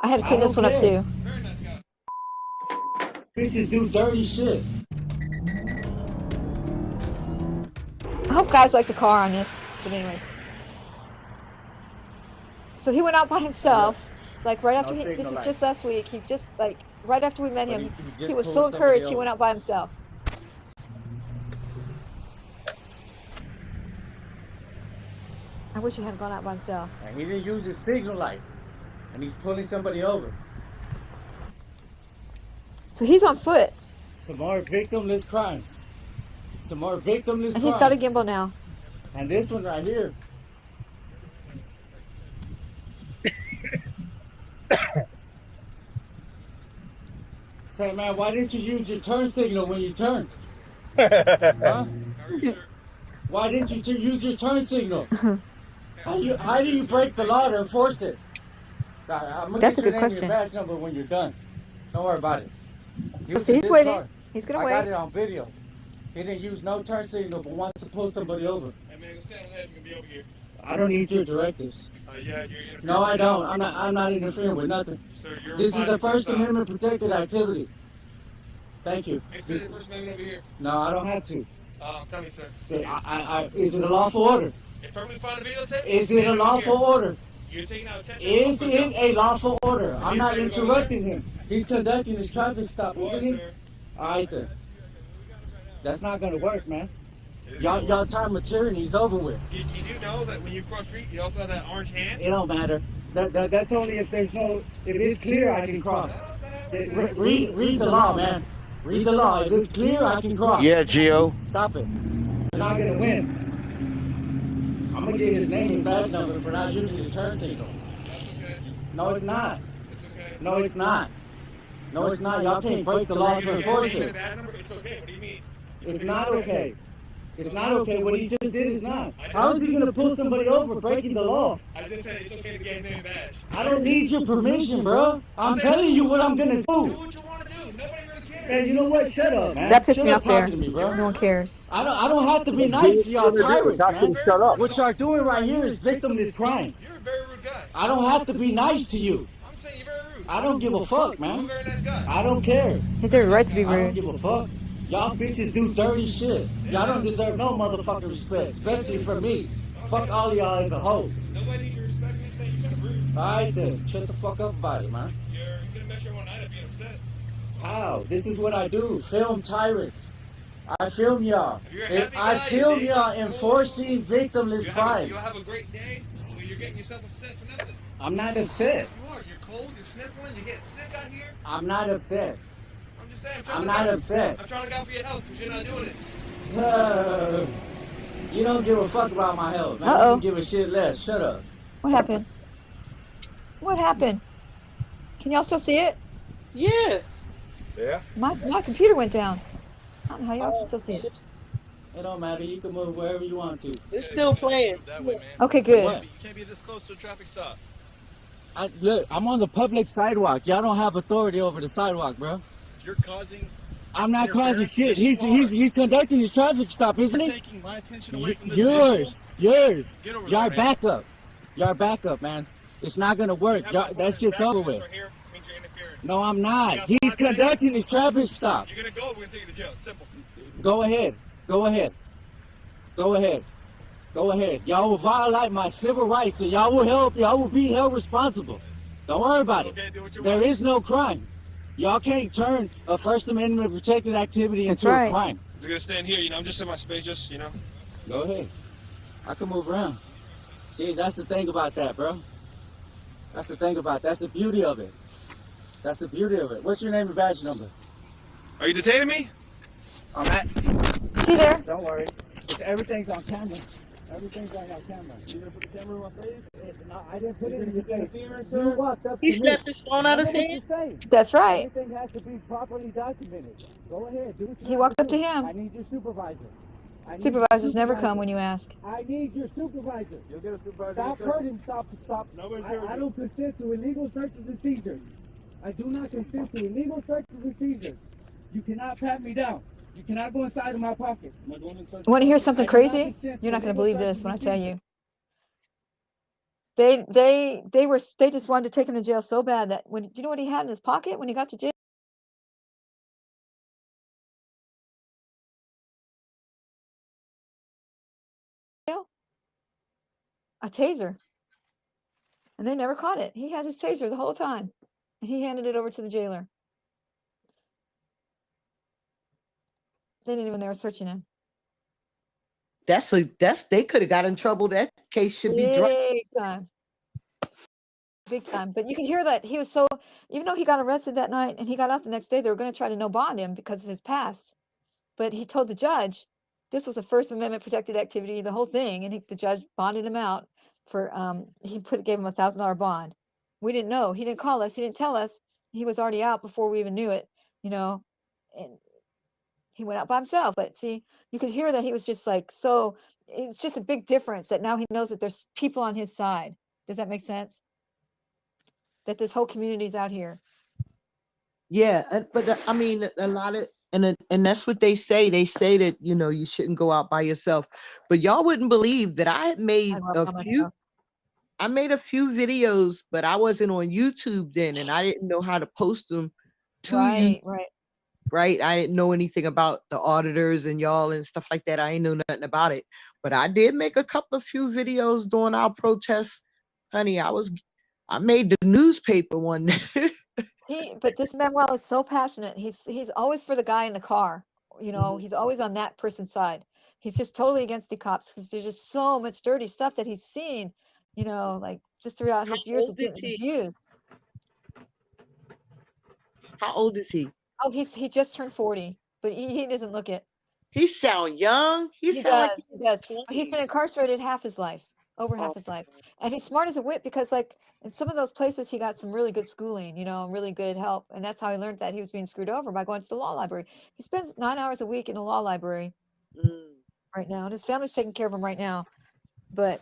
I had to clean this one up care. too. Very nice guy. Bitches do dirty shit. I hope guys like the car on this. But anyways. So he went out by himself, like right after this is just last week. He just like right after we met him, he was so encouraged. He went out by himself. I wish he hadn't gone out by himself. And he didn't use his signal light, and he's pulling somebody over. So he's on foot. Some more victimless crimes. Some more victimless crimes. And he's got a gimbal now. And this one right here. Say, man, why didn't you use your turn signal when you turned? Huh? Why didn't you use your turn signal? How do you break the law to enforce it? I'm gonna That's get a your good name and question. your badge number when you're done. Don't worry about it. So see, he's waiting. He's gonna I wait. got it on video. He didn't use no turn signal, but wants to pull somebody over. Hey man, go stand on the edge. We're gonna be over here. I don't need your directives. Yeah, you're interfering. No, I don't. I'm not interfering with nothing. Sir, you're This is a fine. First Amendment protected activity. Thank you. Hey, say the First Amendment over here. No, I don't have to. Tell me, sir. Is it a lawful order? If perfectly fine to videotape. Is it a lawful order? You're taking out attention. Is it a lawful order? I'm not interrupting him. He's conducting his traffic stop, isn't he? All right then. That's not gonna work, man. Y'all time of tyranny's over with. You do know that when you cross street, you also have that orange hand? It don't matter. That's only if there's no. If it's clear, I can cross. Read the law, man. Read the law. If it's clear, I can cross. Yeah, Gio. Stop it. You're not gonna win. I'm gonna get his name and badge number for not using his turn signal. No, it's not. No, it's not. No, it's not. Y'all can't break the law to enforce it. It's okay. What do you mean? It's not okay. It's not okay. What he just did is not. How is he gonna pull somebody over breaking the law? I just said it's okay to get his name and badge. I don't need your permission, bro. I'm telling you what I'm gonna do. Do what you want to do. Nobody really cares. Man, you know what? Shut up, man. That pissed Shut me up off there. talking to me, bro. No one cares. I don't have to be nice to y'all tyrants, man. What y'all doing right here is victimless crimes. You're a very rude guy. I don't have to be nice to you. I'm saying you're very rude. I don't give a fuck, You're a man. very nice guy. I don't care. He's every right to be I don't rude. give a fuck. Y'all bitches do dirty shit. Y'all don't deserve no motherfucking respect, especially from me. Fuck all of y'all as a whole. Nobody needs your respect. You're saying you're kind of rude. Alright then, shut the fuck up about it, man. You're gonna mess your one night up being upset. How? This is what I do. Film tyrants. I film y'all. You're a happy I guy, film you y'all think? enforcing victimless crimes. You'll have a great day when you're getting yourself upset for nothing. I'm not upset. You are. You're cold. You're sniffling. You're getting sick out here. I'm not upset. I'm just saying. I'm not upset. I'm trying to look out for your health because you're not doing it. You don't give a fuck about my health, man. Uh-oh. You can give a shit less. Shut up. What happened? What happened? Can y'all still see it? Yeah. Yeah. My computer went down. I don't know how y'all can still see it. It don't matter. You can move wherever you want to. It's still playing. That way, man. Okay, good. What? You can't be this close to a traffic stop. Look, I'm on the public sidewalk. Y'all don't have authority over the sidewalk, bro. If you're causing. I'm not causing interference, shit. yes, you are. He's conducting his traffic stop, isn't You're he? taking my attention away from this Yours. Get over Y'all there, man. back up. Y'all back up, man. It's not gonna work. Y'all, that shit's over with. Right here means you're interfering. No, I'm not. You got He's 5 minutes. conducting his traffic stop. You're gonna go. We're gonna take you to jail. It's simple. Go ahead. Go ahead. Go ahead. Go ahead. Y'all will violate my civil rights, and y'all will be held responsible. Don't worry about it. There is no crime. Y'all can't turn a First Amendment protected activity That's into a right. crime. I'm gonna stand here, I'm just in my space, Go ahead. I can move around. See, that's the thing about that, bro. That's the thing about that's the beauty of it. That's the beauty of it. What's your name and badge number? Are you detaining me? I'm at. See there? Don't worry. Everything's on camera. Everything's on camera. You gonna put the camera in my face? No, I didn't put it in your face. You walked up to He me. slapped his phone out I of know his what hand. you're saying. That's right. Everything has to be properly documented. Go ahead, do what you He have walked to up to do. him. I need your supervisor. I need Supervisors your never supervisor. come when you ask. I need your supervisor. You'll get a supervisor. Stop hurting. Stop. I don't consent to illegal searches and seizures. I do not consent to illegal searches and seizures. You cannot pat me down. You cannot go inside of my pockets. Am I going in search Want to hear pockets? something I do not crazy? consent You're not going to illegal believe this searches when I and tell seizures. you. They just wanted to take him to jail so bad that do you know what he had in his pocket when he got to jail? A taser. And they never caught it. He had his taser the whole time. And he handed it over to the jailer. They didn't even know they were searching him. They could have got in trouble. That case should be dropped. Big time. Big time. But you can hear that he was so, even though he got arrested that night and he got out the next day, they were going to try to no bond him because of his past. But he told the judge this was a First Amendment protected activity, the whole thing. And the judge bonded him out for, gave him $1,000 bond. We didn't know. He didn't call us. He didn't tell us. He was already out before we even knew it, and he went out by himself. But see, you could hear that he was just like, so it's just a big difference that now he knows that there's people on his side. Does that make sense? That this whole community is out here. Yeah, but I mean, a lot of and that's what they say. They say that you shouldn't go out by yourself. But y'all wouldn't believe that I had made a few. I made a few videos, but I wasn't on YouTube then, and I didn't know how to post them to you. Right. I didn't know anything about the auditors and y'all and stuff like that. I ain't know nothing about it. But I did make a few videos during our protests. Honey, I made the newspaper one day. But this Manuel is so passionate. He's always for the guy in the car. He's always on that person's side. He's just totally against the cops because there's just so much dirty stuff that he's seen, like just throughout his years of getting abused. How old is he? Oh, he just turned 40, but he doesn't look it. He sound young. He does. like He does. But he's been incarcerated half his life, over half his life, and he's smart as a whip because, like, in some of those places, he got some really good schooling, and really good help, and that's how he learned that he was being screwed over by going to the law library. He spends 9 hours a week in the law library right now, and his family's taking care of him right now, but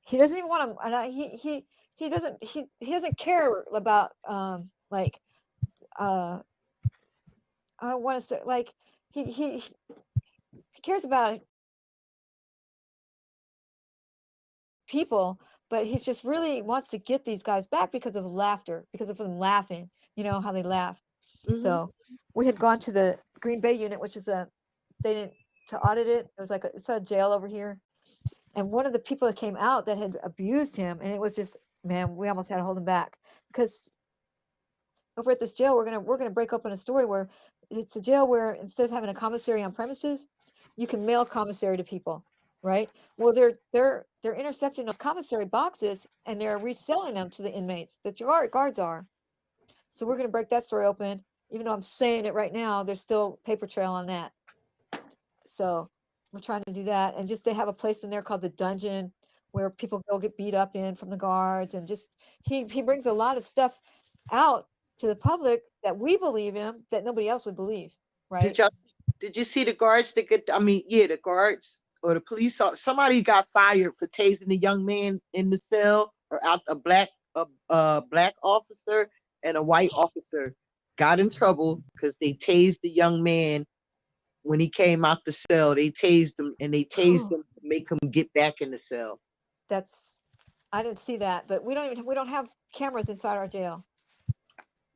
he doesn't even want to. And he doesn't care about I want to say he cares about people, but he's just really wants to get these guys back because of laughter, because of them laughing, how they laugh. So we had gone to the Green Bay unit, which is to audit it. It was like it's a jail over here. And one of the people that came out that had abused him, and it was just, man, we almost had to hold him back because over at this jail, we're gonna break open a story where it's a jail where instead of having a commissary on premises, you can mail commissary to people, right? Well, they're intercepting those commissary boxes and they're reselling them to the inmates. The guards are. So we're gonna break that story open. Even though I'm saying it right now, there's still paper trail on that. So we're trying to do that, and just they have a place in there called the dungeon where people go get beat up in from the guards, and just he brings a lot of stuff out to the public that we believe in that nobody else would believe, right? Did you see the guards that the guards or the police? Somebody got fired for tasing a young man in the cell, or out a black officer and a white officer got in trouble because they tased the young man when he came out the cell. They tased him, and they tased him to make him get back in the cell. I didn't see that, but we don't have cameras inside our jail.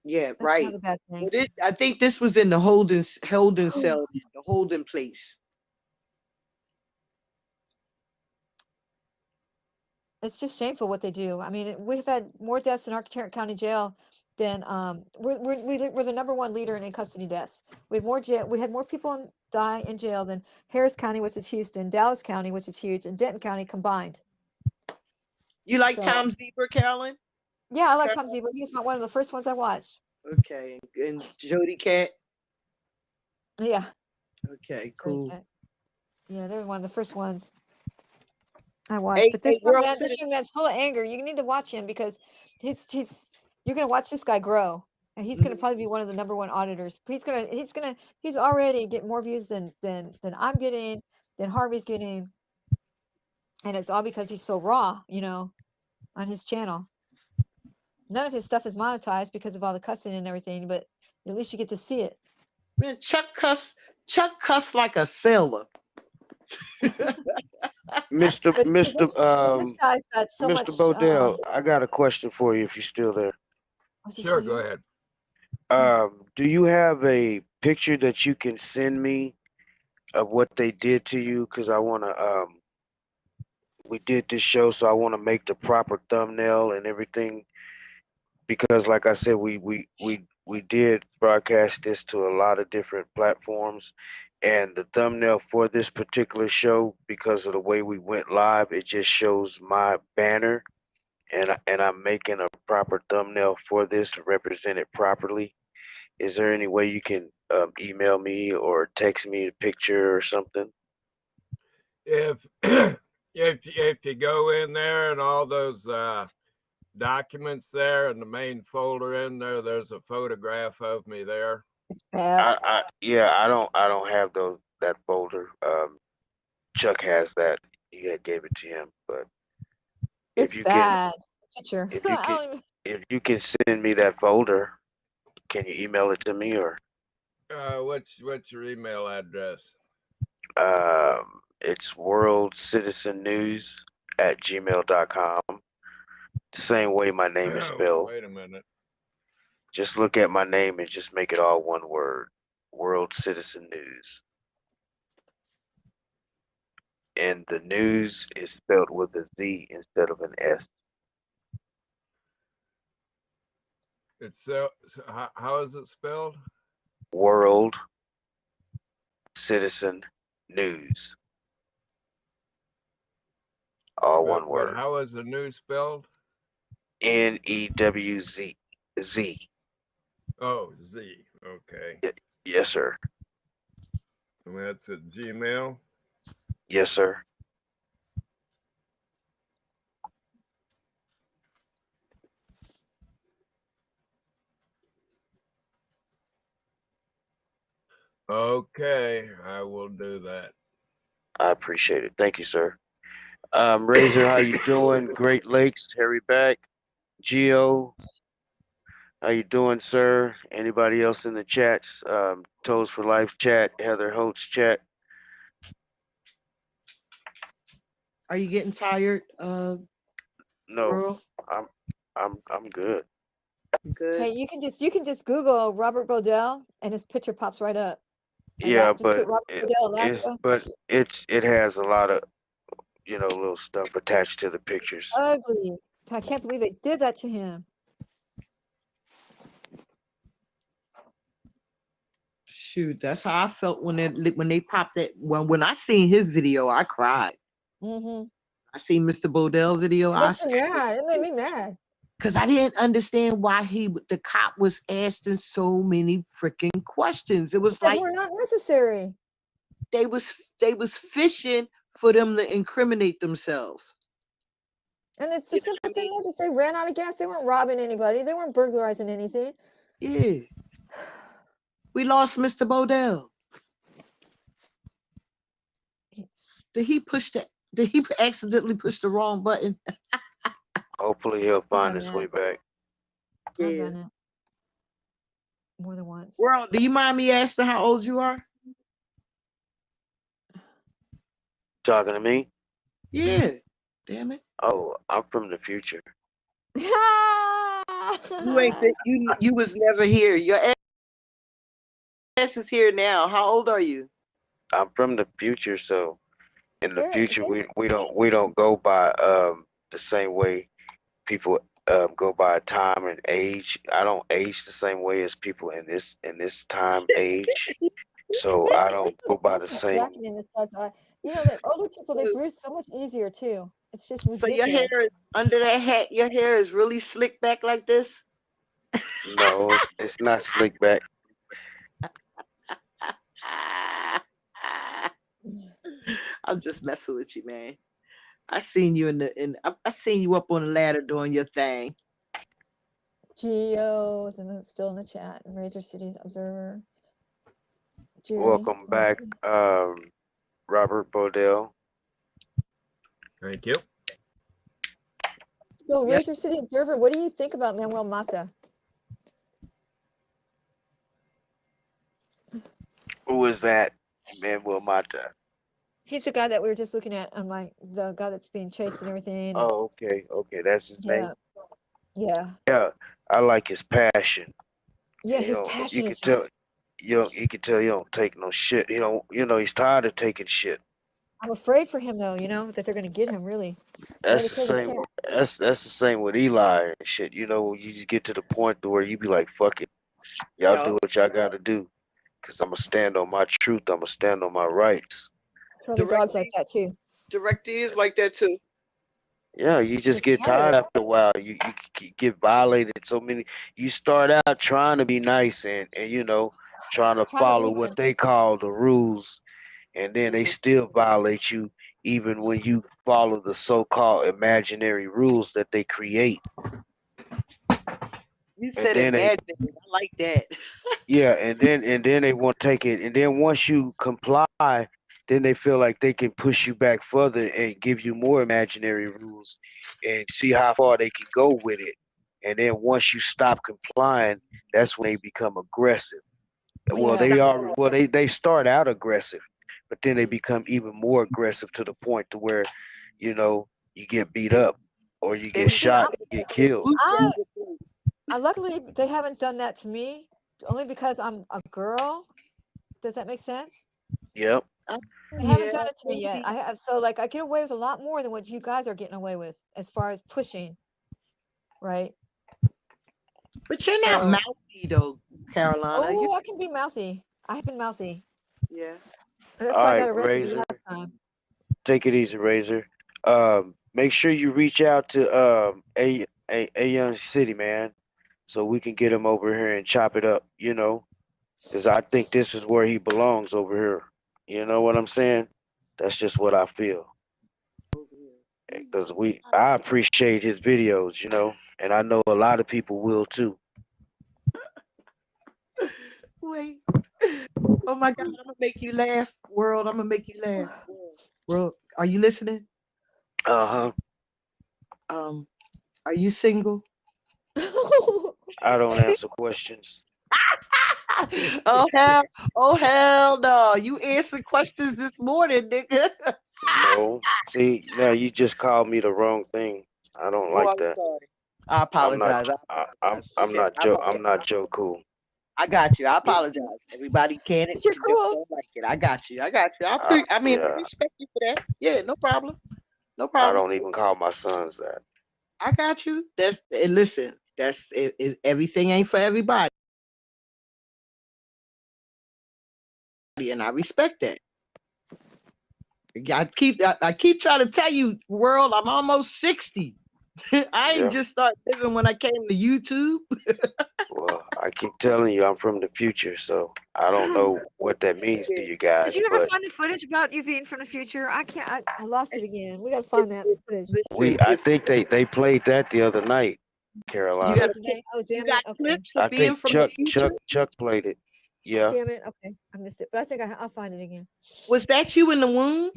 Yeah, That's right. not a bad thing. I think this was in the holding cell, the holding place. It's just shameful what they do. I mean, we've had more deaths in our Tarrant County Jail than we're the #1 leader in custody deaths. We had more people die in jail than Harris County, which is Houston, Dallas County, which is huge, and Denton County combined. You like So, Tom Zebra, Carolyn? Yeah, I like Tom Zebra. He's one of the first ones I watched. Okay, and Jody Cat. Yeah. Okay, cool. Yeah, they're one of the first ones I watched. Hey, But this World young Citizen. man's full of anger. You need to watch him because you're gonna watch this guy grow, and he's gonna probably be one of the #1 auditors. He's already getting more views than I'm getting, than Harvey's getting, and it's all because he's so raw, on his channel. None of his stuff is monetized because of all the cussing and everything, but at least you get to see it. Man, Chuck cuss like a sailor. Mr. But see, this guy's got so much. Mr. Bodell, I got a question for you if you're still there. Sure, go ahead. Do you have a picture that you can send me of what they did to you? Because I want to, we did this show, so I want to make the proper thumbnail and everything. Because, like I said, we did broadcast this to a lot of different platforms, and the thumbnail for this particular show, because of the way we went live, it just shows my banner, and I'm making a proper thumbnail for this to represent it properly. Is there any way you can email me or text me a picture or something? If if you go in there and all those documents there in the main folder in there, there's a photograph of me there. I don't have that folder. Chuck has that. You had gave it to him, but It's bad. Picture. if you can send me that folder, can you email it to me or? What's your email address? It's worldcitizennews@gmail.com. The same way my name is spelled. Wait a minute. Just look at my name and just make it all one word. World Citizen News. And the news is spelled with a Z instead of an S. It's how is it spelled? World Citizen News. All one word. How is the news spelled? NEWZ. Oh, Z. Okay. Yes, sir. And that's at Gmail. Yes, sir. Okay, I will do that. I appreciate it. Thank you, sir. Razor, how you doing? Great Lakes, Harry back. Geo, how you doing, sir? Anybody else in the chats? Toes for Life chat, Heather Holtz chat. Are you getting tired? No, Girl? I'm good. Good. Hey, you can just Google Robert Bodell and his picture pops right up. And Yeah, just put Robert Bodell, Alaska. it has a lot of little stuff attached to the pictures. Ugly. I can't believe they did that to him. Shoot, that's how I felt when they popped that. When I seen his video, I cried. Mm-hmm. I seen Mr. Bodell video. It made me mad. Because I didn't understand why the cop was asking so many freaking questions. It was like we're not necessary. They was fishing for them to incriminate themselves. And it's the simple thing is they ran out of gas. They weren't robbing anybody. They weren't burglarizing anything. Yeah. We lost Mr. Bodell. Did he accidentally push the wrong button? Hopefully he'll find his way back. I've done it. More than once. World, do you mind me asking how old you are? Talking to me? Yeah. Damn it. Oh, I'm from the future. You was never here. Your ass is here now. How old are you? I'm from the future, so in the future we don't go by the same way people go by time and age. I don't age the same way as people in this time age. So I don't go by the same. Blackening this guy's eye. You know that older people they breathe so much easier too. It's just So ridiculous. your hair is under that hat. Your hair is really slicked back like this. No, it's not slick back. I'm just messing with you, man. I seen you I seen you up on the ladder doing your thing. Geo's and then still in the chat. Razor City's Observer. Jerry. Welcome back, Robert Bodell. Thank you. So Razor City Observer, what do you think about Manuel Mata? Who is that? Manuel Mata. He's the guy that we were just looking at on the guy that's being chased and everything. Oh, okay, that's his name. Yeah. Yeah, I like his passion. Yeah, his passion You is can tell. You can tell he don't take no shit. He's tired of taking shit. I'm afraid for him though, that they're gonna get him really. That's the same. That's the same with Eli and shit. You just get to the point to where you be like, fuck it, y'all do what y'all gotta do, cause I'ma stand on my truth. I'ma stand on my rights. The dogs like that too. Director is like that too. Yeah, you just get tired after a while. You get violated so many. You start out trying to be nice and trying to follow what they call the rules, and then they still violate you even when you follow the so-called imaginary rules that they create. You said imaginary. I like that. Yeah, and then they want to take it, and then once you comply, then they feel like they can push you back further and give you more imaginary rules and see how far they can go with it. And then once you stop complying, that's when they become aggressive. Well, they start out aggressive, but then they become even more aggressive to the point to where, you get beat up or you get shot, you get killed. Luckily, they haven't done that to me, only because I'm a girl. Does that make sense? Yep. They haven't done it to me yet. I get away with a lot more than what you guys are getting away with as far as pushing, right? But you're not mouthy though, Carolina. Oh, I can be mouthy. I've been mouthy. Yeah. That's why I got arrested last time. Take it easy, Razor. Make sure you reach out to a young city, man, so we can get him over here and chop it up, because I think this is where he belongs over here. You know what I'm saying? That's just what I feel. Because I appreciate his videos, and I know a lot of people will too. Wait. Oh my God, I'm gonna make you laugh, world. I'm gonna make you laugh. World, are you listening? Uh-huh. Are you single? I don't answer questions. Oh hell no. You answered questions this morning, nigga. No. See, now you just called me the wrong thing. I don't like I'm that. sorry. I apologize. I'm not Joe Cool. I got you. I apologize. Everybody can it. Don't like it. I got you. I respect you for that. Yeah, no problem. No problem. I don't even call my sons that. I got you. Listen. Everything ain't for everybody, and I respect that. I keep trying to tell you, world. I'm almost 60. I ain't just started living when I came to YouTube. Well, I keep telling you, I'm from the future, so I don't know what that means to you guys. Did you ever find the footage about you being from the future? I can't. I lost it again. We gotta find that footage. I think they played that the other night, Carolina. You got clips I of being think from the future? Chuck played it. Yeah. Damn it. Okay, I missed it, but I think I'll find it again. Was that you in the womb?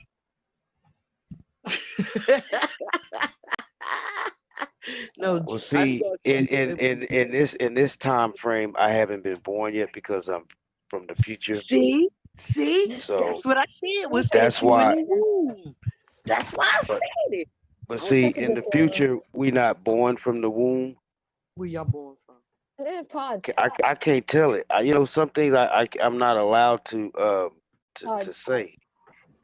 No. Well, see, in this time frame, I haven't been born yet because I'm from the future. See, so that's what I said. That's why. That's why I said it. But see, in the future, we not born from the womb. Where y'all born from? Pods. I can't tell it. Some things I'm not allowed to say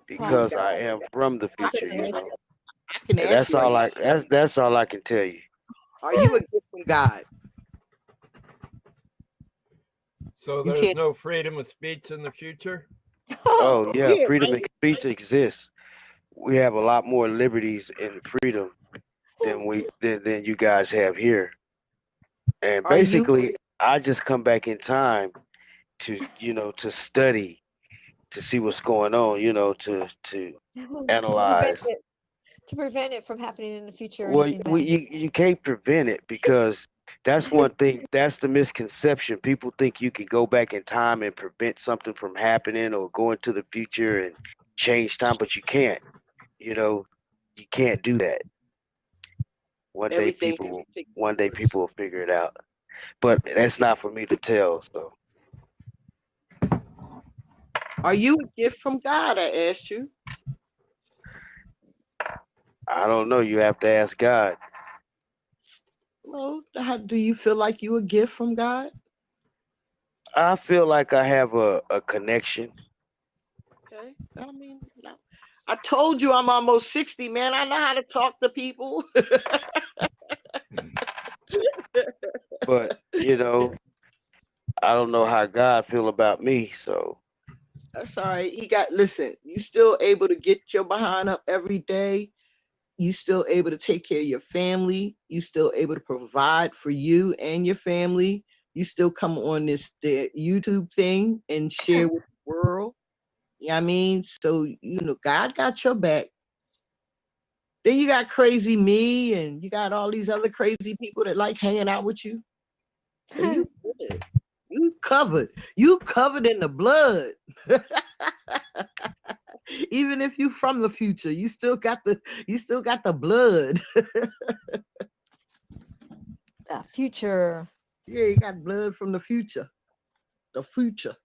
because I am from the future. I can And ask you, that's all I can tell you. are you a gift from God? So You there's can't. no freedom of speech in the future? Oh yeah, Yeah, freedom right. of speech exists. We have a lot more liberties and freedom than you guys have here. And Are you? basically, I just come back in time to to study, to see what's going on, to to prevent analyze. it to prevent it from happening in the future or Well, anything bad. you can't prevent it because that's one thing. That's the misconception. People think you can go back in time and prevent something from happening or go into the future and change time, but you can't. You can't do that. One day Everything people has will, to take one day course. people will figure it out. But that's not for me to tell. So Are you a gift from God? I asked you. I don't know. You have to ask God. Well, how do you feel like you a gift from God? I feel like I have a connection. Okay. I mean, I told you I'm almost 60, man. I know how to talk to people. But I don't know how God feel about me. So That's all right. Listen, you still able to get your behind up every day. You still able to take care of your family. You still able to provide for you and your family. You still come on the YouTube thing and share with the world. You know what I mean? So, God got your back. Then you got crazy me and you got all these other crazy people that like hanging out with you. So you good. You covered. You covered in the blood. Even if you from the future, you still got the blood. The future. Yeah, you got blood from the future. The future.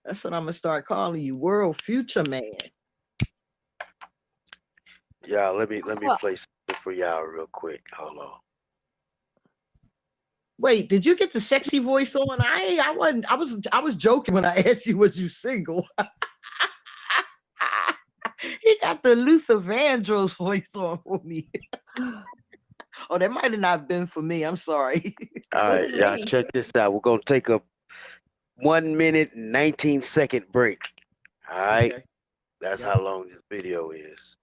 That's what I'm gonna start calling you, world future man. yeah, let me play something for y'all real quick. Hold on. Wait, did you get the sexy voice on? I wasn't. I was joking when I asked you, was you single? He got the Luther Vandross voice on for me. Oh, that might have not been for me. I'm sorry. All right, y'all check this out. We're gonna take a 1 minute and 19-second break. All right, Okay. that's how long this video is.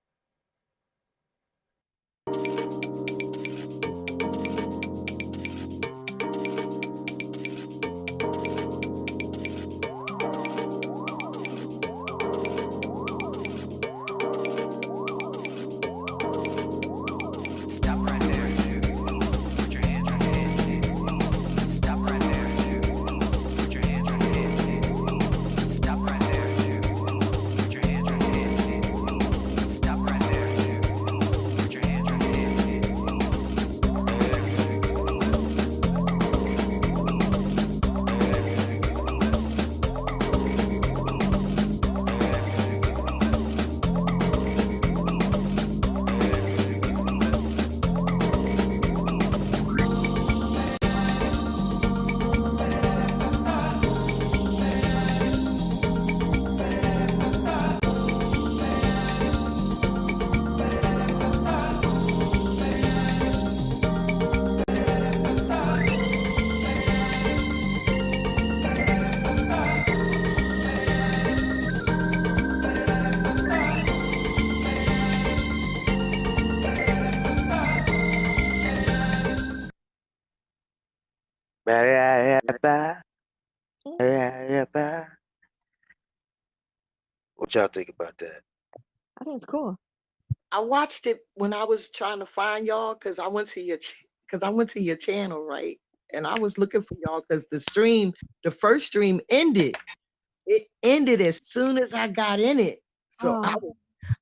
What y'all think about that? I think it's cool. I watched it when I was trying to find y'all because I went to your channel, right? And I was looking for y'all because the first stream ended. It ended as soon as I got in it. So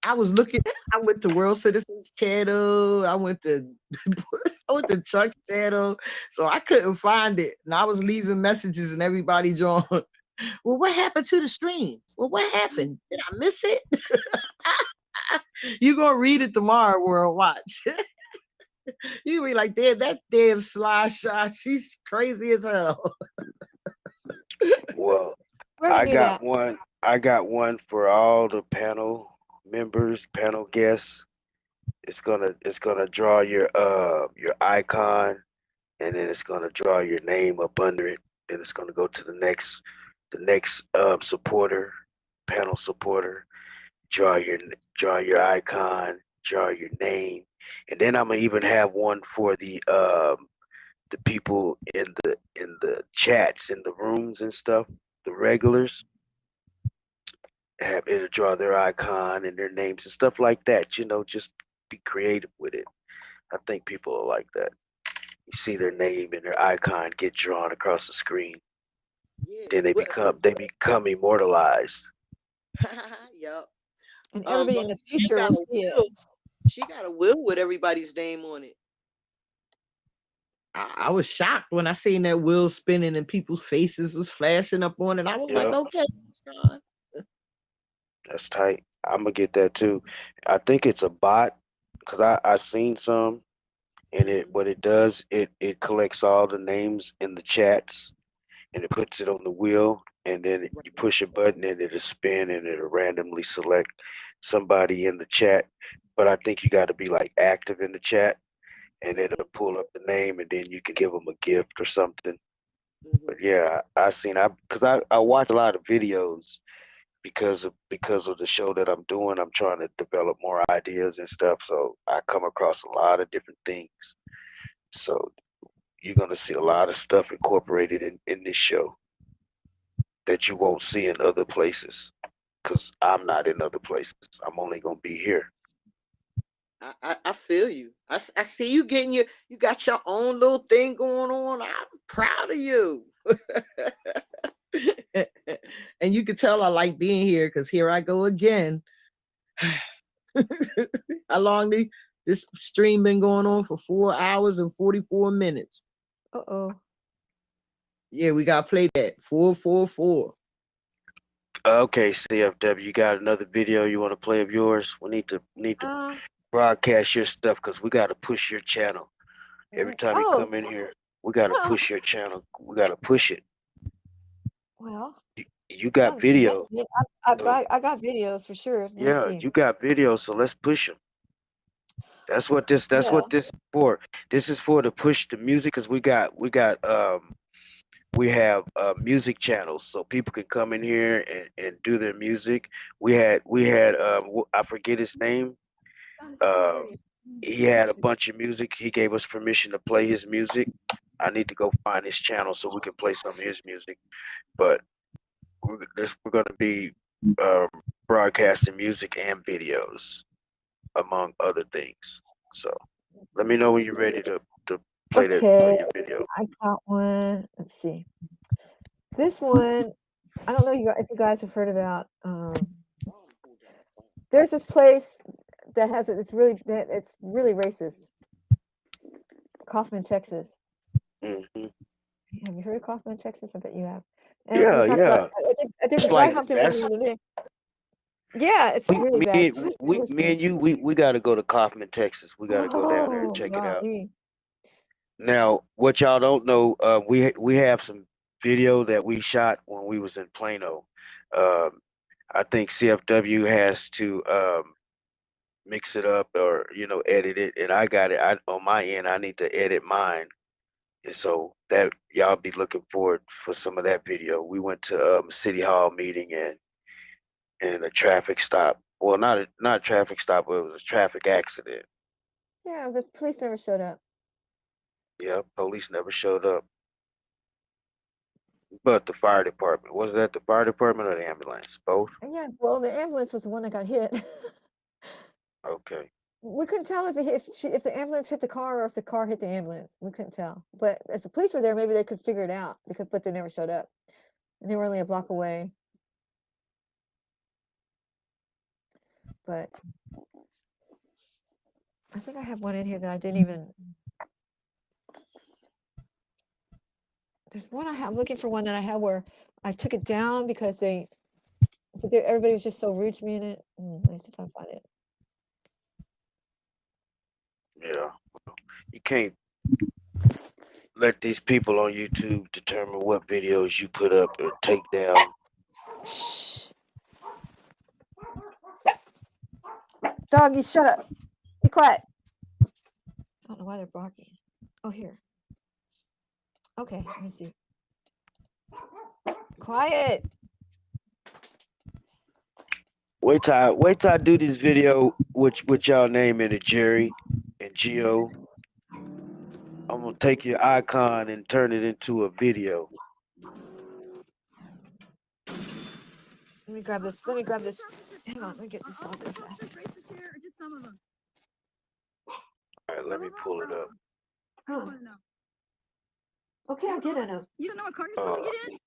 I was looking. I went to World Citizens channel. I went to Chuck's channel. So I couldn't find it, and I was leaving messages, and everybody joined. Well, what happened to the stream? Well, what happened? Did I miss it? You gonna read it tomorrow, World Watch. You be like, damn, that damn Sly Shot, she's crazy as hell. Well, Where'd you do that? I got one for all the panel members, panel guests. It's gonna draw your icon, and then it's gonna draw your name up under it. Then it's gonna go to the next supporter, panel supporter. Draw your icon, draw your name, and then I'm gonna even have one for the people in the chats in the rooms and stuff, the regulars. Have it'll draw their icon and their names and stuff like that. Just be creative with it. I think people are like that. You see their name and their icon get drawn across the screen. Then they become immortalized. Yep. And everybody in the future got will a see it. will. She got a will with everybody's name on it. I was shocked when I seen that wheel spinning and people's faces was flashing up on it. I was like, Yep. okay, it's done. That's tight. I'm gonna get that too. I think it's a bot because I seen some, and what it does, it collects all the names in the chats and it puts it on the wheel, and then you push a button and it'll spin and it'll randomly select somebody in the chat. But I think you got to be like active in the chat, and it'll pull up the name, and then you can give them a gift or something. But yeah, because I watch a lot of videos because of the show that I'm doing. I'm trying to develop more ideas and stuff, so I come across a lot of different things. So you're gonna see a lot of stuff incorporated in this show that you won't see in other places. Cause I'm not in other places. I'm only gonna be here. I feel you. I see you getting you got your own little thing going on. I'm proud of you. And you can tell I like being here because here I go again. How long this stream been going on? For 4 hours and 44 minutes. Uh-oh. Yeah, we gotta play that 444. Okay, CFW, you got another video you want to play of yours? We need to broadcast your stuff because we gotta push your channel. Every time you come in here, we gotta push your channel. We gotta push it. Well, You got video. I got videos for sure. Let me Yeah, see. you got videos, so let's push them. That's what this is for. This is for to push the music because we have music channels so people can come in here and do their music. We had I forget his name. He had a bunch of music. He gave us permission to play his music. I need to go find his channel so we can play some of his music. But we're going to be broadcasting music and videos, among other things. So let me know when you're ready to play play your video. I got one. Let's see. This one, I don't know if you guys have heard about. There's this place that has it's really racist. Kaufman, Texas. Mm-hmm. Have you heard of Kaufman, Texas? I bet you have. And Yeah. I did the dry humping one the other day. Yeah, it's really bad. Me and you, we got to go to Kaufman, Texas. We got to go down there and check it out. Now, what y'all don't know, we have some video that we shot when we was in Plano. I think CFW has to mix it up or edit it, and I got it. On my end, I need to edit mine, and so that y'all be looking forward for some of that video. We went to City Hall meeting and a traffic stop. Well, not a traffic stop, but it was a traffic accident. Yeah, the police never showed up. Yeah, police never showed up. But the fire department. Was that the fire department or the ambulance? Both? Yeah, well, the ambulance was the one that got hit. Okay. We couldn't tell if the ambulance hit the car or if the car hit the ambulance. We couldn't tell. But if the police were there, maybe they could figure it out but they never showed up. And they were only a block away. But I think I have one in here that I didn't even. There's one I'm looking for one that I have where I took it down because everybody was just so rude to me in it. Let me see if I can find it. Yeah. You can't let these people on YouTube determine what videos you put up or take down. Doggy, shut up. Be quiet. I don't know why they're barking. Oh, here. Okay, let me see. Quiet. Wait till I do this video with y'all name in it, Jerry and Geo. I'm gonna take your icon and turn it into a video. Let me grab this. Let me grab this. Hang on, let me get this off real fast. All right, let me pull it up. Oh. Okay, I'll get it up. You don't know what card you're supposed to get in?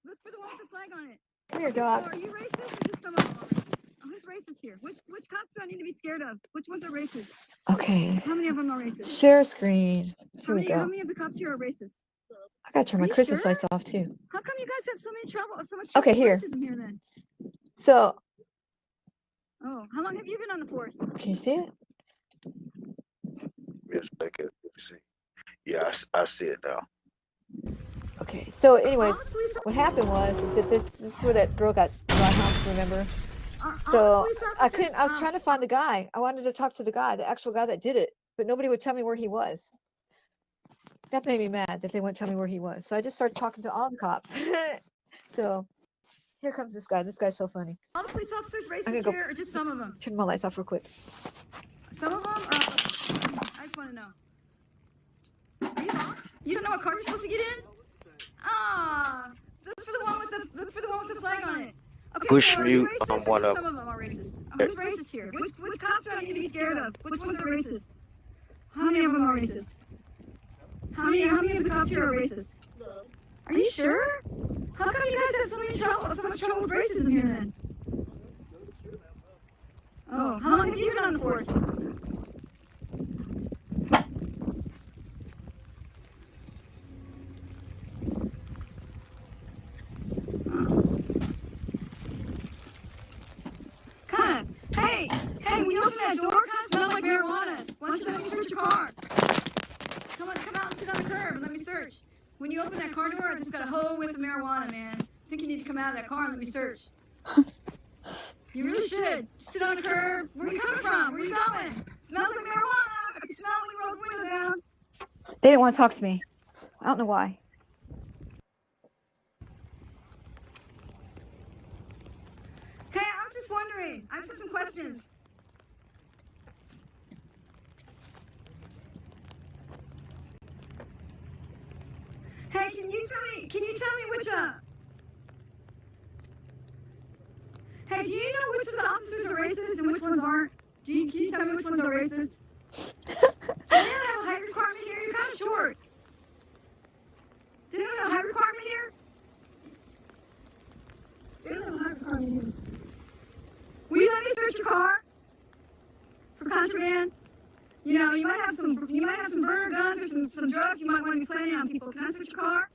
Look for the one with the flag on it. Come here, dog. So are you racist or just some of them are racist? Who's racist here? Which cops do I need to be scared of? Which ones are racist? Okay. How many of them are racist? Share screen. Here we How go. many of the cops here are racist? I gotta turn Are my you Christmas sure? lights off too. How come you guys have so much trouble Okay, with here. racism here then? So, Oh, how long have you been on the force? can you see it? Just a second. Let me see. Yeah, I see it now. Okay. So, anyways, what happened was is that this is where that girl got house. Remember? So I couldn't. I was trying to find the guy. I wanted to talk to the guy, the actual guy that did it, but nobody would tell me where he was. That made me mad that they wouldn't tell me where he was. So I just started talking to all the cops. So here comes this guy. This guy's so funny. All the police officers I'm gonna racist go here or just some of them? turn my lights off real quick. Some of them I just want to know. Are you lost? You don't know what car you're supposed to get in? Look for the one with the flag on it. Okay, Push so are you mute racist on or one just of some of them are racist? Who's racist here? Which cops do I need to be scared of? Which ones are racist? How many of them are racist? How many of the cops here are racist? Are you sure? How come you guys have so much trouble with racism here then? Oh, how long have you been on the force? Hey, when you open that door, kind of smell like marijuana. Why don't you let me search your car? Come out and sit on the curb and let me search. When you open that car door, I just got a whole whiff of marijuana, man. I think you need to come out of that car and let me search. You really should. Sit on the curb. Where are you coming from? Where are you going? Smells like marijuana. I can smell it when you roll the window down. They didn't want to talk to me. I don't know why. Hey, I was just wondering. I just have some questions. Hey, can you tell me which Hey, do you know which of the officers are racist and which ones aren't? Can you tell me which ones are racist? Do they have a height requirement here? You're kind of short. Do they have a height requirement here? They don't have a height requirement here. Will you let me search your car for contraband? You know, you might have some burner guns or some drugs you might want to be planning on people. Can I search your car?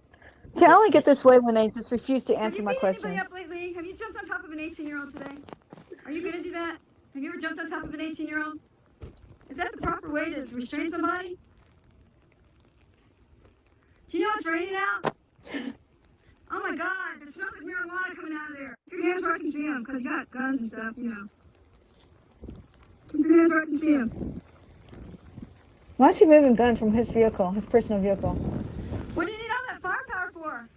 See, I only get this way when they just refuse to answer my Have you questions. beat anybody up lately? Have you jumped on top of an 18-year-old today? Are you going to do that? Have you ever jumped on top of an 18-year-old? Is that the proper way to restrain somebody? Do you know it's raining out? Oh my God, it smells like marijuana coming out of there. Keep your hands where I can see them, because you got guns and stuff, you know. Keep your hands where I can see them. Why is he moving gun from his vehicle, his personal vehicle? What do you need all that firepower for?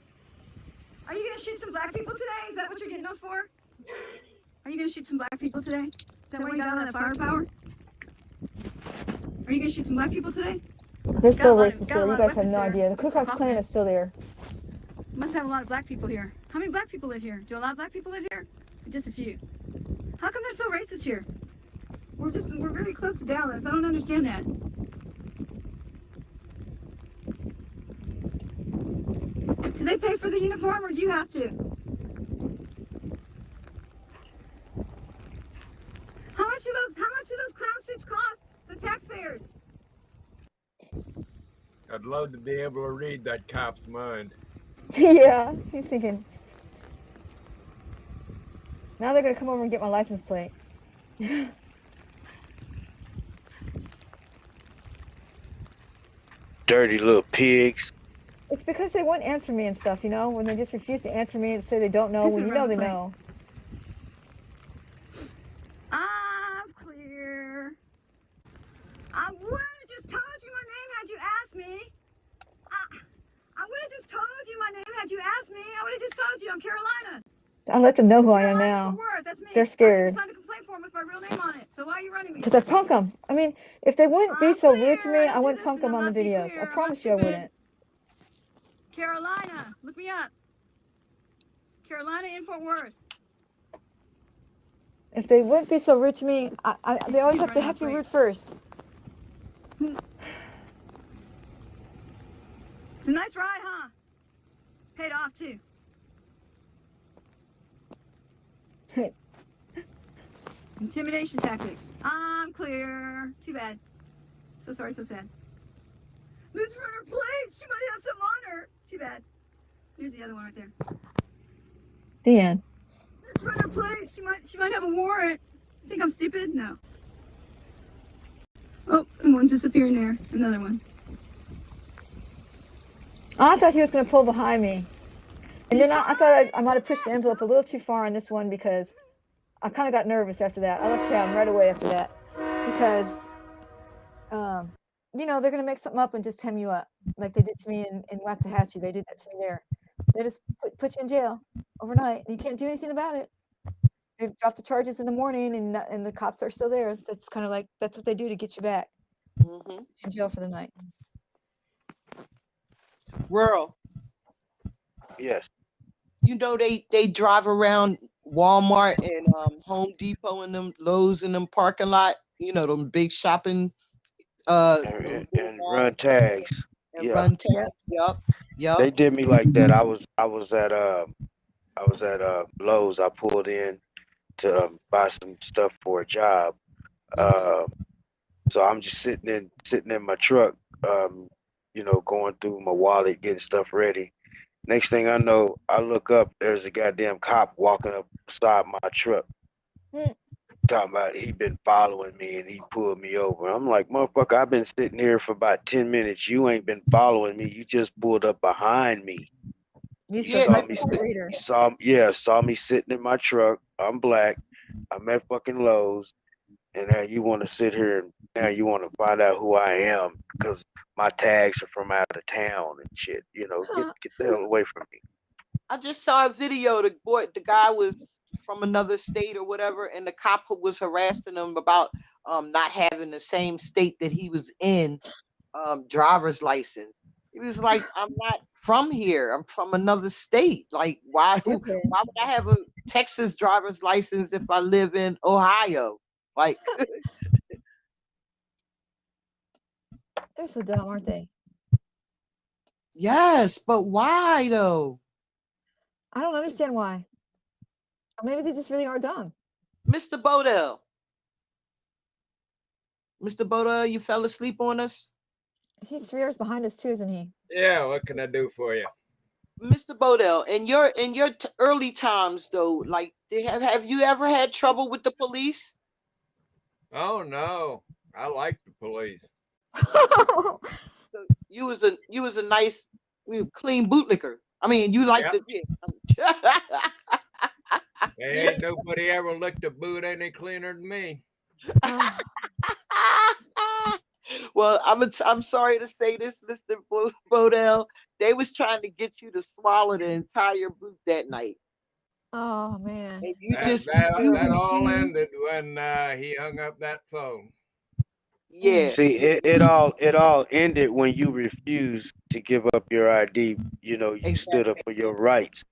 Are you going to shoot some black people today? Is that what you're getting us for? Are you going to shoot some black people today? Is that why you got all that firepower? Are you going to shoot some black people today? They're still racist there. You guys have no idea. The Ku Klux Klan is still there. You must have a lot of black people here. How many black people live here? Do a lot of black people live here? Or just a few? How come they're so racist here? We're very close to Dallas. I don't understand that. Do they pay for the uniform or do you have to? How much do those clown suits cost? The taxpayers. I'd love to be able to read that cop's mind. Yeah, he's thinking. Now they're gonna come over and get my license plate. Dirty little pigs. It's because they won't answer me and stuff, you know? When they just refuse to answer me and say they don't know, when you know they know. I'm clear. I would have just told you my name had you asked me. I would have just told you my name had you asked me. I would have just told you I'm Carolina. I let them know who I am now. Word, that's me. They're I scared. signed a complaint form with my real name on it. So why are you running me? Because I punk them. I mean, if they wouldn't be so rude to me, I wouldn't punk them on the videos. I promise you I wouldn't. Carolina, look me up. Carolina in Fort Worth. If they wouldn't be so rude to me, they always have to be rude first. It's a nice ride, huh? Paid off too. Intimidation tactics. I'm clear. Too bad. So sorry, so sad. Let's run her plate. She might have some on her. Too bad. Here's the other one right there. The end. Let's run her plate. She might have a warrant. Think I'm stupid? No. Oh, and one's disappearing there. Another one. I thought he was going to pull behind me. And then I thought I might have pushed the envelope a little too far on this one because I kind of got nervous after that. I left town right away after that because, you know, they're going to make something up and just hem you up like they did to me in Waxahachie. They did that to me there. They just put you in jail overnight and you can't do anything about it. They drop the charges in the morning and the cops are still there. That's kind of like, that's what they do to get you back. Mm-hmm. In jail for the night. Rural. Yes. You know they drive around Walmart and Home Depot and them Lowe's in them parking lot. You know them big shopping And run tags. and Yeah. run tags. Yup. They did me like that. I was at Lowe's. I pulled in to buy some stuff for a job. So I'm just sitting in my truck, you know, going through my wallet, getting stuff ready. Next thing I know, I look up, there's a goddamn cop walking up beside my truck. Talking about he been following me and he pulled me over. I'm like, motherfucker, I've been sitting here for about 10 minutes. You ain't been following me. You just pulled up behind me. Saw me sitting in my truck. I'm black. I'm at fucking Lowe's. And now you want to sit here and now you want to find out who I am because my tags are from out of town and shit. You know, get the hell away from me. I just saw a video. The guy was from another state or whatever, and the cop was harassing him about not having the same state that he was in driver's license. He was like, "I'm not from here. I'm from another state. Like, why would I have a Texas driver's license if I live in Ohio?" Like, they're so dumb, aren't they? Yes, but why though? I don't understand why. Or maybe they just really are dumb. Mr. Bodell. Mr. Bodell, you fell asleep on us? He's 3 years behind us too, isn't he? Yeah, what can I do for you? Mr. Bodell, in your early times though, like have you ever had trouble with the police? Oh no, I like the police. So you was a nice, clean bootlicker. I mean, you like the. Ain't nobody ever licked a boot any cleaner than me. Well, I'm sorry to say this, Mr. Bodell. They was trying to get you to swallow the entire boot that night. Oh man! And you that all ended when he hung up that phone. Yeah. See, it all ended when you refused to give up your ID. You know, you stood up for your rights.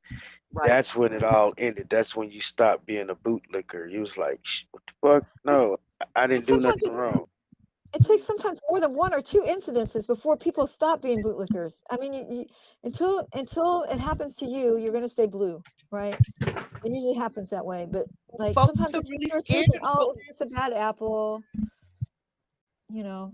Right. That's when it all ended. That's when you stopped being a bootlicker. You was like, what the fuck? No, I didn't do nothing wrong. It takes sometimes more than 1 or 2 incidences before people stop being bootlickers. I mean, until it happens to you, you're gonna stay blue, right? It usually happens that way. But like sometimes it's really scared. Oh, it's just a bad apple. You know,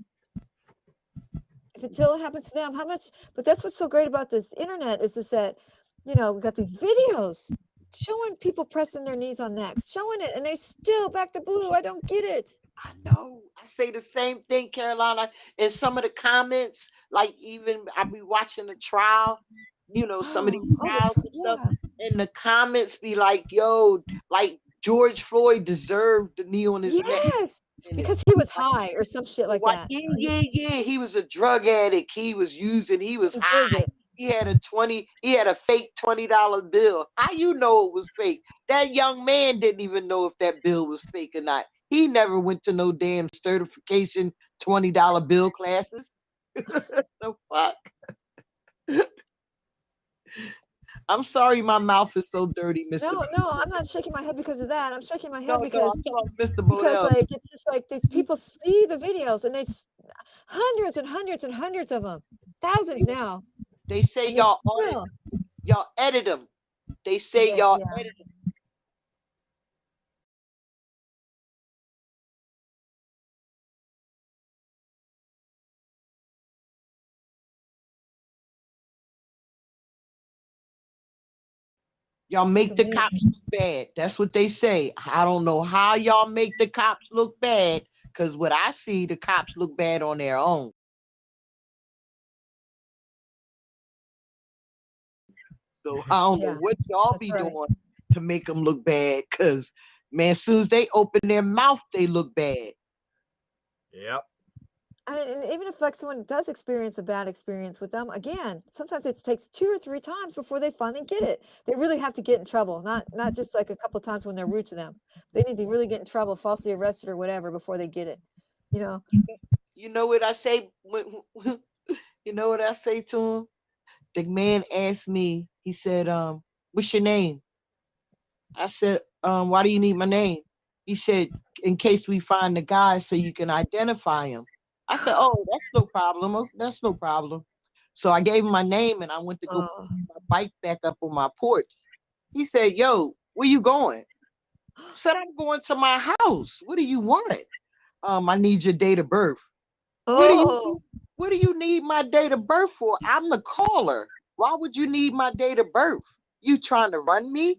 until it happens to them, how much? But that's what's so great about this internet is that, you know, we got these videos showing people pressing their knees on necks, showing it, and they still back to blue. I don't get it. I know. I say the same thing, Carolina. In some of the comments, like even I be watching the trial, you know, some of these trials and stuff, and the comments be like, "Yo, like George Floyd deserved the knee on his neck. Yes, And because he was high or some shit like Why, that. yeah. He was a drug addict. He was Deserved high. it. He had a fake $20 bill. How you know it was fake? That young man didn't even know if that bill was fake or not. He never went to no damn certification $20 bill classes. The fuck? I'm sorry, my mouth is so dirty, Mr. No, I'm not shaking my head because of that. I'm shaking my head No, because I'm talking about Mr. because Bodell. like it's just like these people see the videos and hundreds and hundreds and hundreds of them, thousands now. They say And they're y'all edit them. They say y'all edit them. Y'all make the cops look bad. That's what they say. I don't know how y'all make the cops look bad, because what I see, the cops look bad on their own. So I don't know what y'all be doing to make them look bad, because, man, as soon as they open their mouth, they look bad. Yep. And even if like someone does experience a bad experience with them, again, sometimes it takes 2 or 3 times before they finally get it. They really have to get in trouble, not just like a couple of times when they're rude to them. They need to really get in trouble, falsely arrested or whatever before they get it. You know. You know what I say? You know what I say to him? The man asked me. He said, "What's your name?" I said, "Why do you need my name?" He said, "In case we find the guy, so you can identify him." I said, "Oh, that's no problem. Oh, that's no problem." So I gave him my name and I went to go put my bike back up on my porch. He said, "Yo, where you going?" I said, "I'm going to my house. What do you want?" "I need your date of birth." What do you need my date of birth for? I'm the caller. Why would you need my date of birth? You trying to run me?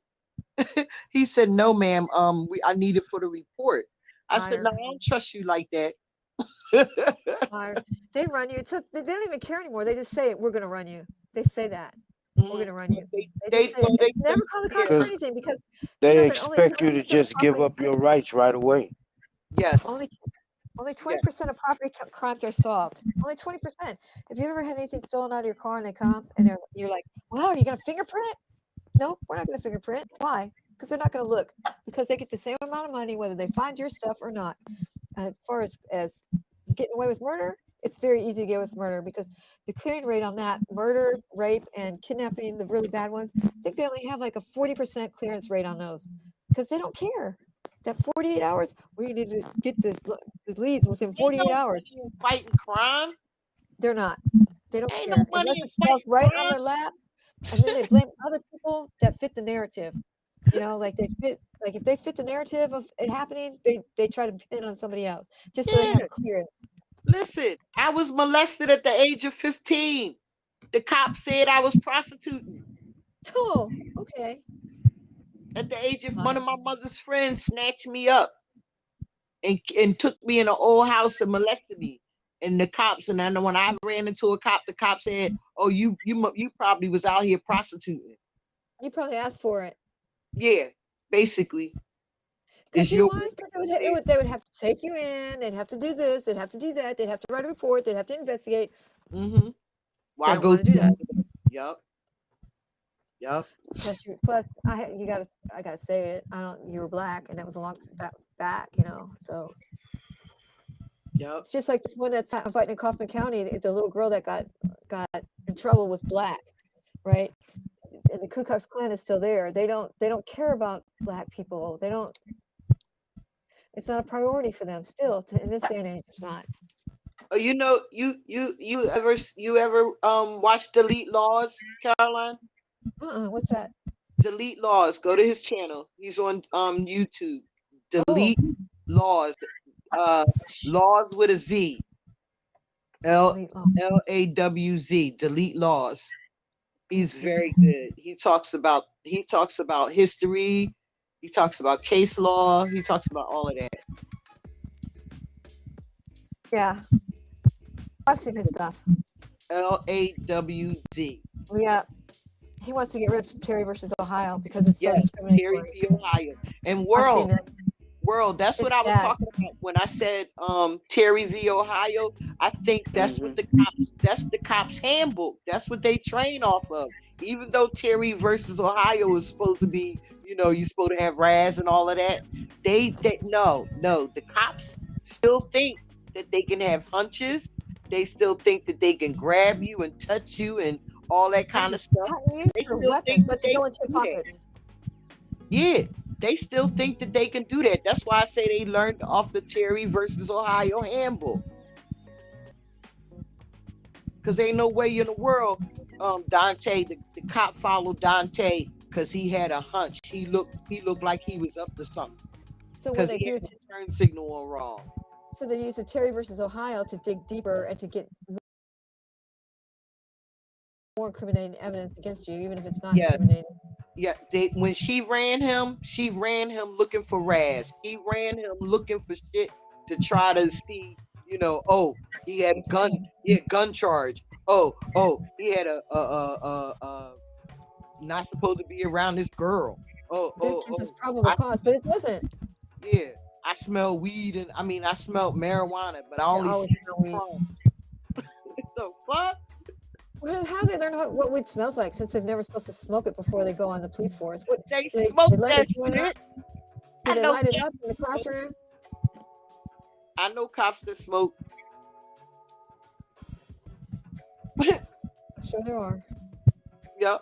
He said, "No, ma'am. I need it for the report." I said, "No, I don't trust you like that." They run you. They don't even care anymore. They just say, "We're going to run you." They say that. We're going to run you. They just say it. They never call the cops for anything because They you know that only expect you to 20% of just give property- up your rights right away. Yes. Only 20% of property crimes are solved. Only 20%. If you ever had anything stolen out of your car and they come and you're like, "Well, are you going to fingerprint it?" Nope, we're not going to fingerprint. Why? Because they're not going to look. Because they get the same amount of money whether they find your stuff or not. As far as getting away with murder, it's very easy to get with murder because the clearing rate on that, murder, rape, and kidnapping, the really bad ones, I think they only have like a 40% clearance rate on those because they don't care. That 48 hours, we need to get the leads within 48 hours. Fighting crime? They're not. They don't Ain't care. no money Unless in it falls fighting right crime. on their lap, and then they blame other people that fit the narrative. You know, like if they fit the narrative of it happening, they try to pin it on somebody else just so they have clearance. Listen, I was molested at the age of 15. The cop said I was prostituting. Oh, okay. At the age of one of my mother's friends snatched me up and took me in an old house and molested me. And the cops, and then when I ran into a cop, the cop said, "Oh, you probably was out here prostituting." You probably asked for it. Yeah, basically. Because you know why? They would have to take you in. They'd have to do this. They'd have to do that. They'd have to write a report. They'd have to investigate. Mm-hmm. Why go do that? Yep. Yep. Plus, I gotta say it. You were black, and that was a long back, you know. So. Yep. It's just like this one that's fighting in Kaufman County. The little girl that got in trouble was black, right? And the Ku Klux Klan is still there. They don't care about black people. They don't. It's not a priority for them still. In this day and age, it's not. You know, you ever watch Delete Laws, Caroline? What's that? Delete Laws. Go to his channel. He's on YouTube. Delete Laws. Laws with a Z. LAWZ. Delete Laws. He's very good. He talks about history. He talks about case law. He talks about all of that. Yeah. I've seen his stuff. LAWZ. Yeah. He wants to get rid of Terry versus Ohio because it's so Yes, Terry discriminatory. v. Ohio. And I've seen world, this. that's what It's I was bad. talking about when I said Terry v. Ohio. I think that's what that's the cops handbook. That's what they train off of. Even though Terry versus Ohio is supposed to be, you're supposed to have Raz and all of that. No, the cops still think that they can have hunches. They still think that they can grab you and touch you and all that kind of stuff. Use They your still weapons, think but that to they go can into your do that. pockets. Yeah, they still think that they can do that. That's why I say they learned off the Terry versus Ohio handbook. Because ain't no way in the world, Dante, the cop followed Dante because he had a hunch. He looked like he was up to something. So when Because they he do, had his turn signal on wrong. so they use the Terry versus Ohio to dig deeper and to get more incriminating evidence against you, even if it's not incriminating. Yeah, when she ran him looking for Raz. He ran him looking for shit to try to see, he had gun charge. He had a not supposed to be around this girl. This is probable cause, but it wasn't. Yeah, I smell weed and I smelled marijuana, but I only see crumbs. The fuck? Well, how do they learn what weed smells like since they're never supposed to smoke it before they go on the police force? They smoke that shit. Do they light it up in the classroom? I know cops that smoke. Sure there are. Yep.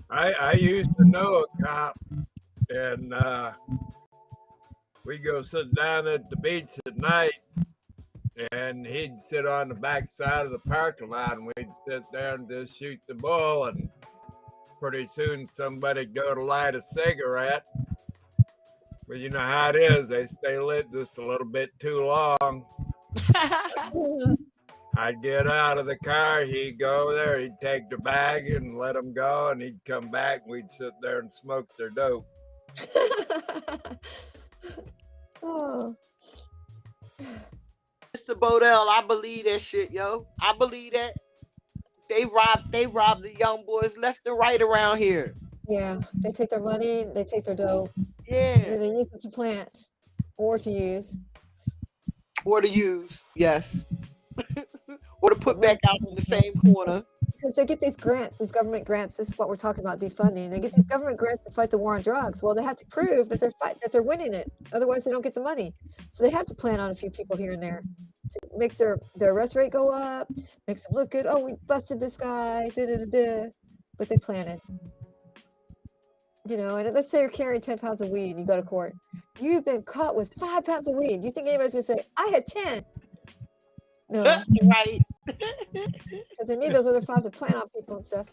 I used to know a cop, and we go sit down at the beach at night, and he'd sit on the back side of the parking lot, and we'd sit there and just shoot the bull, and pretty soon somebody'd go to light a cigarette. But you know how it is, they stay lit just a little bit too long. I'd get out of the car, he'd go there, he'd take the bag and let him go, and he'd come back, and we'd sit there and smoke their dope. Oh. Mr. Bodell, I believe that shit, yo. I believe that. They robbed the young boys left and right around here. Yeah, they take their money, they take their dough. Yeah. And they use it to plant or to use. Or to use, yes. Or to put back out in the same corner. Because they get these grants, these government grants. This is what we're talking about, defunding. They get these government grants to fight the war on drugs. Well, they have to prove that they're winning it. Otherwise, they don't get the money. So they have to plan on a few people here and there. It makes their arrest rate go up. Makes them look good. Oh, we busted this guy. But they planted. And let's say you're carrying 10 pounds of weed and you go to court. You've been caught with 5 pounds of weed. You think anybody's going to say, I had 10? No. Right. Because they need those other 5 to plant on people and stuff.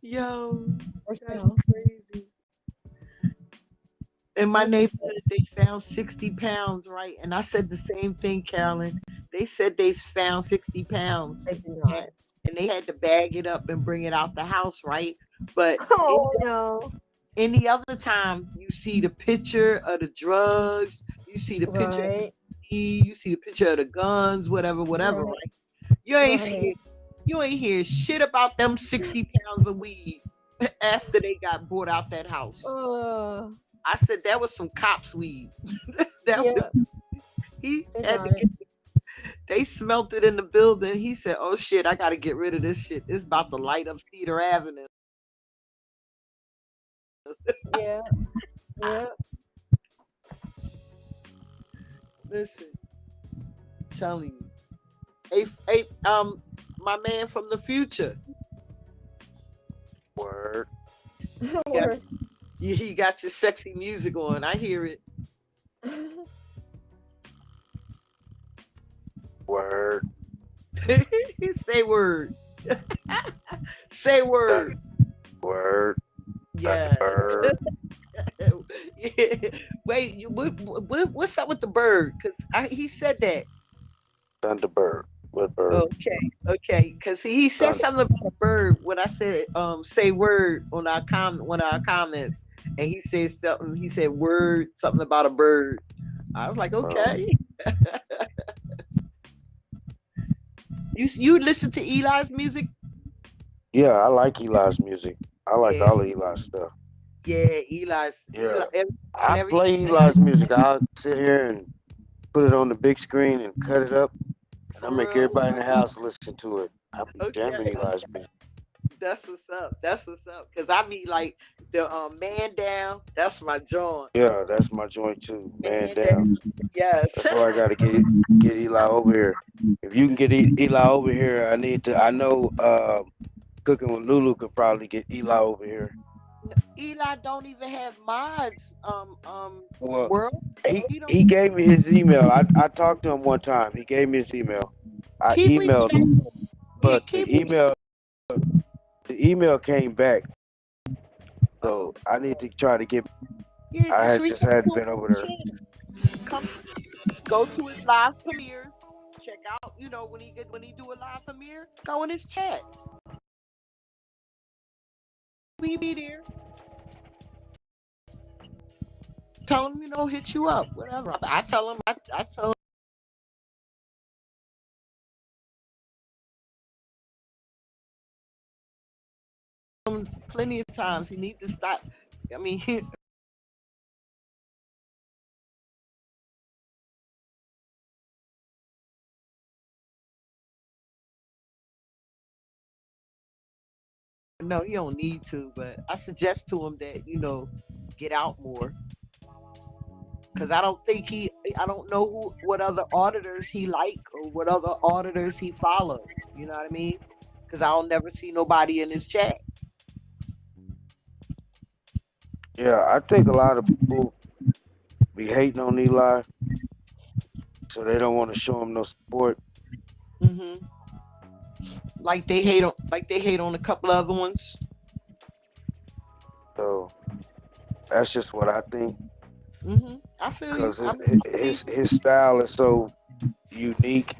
Yo, that's crazy. In my neighborhood, they found 60 pounds, right? And I said the same thing, Carolyn. They said they found 60 pounds. They did not. And they had to bag it up and bring it out the house, right? But any other time, you see the picture of the drugs, you see the picture of the weed, you see the picture of the guns, whatever, right? You ain't hear shit about them 60 pounds of weed after they got brought out that house. I said that was some cops weed. He had to get. They smelt it in the building. He said, "Oh shit, I got to get rid of this shit. It's about to light up Cedar Avenue." Yeah. Listen, I'm telling you. Hey, my man from the future. Word. You got your sexy music on. I hear it. Word. Say word. Say word. Word. Yes. Yeah. Wait, what's up with the bird? Because he said that. Thunderbird. What bird? Okay. Because he said something about a bird when I said say word on our comments, and he said something. He said word something about a bird. I was like, okay. You listen to Eli's music? Yeah, I like Eli's music. I like Yeah, all of Eli's stuff. yeah, Eli's Yeah, and I every play Eli's music. I'll sit here and put it on the big screen and cut it up, and I for make real. everybody in the house listen to it. I be jamming Okay, Eli's music. that's what's up. That's what's up. Cause I be like the Man Down. That's my joint. Yeah, that's my joint too. Man Man down. Down. Yes. That's why I gotta get Eli over here. If you can get Eli over here, I need to. I know Cooking with Lulu could probably get Eli over here. Eli don't even have mods. Well, World. he He don't he gave me his email. I talked to him one time. He gave me his email. I keep reaching emailed out him, to him. Yeah, but keep reaching. the email came back. So I need to try to get. Yeah, I just had reach just out hadn't to him been over on his there. channel. Come go to his live premieres. Check out, when he do a live premiere, go in his chat. We be there. Tell him, hit you up, whatever. I tell him, I tell him plenty of times he needs to stop. I mean, no, he don't need to, but I suggest to him that, get out more. Cause I don't know what other auditors he like or what other auditors he follow. You know what I mean? Cause I'll never see nobody in his chat. Yeah, I think a lot of people be hating on Eli, so they don't want to show him no support. Mm-hmm. Like they hate on a couple other ones. So that's just what I think. Mm-hmm. I feel you. Because his style is so unique,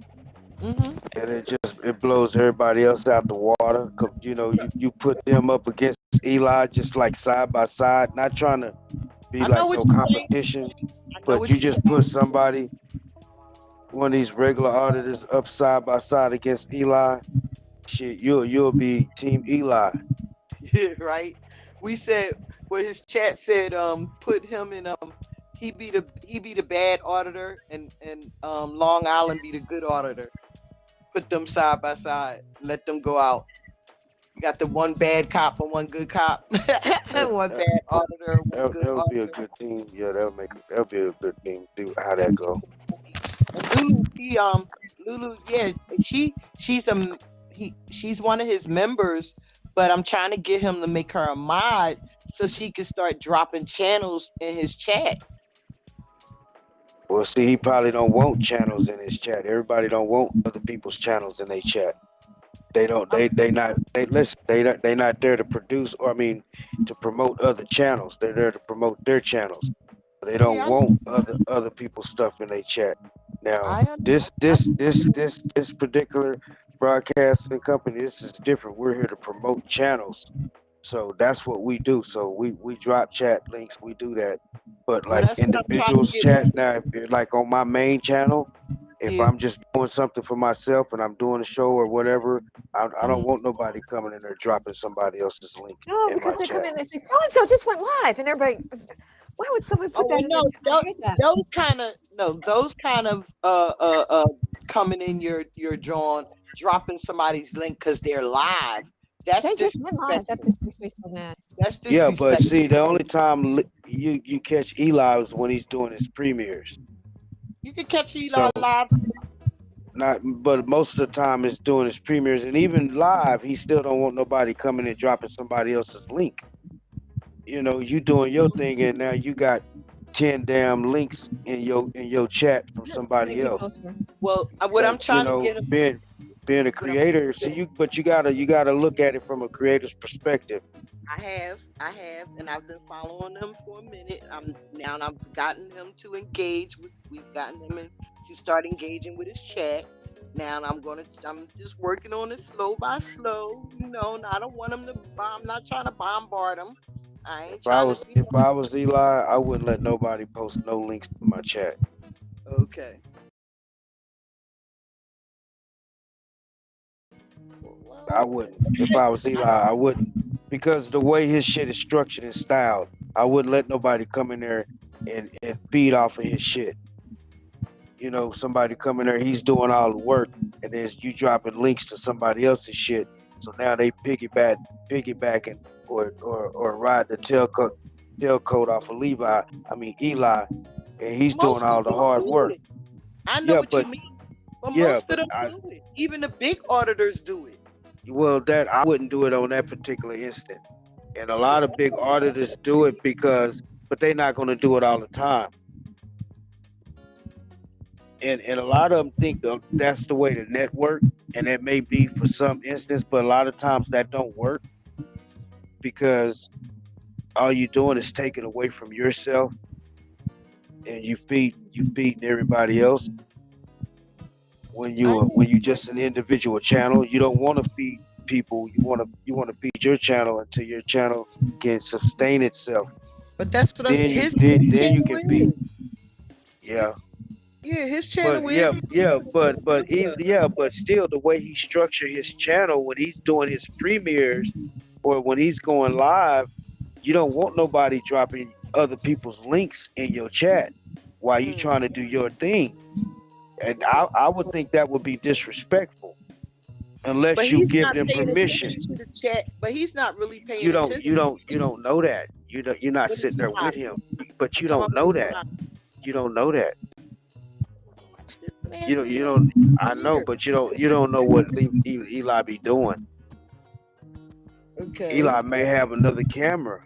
Mm-hmm. and it blows everybody else out the water. 'Cause, you put them up against Eli just like side by side, not trying to be I know like what no you're saying. competition, I know but what you you're just put somebody, one of these regular auditors, up side by side against Eli. Shit, you'll be Team Eli. saying. Right? We said what his chat said, put him in he be the bad auditor and Long Island be the good auditor. Put them side by side. Let them go out. You got the one bad cop and one good cop. One bad auditor, one good That would be a auditor. good team. Yeah, that'll be a good team. See how that go. And Lulu, yeah, she's one of his members, but I'm trying to get him to make her a mod so she can start dropping channels in his chat. Well, see, he probably don't want channels in his chat. Everybody don't want other people's channels in their chat. They don't. Listen. They not there to produce, or I mean, to promote other channels. They're there to promote their channels. They don't Yeah, want other people's stuff in their chat. Now, this particular broadcasting company, this is different. We're here to promote channels. So that's what we do. So we drop chat links. We do that. But well, like that's what I'm trying to individuals get. chat now, if like on my main channel, if Yeah. I'm just doing something for myself and I'm doing a show or whatever, I don't Mhm. want nobody coming in there dropping somebody else's link No, in because my they come chat. in and say, so and so just went live. And everybody, why would someone put that in No, there? I hate that. those kind of coming in your John, dropping somebody's link because they're live. That's They just went live. disrespectful. That just makes me so mad. That's Yeah, but disrespectful. see, the only time you catch Eli is when he's doing his premieres. You can catch Eli So live. but most of the time it's doing his premieres, and even live, he still don't want nobody coming and dropping somebody else's link. You doing your thing, and now you got 10 damn links in your chat from somebody else. Well, what I'm trying to get him. Being a creator, so you gotta look at it from a creator's perspective. I have, and I've been following him for a minute. I've gotten him to engage. We've gotten him to start engaging with his chat. Now I'm just working on it slow by slow. I don't want him to. I'm not trying to bombard him. I ain't If I trying to. was Eli, I wouldn't let nobody post no links to my chat. Okay. I wouldn't. If I was Eli, I wouldn't. Because the way his shit is structured and styled, I wouldn't let nobody come in there and feed off of his shit. You know, somebody come in there, he's doing all the work, and then you dropping links to somebody else's shit. So now they piggybacking or ride the tailcoat off of Eli, and he's doing all the hard work. I know what you mean, but most of them do it. Even the big auditors do it. Well, that I wouldn't do it on that particular instant. And a lot of big auditors do it but they're not going to do it all the time. And a lot of them think that's the way to network, and it may be for some instance, but a lot of times that don't work because all you're doing is taking away from yourself, and you feeding everybody else. When you just an individual channel, you don't want to feed people. You want to feed your channel until your channel can sustain itself. But that's what then you can feed. Yeah. Yeah, his channel but still the way he structured his channel when he's doing his premieres or when he's going live, you don't want nobody dropping other people's links in your chat while you trying to do your thing. And I would think that would be disrespectful unless you give them permission. To the chat, but he's not really paying attention. You don't know that. You're not sitting there with him, but you don't know that. You don't know that. You don't. I know, but you don't know what Eli be doing. Okay. Eli may have another camera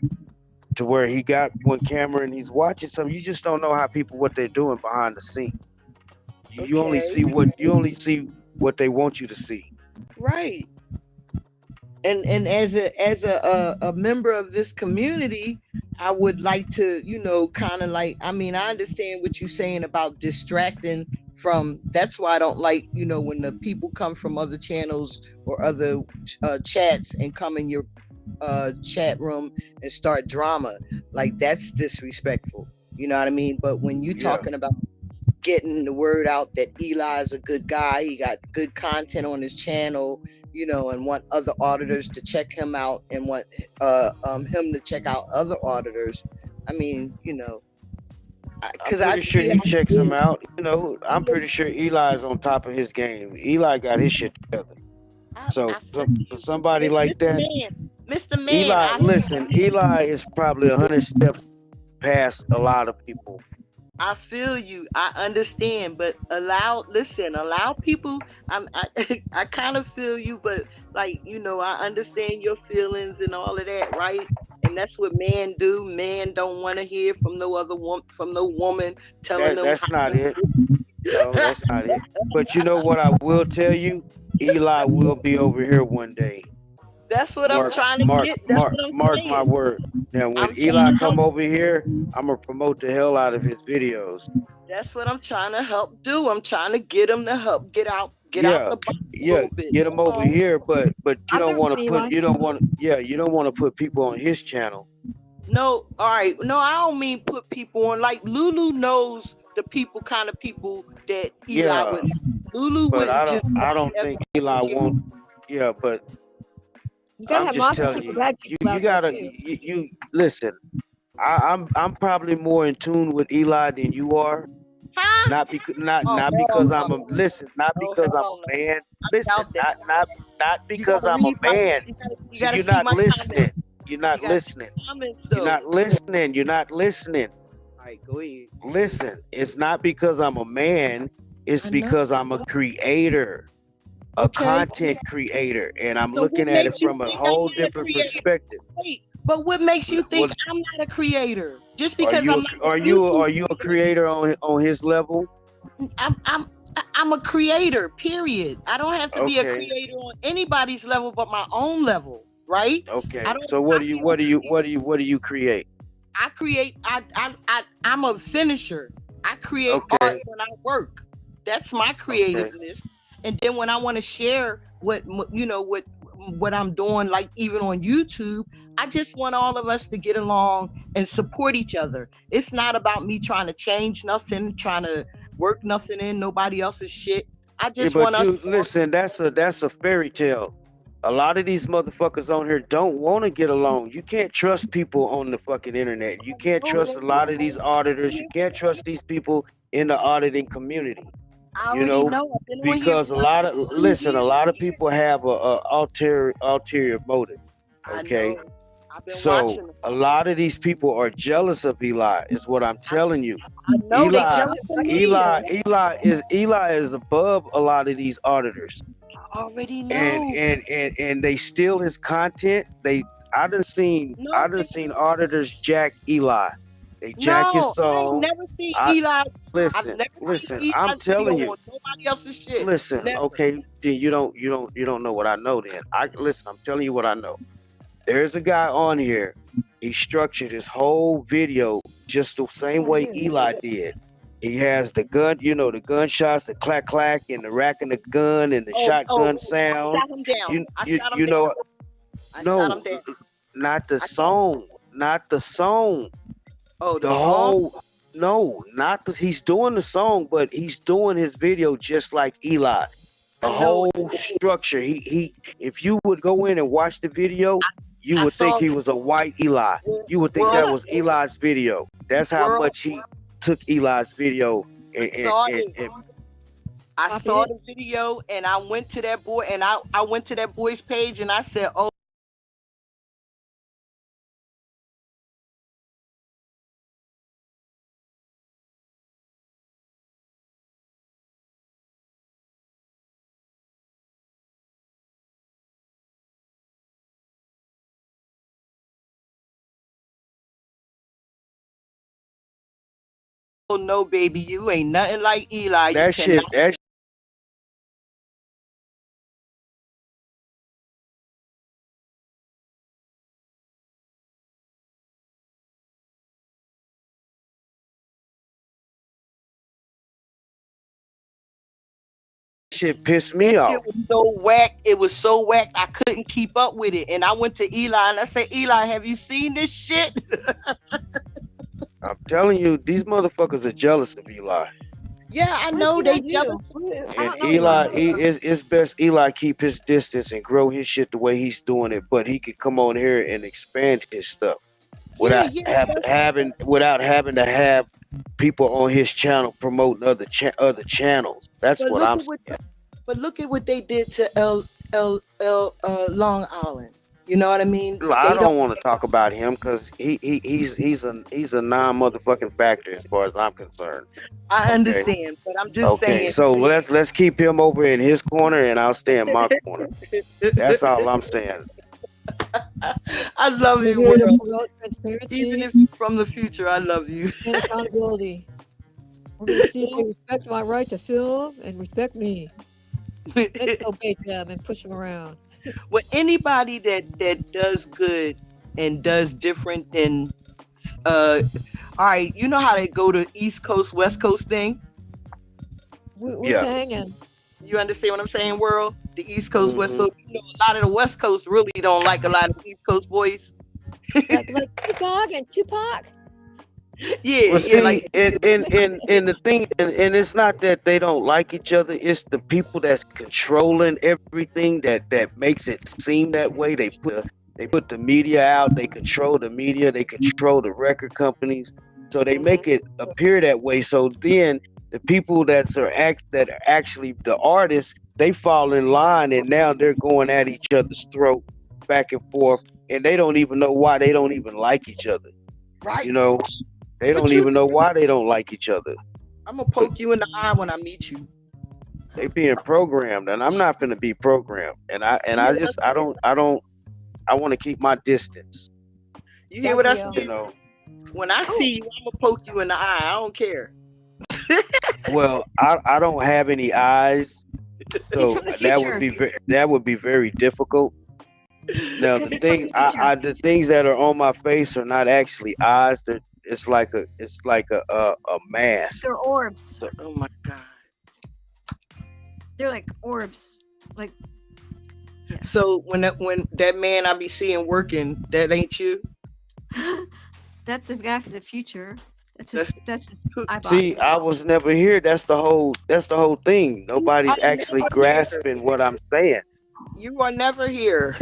to where he got one camera and he's watching something. You just don't know what they're doing behind the scene. You only see what they want you to see. Right. And as a member of this community, I would like to, kind of like, I understand what you're saying about distracting from, that's why I don't like, when the people come from other channels or other chats and come in your chat room and start drama. Like, that's disrespectful. You know what I mean? But when you're talking about getting the word out that Eli is a good guy, he got good content on his channel, and want other auditors to check him out and want him to check out other auditors. Because I'm pretty sure he checks them out. I'm pretty sure Eli's on top of his game. Eli got his shit together. So for somebody like that, Mr. Man, Eli is probably 100 steps past a lot of people. I feel you. I understand, but allow people. I kind of feel you, but I understand your feelings and all of that, right? And that's what men do. Men don't want to hear from no other woman telling them. That's not it. No, that's not it. But you know what I will tell you? Eli will be over here one day. That's what I'm trying to get. That's what I'm mark saying. My word. Now, when Eli come over here, I'm gonna promote the hell out of his videos. That's what I'm trying to help do. I'm trying to get him to help get out the box a little bit. Get him over here, but you don't want to put people on his channel. No, all right. No, I don't mean put people on. Like Lulu knows the kind of people that Eli would. Lulu but wouldn't I don't think Eli won't. Yeah, but. You gotta have lots of people, bad people. You gotta listen. I'm probably more in tune with Eli than you are. Huh? Not because I'm a man. Listen, not because I'm a man. You're not listening. You're not listening. You're not listening. You're not listening. All right, go ahead. Listen, it's not because I'm a man. It's because I'm a creator. A content creator, and I'm looking at it from a whole different perspective. Wait, but what makes you think I'm not a creator? Just because are you a creator on his level? I'm a creator. Period. I don't have to be a creator on anybody's level but my own level, right? Okay. So what do you create? I create. I'm a finisher. I create art when I work. That's my creativeness. And then when I want to share what I'm doing, like even on YouTube, I just want all of us to get along and support each other. It's not about me trying to change nothing, trying to work nothing in nobody else's shit. I just want us. Listen, that's a fairy tale. A lot of these motherfuckers on here don't want to get along. You can't trust people on the fucking internet. You can't trust a lot of these auditors. You can't trust these people in the auditing community. I You already know, know. I've been on here because for a lot of like 2 listen, a years. lot of people have a ulterior motive. I Okay, know. I've been so watching them. a lot of these people are jealous of Eli. Is what I'm telling you. I know they Eli, jealous of me. Eli is above a lot of these auditors, I already know. and they steal his content. I done seen auditors jack Eli. They jack his No, I ain't song. never seen Eli. I've Listen, never seen Eli I'm telling video you. on nobody else's shit. Listen, Never. okay, then you don't know what I know. Then I'm telling you what I know. There's a guy on here. He structured his whole video just the same way Eli did. He has the gun, the gunshots, the clack clack, and the rack and the gun and the shotgun sound. I shot him down. I shot him You know, down. I shot him down. not the song, not the song. Oh, The whole he's doing the song, but he's doing his video just like Eli. The whole structure. He if you would go in and watch the video, you would think he was a white Eli. You would think that was Eli's video. That's how much he took Eli's video and I saw the video and I went to that boy and I went to that boy's page and I said, oh. Oh no, baby, you ain't nothing like Eli. that shit. Shit pissed me that off. shit was so whack. It was so whack. I couldn't keep up with it. And I went to Eli and I said, Eli, have you seen this shit? I'm telling you, these motherfuckers are jealous of Eli. Yeah, I know they jealous. And Eli, it's best Eli keep his distance and grow his shit the way he's doing it. But he could come on here and expand his stuff without having to have people on his channel promoting other channels. That's what I'm saying. But look at what they did to Long Island. You know what I mean? I don't want to talk about him because he's a non-motherfucking factor as far as I'm concerned. I understand, but I'm just saying. So let's keep him over in his corner and I'll stay in my corner. That's all I'm saying. I love you, Will. Even if you're from the future, I love you. And accountability. We're going to see if they respect my right to film and respect me. Let's obey them and push them around. Well, anybody that does good and does different than, all right, you know how they go to East Coast, West Coast thing? Wu-Tang and... You understand what I'm saying, world? The East Coast, West Coast. You know, a lot of the West Coast really don't like a lot of East Coast boys. like Tupac and Tupac. Yeah, well, see, like and the thing, and it's not that they don't like each other. It's the people that's controlling everything that makes it seem that way. They put the media out. They control the media. They control the record companies. So they make it appear that way. So then the people that are actually the artists, they fall in line, and now they're going at each other's throat, back and forth, and they don't even know why they don't even like each other. Right. You know. They don't even know why they don't like each other. I'm gonna poke you in the eye when I meet you. They being programmed, and I'm not gonna be programmed. And I want to keep my distance. You hear what I said? You know, when I see you, I'm gonna poke you in the eye. I don't care. Well, I don't have any eyes, so that would be very difficult. Now the things that are on my face are not actually eyes. It's like a mask. They're orbs. Oh my god. They're like orbs. Like. Yeah. So when that man I be seeing working, that ain't you? That's the guy for the future. That's his iPod. See, I was never here. That's the whole thing. Nobody's actually grasping what I'm saying. You are never here.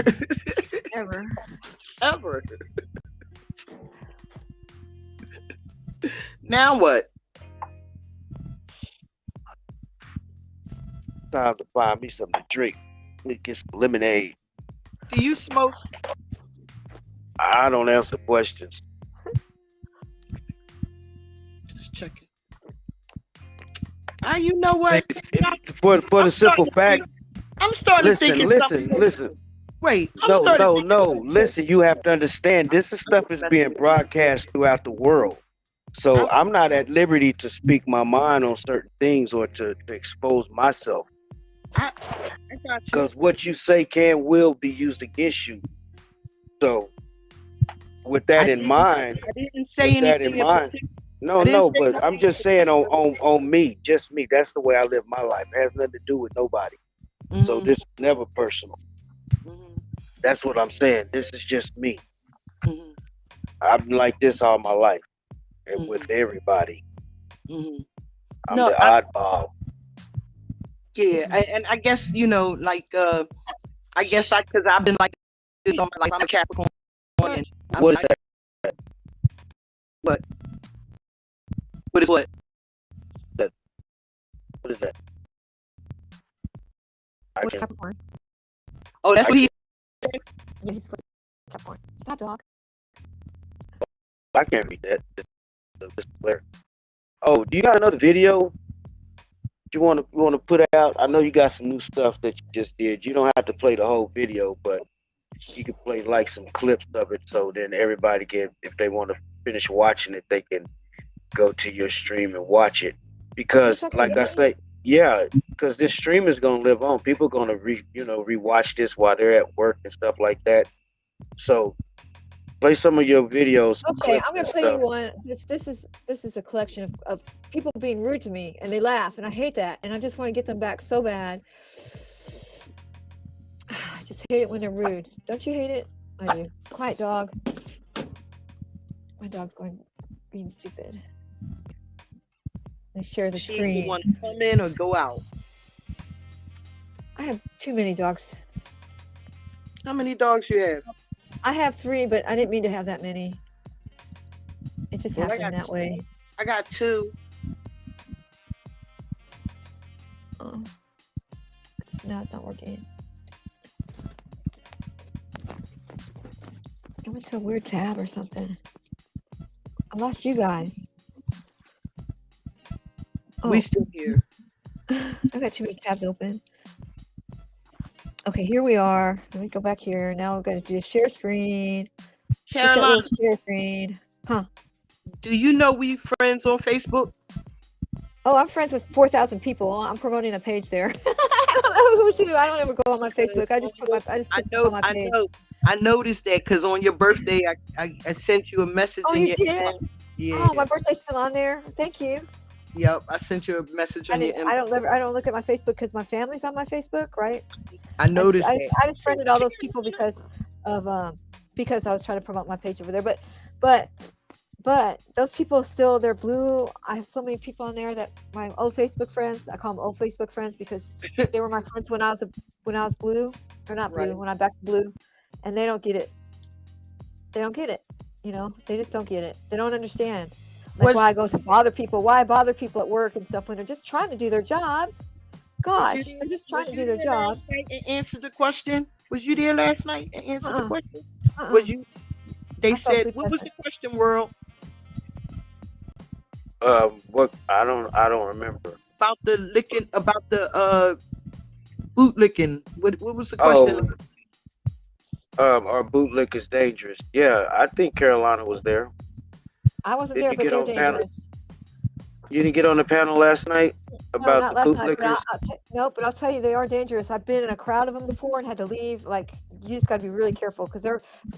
Ever. Ever. Now what? Time to find me something to drink. Let me get some lemonade. Do you smoke? I don't answer questions. Just checking. You know what? For the simple fact. I'm starting to think it's something. Listen. Wait, No. Listen, you have to understand. This is stuff is being broadcast throughout the world. So I'm not at liberty to speak my mind on certain things or to expose myself. I got you. Because what you say will be used against you. So with that in mind, I didn't say anything. No, but I'm just saying on me, just me. That's the way I live my life. It has nothing to do with nobody. Mm-hmm. So this is never personal. Mm-hmm. That's what I'm saying. This is just me. Mm-hmm. I've been like this all my life, and with everybody. Mm-hmm. I'm the oddball. Yeah, and I guess because I've been like this all my life. I'm a Capricorn. And What is that? What? What is what? What is that? What's Capricorn? Oh, that's what he said. Yeah, he's Capricorn. It's not dog. I can't read that. Oh, do you got another video you want to put out? I know you got some new stuff that you just did. You don't have to play the whole video, but you can play like some clips of it, so then everybody can, if they want to finish watching it, they can go to your stream and watch it. Because, like I say, yeah, because this stream is gonna live on. People gonna rewatch this while they're at work and stuff like that. So play some of your videos. Okay, I'm gonna play you one. This is a collection of people being rude to me, and they laugh, and I hate that, and I just want to get them back so bad. I just hate it when they're rude. Don't you hate it? I do. Quiet dog. My dog's being stupid. They share the screen. You want to come in or go out? I have too many dogs. How many dogs you have? I have 3, but I didn't mean to have that many. It just happened that way. I got 2. Oh. No, it's not working. I went to a weird tab or something. I lost you guys. Oh. We still here. I got too many tabs open. Okay, here we are. Let me go back here. Now we're going to do a share screen. Carolina, share screen. Huh? Do you know we friends on Facebook? Oh, I'm friends with 4,000 people. I'm promoting a page there. I don't know who's who. I don't ever go on my Facebook. I just put my page. I noticed that because on your birthday, I sent you a message. Oh, you did? Yeah. Oh, my birthday's still on there. Thank you. Yep, I sent you a message on your inbox. I don't look at my Facebook because my family's on my Facebook, right? I noticed that. I just friended all those people because I was trying to promote my page over there. But those people still, they're blue. I have so many people on there that my old Facebook friends. I call them old Facebook friends because they were my friends when I was blue, or not blue, when I'm back to blue, and they don't get it. They don't get it. They just don't get it. They don't understand. Like why I go to bother people. Why I bother people at work and stuff when they're just trying to do their jobs. Gosh, they're just trying to do their jobs. And answer the question. Was you there last night and answer the question? Was you? They said, what was the question, World? What? I don't remember. About the licking, about the boot licking. What was the question? Our boot lick is dangerous. Yeah, I think Carolina was there. I wasn't there, but they're dangerous. You didn't get on the panel last night about the boot lickers? But I'll tell you, they are dangerous. I've been in a crowd of them before and had to leave. Like, you just got to be really careful because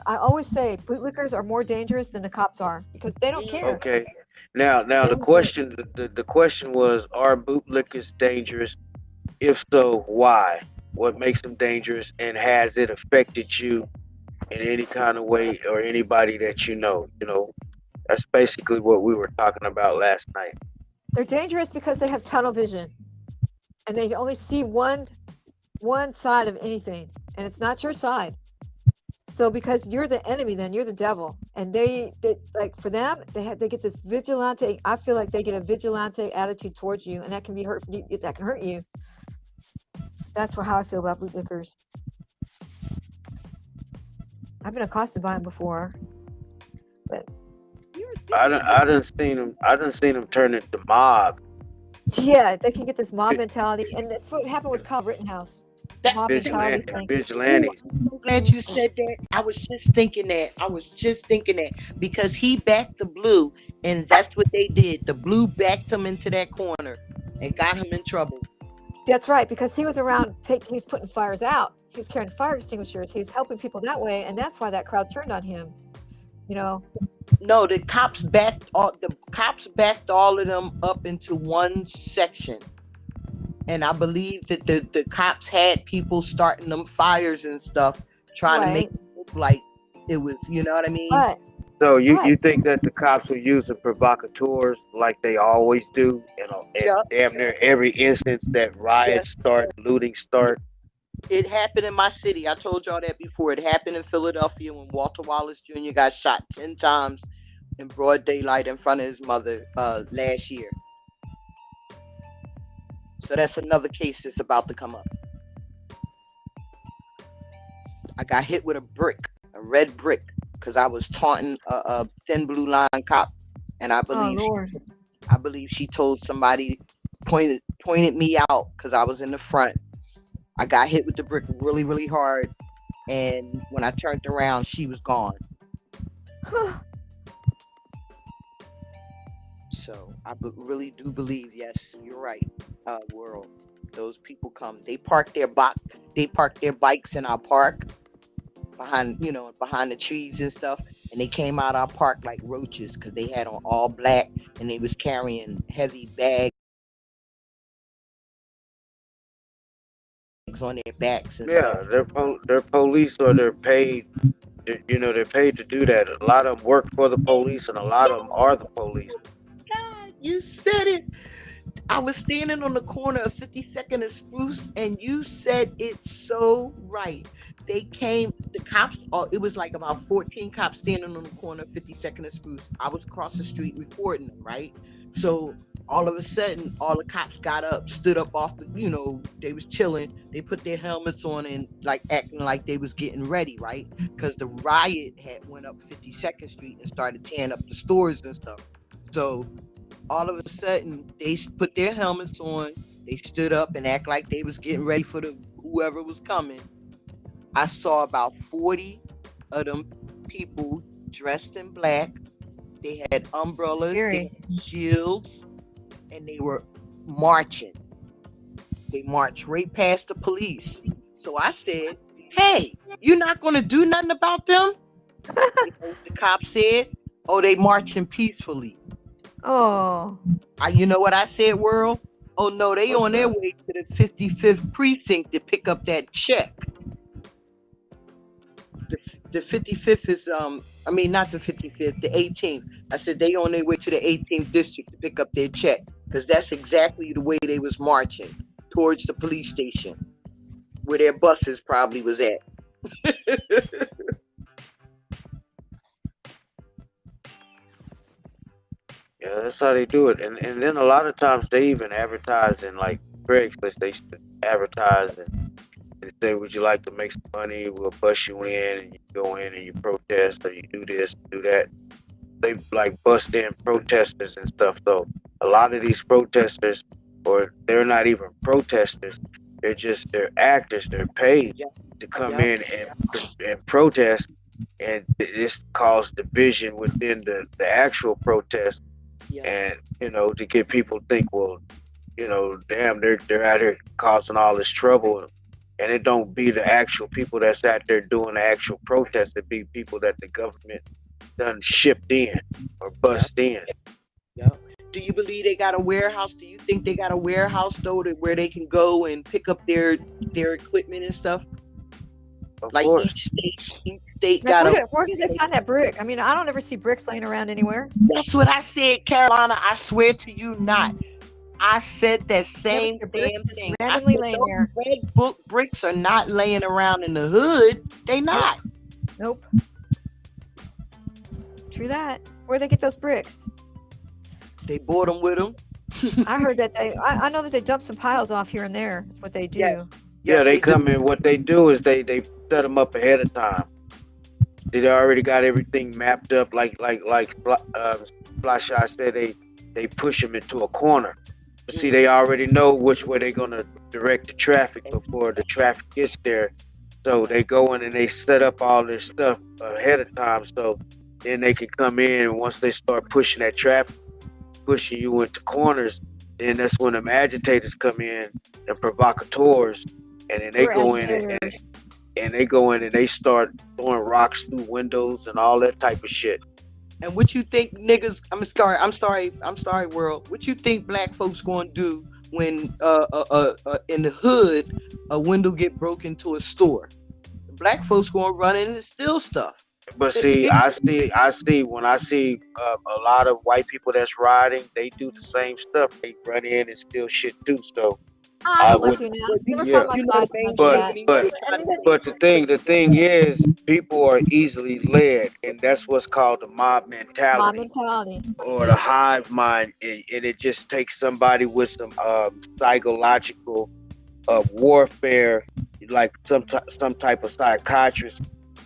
I always say bootlickers are more dangerous than the cops are because they don't care. Okay. Now the question was, are bootlickers dangerous? If so, why? What makes them dangerous, and has it affected you in any kind of way or anybody that you know? That's basically what we were talking about last night. They're dangerous because they have tunnel vision and they only see one one side of anything, and it's not your side. So because you're the enemy, then you're the devil, and they like for them, they get this vigilante. I feel like they get a vigilante attitude towards you, and that can be hurt. That can hurt you. That's how I feel about bootlickers. I've been accosted by them before, but I done seen them turn into mob. yeah, they can get this mob mentality, and that's what happened with Kyle Rittenhouse. Mob mentality thing. Vigilantes. I'm so glad you said that. I was just thinking that because he backed the blue, and that's what they did. The blue backed him into that corner and got him in trouble. That's right, because he was around. He was putting fires out. He was carrying fire extinguishers. He was helping people that way, and that's why that crowd turned on him. You know. No, the cops backed all of them up into one section, and I believe that the cops had people starting them fires and stuff, trying to make it look like it was. You know what I mean? So you think that the cops were using provocateurs like they always do, and damn near every instance that riots start, looting start? It happened in my city. I told y'all that before. It happened in Philadelphia when Walter Wallace Jr. got shot 10 times in broad daylight in front of his mother last year. So that's another case that's about to come up. I got hit with a red brick, because I was taunting a thin blue line cop, and I believe she told somebody, pointed me out because I was in the front. I got hit with the brick really, really hard, and when I turned around, she was gone. So I really do believe, yes, you're right, world. Those people come. They park their bikes in our park behind the trees and stuff, and they came out our park like roaches because they had on all black and they was carrying heavy bags on their backs and stuff. They're police, or they're paid. They're paid to do that. A lot of them work for the police, and a lot of them are the police. God, you said it. I was standing on the corner of 52nd and Spruce, and you said it so right. They came, the cops, it was like about 14 cops standing on the corner of 52nd and Spruce. I was across the street recording them, right? So all of a sudden, all the cops got up, stood up off the, they was chilling. They put their helmets on and like acting like they was getting ready, right? Because the riot had went up 52nd Street and started tearing up the stores and stuff. So all of a sudden, they put their helmets on. They stood up and act like they was getting ready for whoever was coming. I saw about 40 of them people dressed in black. They had umbrellas, they had shields, and they were marching. They marched right past the police. So I said, "Hey, you're not going to do nothing about them?" The cop said, "Oh, they marching peacefully." Oh. You know what I said, world? Oh no, they on their way to the 55th precinct to pick up that check. The 55th is not the 55th, the 18th. I said they on their way to the 18th district to pick up their check, because that's exactly the way they was marching towards the police station, where their buses probably was at. Yeah, that's how they do it. And then a lot of times they even advertise in like Craigslist. They advertise and say, "Would you like to make some money? We'll bust you in," and you go in and you protest, or you do this, do that. They like bust in protesters and stuff. So a lot of these protesters, or they're not even protesters, they're actors. They're paid to come in and protest, and this caused division within the actual protest. And to get people to think, well, damn, they're out here causing all this trouble. And it don't be the actual people that's out there doing the actual protest. It be people that the government done shipped in or bust in. Yeah. Do you believe they got a warehouse? Do you think they got a warehouse though, where they can go and pick up their equipment and stuff? Of like course. each state got a. Where did they find that brick? I mean, I don't ever see bricks laying around anywhere. That's what I said, Carolina. I swear to you, not. I said that same Mr. damn Bricks just thing. I randomly said laying those there. red book bricks are not laying around in the hood. They not. Nope. True that. Where'd they get those bricks? They bought them with them. I heard that I know that they dump some piles off here and there. That's what they do. Yes. Yeah, Yes, they they do. come in. What they do is they set them up ahead of time. They already got everything mapped up. Like Flasheye said, they push them into a corner. But see, they already know which way they're gonna direct the traffic before the traffic gets there. So they go in and they set up all their stuff ahead of time. So then they can come in, and once they start pushing that traffic, pushing you into corners, then that's when them agitators come in, the provocateurs, and then they We're go in agitators. and they go in and they start throwing rocks through windows and all that type of shit. And what you think niggas, I'm sorry, world. What you think black folks gonna do when in the hood a window get broken into a store? Black folks gonna run in and steal stuff. But see, I see when I see a lot of white people that's riding, they do the same stuff. They run in and steal shit too. So I know what to now. Never yeah. found my God But the thing is, people are easily led, and that's what's called the mob mentality. Or the hive mind, and it just takes somebody with some psychological warfare, like some type of psychiatrist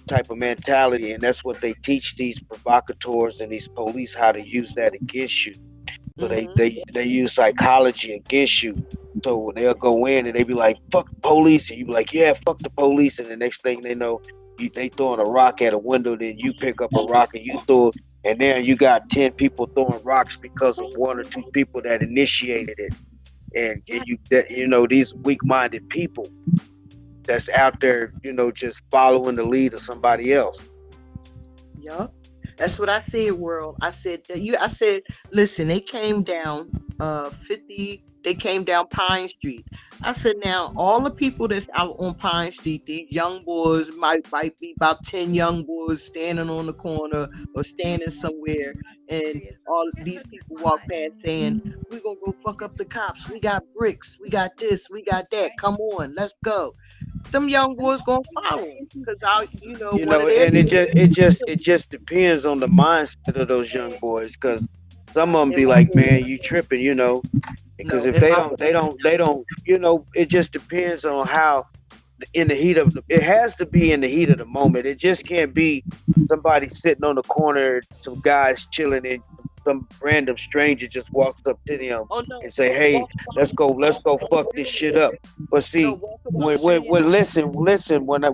type of mentality, and that's what they teach these provocateurs and these police, how to use that against you. So they use psychology against you. So they'll go in and they be like, fuck the police, and you be like, yeah, fuck the police, and the next thing they know, they throwing a rock at a window, then you pick up a rock and you throw it, and then you got 10 people throwing rocks because of 1 or 2 people that initiated it. And you know, these weak-minded people that's out there, you know, just following the lead of somebody else. Yup. That's what I said, world. I said, listen, they came down 50, they came down Pine Street. I said, now, all the people that's out on Pine Street, these young boys, might be about 10 young boys standing on the corner or standing somewhere, and all these people walk past saying, we're going to go fuck up the cops. We got bricks. We got this. We got that. Come on. Let's go. Them young boys going to follow because and it just depends on the mindset of those young boys, because some of them be like, man, you tripping, you know, because if they don't, you know, it just depends on how in the heat of it has to be in the heat of the moment. It just can't be somebody sitting on the corner, some guys chilling, and some random stranger just walks up to them and say, hey, let's go fuck this shit up. But see, when listen, when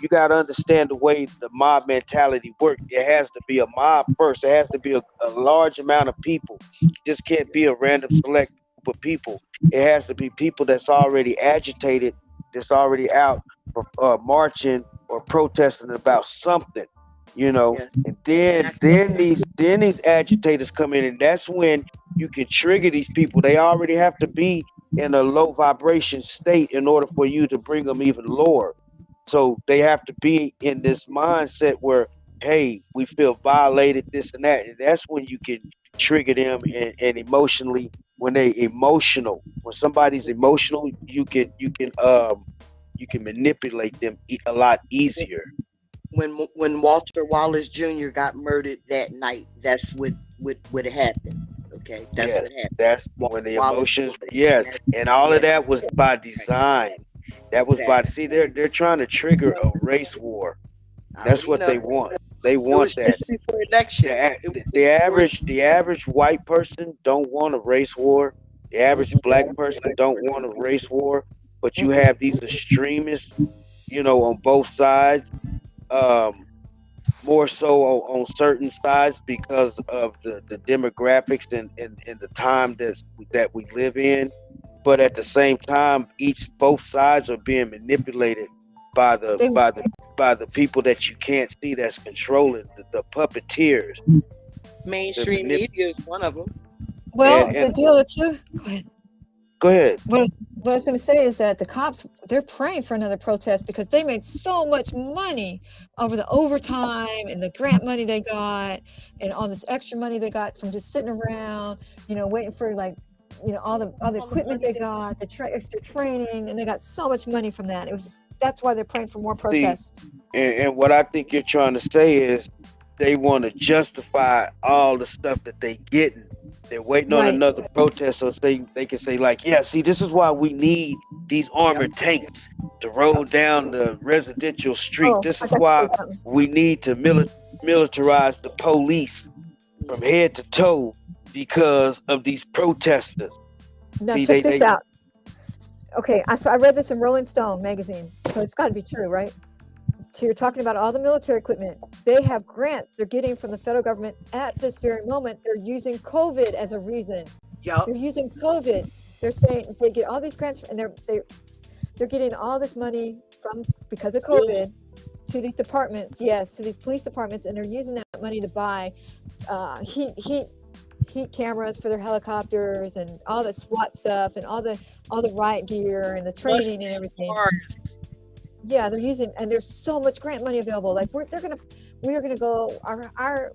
you got to understand the way the mob mentality works. It has to be a mob first. It has to be a large amount of people. It just can't be a random select group of people. It has to be people that's already agitated, that's already out marching or protesting about something, you know. And then these agitators come in, and that's when you can trigger these people. They already have to be in a low vibration state in order for you to bring them even lower. So they have to be in this mindset where, hey, we feel violated, this and that. And that's when you can trigger them and emotionally, when they emotional. When somebody's emotional, you can manipulate them a lot easier. When Walter Wallace Jr. got murdered that night, that's what happened. Okay, that's what happened. That's when the emotions, and all of that was by design. That was by they're trying to trigger a race war. That's what they want. They want that. Before election. The average white person don't want a race war. The average black person don't want a race war. But you have these extremists, you know, on both sides. More so on certain sides because of the demographics and the time that we live in. But at the same time, both sides are being manipulated by the people that you can't see, that's controlling the puppeteers. Mainstream media is one of them. Well, the deal too. Go ahead. What I was going to say is that the cops, they're praying for another protest because they made so much money over the overtime and the grant money they got and all this extra money they got from just sitting around, you know, waiting for like all the equipment they got, the extra training, and they got so much money from that. It was just, that's why they're praying for more protests. And what I think you're trying to say is they want to justify all the stuff that they getting. They're waiting on another protest so they can say, like, yeah, see, this is why we need these armored tanks to roll down the residential street. This is why we need to militarize the police from head to toe because of these protesters. Now check this out. Okay, so I read this in Rolling Stone magazine, so it's got to be true, right? So you're talking about all the military equipment. They have grants they're getting from the federal government at this very moment. They're using COVID as a reason. Yep. They're using COVID. They're saying they get all these grants, and they're getting all this money because of COVID to these departments. Yes, to these police departments, and they're using that money to buy heat cameras for their helicopters and all the SWAT stuff and all the riot gear and the training and everything. Yeah, they're using, and there's so much grant money available. Like we are gonna go. Our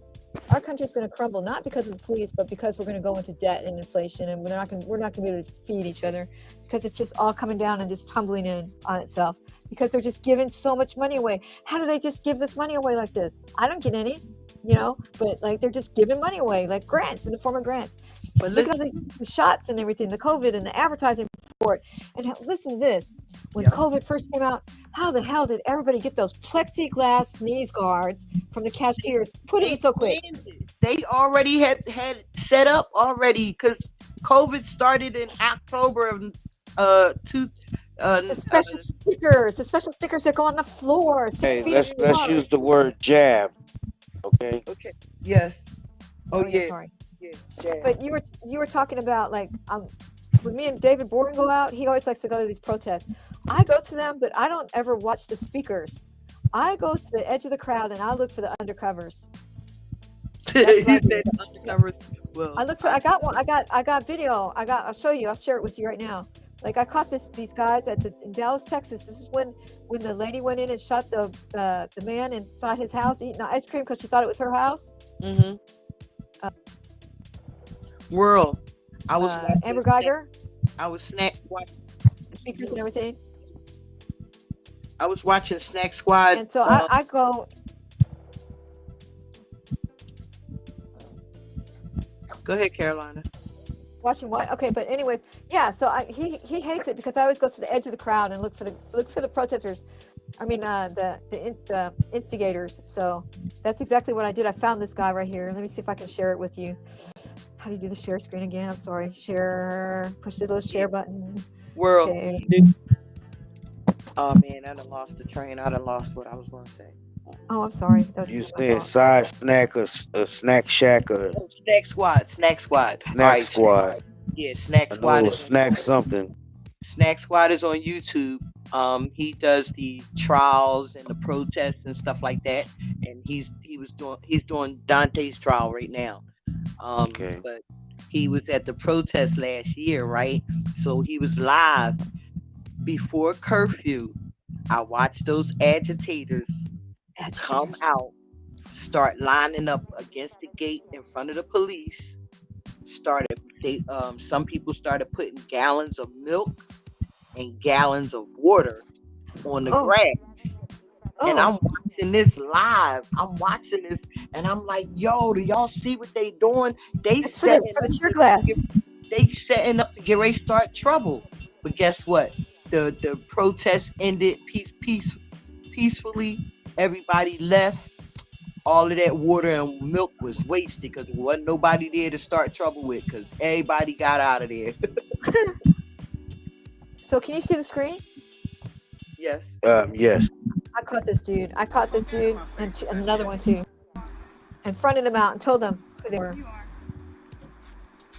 country's gonna crumble, not because of the police, but because we're gonna go into debt and inflation, and we're not gonna be able to feed each other because it's just all coming down and just tumbling in on itself because they're just giving so much money away. How do they just give this money away like this? I don't get any, but like they're just giving money away, like grants in the form of grants. But look at the shots and everything, the COVID and the advertising for it. And listen to this. When COVID first came out, how the hell did everybody get those plexiglass sneeze guards from the cashiers? Put it in so quick. They already had set up already because COVID started in October of the special stickers that go on the floor. Hey, let's use the word jab. Okay. Okay. Yes. Oh yeah. Sorry. Yeah. But you were talking about like when me and David Borden go out, he always likes to go to these protests. I go to them, but I don't ever watch the speakers. I go to the edge of the crowd and I look for the undercovers. Undercovers. Well, I look for. I got one. I got video. I'll show you. I'll share it with you right now. Like I caught these guys in Dallas, Texas. This is when the lady went in and shot the man inside his house eating ice cream because she thought it was her house. Mm-hmm. World. I was Amber Geiger. I was watching speakers and everything. I was watching Snack Squad. And so I go. Go ahead, Carolina. Watching what? Okay, but anyways, yeah. So he hates it because I always go to the edge of the crowd and look for the protesters. I mean, the instigators. So that's exactly what I did. I found this guy right here. Let me see if I can share it with you. How do you do the share screen again? I'm sorry. Share. Push the little share button. World. Okay. Oh man, I done lost the train. I done lost what I was going to say. Oh, I'm sorry. You said side snack or snack shack or Snack Squad. Snack Squad. Snack Squad. Yeah, Snack Squad is snack something. Snack Squad is on YouTube. He does the trials and the protests and stuff like that, and he's doing Dante's trial right now. Okay. But he was at the protest last year, right? So he was live before curfew. I watched those agitators come out, start lining up against the gate in front of the police. Some people started putting gallons of milk and gallons of water on the grass. And I'm watching this live. I'm watching this and I'm like, yo, do y'all see what they doing? They setting up to get ready to start trouble. But guess what? The protest ended peacefully. Everybody left. All of that water and milk was wasted because there wasn't nobody there to start trouble with because everybody got out of there. So can you see the screen? Yes. Yes. I caught this dude and another one too. And fronted them out and told them who they were. And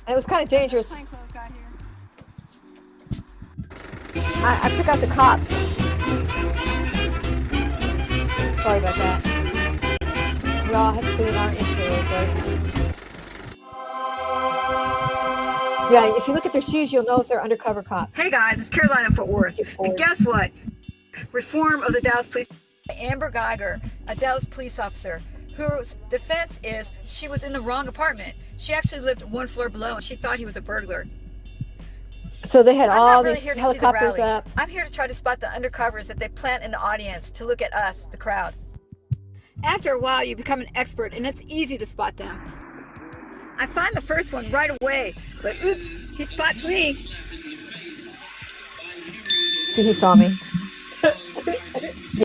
it was kind of dangerous. I took out the cops. Sorry about that. We all have to put in our intros, right? Yeah, if you look at their shoes, you'll know if they're undercover cops. Hey guys, it's Carolina in Fort Worth. And guess what? Reform of the Dallas Police. Amber Geiger, a Dallas police officer, whose defense is she was in the wrong apartment. She actually lived one floor below and she thought he was a burglar. So they had I'm all not really these here to see the helicopters rally. up. I'm here to try to spot the undercovers that they plant in the audience to look at us, the crowd. After a while, you become an expert, and it's easy to spot them. I find the first one right away, but oops, he spots me. See, he saw me.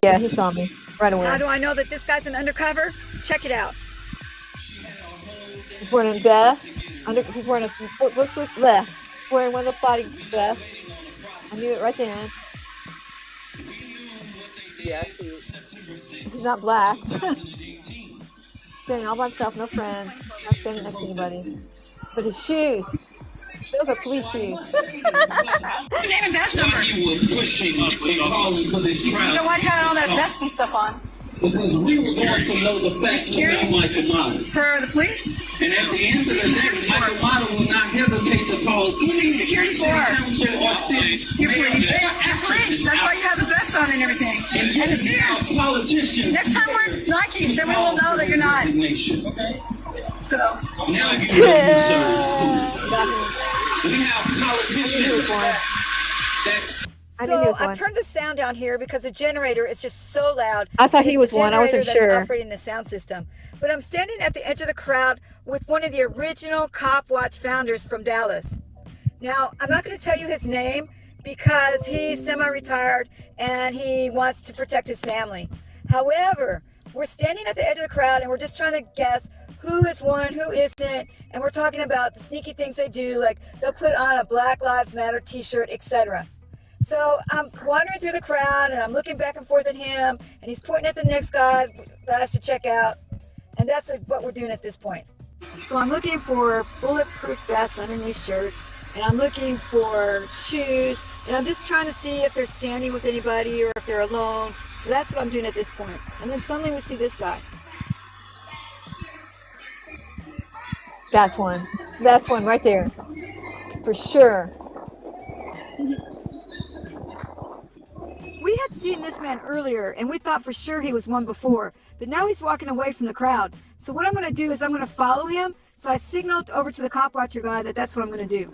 Yeah, he saw me right away. How do I know that this guy's an undercover? Check it out. He's wearing a vest. He's wearing look left. He's wearing one of those body vests. I knew it right then. Yeah, I see it. He's not black. Standing all by himself, no friends, not standing next to anybody. But his shoes, those are police shoes. Name and badge number. You know why you got all that vest and stuff on? Because we were going to know the facts about Michael Model. For the police? And at the end of the day, Michael Model will not hesitate to call any security city council or city. You're police. Police. That's why you have the vest on and everything. And the shoes. Politicians. Next time we're Nikes, then we will know that you're not. So. Now you know who serves. We have politicians that. So I've turned the sound down here because the generator is just so loud. I thought and he it's was the one. I wasn't generator that's sure. operating the sound system. But I'm standing at the edge of the crowd with one of the original Cop Watch founders from Dallas. Now, I'm not going to tell you his name because he's semi-retired and he wants to protect his family. However, we're standing at the edge of the crowd and we're just trying to guess who is one, who isn't, and we're talking about the sneaky things they do, like they'll put on a Black Lives Matter t-shirt, etc. So I'm wandering through the crowd and I'm looking back and forth at him and he's pointing at the next guy that I should check out. And that's what we're doing at this point. So I'm looking for bulletproof vests underneath shirts and I'm looking for shoes and I'm just trying to see if they're standing with anybody or if they're alone. So that's what I'm doing at this point. And then suddenly we see this guy. That's one. That's one right there. For sure. We had seen this man earlier and we thought for sure he was one before, but now he's walking away from the crowd. So what I'm going to do is I'm going to follow him. So I signaled over to the cop watcher guy that that's what I'm going to do.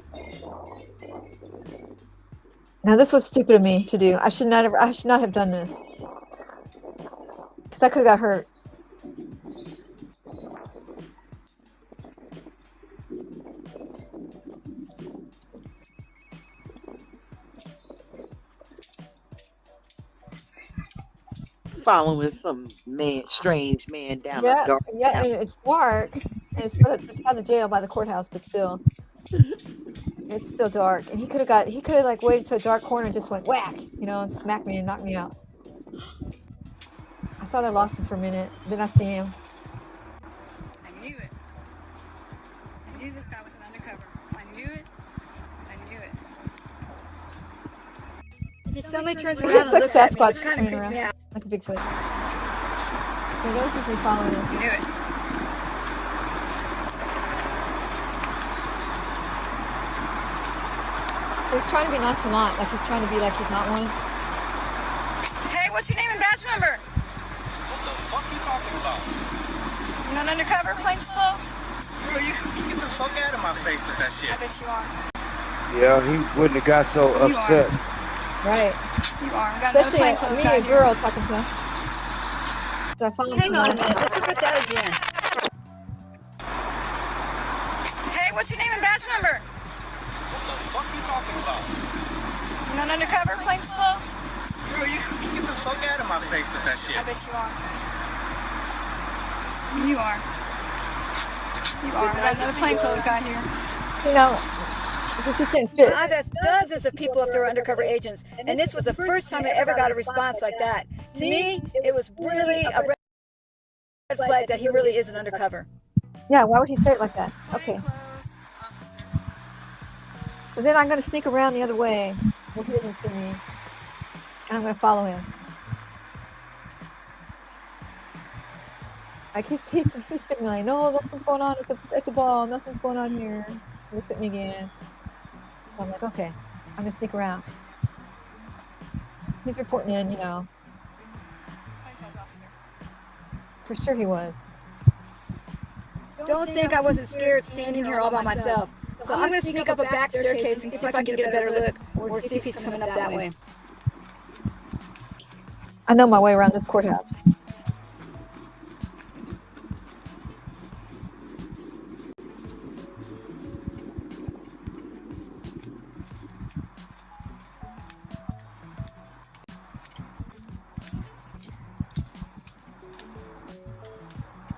Now this was stupid of me to do. I should not have done this. Because I could have got hurt. Following some strange man down a dark Yeah, path. and it's dark, and it's by the jail, by the courthouse, but still, it's still dark. And he could have like waited to a dark corner and just went whack, and smacked me and knocked me out. I thought I lost him for a minute, then I see him. I knew it. I knew this guy was an undercover. I knew it. I knew it. He suddenly turns around and looks at me, which kind of creeps me out. Like a Bigfoot. So he notices me following him. I knew it. So he's trying to be nonchalant, like he's trying to be like he's not one. Hey, what's your name and badge number? What the fuck you talking about? You not undercover, plainclothes? Bro, you get the fuck out of my face with that shit. I bet you are. Yeah, he wouldn't have got so You upset. Right. You are. We got another Especially plainclothes me, guy a here. girl talking to him. So I followed Hang him. on a minute. Let's look at that again. Hey, what's your name and badge number? What the fuck you talking about? You not undercover, plainclothes? Bro, you get the fuck out of my face with that shit. I bet you are. You are. You are. We got another plainclothes guy here. I've asked dozens of people if they were undercover agents, and this was the first time I ever got a response like that. To me, it was really a red flag that he really is an undercover. Yeah, why would he say it like that? Okay. So then I'm going to sneak around the other way where he doesn't see me. And I'm going to follow him. Like he's signaling, no, nothing's going on at the ball, nothing's going on here. He looks at me again. So I'm like, okay, I'm going to sneak around. He's reporting in, For sure he was. Don't think I wasn't scared standing here all by myself. So I'm going to sneak up a back staircase and see if I can get a better look, or see if he's coming up that way. I know my way around this courthouse.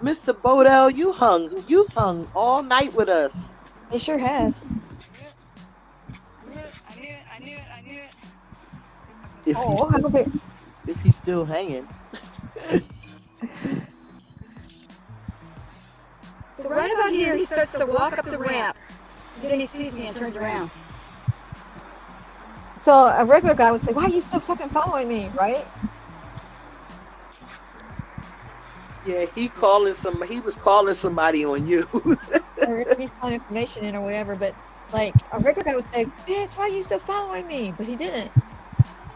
Mr. Bodell, you hung all night with us. He sure has. I knew it. If he's still hanging. So right about here, he starts to walk up the ramp. Then he sees me and turns around. So a regular guy would say, "Why are you still fucking following me?" Right? Yeah, he was calling somebody on you. Or he's calling information in or whatever. But like a regular guy would say, "Bitch, why are you still following me?" But he didn't.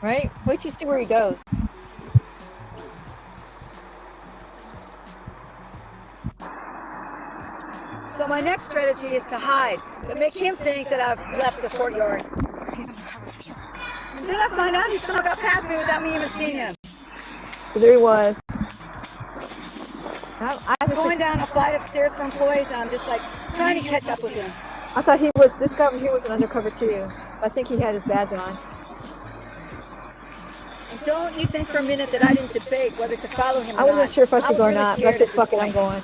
Right? Wait till you see where he goes. So my next strategy is to hide, but make him think that I've left the courtyard. And then I find out he somehow got past me without me even seeing him. So there he was. I'm going down a flight of stairs for employees, and I'm just like trying to catch up with him. I thought this guy here was an undercover too. I think he had his badge on. And don't you think for a minute that I didn't debate whether to follow him or not. I wasn't sure if I should go or really not, but I scared said, at fuck it, I'm this going.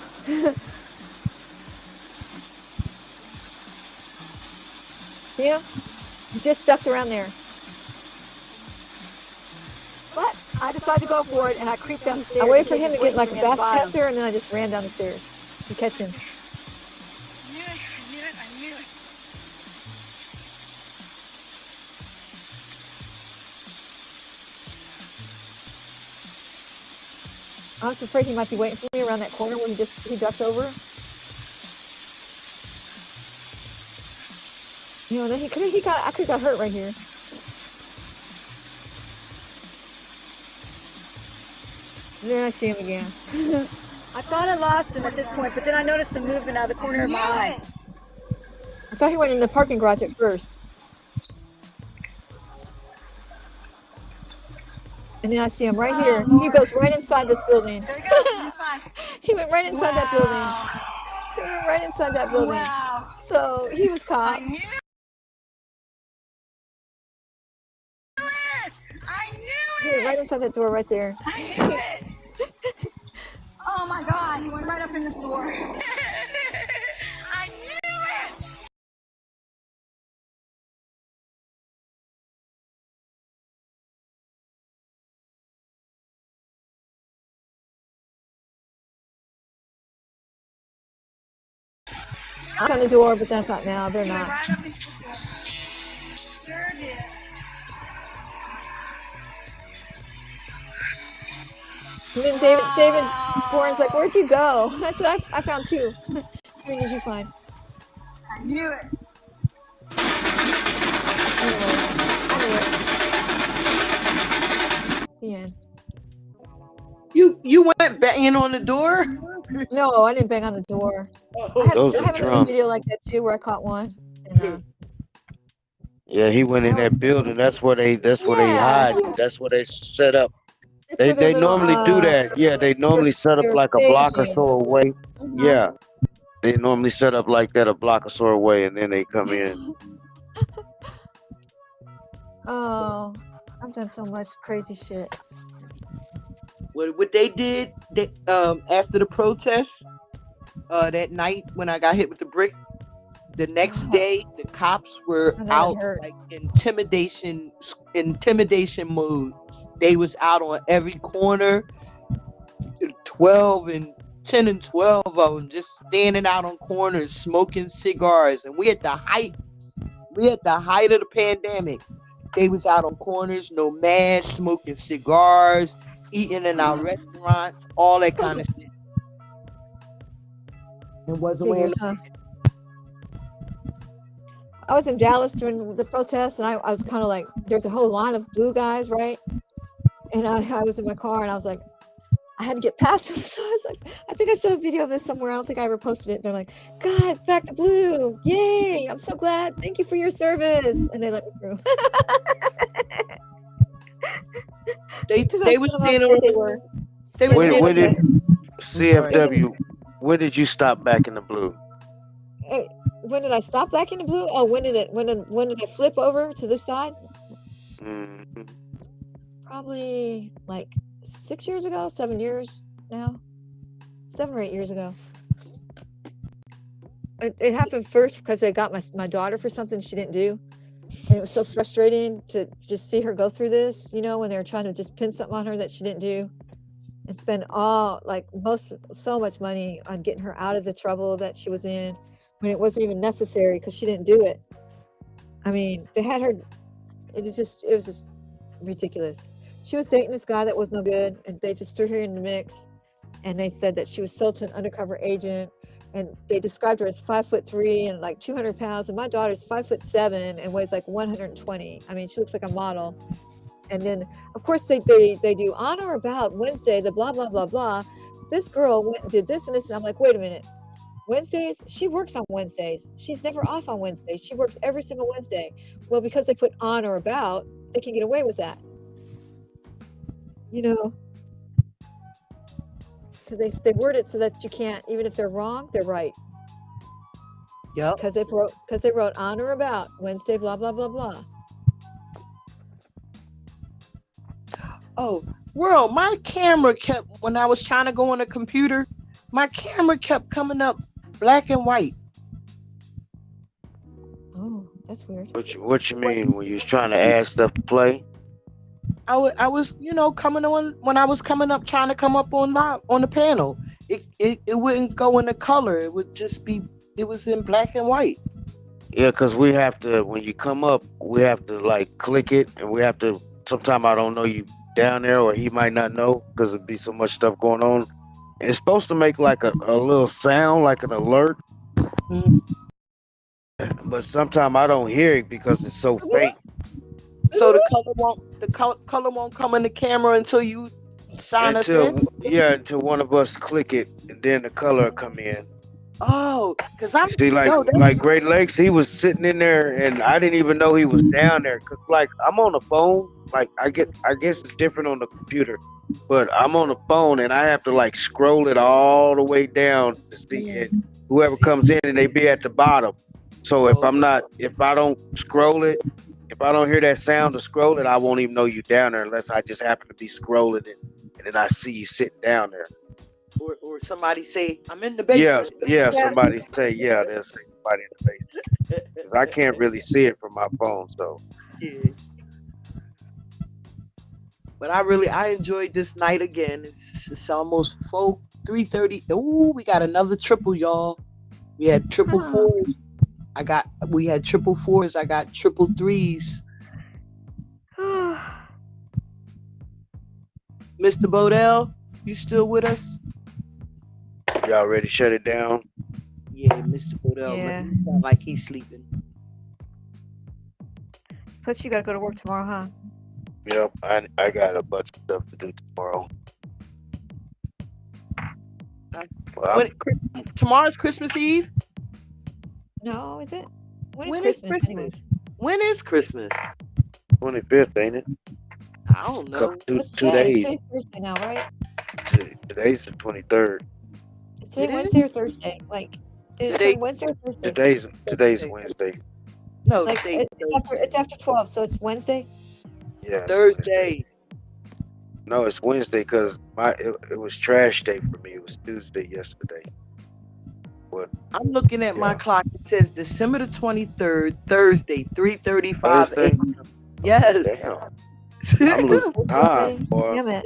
See him? He just ducked around there. But I decided to go for it, and I creeped down the stairs. I waited for and him to he get was like a waiting for me at the fast bottom. tester, and then I just ran down the stairs to catch him. I knew it. I was afraid he might be waiting for me around that corner where he ducked over. You know, then I could have got hurt right here. And then I see him again. I thought I lost him at this point, but then I noticed some movement out of the corner of my eye. I thought he went in the parking garage at first. And then I see him right here. He goes right inside this building. There he goes, inside. He went right inside that building. He went right inside that building. Wow. So he was caught. I knew it! He went right inside that door right there. I knew it! Oh my God, he went right up in this door. I knew it! Knock on the door, but then I thought, no, they're not. Right up into the door. Sure did. And then David Bourne's like, where'd you go? I said, I found two. How many did you find? I knew it. The end. You went banging on the door? No, I didn't bang on the door. I have another video like that too where I caught one. And, Yeah, he went in that building. That's where they hide. That's where they set up. They normally do that. Yeah, they normally set up like a block or so away. Yeah. They normally set up like that a block or so away, and then they come in. Oh, I've done so much crazy shit. What they did, after the protest, that night when I got hit with the brick, the next day the cops were out like intimidation mode. They was out on every corner, 10 and 12 of them just standing out on corners smoking cigars, and we at the height of the pandemic. They was out on corners, no masks, smoking cigars, eating in our restaurants, all that kind of shit. It wasn't wearing. I was in Dallas during the protest, and I was kind of like, there's a whole line of blue guys, right? And I was in my car, and I was like, I had to get past them. So I was like, I think I saw a video of this somewhere. I don't think I ever posted it. They're like, guys, back to blue. Yay. I'm so glad. Thank you for your service. And they let me through. They were standing on. They were standing When did on. CFW? When did you stop back in the blue? Hey, when did I stop back in the blue? Oh, when did I flip over to this side? Mm-hmm. Probably like 6 years ago, 7 years now, 7 or 8 years ago. It happened first because they got my daughter for something she didn't do. And it was so frustrating to just see her go through this, you know, when they were trying to just pin something on her that she didn't do and spend so much money on getting her out of the trouble that she was in when it wasn't even necessary because she didn't do it. I mean, they had her, it was just ridiculous. She was dating this guy that was no good, and they just threw her in the mix, and they said that she was sold to an undercover agent, and they described her as 5'3" and like 200 pounds, and my daughter's 5'7" and weighs like 120. I mean, she looks like a model. And then, of course, they do on or about Wednesday, the blah, blah, blah, blah. This girl went and did this and this, and I'm like, wait a minute. Wednesdays? She works on Wednesdays. She's never off on Wednesdays. She works every single Wednesday. Well, because they put on or about, they can get away with that. You know, because they word it so that you can't, even if they're wrong, they're right. Yep. Because they wrote on or about Wednesday, blah, blah, blah, blah. Oh, world, my camera kept, when I was trying to go on a computer, my camera kept coming up black and white. Oh, that's weird. What you mean when you was trying to add stuff to play? I was, you know, coming on when I was coming up, trying to come up on the panel. It wouldn't go into color. It would just be, it was in black and white. Yeah, because we have to, when you come up, we have to like click it, and we have to, sometime I don't know you down there, or he might not know because it'd be so much stuff going on. And it's supposed to make like a little sound, like an alert. Mm-hmm. But sometimes I don't hear it because it's so faint. So the color won't come in the camera until you sign us in? Yeah, until one of us click it, and then the color come in. Oh, because I'm see, like Great Lakes, he was sitting in there, and I didn't even know he was down there. Cause like I'm on the phone, like I guess it's different on the computer, but I'm on the phone and I have to like scroll it all the way down to see it. Whoever comes in, and they be at the bottom. So if I don't scroll it, if I don't hear that sound to scroll it, I won't even know you down there unless I just happen to be scrolling it, and then I see you sitting down there. Or somebody say, I'm in the basement. Yeah, somebody say, they'll say somebody in the basement. 'Cause I can't really see it from my phone, so. Yeah. But I enjoyed this night again. It's almost 3:30. Ooh, we got another triple, y'all. We had triple fours. We had triple fours. I got triple threes. Mr. Bodell, you still with us? Y'all ready to shut it down? Yeah, Mr. Bodell, Yeah. It sound like he's sleeping. Plus, you gotta go to work tomorrow, huh? Yep, I got a bunch of stuff to do tomorrow. Well, Tomorrow's Christmas Eve? No, is it? When is Christmas? When is Christmas? 25th, ain't it? I don't know. Two days. Today's Thursday now, right? Today's the 23rd. Is today Wednesday or Thursday? Like, is it Wednesday or Thursday? Today's Wednesday. No, like, it's after 12, so it's Wednesday? Yeah. Thursday. No, it's Wednesday because it was trash day for me. It was Tuesday yesterday. But I'm looking at my clock. It says December the 23rd, Thursday, 3:35 a.m. Yes. I'm losing time, boy. Damn it.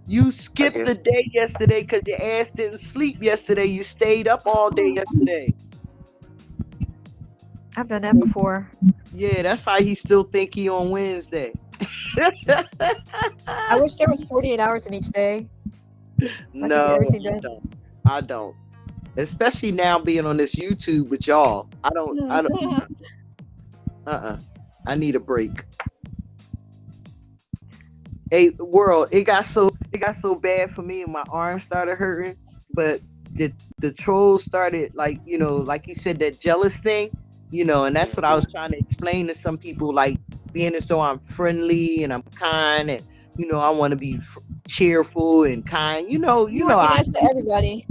You skipped the day yesterday because your ass didn't sleep yesterday. You stayed up all day yesterday. I've done that before. Yeah, that's how he still think he on Wednesday. I wish there was 48 hours in each day. No, I don't. Especially now being on this YouTube with y'all. I don't. I need a break. Hey, world, it got so it got so bad for me and my arm started hurting. But the trolls started, like, you know, like you said, that jealous thing, you know, and that's what I was trying to explain to some people, like being as though I'm friendly and I'm kind and, you know, I want to be cheerful and kind, you know, You want to be nice to everybody.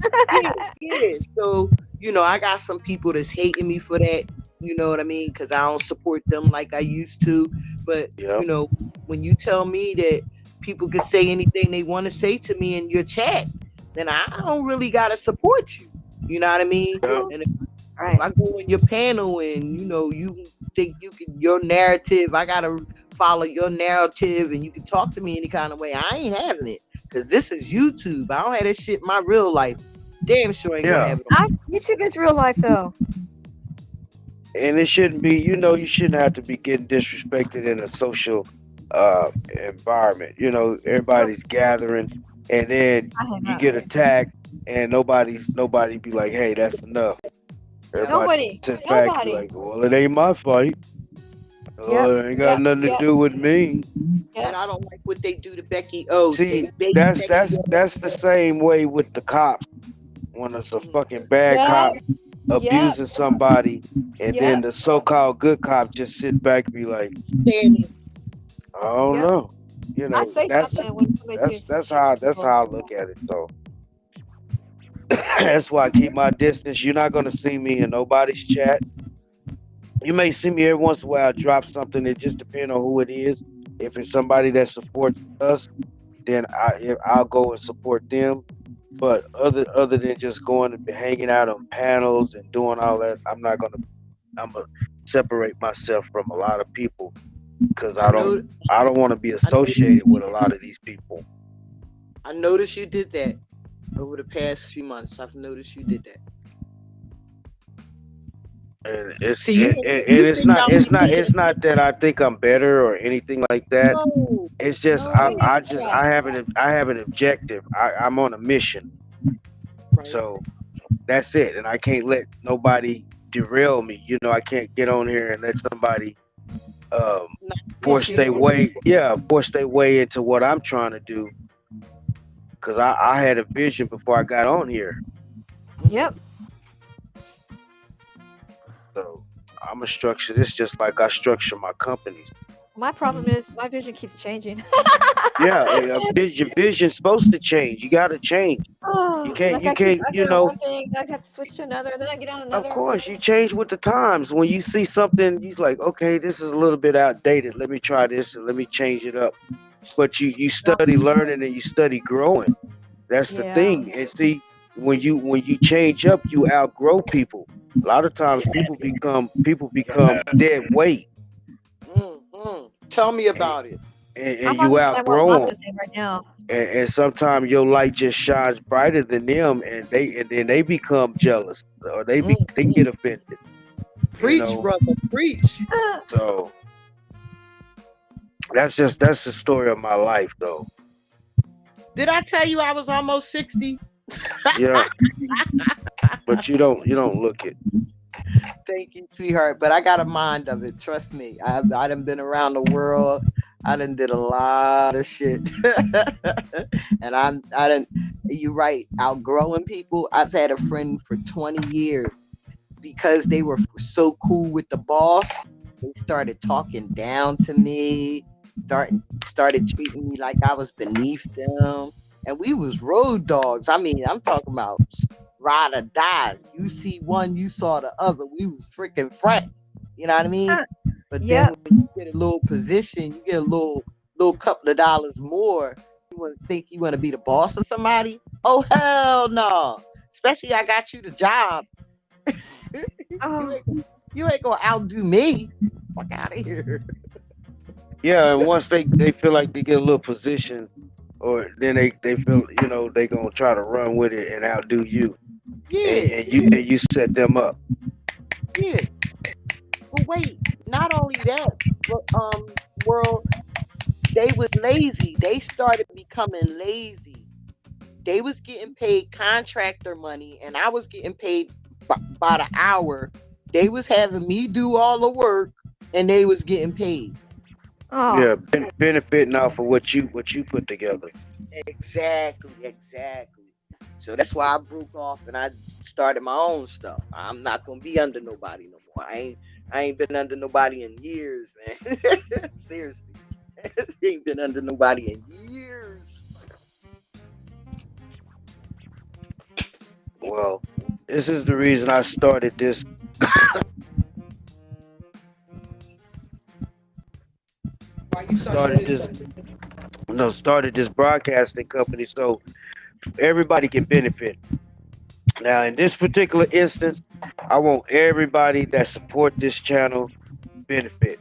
yeah. So, you know, I got some people that's hating me for that, you know what I mean? Because I don't support them like I used to. But, you know, when you tell me that people can say anything they want to say to me in your chat, then I don't really got to support you. You know what I mean? And if I go in your panel and, you know, you think you can, your narrative, I got to follow your narrative and you can talk to me any kind of way, I ain't having it. Because this is YouTube. I don't have that shit in my real life. Damn sure ain't gonna have it. YouTube is real life, though. And it shouldn't be, you know, you shouldn't have to be getting disrespected in a social environment. You know, everybody's gathering, and then you get attacked, and nobody be like, hey, that's enough. Everybody sit back and be like, well, it ain't my fight. It ain't got nothing to do with me. And I don't like what they do to Becky O. See, that's the same way with the cops. When it's a fucking bad cop abusing somebody, and then the so-called good cop just sit back and be like, I don't know. You know, that's how I look at it. So that's why I keep my distance. You're not gonna see me in nobody's chat. You may see me every once in a while. I drop something. It just depends on who it is. If it's somebody that supports us, then I'll go and support them. But other than just going and hanging out on panels and doing all that, I'm gonna separate myself from a lot of people because I don't want to be associated with a lot of these people. I noticed you did that over the past few months. I've noticed you did that. And it's not that I think I'm better or anything like that. It's just I have an objective. I'm on a mission. So that's it. And I can't let nobody derail me. You know, I can't get on here and let somebody force their way into what I'm trying to do. Cause I had a vision before I got on here. Yep. So I'm gonna structure this just like I structure my companies. My problem is my vision keeps changing. Your vision's supposed to change. You gotta change. You can't. You know. One thing, I have to switch to another, then I get on another. Of course, you change with the times. When you see something, you're like, okay, this is a little bit outdated. Let me try this and let me change it up. But you study learning and you study growing. That's the thing. And see, when you change up, you outgrow people. A lot of times people become dead weight. Tell me about it. And you outgrow them. Right now. And sometimes your light just shines brighter than them, and then they become jealous or they get offended. Preach, brother, preach. So that's the story of my life, though. Did I tell you I was almost 60? Yeah, but you don't look it. Thank you, sweetheart. But I got a mind of it. Trust me. I done been around the world. I done did a lot of shit. And you're right, outgrowing people. I've had a friend for 20 years because they were so cool with the boss. They started talking down to me, started treating me like I was beneath them. And we was road dogs. I mean, I'm talking about ride or die. You see one, you saw the other. We was freaking friends. You know what I mean? But then when you get a little position, you get a little couple of dollars more. You want to think you want to be the boss of somebody? Oh hell no! Especially I got you the job. You ain't gonna outdo me. Fuck out of here. Yeah, and once they feel like they get a little position, or then they feel, you know, they gonna try to run with it and outdo you. Yeah. And you set them up. Yeah. But wait, not only that, but world, they was lazy. They started becoming lazy. They was getting paid contractor money, and I was getting paid by the hour. They was having me do all the work, and they was getting paid. Oh. Yeah, benefiting off of what you put together. Exactly. So that's why I broke off and I started my own stuff. I'm not gonna be under nobody no more. I ain't been under nobody in years, man. Seriously. Ain't been under nobody in years. Well, this is the reason I started this. started this broadcasting company so everybody can benefit. Now, in this particular instance, I want everybody that support this channel benefit.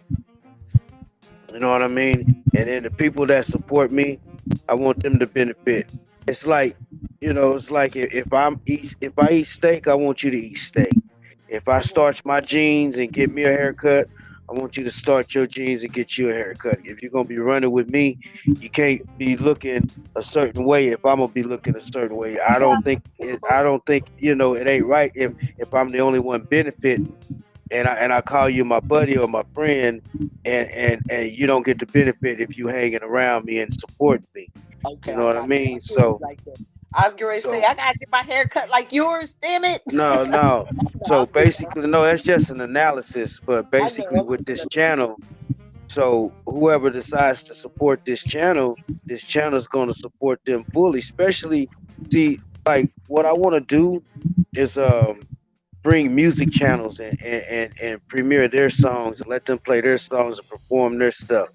You know what I mean? And then the people that support me, I want them to benefit. It's like, it's like if I eat steak, I want you to eat steak. If I starch my jeans and get me a haircut, I want you to starch your jeans and get you a haircut. If you're gonna be running with me, you can't be looking a certain way if I'm gonna be looking a certain way. I don't think it ain't right if I'm the only one benefiting and I call you my buddy or my friend and you don't get the benefit if you hanging around me and support me. Okay, you know what I mean? I So was going to say I gotta get my hair cut like yours, damn it. no. So basically, no, that's just an analysis. But basically, with this channel, so whoever decides to support this channel is going to support them fully. Especially, see, like what I want to do is bring music channels and premiere their songs and let them play their songs and perform their stuff.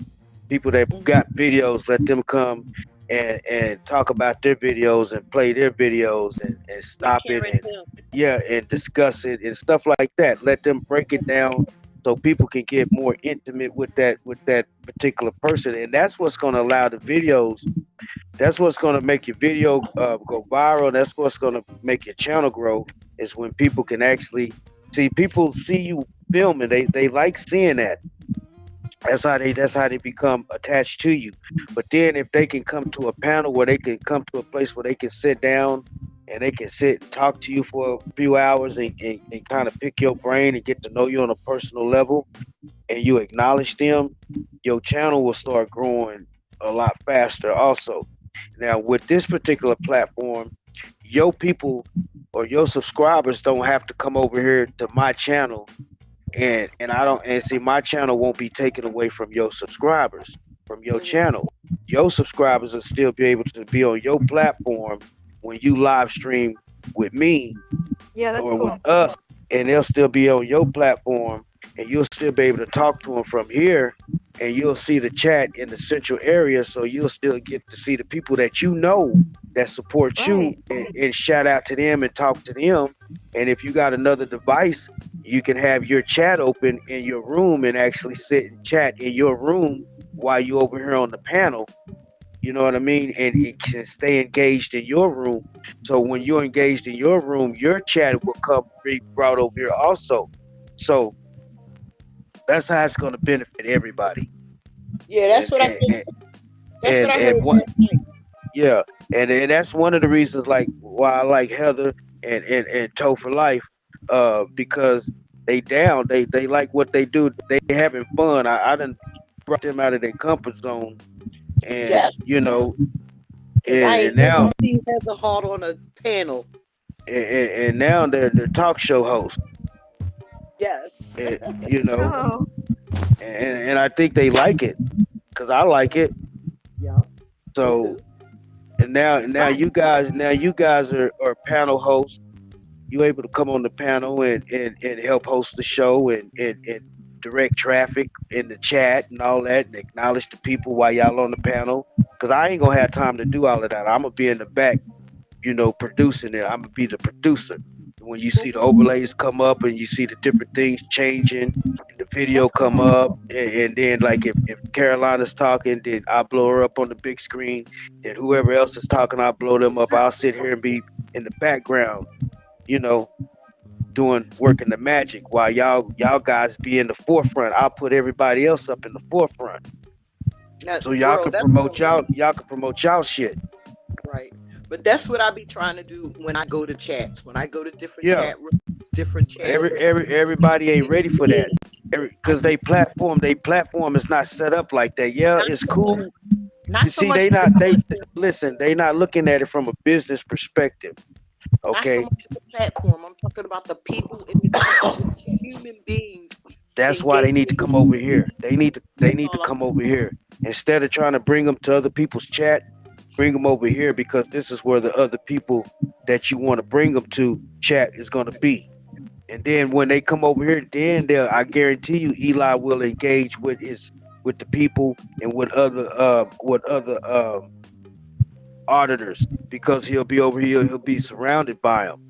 People that got videos, let them come and talk about their videos and play their videos and stop it and discuss it and stuff like that. Let them break it down so people can get more intimate with that particular person, and that's what's going to allow the videos. That's what's going to make your video go viral. That's what's going to make your channel grow. Is when people can actually see you filming. They like seeing that. That's how they become attached to you. But then if they can come to a panel where they can come to a place where they can sit down and they can sit and talk to you for a few hours and kind of pick your brain and get to know you on a personal level, and you acknowledge them, your channel will start growing a lot faster also. Now with this particular platform, your people or your subscribers don't have to come over here to my channel and see my channel won't be taken away from your subscribers from your channel. Your subscribers will still be able to be on your platform when you live stream with me or cool. with us, and they'll still be on your platform and you'll still be able to talk to them from here, and you'll see the chat in the central area, so you'll still get to see the people that you know that support you and shout out to them and talk to them. And if you got another device, you can have your chat open in your room and actually sit and chat in your room while you over here on the panel. You know what I mean? And it can stay engaged in your room. So when you're engaged in your room, your chat will be brought over here also. So that's how it's going to benefit everybody. Yeah, that's what I think. That's what I heard. Yeah, and that's one of the reasons like why I like Heather and Toe for Life, because they like what they do. They having fun. I done brought them out of their comfort zone, and and now seen Heather Hart on a panel. And now they're talk show hosts. Yes. And I think they like it because I like it. Yeah. So and now you guys are panel hosts. You able to come on the panel and help host the show and direct traffic in the chat and all that and acknowledge the people while y'all on the panel. Because I ain't gonna have time to do all of that. I'm gonna be in the back, producing it. I'm gonna be the producer. When you see the overlays come up and you see the different things changing, the video come up, and then like if Carolina's talking, then I'll blow her up on the big screen. Then whoever else is talking, I'll blow them up. I'll sit here and be in the background, working the magic while y'all guys be in the forefront. I'll put everybody else up in the forefront. So y'all can promote y'all shit. Right. But that's what I be trying to do when I go to chats. When I go to different chat rooms, different channels. Everybody ain't ready for that. because they platform is not set up like that. Yeah, Not it's so cool. much. Not You so see, much. they not looking at it from a business perspective. Not so Okay, much the platform. I'm talking about the people in the chat, just human beings. that's why they need to come over here. They need to That's to all come over here instead of trying to bring them to other people's chat. Bring them over here because this is where the other people that you want to bring them to chat is going to be. And then when they come over here, then I guarantee you, Eli will engage with the people and with other auditors because he'll be over here. He'll be surrounded by them,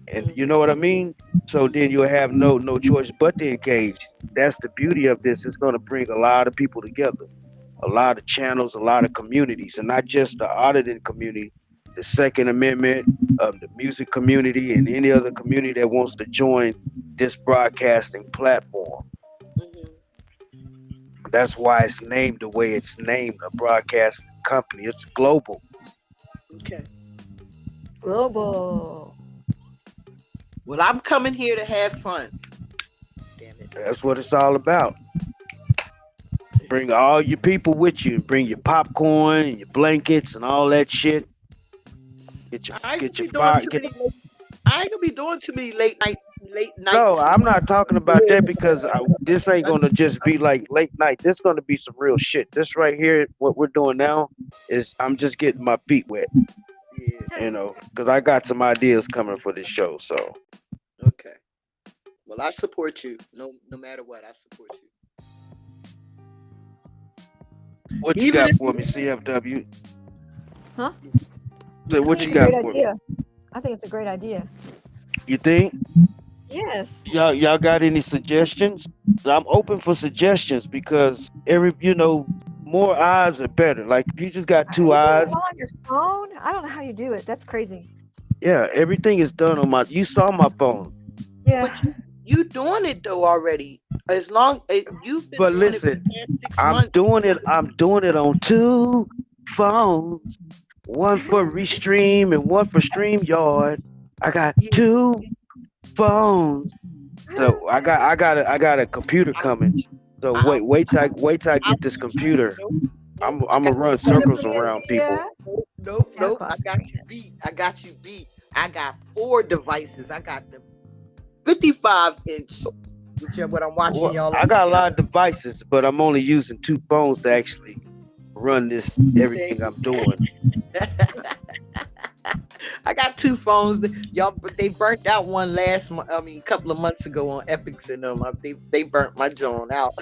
and you know what I mean. So then you'll have no choice but to engage. That's the beauty of this. It's going to bring a lot of people together, a lot of channels, a lot of communities, and not just the auditing community, the Second Amendment, the music community, and any other community that wants to join this broadcasting platform. That's why it's named the way it's named, a broadcasting company. It's global. Okay. Global. Well, I'm coming here to have fun. Damn it. That's what it's all about. Bring all your people with you. Bring your popcorn and your blankets and all that shit. I ain't gonna be doing too many late nights. No, I'm not talking about that because this ain't gonna just be like late night. This gonna be some real shit. This right here, what we're doing now, is I'm just getting my feet wet. Yeah. You know, because I got some ideas coming for this show. So. Okay. Well, I support you. No matter what, I support you. What you got for me, CFW? Huh? So what you It's a got great for idea. me? I think it's a great idea. You think? Yes. Y'all got any suggestions? I'm open for suggestions because more eyes are better. Like if you just got two You do eyes, it all on your phone? I don't know how you do it. That's crazy. yeah, everything is done on my. You saw my phone. Yeah. But you doing it though already. As long as you've been But doing listen, it for the past 6 I'm months. doing it on 2 phones. One for Restream and one for StreamYard. I got 2 phones. So I got a computer coming. So wait till I get this computer. I'm gonna run circles around people. Nope. I got you beat. I got 4 devices. I got the 55-inch, which is what I'm watching y'all. I got a lot of devices, but I'm only using 2 phones to actually run everything I'm doing. I got 2 phones. But they burnt out one a couple of months ago on Epics and them. They burnt my joint out.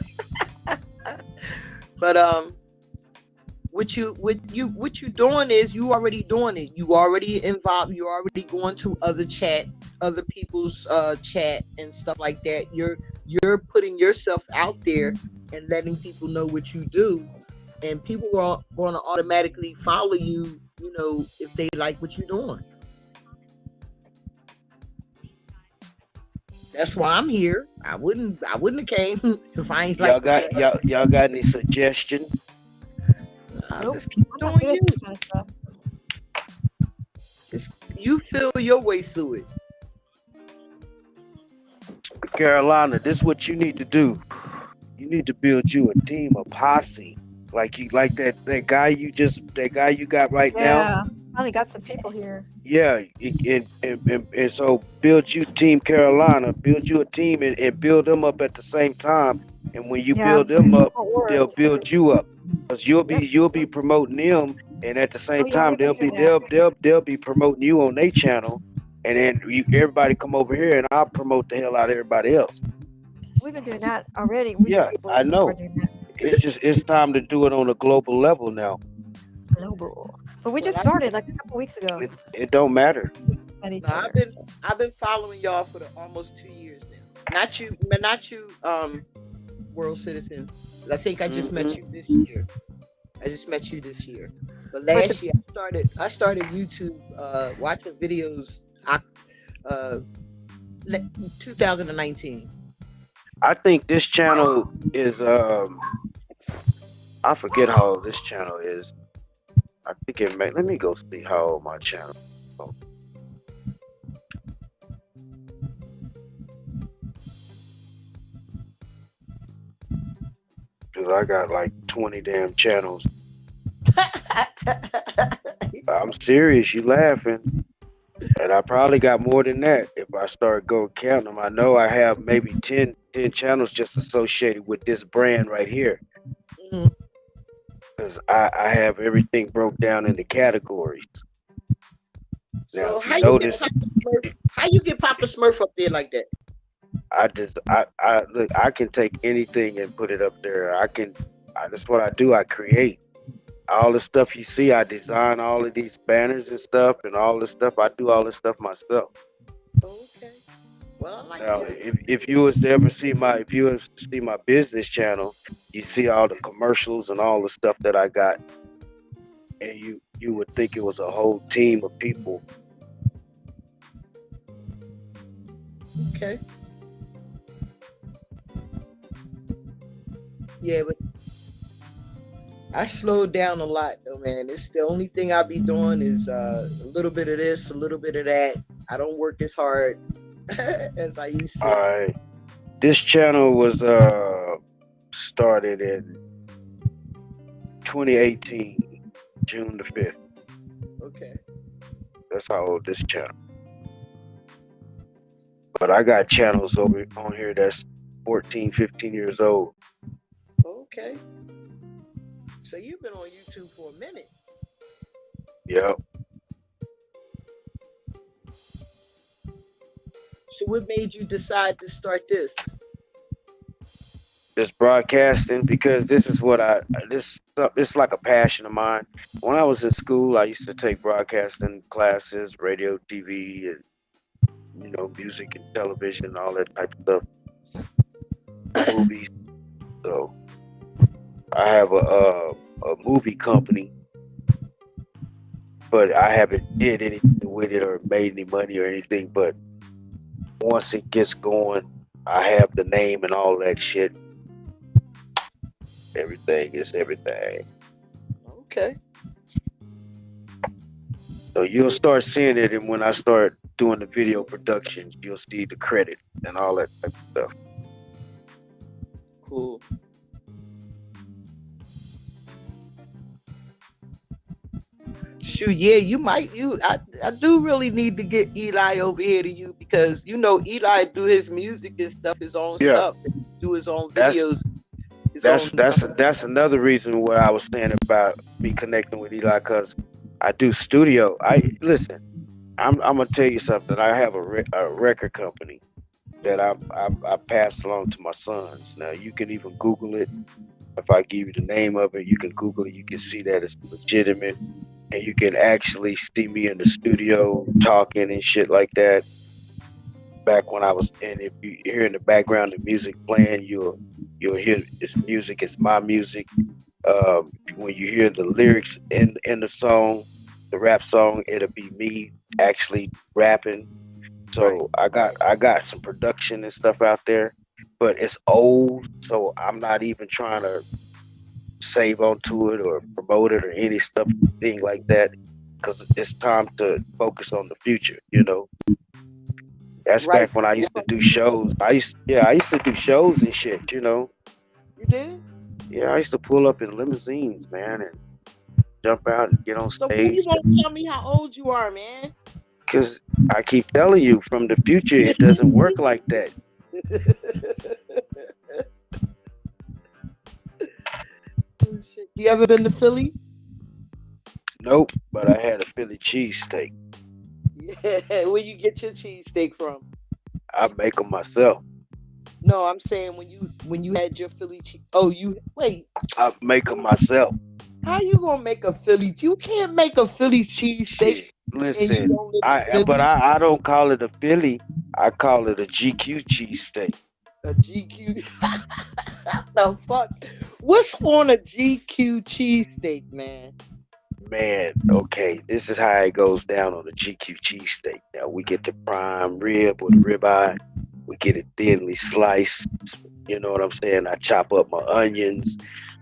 But what you doing is you already doing it. You already involved. You already going to other people's chat and stuff like that. You're putting yourself out there and letting people know what you do, and people are going to automatically follow you. You know, if they like what you're doing. That's why I'm here. I wouldn't have came if I ain't y'all got any suggestions? I'll just keep doing you. Just you feel your way through it. Carolina, this is what you need to do. You need to build you a team, a posse. Like that guy you got right now. Yeah, finally got some people here. Yeah, and so build you Team Carolina, build you a team and build them up at the same time. And when you build them up, they'll build you up because you'll be promoting them, and at the same time they'll be promoting you on their channel, and then everybody come over here and I'll promote the hell out of everybody else. We've been doing that already. I know. It's time to do it on a global level now. Global. But we just started like a couple weeks ago. It don't matter. I've been following y'all for almost 2 years now. Not you, World Citizen. I think I just met you this year. But last year I started YouTube watching videos 2019. I think this channel is I forget how old this channel is. I think let me go see how old my channel is. Cause I got like 20 damn channels. I'm serious. You laughing? And I probably got more than that if I start go count them. I know I have maybe 10 channels just associated with this brand right here. Mhm. Because I have everything broke down into categories. So Now, how if you you get notice, Papa Smurf? How you get Papa Smurf up there like that? I look, I can take anything and put it up there. That's what I do. I create all the stuff you see. I design all of these banners and stuff, and all this stuff. I do all this stuff myself. Okay. Well, I like Now, it. if you was to ever see if you was to see my business channel, you see all the commercials and all the stuff that I got, and you would think it was a whole team of people. Okay. Yeah, but I slowed down a lot though, man. It's the only thing I be doing is a little bit of this, a little bit of that. I don't work as hard as I used All to. right, this channel was started in 2018, June the 5th. Okay. That's how old this channel. But I got channels over on here that's 14, 15 years old. Okay. So you've been on YouTube for a minute. Yep. So what made you decide to start this? This broadcasting, because this is what it's like a passion of mine. When I was in school, I used to take broadcasting classes, radio, TV, and music and television, all that type of stuff, movies. So I have a movie company, but I haven't did anything with it or made any money or anything. But once it gets going, I have the name and all that shit. Everything is everything. Okay. So you'll start seeing it, and when I start doing the video productions, you'll see the credit and all that type of stuff. Cool. Shoot, yeah, you might. I do really need to get Eli over here to you because Eli do his music and stuff, his own stuff, and do his own videos. That's another reason what I was saying about me connecting with Eli, because I do studio. I'm gonna tell you something. I have a record company that I passed along to my sons. Now you can even Google it. If I give you the name of it, you can Google it. You can see that it's legitimate, and you can actually see me in the studio talking and shit like that. Back when I was, and if you hear in the background the music playing, you'll hear it's music. It's my music. When you hear the lyrics in the song, the rap song, it'll be me actually rapping. So I got some production and stuff out there, but it's old, so I'm not even trying to save onto it or promote it or any thing like that, because it's time to focus on the future. That's back when I used to do shows. I used to do shows and shit. You did? Yeah, I used to pull up in limousines, man, and jump out and get on So stage. when you won't tell me how old you are, man? Because I keep telling you, from the future, it doesn't work like that. Oh, shit. You ever been to Philly? Nope, but I had a Philly cheesesteak. Yeah, where you get your cheesesteak from? I make them myself. No, I'm saying when you had your Philly cheese. Oh, wait. I make them myself. How you gonna make a Philly? You can't make a Philly cheesesteak. Listen, I don't call it a Philly. I call it a GQ cheesesteak. A GQ. What the fuck? What's on a GQ cheesesteak, man? Man, okay, this is how it goes down on a GQ cheesesteak. Now we get the prime rib or the ribeye. We get it thinly sliced. You know what I'm saying? I chop up my onions.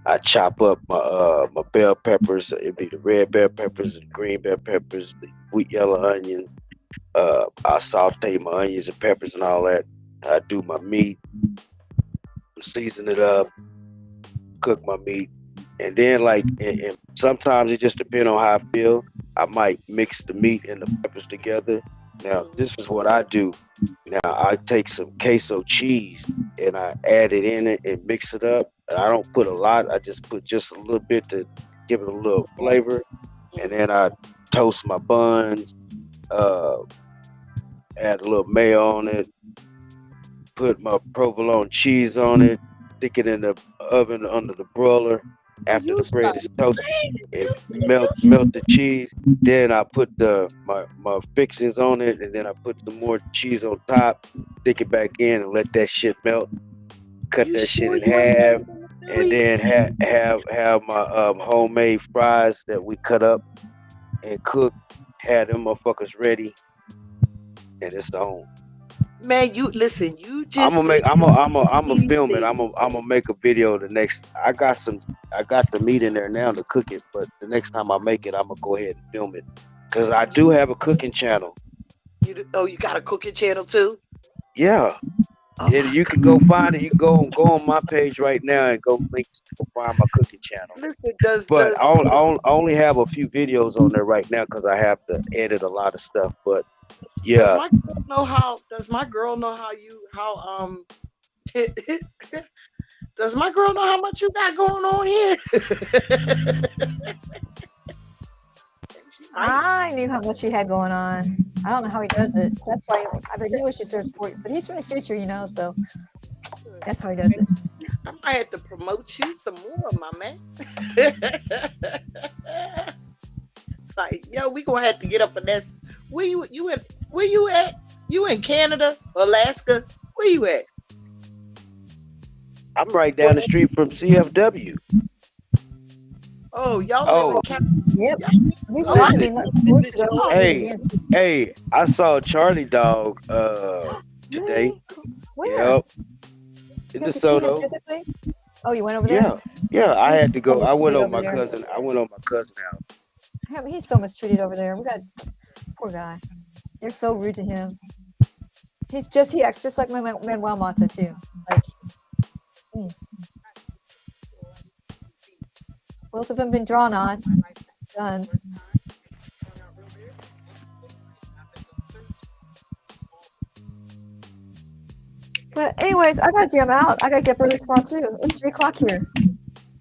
I chop up my bell peppers. It'd be the red bell peppers and green bell peppers, the sweet yellow onions. I saute my onions and peppers and all that. I do my meat, season it up, cook my meat, and then and sometimes it just depends on how I feel. I might mix the meat and the peppers together. Now this is what I do. Now I take some queso cheese and I add it in it and mix it up. I don't put a lot. I just put just a little bit to give it a little flavor, and then I toast my buns. Add a little mayo on it. Put my provolone cheese on it. Stick it in the oven under the broiler. After the bread is toasted, and melt the cheese. Then I put my fixings on it, and then I put some more cheese on top. Stick it back in and let that shit melt. Cut that shit in half, and then have my homemade fries that we cut up and cook. Have them motherfuckers ready, and it's on. Man, you listen. You just. I'm gonna film it. I'm gonna make a video the next. I got the meat in there now to cook it, but the next time I make it, I'm gonna go ahead and film it, cause I do have a cooking channel. You got a cooking channel too? Yeah. Yeah, you can go find it. You go on my page right now and go find my cooking channel. Listen, I only have a few videos on there right now because I have to edit a lot of stuff. But yeah. Does my girl know how? Does my girl know does my girl know how much you got going on here? I knew how much he had going on. I don't know how he does it. That's why I bet he wishes there was sport. But he's from the future, so that's how he does it. I might have to promote you some more, my man. Like, yo, we gonna have to get up in this. Where you at? You in Canada, Alaska? Where you at? I'm right down the street from CFW. Oh, y'all live in Canada. Yep. Hey, I saw Charlie Dog today. Where? Yep. In DeSoto. Oh, you went over there? Yeah. I had to go. I went on my cousin house. He's so mistreated over there. Poor guy. They're so rude to him. He acts just like Manuel Mata too. Both of them been drawn on guns. But anyways, I gotta jam out. I gotta get early tomorrow too. It's 3:00 here.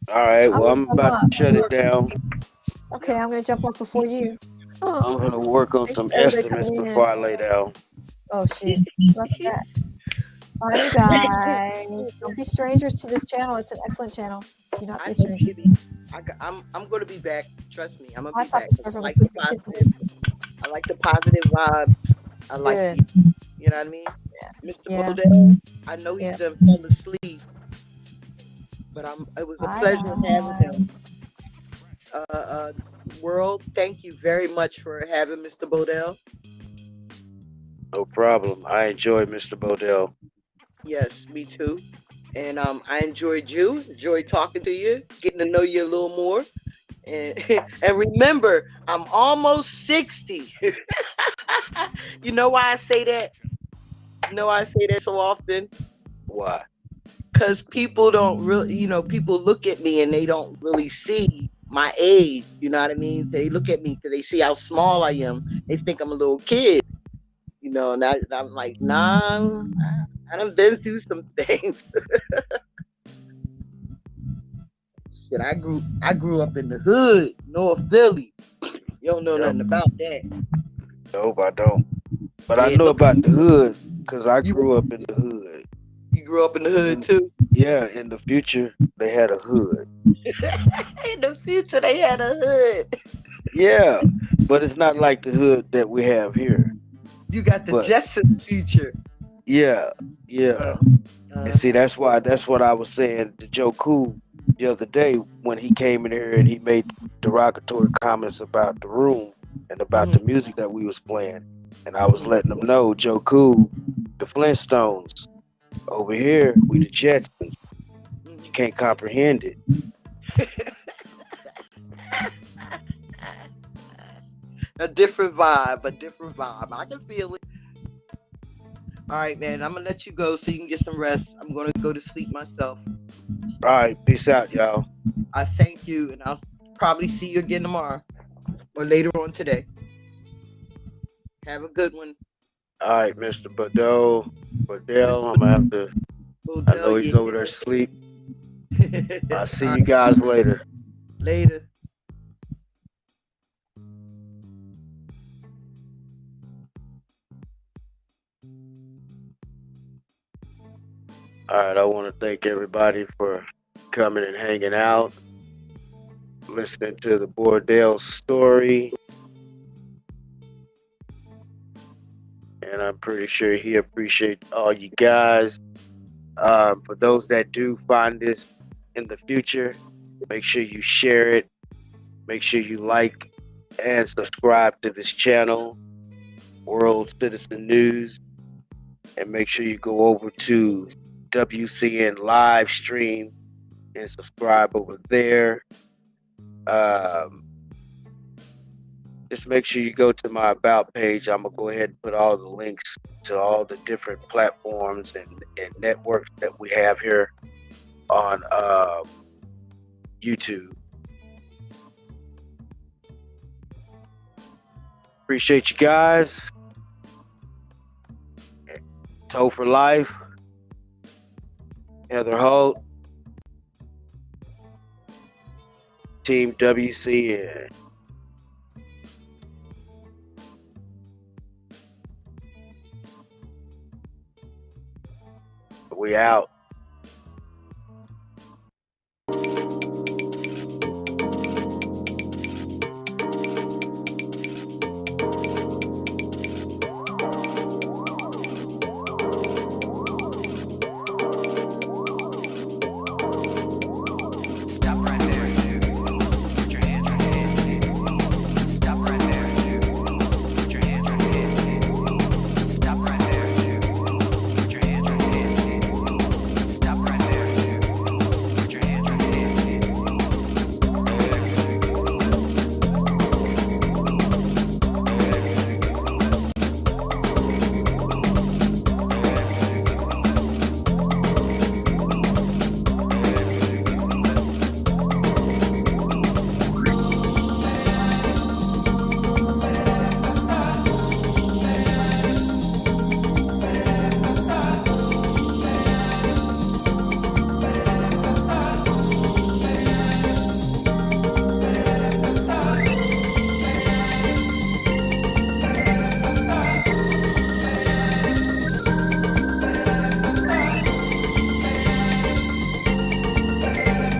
All right. Well, I'm about to shut it down. Okay, I'm gonna jump off before you. I'm gonna work on some estimates before I lay down. Oh shoot! Look at that. Bye, you guys. Don't be strangers to this channel. It's an excellent channel. Do not be strangers. I'm going to be back. Trust me. I'm going to I be back. thought I like the positive vibes. I like it. You know what I mean? Yeah. Mr. Bodell, I know he's done fell asleep, but it was a pleasure having him. World, thank you very much for having Mr. Bodell. No problem. I enjoyed Mr. Bodell. Yes, me too. And I enjoyed talking to you, getting to know you a little more. And remember, I'm almost 60. You know why I say that? You know why I say that so often? Why? Because people don't really, people look at me and they don't really see my age. You know what I mean? They look at me because they see how small I am. They think I'm a little kid. And I'm like, nah, I done been through some things. Shit, I grew up in the hood, North Philly. You don't know nothing about that. Nope, I don't. But I know about the hood because I grew up in the hood. You grew up in the hood too? Yeah, in the future, they had a hood. In the future, they had a hood. Yeah, but it's not like the hood that we have here. You got the Jetsons future. Yeah. And see, that's what I was saying to Joe Cool the other day when he came in here and he made derogatory comments about the room and about the music that we was playing. And I was letting them know, Joe Cool, the Flintstones. Over here, we the Jetsons. You can't comprehend it. A different vibe. I can feel it. All right, man. I'm gonna let you go so you can get some rest. I'm gonna go to sleep myself. All right, peace out, y'all. I thank you, and I'll probably see you again tomorrow or later on today. Have a good one. All right, Mr. Bodell, I'm gonna have to. I know he's over there asleep. I'll see you guys later. Later. All right, I want to thank everybody for coming and hanging out, listening to the Bodell story. And I'm pretty sure he appreciates all you guys. For those that do find this in the future, make sure you share it. Make sure you like and subscribe to this channel, World Citizen News. And make sure you go over to WCN live stream and subscribe over there. Just make sure you go to my About page. I'm going to go ahead and put all the links to all the different platforms and networks that we have here on YouTube. Appreciate you guys. Toe for Life. Heather Holt. Team WCN. We out.